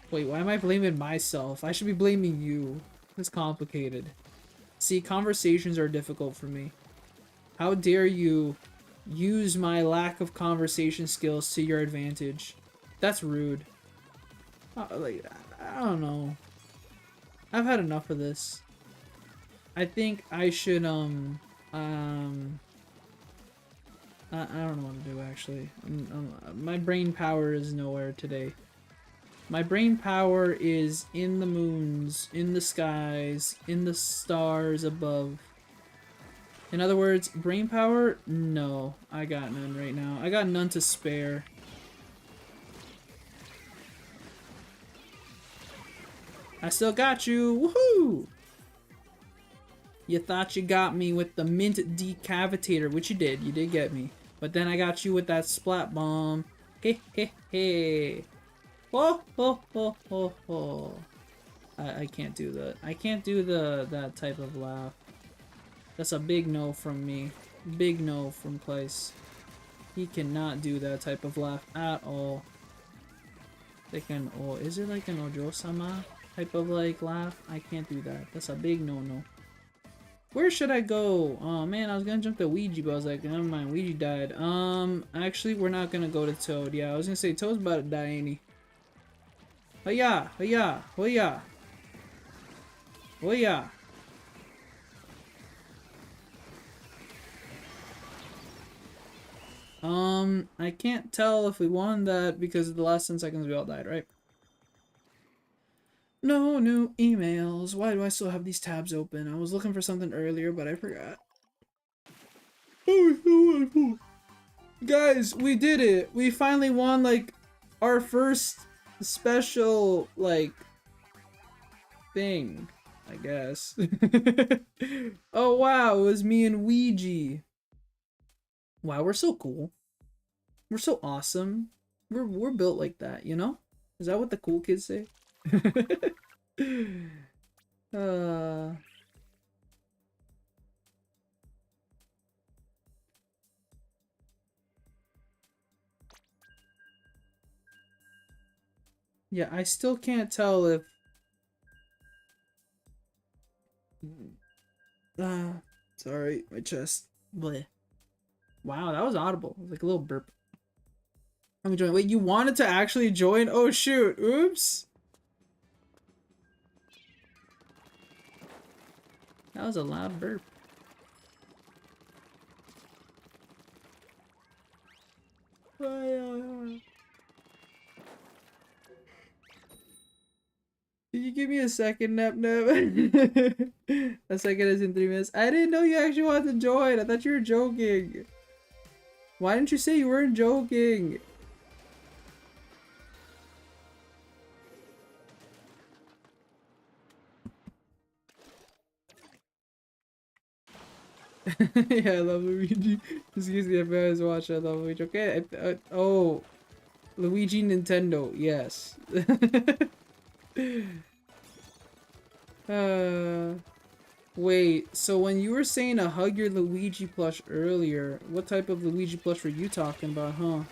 Wait, why am I blaming myself? I should be blaming you. It's complicated. See, conversations are difficult for me. How dare you use my lack of conversation skills to your advantage? That's rude. Like, I don't know. I've had enough of this. I think I should, I don't know what to do, actually. My brain power is nowhere today. My brain power is in the moons, in the skies, in the stars above. In other words, brain power? No, I got none right now. I got none to spare. I still got you! Woohoo! You thought you got me with the mint decavitator, which you did. You did get me. But then I got you with that splat bomb. Hey, hey, hey. Oh, oh, oh, oh, oh. I can't do that. I can't do that type of laugh. That's a big no from me. Big no from Claes. He cannot do that type of laugh at all. Like an, oh, is it like an Ojo-sama type of like laugh? I can't do that. That's a big no-no. Where should I go? Oh man, I was gonna jump the Ouija, but I was like, never mind, Ouija died. Actually, we're not gonna go to Toad. Yeah, I was gonna say Toad's about to die, ain't he? Hiya! Hiya! Hiya! Hiya! I can't tell if we won that because of the last 10 seconds we all died, right? No new emails. Why do I still have these tabs open? I was looking for something earlier, but I forgot. Oh, guys, we did it. We finally won, like, our first special, like, thing, I guess. Oh, wow, it was me and Ouija. Wow, we're so cool. We're so awesome. We're built like that, you know? Is that what the cool kids say? uh Yeah, I still can't tell if sorry, my chest. Bleh. Wow, that was audible. It was like a little burp. Let me join. Wait, you wanted to actually join? Oh shoot. Oops. That was a loud burp. Can you give me a second, Nap Nap? A second is in 3 minutes. I didn't know you actually wanted to join. I thought you were joking. Why didn't you say you weren't joking? Yeah, I love Luigi. Excuse me if I was watching. I love Luigi. Okay, oh, Luigi Nintendo. Yes. Wait. So when you were saying to hug your Luigi plush earlier, what type of Luigi plush were you talking about, huh?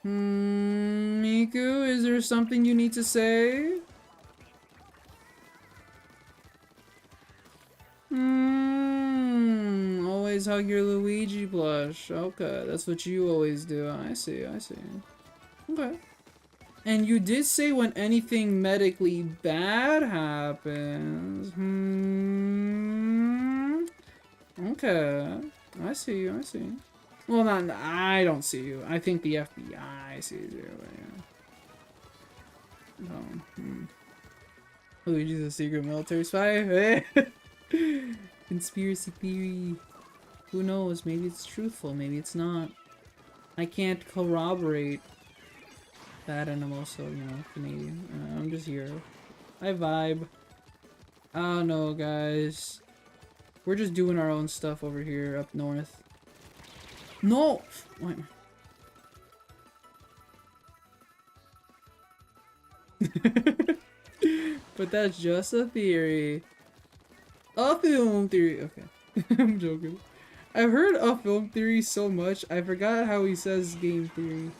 Miku, is there something you need to say? Always hug your Luigi plush. Okay, that's what you always do. I see, I see. Okay. And you did say when anything medically bad happens. Okay. I see you, I see you. Well, not, I don't see you. I think the FBI sees you, but yeah. Luigi's a secret military spy? Conspiracy theory. Who knows? Maybe it's truthful, maybe it's not. I can't corroborate that, and I'm also, you know, Canadian. I'm just here. I vibe. I don't know, guys. We're just doing our own stuff over here up north. No! What? But that's just a theory. A film theory. Okay. I'm joking. I've heard a film theory so much, I forgot how he says game theory.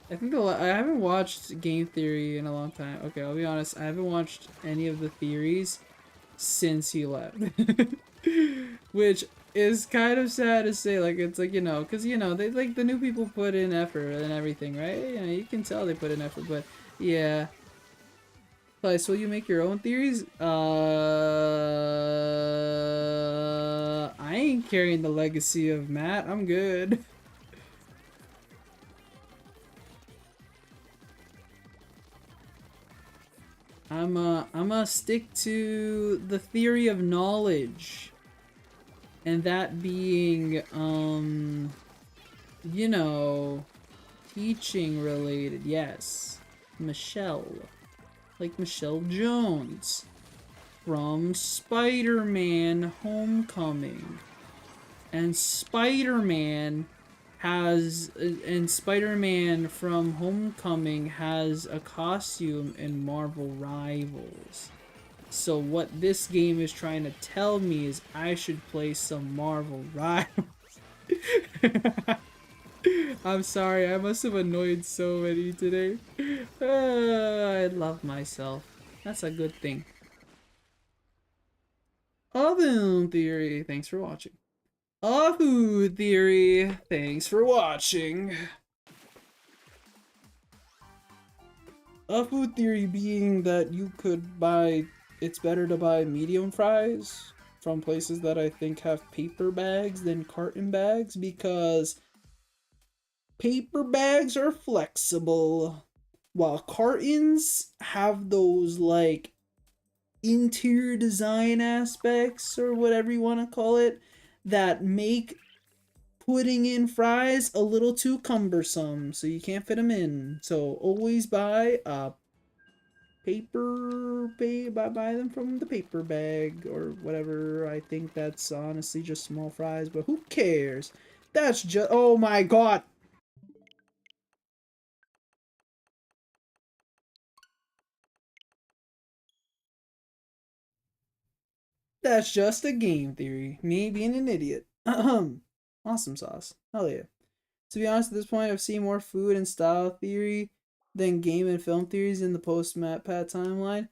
I think I haven't watched game theory in a long time. Okay, I'll be honest. I haven't watched any of the theories since he left. Which is kind of sad to say. Like, it's like, you know, because, you know, they, like, the new people put in effort and everything, right? You know, you can tell they put in effort, but yeah. So you make your own theories? I ain't carrying the legacy of Matt. I'm good. I'ma stick to the theory of knowledge. And that being, you know, teaching related. Yes. Michelle. Like Michelle Jones from Spider-Man Homecoming. And Spider-Man has, and Spider-Man from Homecoming has a costume in Marvel Rivals. So what this game is trying to tell me is I should play some Marvel Rivals. I'm sorry, I must have annoyed so many today. I love myself. That's a good thing. Oven Theory, thanks for watching. Ahu Theory, thanks for watching. Ahu Theory being that you could buy, it's better to buy medium fries from places that I think have paper bags than carton bags, because paper bags are flexible while cartons have those like interior design aspects or whatever you want to call it that make putting in fries a little too cumbersome, so you can't fit them in. So always buy a buy them from the paper bag or whatever. I think that's honestly just small fries, but who cares? That's just, oh my god. That's just a game theory. Me being an idiot. Awesome sauce. Hell yeah. To be honest, at this point, I've seen more food and style theory than game and film theories in the post MatPat timeline.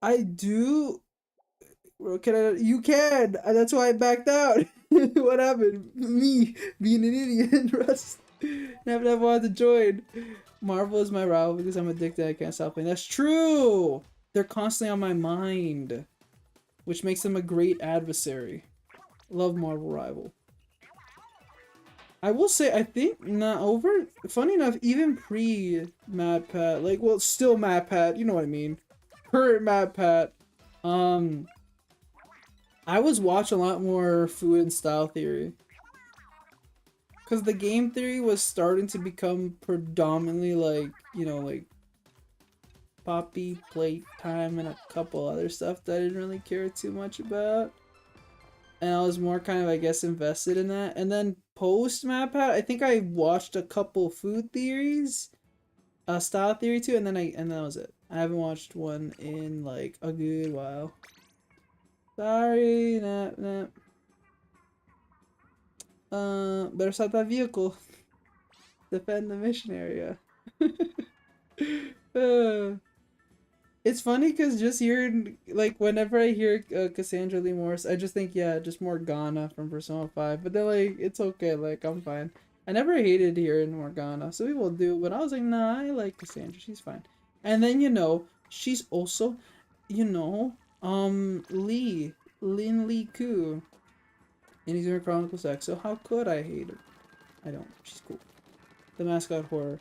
I do. Can I? You can. That's why I backed out. What happened? Me being an idiot. Rust. Never wanted to join. Marvel is my rival because I'm addicted. I can't stop playing. That's true. They're constantly on my mind, which makes them a great adversary. Love Marvel Rival. I will say, I think, not over, funny enough, even pre-MatPat, like, well, still MatPat, you know what I mean, current MatPat, I was watching a lot more food and style theory, because the game theory was starting to become predominantly, like, you know, like, Poppy, Playtime, and a couple other stuff that I didn't really care too much about. And I was more kind of, I guess, invested in that. And then post MatPat, I think I watched a couple food theories, style theory too, and then that was it. I haven't watched one in like a good while. Sorry, nah. Better stop that vehicle. Defend the mission area. uh, It's funny because just hearing, like, whenever I hear Cassandra Lee Morris, I just think, yeah, just Morgana from Persona 5. But then, like, it's okay, like, I'm fine. I never hated hearing Morgana. Some people do, but I was like, nah, I like Cassandra. She's fine. And then, you know, she's also, you know, Lin Lee Ku in Xenoblade Chronicles X. So how could I hate her? I don't. She's cool. The mascot horror.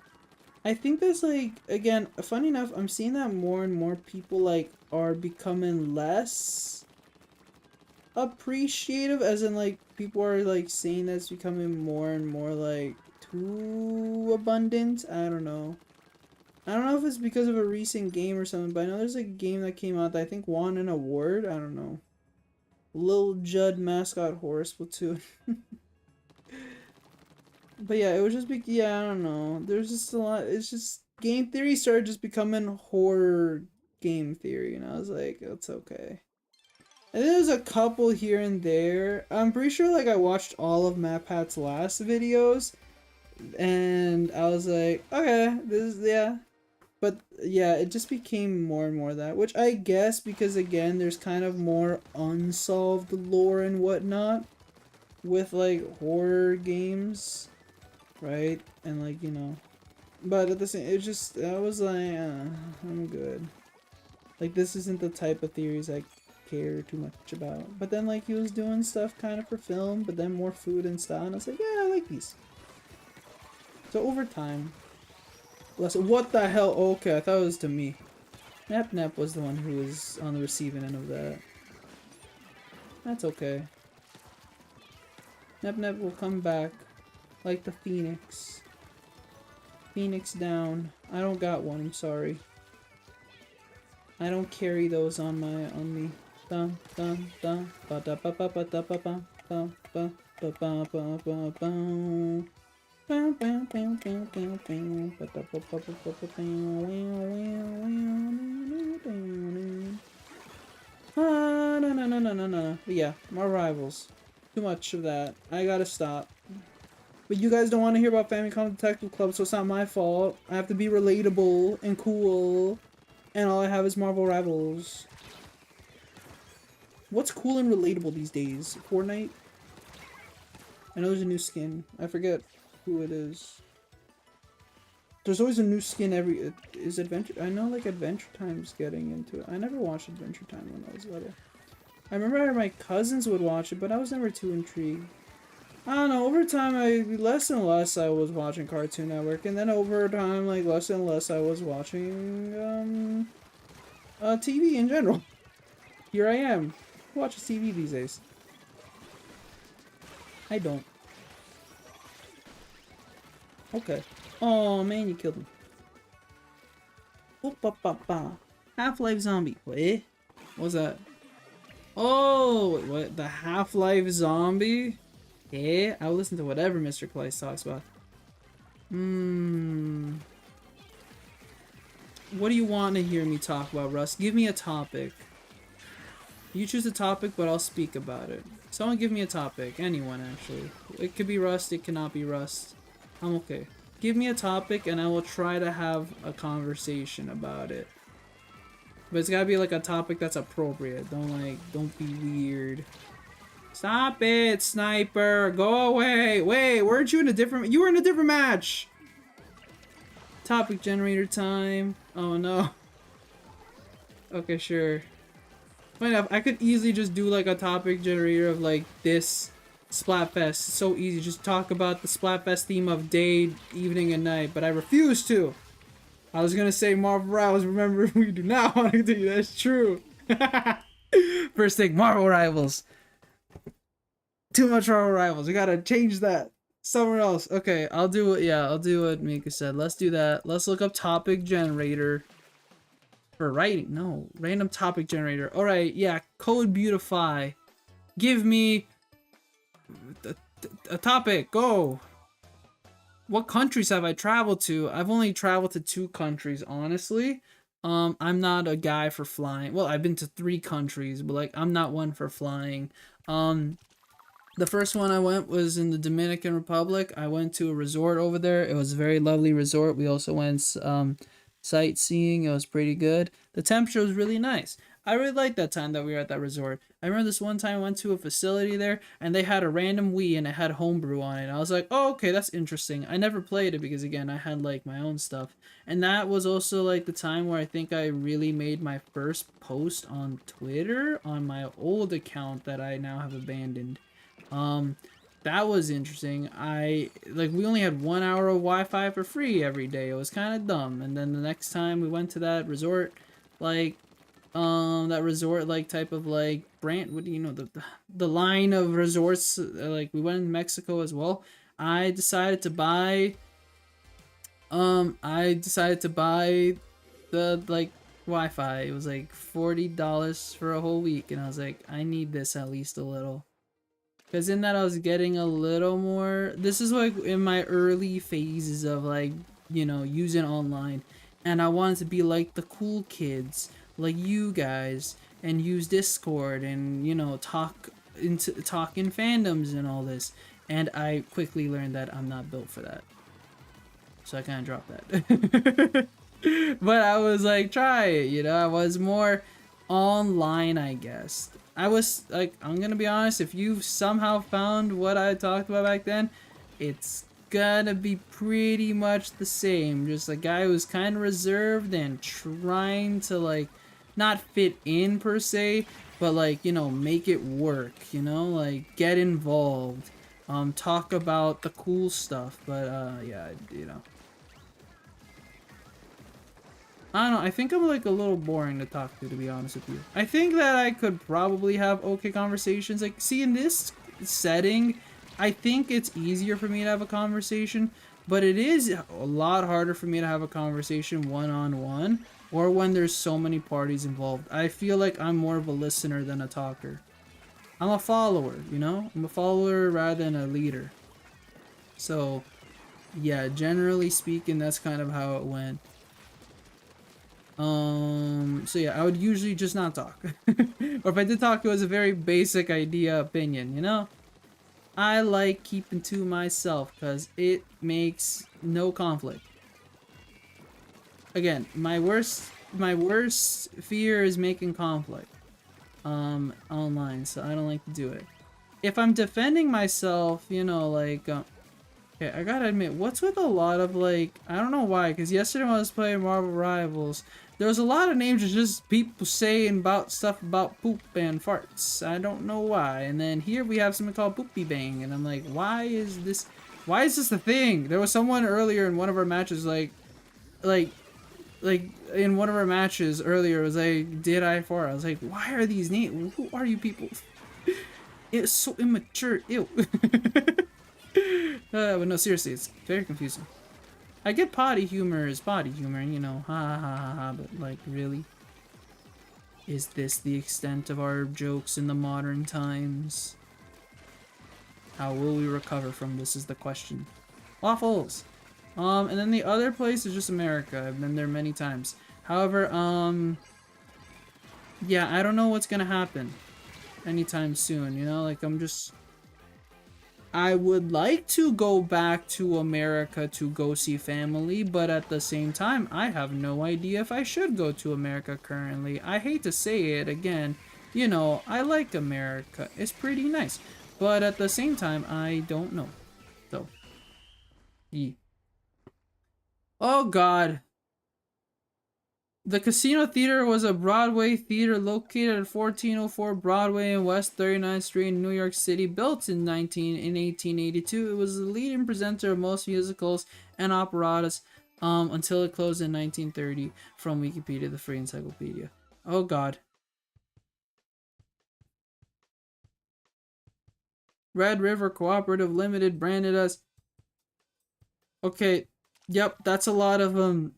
I think that's like, again, funny enough, I'm seeing that more and more people like are becoming less appreciative, as in like people are like saying that's becoming more and more like too abundant. I don't know. I don't know if it's because of a recent game or something, but I know there's a game that came out that I think won an award. I don't know. Lil Judd mascot horror Splatoon. But yeah, it was just yeah, I don't know. There's just a lot. It's just game theory started just becoming horror game theory, and I was like, that's okay. And then there's a couple here and there. I'm pretty sure like I watched all of MatPat's last videos, and I was like, okay, this is, yeah. But yeah, it just became more and more that, which I guess because again, there's kind of more unsolved lore and whatnot with like horror games, right? And like, you know, but at the same, it just, I was like, I'm good. Like, this isn't the type of theories I care too much about. But then like he was doing stuff kind of for film, but then more food and style, and I was like, yeah, I like these. So over time, what the hell? Oh, okay, I thought it was to me. Nap was the one who was on the receiving end of that. That's okay. Nap will come back like the phoenix. Phoenix down. I don't got one, I'm sorry. I don't carry those on me. Dun dun dun ba da ba ba ba da ba ba. No. Yeah, more rivals. Too much of that. I gotta stop. But you guys don't want to hear about Famicom Detective Club, so it's not my fault. I have to be relatable and cool. And all I have is Marvel Rivals. What's cool and relatable these days? Fortnite? I know there's a new skin. I forget who it is. There's always a new skin every... Is Adventure... I know, like, Adventure Time's getting into it. I never watched Adventure Time when I was little. I remember my cousins would watch it, but I was never too intrigued. I don't know, over time, less and less I was watching Cartoon Network, and then over time, like, less and less I was watching, TV in general. Here I am. Who watches TV these days? I don't. Okay. Oh man, you killed him. Half-Life Zombie. What? What's that? Oh, wait, what? The Half-Life Zombie? Yeah, I'll listen to whatever Mr. Claes talks about. What do you want to hear me talk about, Russ? Give me a topic. You choose a topic, but I'll speak about it. Someone give me a topic. Anyone, actually. It could be Rust, it cannot be Rust. I'm okay. Give me a topic, and I will try to have a conversation about it. But it's gotta be like a topic that's appropriate. Don't be weird. Stop it, sniper! Go away! Wait, weren't you in a different... You were in a different match! Topic generator time. Oh no. Okay, sure. Funny enough, I could easily just do like a topic generator of like this Splatfest. So easy, just talk about the Splatfest theme of day, evening, and night, but I refuse to. I was gonna say Marvel Rivals, remember we do not want to do that. That's true. First thing, Marvel Rivals. Too much Marvel Rivals. We gotta change that. Somewhere else. Okay, I'll do it. Yeah, I'll do what Mika said. Let's do that. Let's look up topic generator. For writing. No. Random topic generator. Alright, yeah. Code Beautify. Give me a topic. Go. What countries have I traveled to? I've only traveled to 2 countries, honestly. I'm not a guy for flying. Well, I've been to 3 countries, but like I'm not one for flying. The first one I went was in the Dominican Republic. I went to a resort over there. It was a very lovely resort. We also went sightseeing. It was pretty good. The temperature was really nice. I really liked that time that we were at that resort. I remember this one time I went to a facility there and they had a random Wii and it had homebrew on it. And I was like, oh, okay, that's interesting. I never played it because, again, I had like my own stuff. And that was also like the time where I think I really made my first post on Twitter on my old account that I now have abandoned. That was interesting. We only had 1 hour of Wi-Fi for free every day. It was kind of dumb. And then the next time we went to that resort, type of like brand, what do you know, the line of resorts, like we went in Mexico as well. I decided to buy the like Wi-Fi. It was like $40 for a whole week, and I was like, I need this at least a little. Because in that I was getting a little more... This is like in my early phases of like, you know, using online. And I wanted to be like the cool kids, like you guys, and use Discord and, you know, talk in fandoms and all this. And I quickly learned that I'm not built for that. So I kind of dropped that. But I was like, try it, you know? I was more online, I guess. I was like, I'm gonna be honest, if you somehow found what I talked about back then, it's gonna be pretty much the same. Just a guy who's kind of reserved and trying to like not fit in per se, but like, you know, make it work, you know, like get involved, talk about the cool stuff. But yeah, you know, I don't know, I think I'm like a little boring to talk to be honest with you. I think that I could probably have okay conversations. Like, see, in this setting, I think it's easier for me to have a conversation, but it is a lot harder for me to have a conversation one-on-one or when there's so many parties involved. I feel like I'm more of a listener than a talker. I'm a follower, you know? I'm a follower rather than a leader. So, yeah, generally speaking, that's kind of how it went. So yeah, I would usually just not talk. Or if I did talk, it was a very basic idea opinion, you know? I like keeping to myself because it makes no conflict. Again, my worst fear is making conflict online, so I don't like to do it. If I'm defending myself, you know, like okay, I gotta admit, what's with a lot of like, I don't know why, because yesterday when I was playing Marvel Rivals, there was a lot of names of just people saying about stuff about poop and farts. I don't know why. And then here we have something called Poopy Bang, and I'm like, why is this a thing? There was someone earlier in one of our matches like like in one of our matches earlier was like, did I fart? I was like, why are these names? Who are you people? It's so immature. Ew. But no, seriously, it's very confusing. I get potty humor is potty humor, you know, ha ha ha ha ha, but like, really? Is this the extent of our jokes in the modern times? How will we recover from this is the question. Waffles! And then the other place is just America. I've been there many times. However, yeah, I don't know what's gonna happen anytime soon, you know? Like, I would like to go back to America to go see family, but at the same time, I have no idea if I should go to America currently. I hate to say it again, you know, I like America. It's pretty nice. But at the same time, I don't know. So, oh god. The Casino Theater was a Broadway theater located at 1404 Broadway and West 39th Street in New York City, built in 1882. It was the leading presenter of most musicals and operettas until it closed in 1930 from Wikipedia, the free encyclopedia. Oh god. Red River Cooperative Limited branded us. Okay, yep, that's a lot of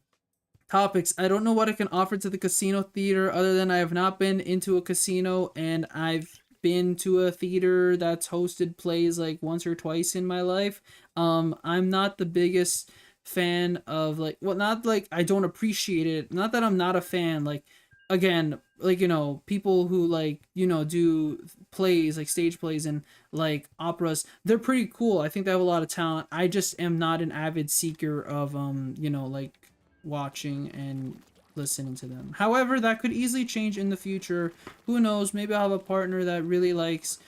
topics. I don't know what I can offer to the casino theater other than I have not been into a casino, and I've been to a theater that's hosted plays like once or twice in my life. I'm not the biggest fan of like, well, not like I don't appreciate it. Not that I'm not a fan. Like, again, like, you know, people who like, you know, do plays like stage plays and like operas, they're pretty cool. I think they have a lot of talent. I just am not an avid seeker of you know, like watching and listening to them. However, that could easily change in the future. Who knows? Maybe I'll have a partner that really likes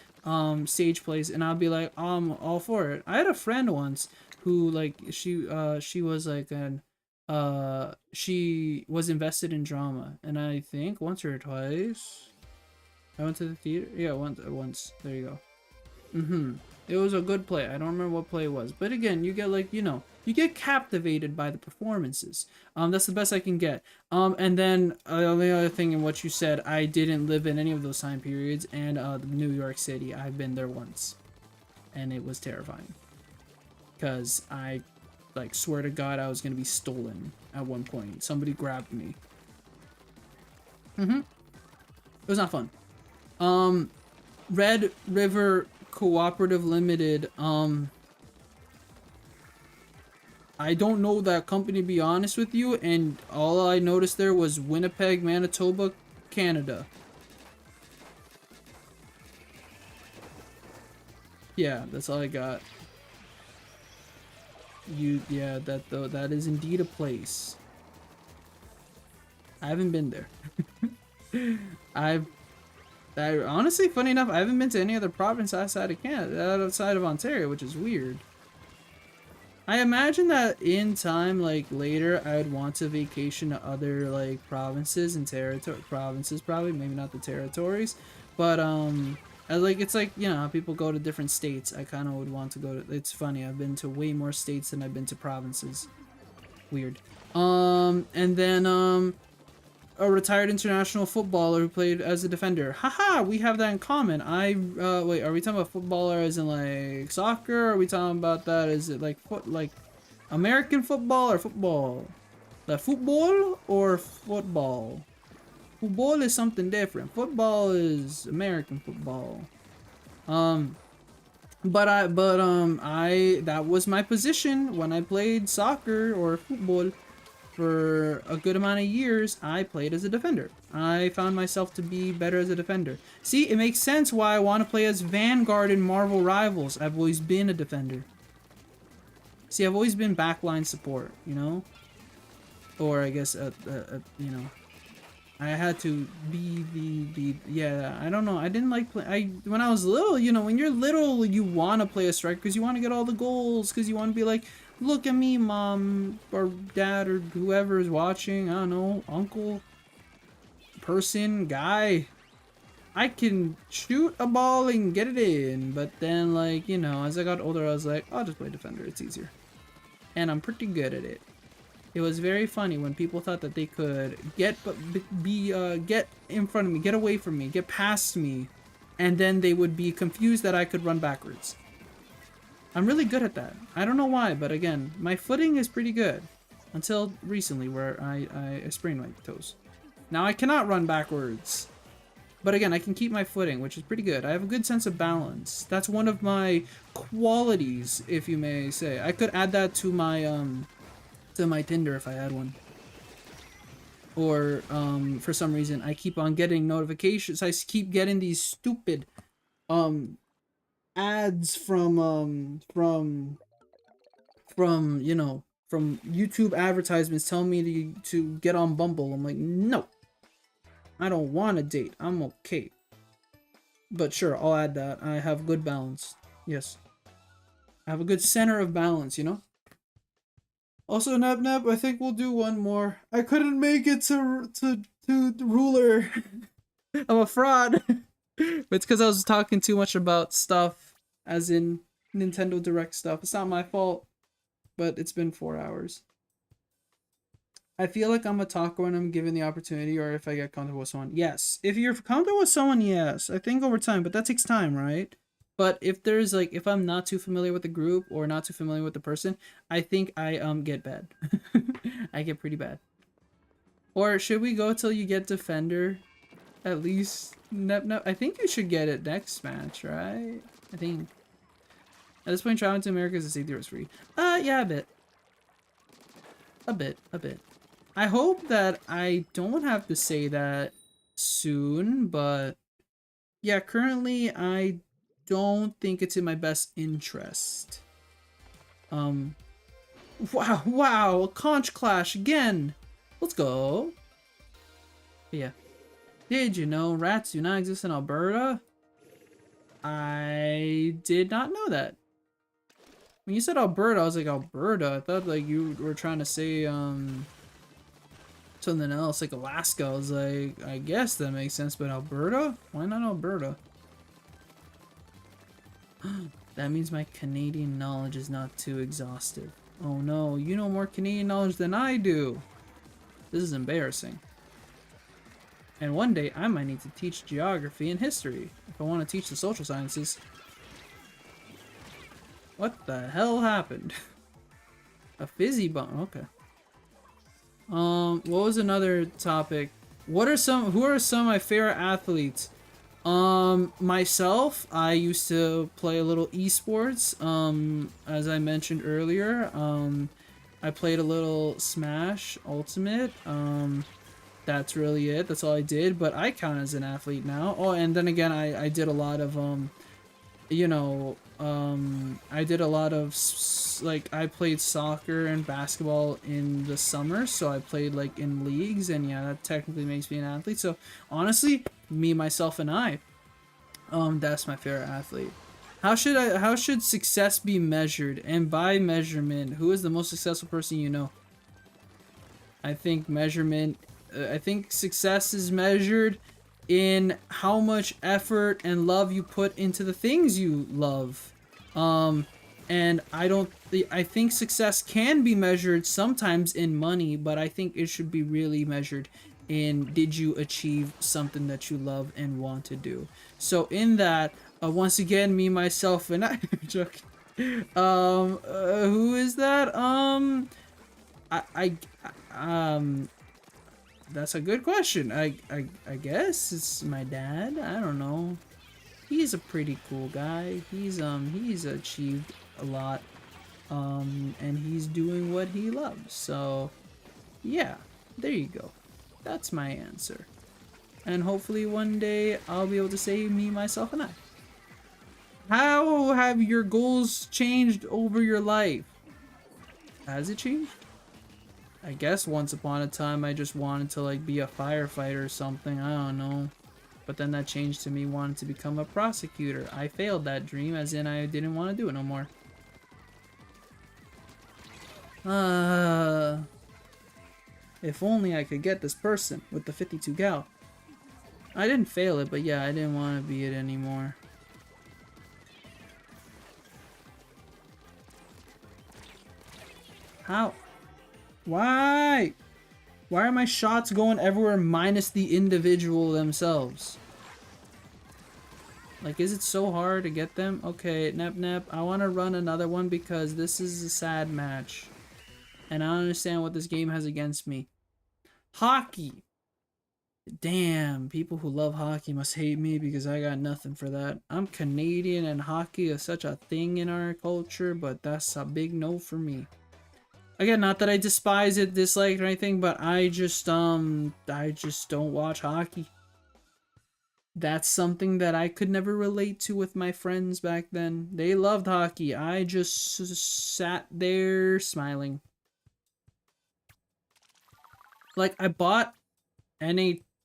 stage plays, and I'll be like, I'm all for it. I had a friend once who like she was like an she was invested in drama, and I think once or twice I went to the theater. Yeah, once. There you go. It was a good play. I don't remember what play it was, but again, you get like, you know, you get captivated by the performances. That's the best I can get. And then the only other thing in what you said, I didn't live in any of those time periods, and New York City, I've been there once, and it was terrifying, cause I, like, swear to God, I was gonna be stolen at one point. Somebody grabbed me. It was not fun. Red River Cooperative Limited, I don't know that company, to be honest with you, and all I noticed there was Winnipeg, Manitoba, Canada. Yeah, that's all I got. Yeah, that is indeed a place. I haven't been there. I've honestly, funny enough, I haven't been to any other province outside of Canada, outside of Ontario, which is weird. I imagine that in time, like later, I would want to vacation to other like provinces and provinces, probably, maybe not the territories, but like it's like, you know, how people go to different states. I kind of would want to go to. It's funny. I've been to way more states than I've been to provinces. Weird. And then a retired international footballer who played as a defender. Haha, we have that in common. Wait, are we talking about footballer as in like soccer? Or are we talking about that as it like American football or football? Like football or football? Football is something different. Football is American football. But that was my position when I played soccer or football for a good amount of years. I played as a defender. I found myself to be better as a defender. See, it makes sense why I want to play as Vanguard in Marvel Rivals. I've always been a defender. See, I've always been backline support, you know? Or I guess, you know, I had to yeah, I don't know. I didn't like play. When I was little, you know, when you're little, you want to play a striker because you want to get all the goals, because you want to be like, look at me, mom or dad or whoever is watching. I don't know, uncle, person, guy. I can shoot a ball and get it in. But then, like, you know, as I got older, I was like, I'll just play defender. It's easier, and I'm pretty good at it. It was very funny when people thought that they could get in front of me, get away from me, get past me, and then they would be confused that I could run backwards. I'm really good at that. I don't know why, but again, my footing is pretty good. Until recently where I sprained my toes. Now I cannot run backwards. But again, I can keep my footing, which is pretty good. I have a good sense of balance. That's one of my qualities, if you may say. I could add that to my Tinder if I had one. Or for some reason I keep on getting notifications. I keep getting these stupid ads from you know, from YouTube advertisements telling me to get on Bumble. I'm like, no, I don't want a date. I'm okay. But sure, I'll add that. I have good balance. Yes, I have a good center of balance, you know. Also, Nap Nap, I think we'll do one more. I couldn't make it to the ruler. I'm a fraud. But it's because I was talking too much about stuff, as in Nintendo Direct stuff. It's not my fault, but it's been 4 hours. I feel like I'm a talker when I'm given the opportunity, or if I get comfortable with someone. Yes. If you're comfortable with someone, yes. I think over time, but that takes time, right? But if there's like, if I'm not too familiar with the group or not too familiar with the person, I think I get bad. I get pretty bad. Or should we go till you get defender? At least, no. I think you should get it next match, right? I think. At this point, traveling to America is a safety risk free. Yeah, a bit. A bit. I hope that I don't have to say that soon, but yeah, currently I don't think it's in my best interest. Wow, a conch clash again. Let's go. But yeah. Did you know rats do not exist in Alberta? I did not know that. When you said Alberta, I was like, Alberta? I thought like you were trying to say something else, like Alaska. I was like, I guess that makes sense, but Alberta? Why not Alberta? That means my Canadian knowledge is not too exhaustive. Oh no, you know more Canadian knowledge than I do. This is embarrassing. And one day I might need to teach geography and history if I want to teach the social sciences. What the hell happened? A fizzy bomb. Okay. What was another topic? Who are some of my favorite athletes? Myself, I used to play a little esports, as I mentioned earlier. I played a little Smash Ultimate. That's really it. That's all I did, but I count as an athlete now. Oh, and then again, I did a lot of, you know, I did a lot of, like, I played soccer and basketball in the summer, so I played, like, in leagues, and yeah, that technically makes me an athlete. So, honestly, me, myself, and I, that's my favorite athlete. How should success be measured? And by measurement, who is the most successful person you know? I think success is measured in how much effort and love you put into the things you love. And I think success can be measured sometimes in money, but I think it should be really measured in, did you achieve something that you love and want to do? So in that, once again, me, myself, and I, joking. Who is that? That's a good question. I guess it's my dad. I don't know. he's a pretty cool guy. He's achieved a lot, and he's doing what he loves. So, yeah, there you go. That's my answer. And hopefully one day I'll be able to say me, myself, and I. How have your goals changed over your life? Has it changed? I guess once upon a time I just wanted to like be a firefighter or something, I don't know. But then that changed to me wanting to become a prosecutor. I failed that dream, as in I didn't want to do it no more. If only I could get this person with the 52 gal. I didn't fail it, but yeah, I didn't want to be it anymore. How? Why? Why are my shots going everywhere minus the individual themselves? Like, is it so hard to get them? Okay, Nep, I want to run another one because this is a sad match. And I don't understand what this game has against me. Hockey! Damn, people who love hockey must hate me because I got nothing for that. I'm Canadian and hockey is such a thing in our culture, but that's a big no for me. Again, not that I despise it, dislike it, or anything, but I just don't watch hockey. That's something that I could never relate to with my friends back then. They loved hockey. I just sat there smiling. Like, I bought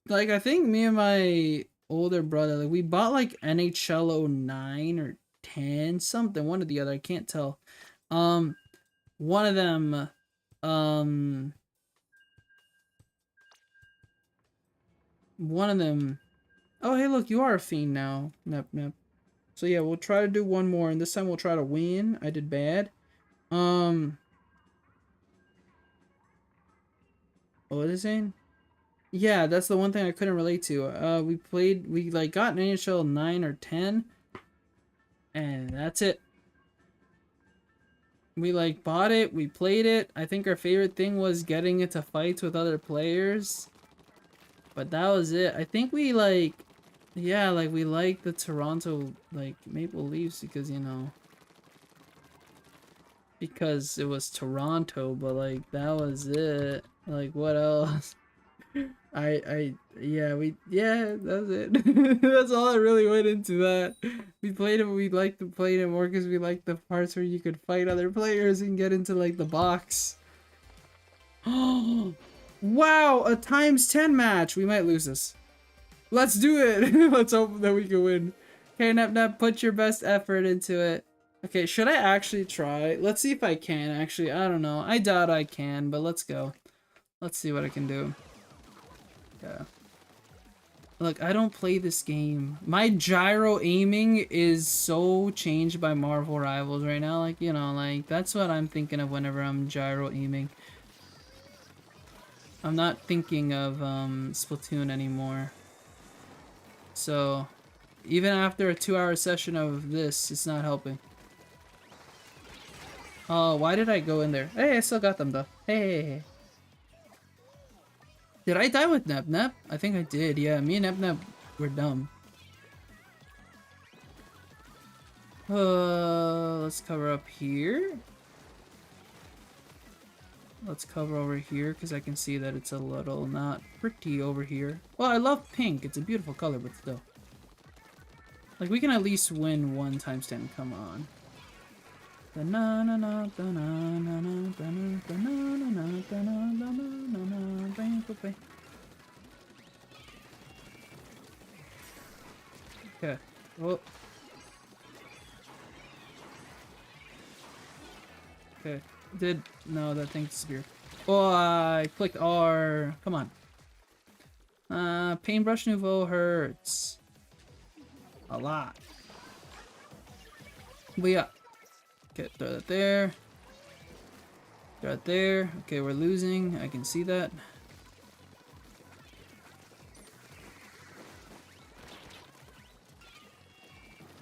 like, I think me and my older brother, like, we bought, like, NHL 09 or 10, something, one or the other, I can't tell. One of them, oh, hey, look, you are a fiend now. Nep. So, yeah, we'll try to do one more, and this time we'll try to win. I did bad. What was it saying? Yeah, that's the one thing I couldn't relate to. We, like, got an NHL 9 or 10, and that's it. We, like, bought it, we played it. I think our favorite thing was getting into fights with other players. But that was it. I think we, like, yeah, like, we like the Toronto, like, Maple Leafs because, you know, because it was Toronto, but, like, that was it. Like, what else? Yeah, that's it. That's all I really went into that. We played it, we liked to play it more because we liked the parts where you could fight other players and get into, like, the box. Oh, wow, a ×10 match. We might lose this. Let's do it. Let's hope that we can win. Okay, Nep, put your best effort into it. Okay, should I actually try? Let's see if I can, actually. I don't know. I doubt I can, but let's go. Let's see what I can do. Yeah. Look, I don't play this game. My gyro aiming is so changed by Marvel Rivals right now. Like, you know, like, that's what I'm thinking of whenever I'm gyro aiming. I'm not thinking of Splatoon anymore. So, even after a 2-hour session of this, it's not helping. Oh, why did I go in there? Hey, I still got them though. Hey. Did I die with Nep? I think I did, yeah. Me and Nep were dumb. Let's cover up here. Let's cover over here because I can see that it's a little not pretty over here. Well, I love pink. It's a beautiful color, but still. Like, we can at least win 1 ×10. Come on. Okay. Oh. Okay. No, that thing disappeared. Oh, I clicked R. Come on. Paintbrush Nouveau hurts. A lot. But yeah. Okay, throw that there. Throw it there. Okay, we're losing. I can see that.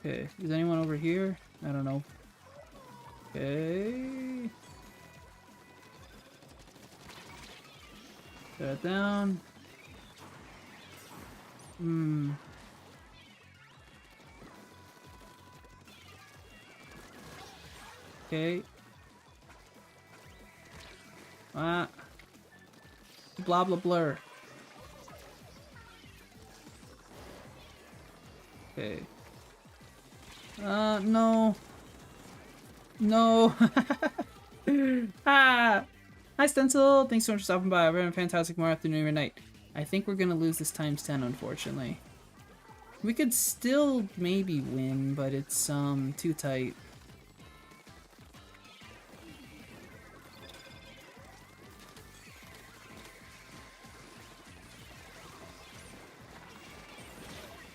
Okay, is anyone over here? I don't know. Okay. Throw it down. Okay. Ah. Blah blah blur. Okay. No. No. Ah. Hi, Stencil. Thanks so much for stopping by. We're having a fantastic morning, afternoon, or night. I think we're gonna lose this times 10, unfortunately. We could still maybe win, but it's too tight.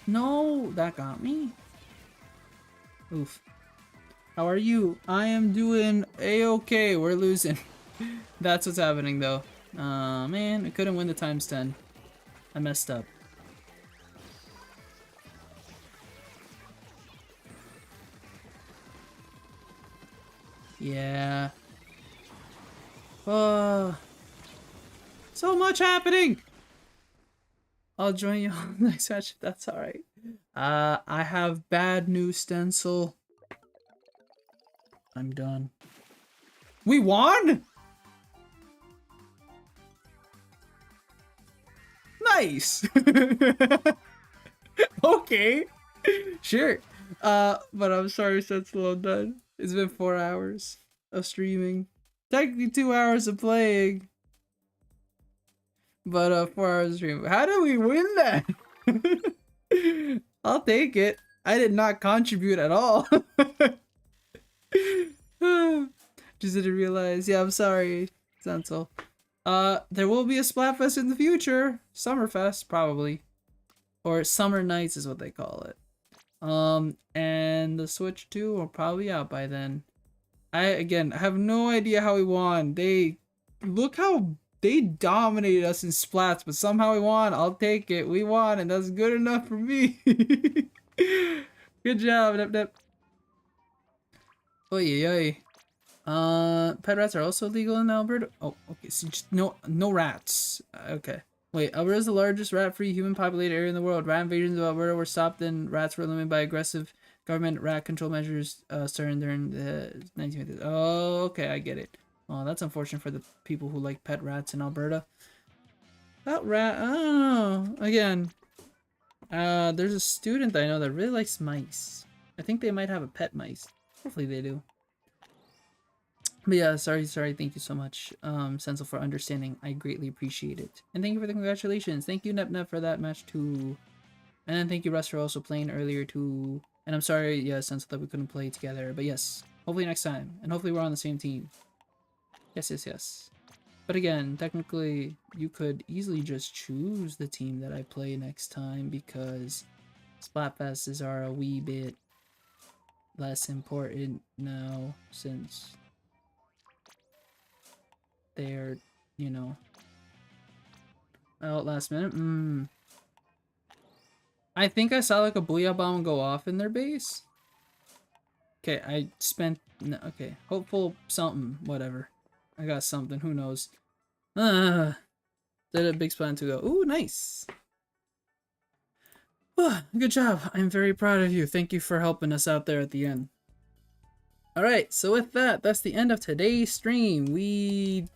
No, that got me. Oof. How are you? I am doing a-okay. We're losing. That's what's happening though. Man, I couldn't win the times 10. I messed up. Yeah. So much happening! I'll join you on the next match if that's alright. I have bad news, Stencil. I'm done. We won?! Nice! Okay. Sure. But I'm sorry, Stencil, I'm done. It's been 4 hours of streaming. Technically 2 hours of playing. But 4 hours of streaming. How did we win that? I'll take it. I did not contribute at all. Just didn't realize. Yeah, I'm sorry, Stencil. There will be a Splatfest in the future. Summerfest, probably. Or Summer Nights is what they call it. And the Switch 2 will probably out by then. I have no idea how we won. Look how they dominated us in Splats, but somehow we won. I'll take it. We won, and that's good enough for me. Good job, Nep Nep. Oy oy. Pet rats are also legal in Alberta. Oh, okay. So just no rats. Okay. Wait, Alberta is the largest rat-free human-populated area in the world. Rat invasions of Alberta were stopped, and rats were eliminated by aggressive government rat control measures starting during the 1950s. Oh, okay, I get it. Oh, that's unfortunate for the people who like pet rats in Alberta. That rat, I don't know. Again, there's a student that I know that really likes mice. I think they might have a pet mice. Hopefully they do. But yeah, sorry, thank you so much, Sensil, for understanding. I greatly appreciate it. And thank you for the congratulations. Thank you, Nep for that match too. And then thank you, Russ, for also playing earlier too. And I'm sorry, yeah, Sensil, that we couldn't play together. But yes, hopefully next time. And hopefully we're on the same team. Yes. But again, technically, you could easily just choose the team that I play next time, because Splatfests are a wee bit less important now, since they're, you know, out last minute. I think I saw like a Booyah Bomb go off in their base. Okay, I spent, no, okay, hopeful something, whatever. I got something, who knows. Did a big Splatoon 2 go. Ooh, nice. Good job. I'm very proud of you. Thank you for helping us out there at the end. Alright, so with that, that's the end of today's stream. We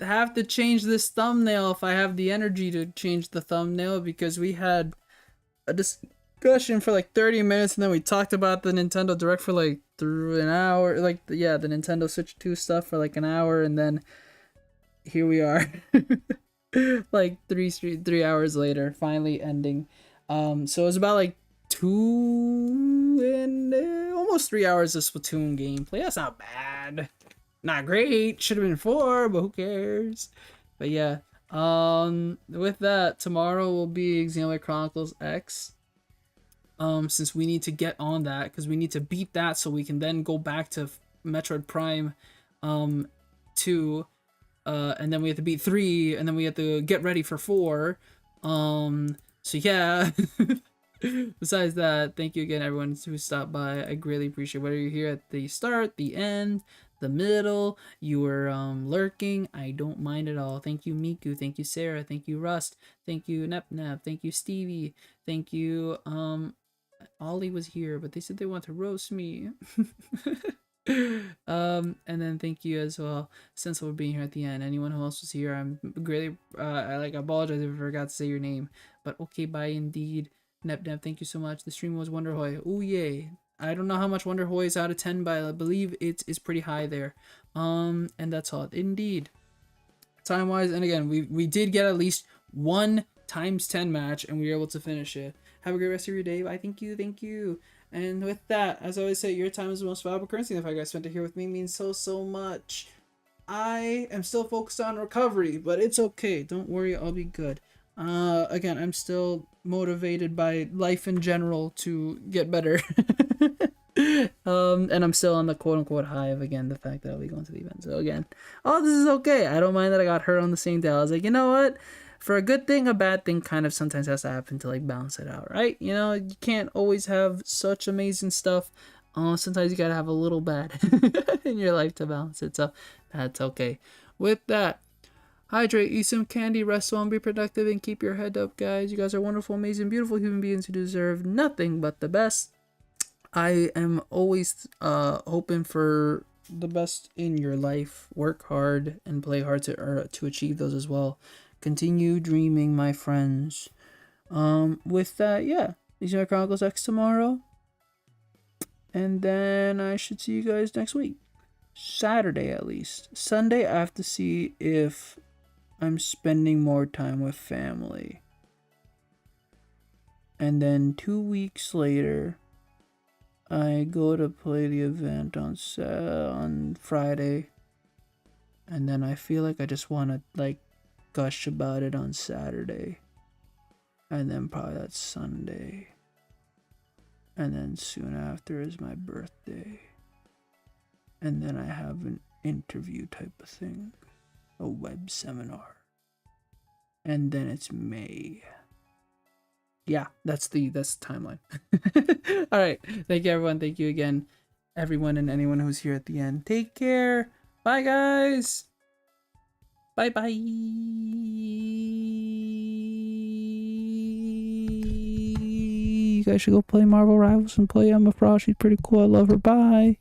have to change this thumbnail if I have the energy to change the thumbnail, because we had a discussion for like 30 minutes and then we talked about the Nintendo Direct for like an hour, like the Nintendo Switch 2 stuff for like an hour, and then here we are like 3 hours later, finally ending. So it was about like 2 and almost 3 hours of Splatoon gameplay. That's not bad. Not great. Should have been 4, but who cares? But yeah. With that, tomorrow will be Xenoblade Chronicles X. Since we need to get on that, because we need to beat that so we can then go back to Metroid Prime 2. And then we have to beat 3, and then we have to get ready for 4. So yeah. Besides that, thank you again, everyone who stopped by. I greatly appreciate whether you're here at the start, the end, the middle, you were lurking. I don't mind at all. Thank you, Miku. Thank you, Sarah. Thank you, Rust. Thank you, Nep. Thank you, Stevie. Thank you, Ollie was here, but they said they want to roast me. And then thank you as well, since we're being here at the end. Anyone who else was here, I'm greatly I apologize if I forgot to say your name. But okay, bye indeed. Nep, thank you so much. The stream was Wonderhoy. Oh yay. I don't know how much Wonderhoy is out of 10, but I believe it's pretty high there. And that's all. Indeed. Time wise, and again, we did get at least one times 10 match, and we were able to finish it. Have a great rest of your day. Bye. Thank you. And with that, as I always say, your time is the most valuable currency. And the fact you guys spent it here with me means so much. I am still focused on recovery, but it's okay. Don't worry, I'll be good. Again, I'm still motivated by life in general to get better. And I'm still on the quote-unquote high of, again, the fact that I'll be going to the event. So again, oh, this is okay. I don't mind that I got hurt on the same day. I was like, you know what? For a good thing, a bad thing kind of sometimes has to happen to like balance it out, right? You know, you can't always have such amazing stuff. Sometimes you gotta have a little bad in your life to balance it. So that's okay. With that, hydrate, eat some candy, rest well, and be productive, and keep your head up, guys. You guys are wonderful, amazing, beautiful human beings who deserve nothing but the best. I am always hoping for the best in your life. Work hard and play hard to achieve those as well. Continue dreaming, my friends. With that, yeah. These are my Chronicles X tomorrow. And then I should see you guys next week. Saturday, at least. Sunday, I have to see if I'm spending more time with family. And then 2 weeks later, I go to play the event on Friday. And then I feel like I just want to, like, gush about it on Saturday. And then probably that's Sunday. And then soon after is my birthday. And then I have an interview type of thing. A web seminar. And then it's May. Yeah, that's the timeline. Alright. Thank you, everyone. Thank you again, everyone and anyone who's here at the end. Take care. Bye, guys. Bye. You guys should go play Marvel Rivals and play Emma Frost. She's pretty cool. I love her. Bye.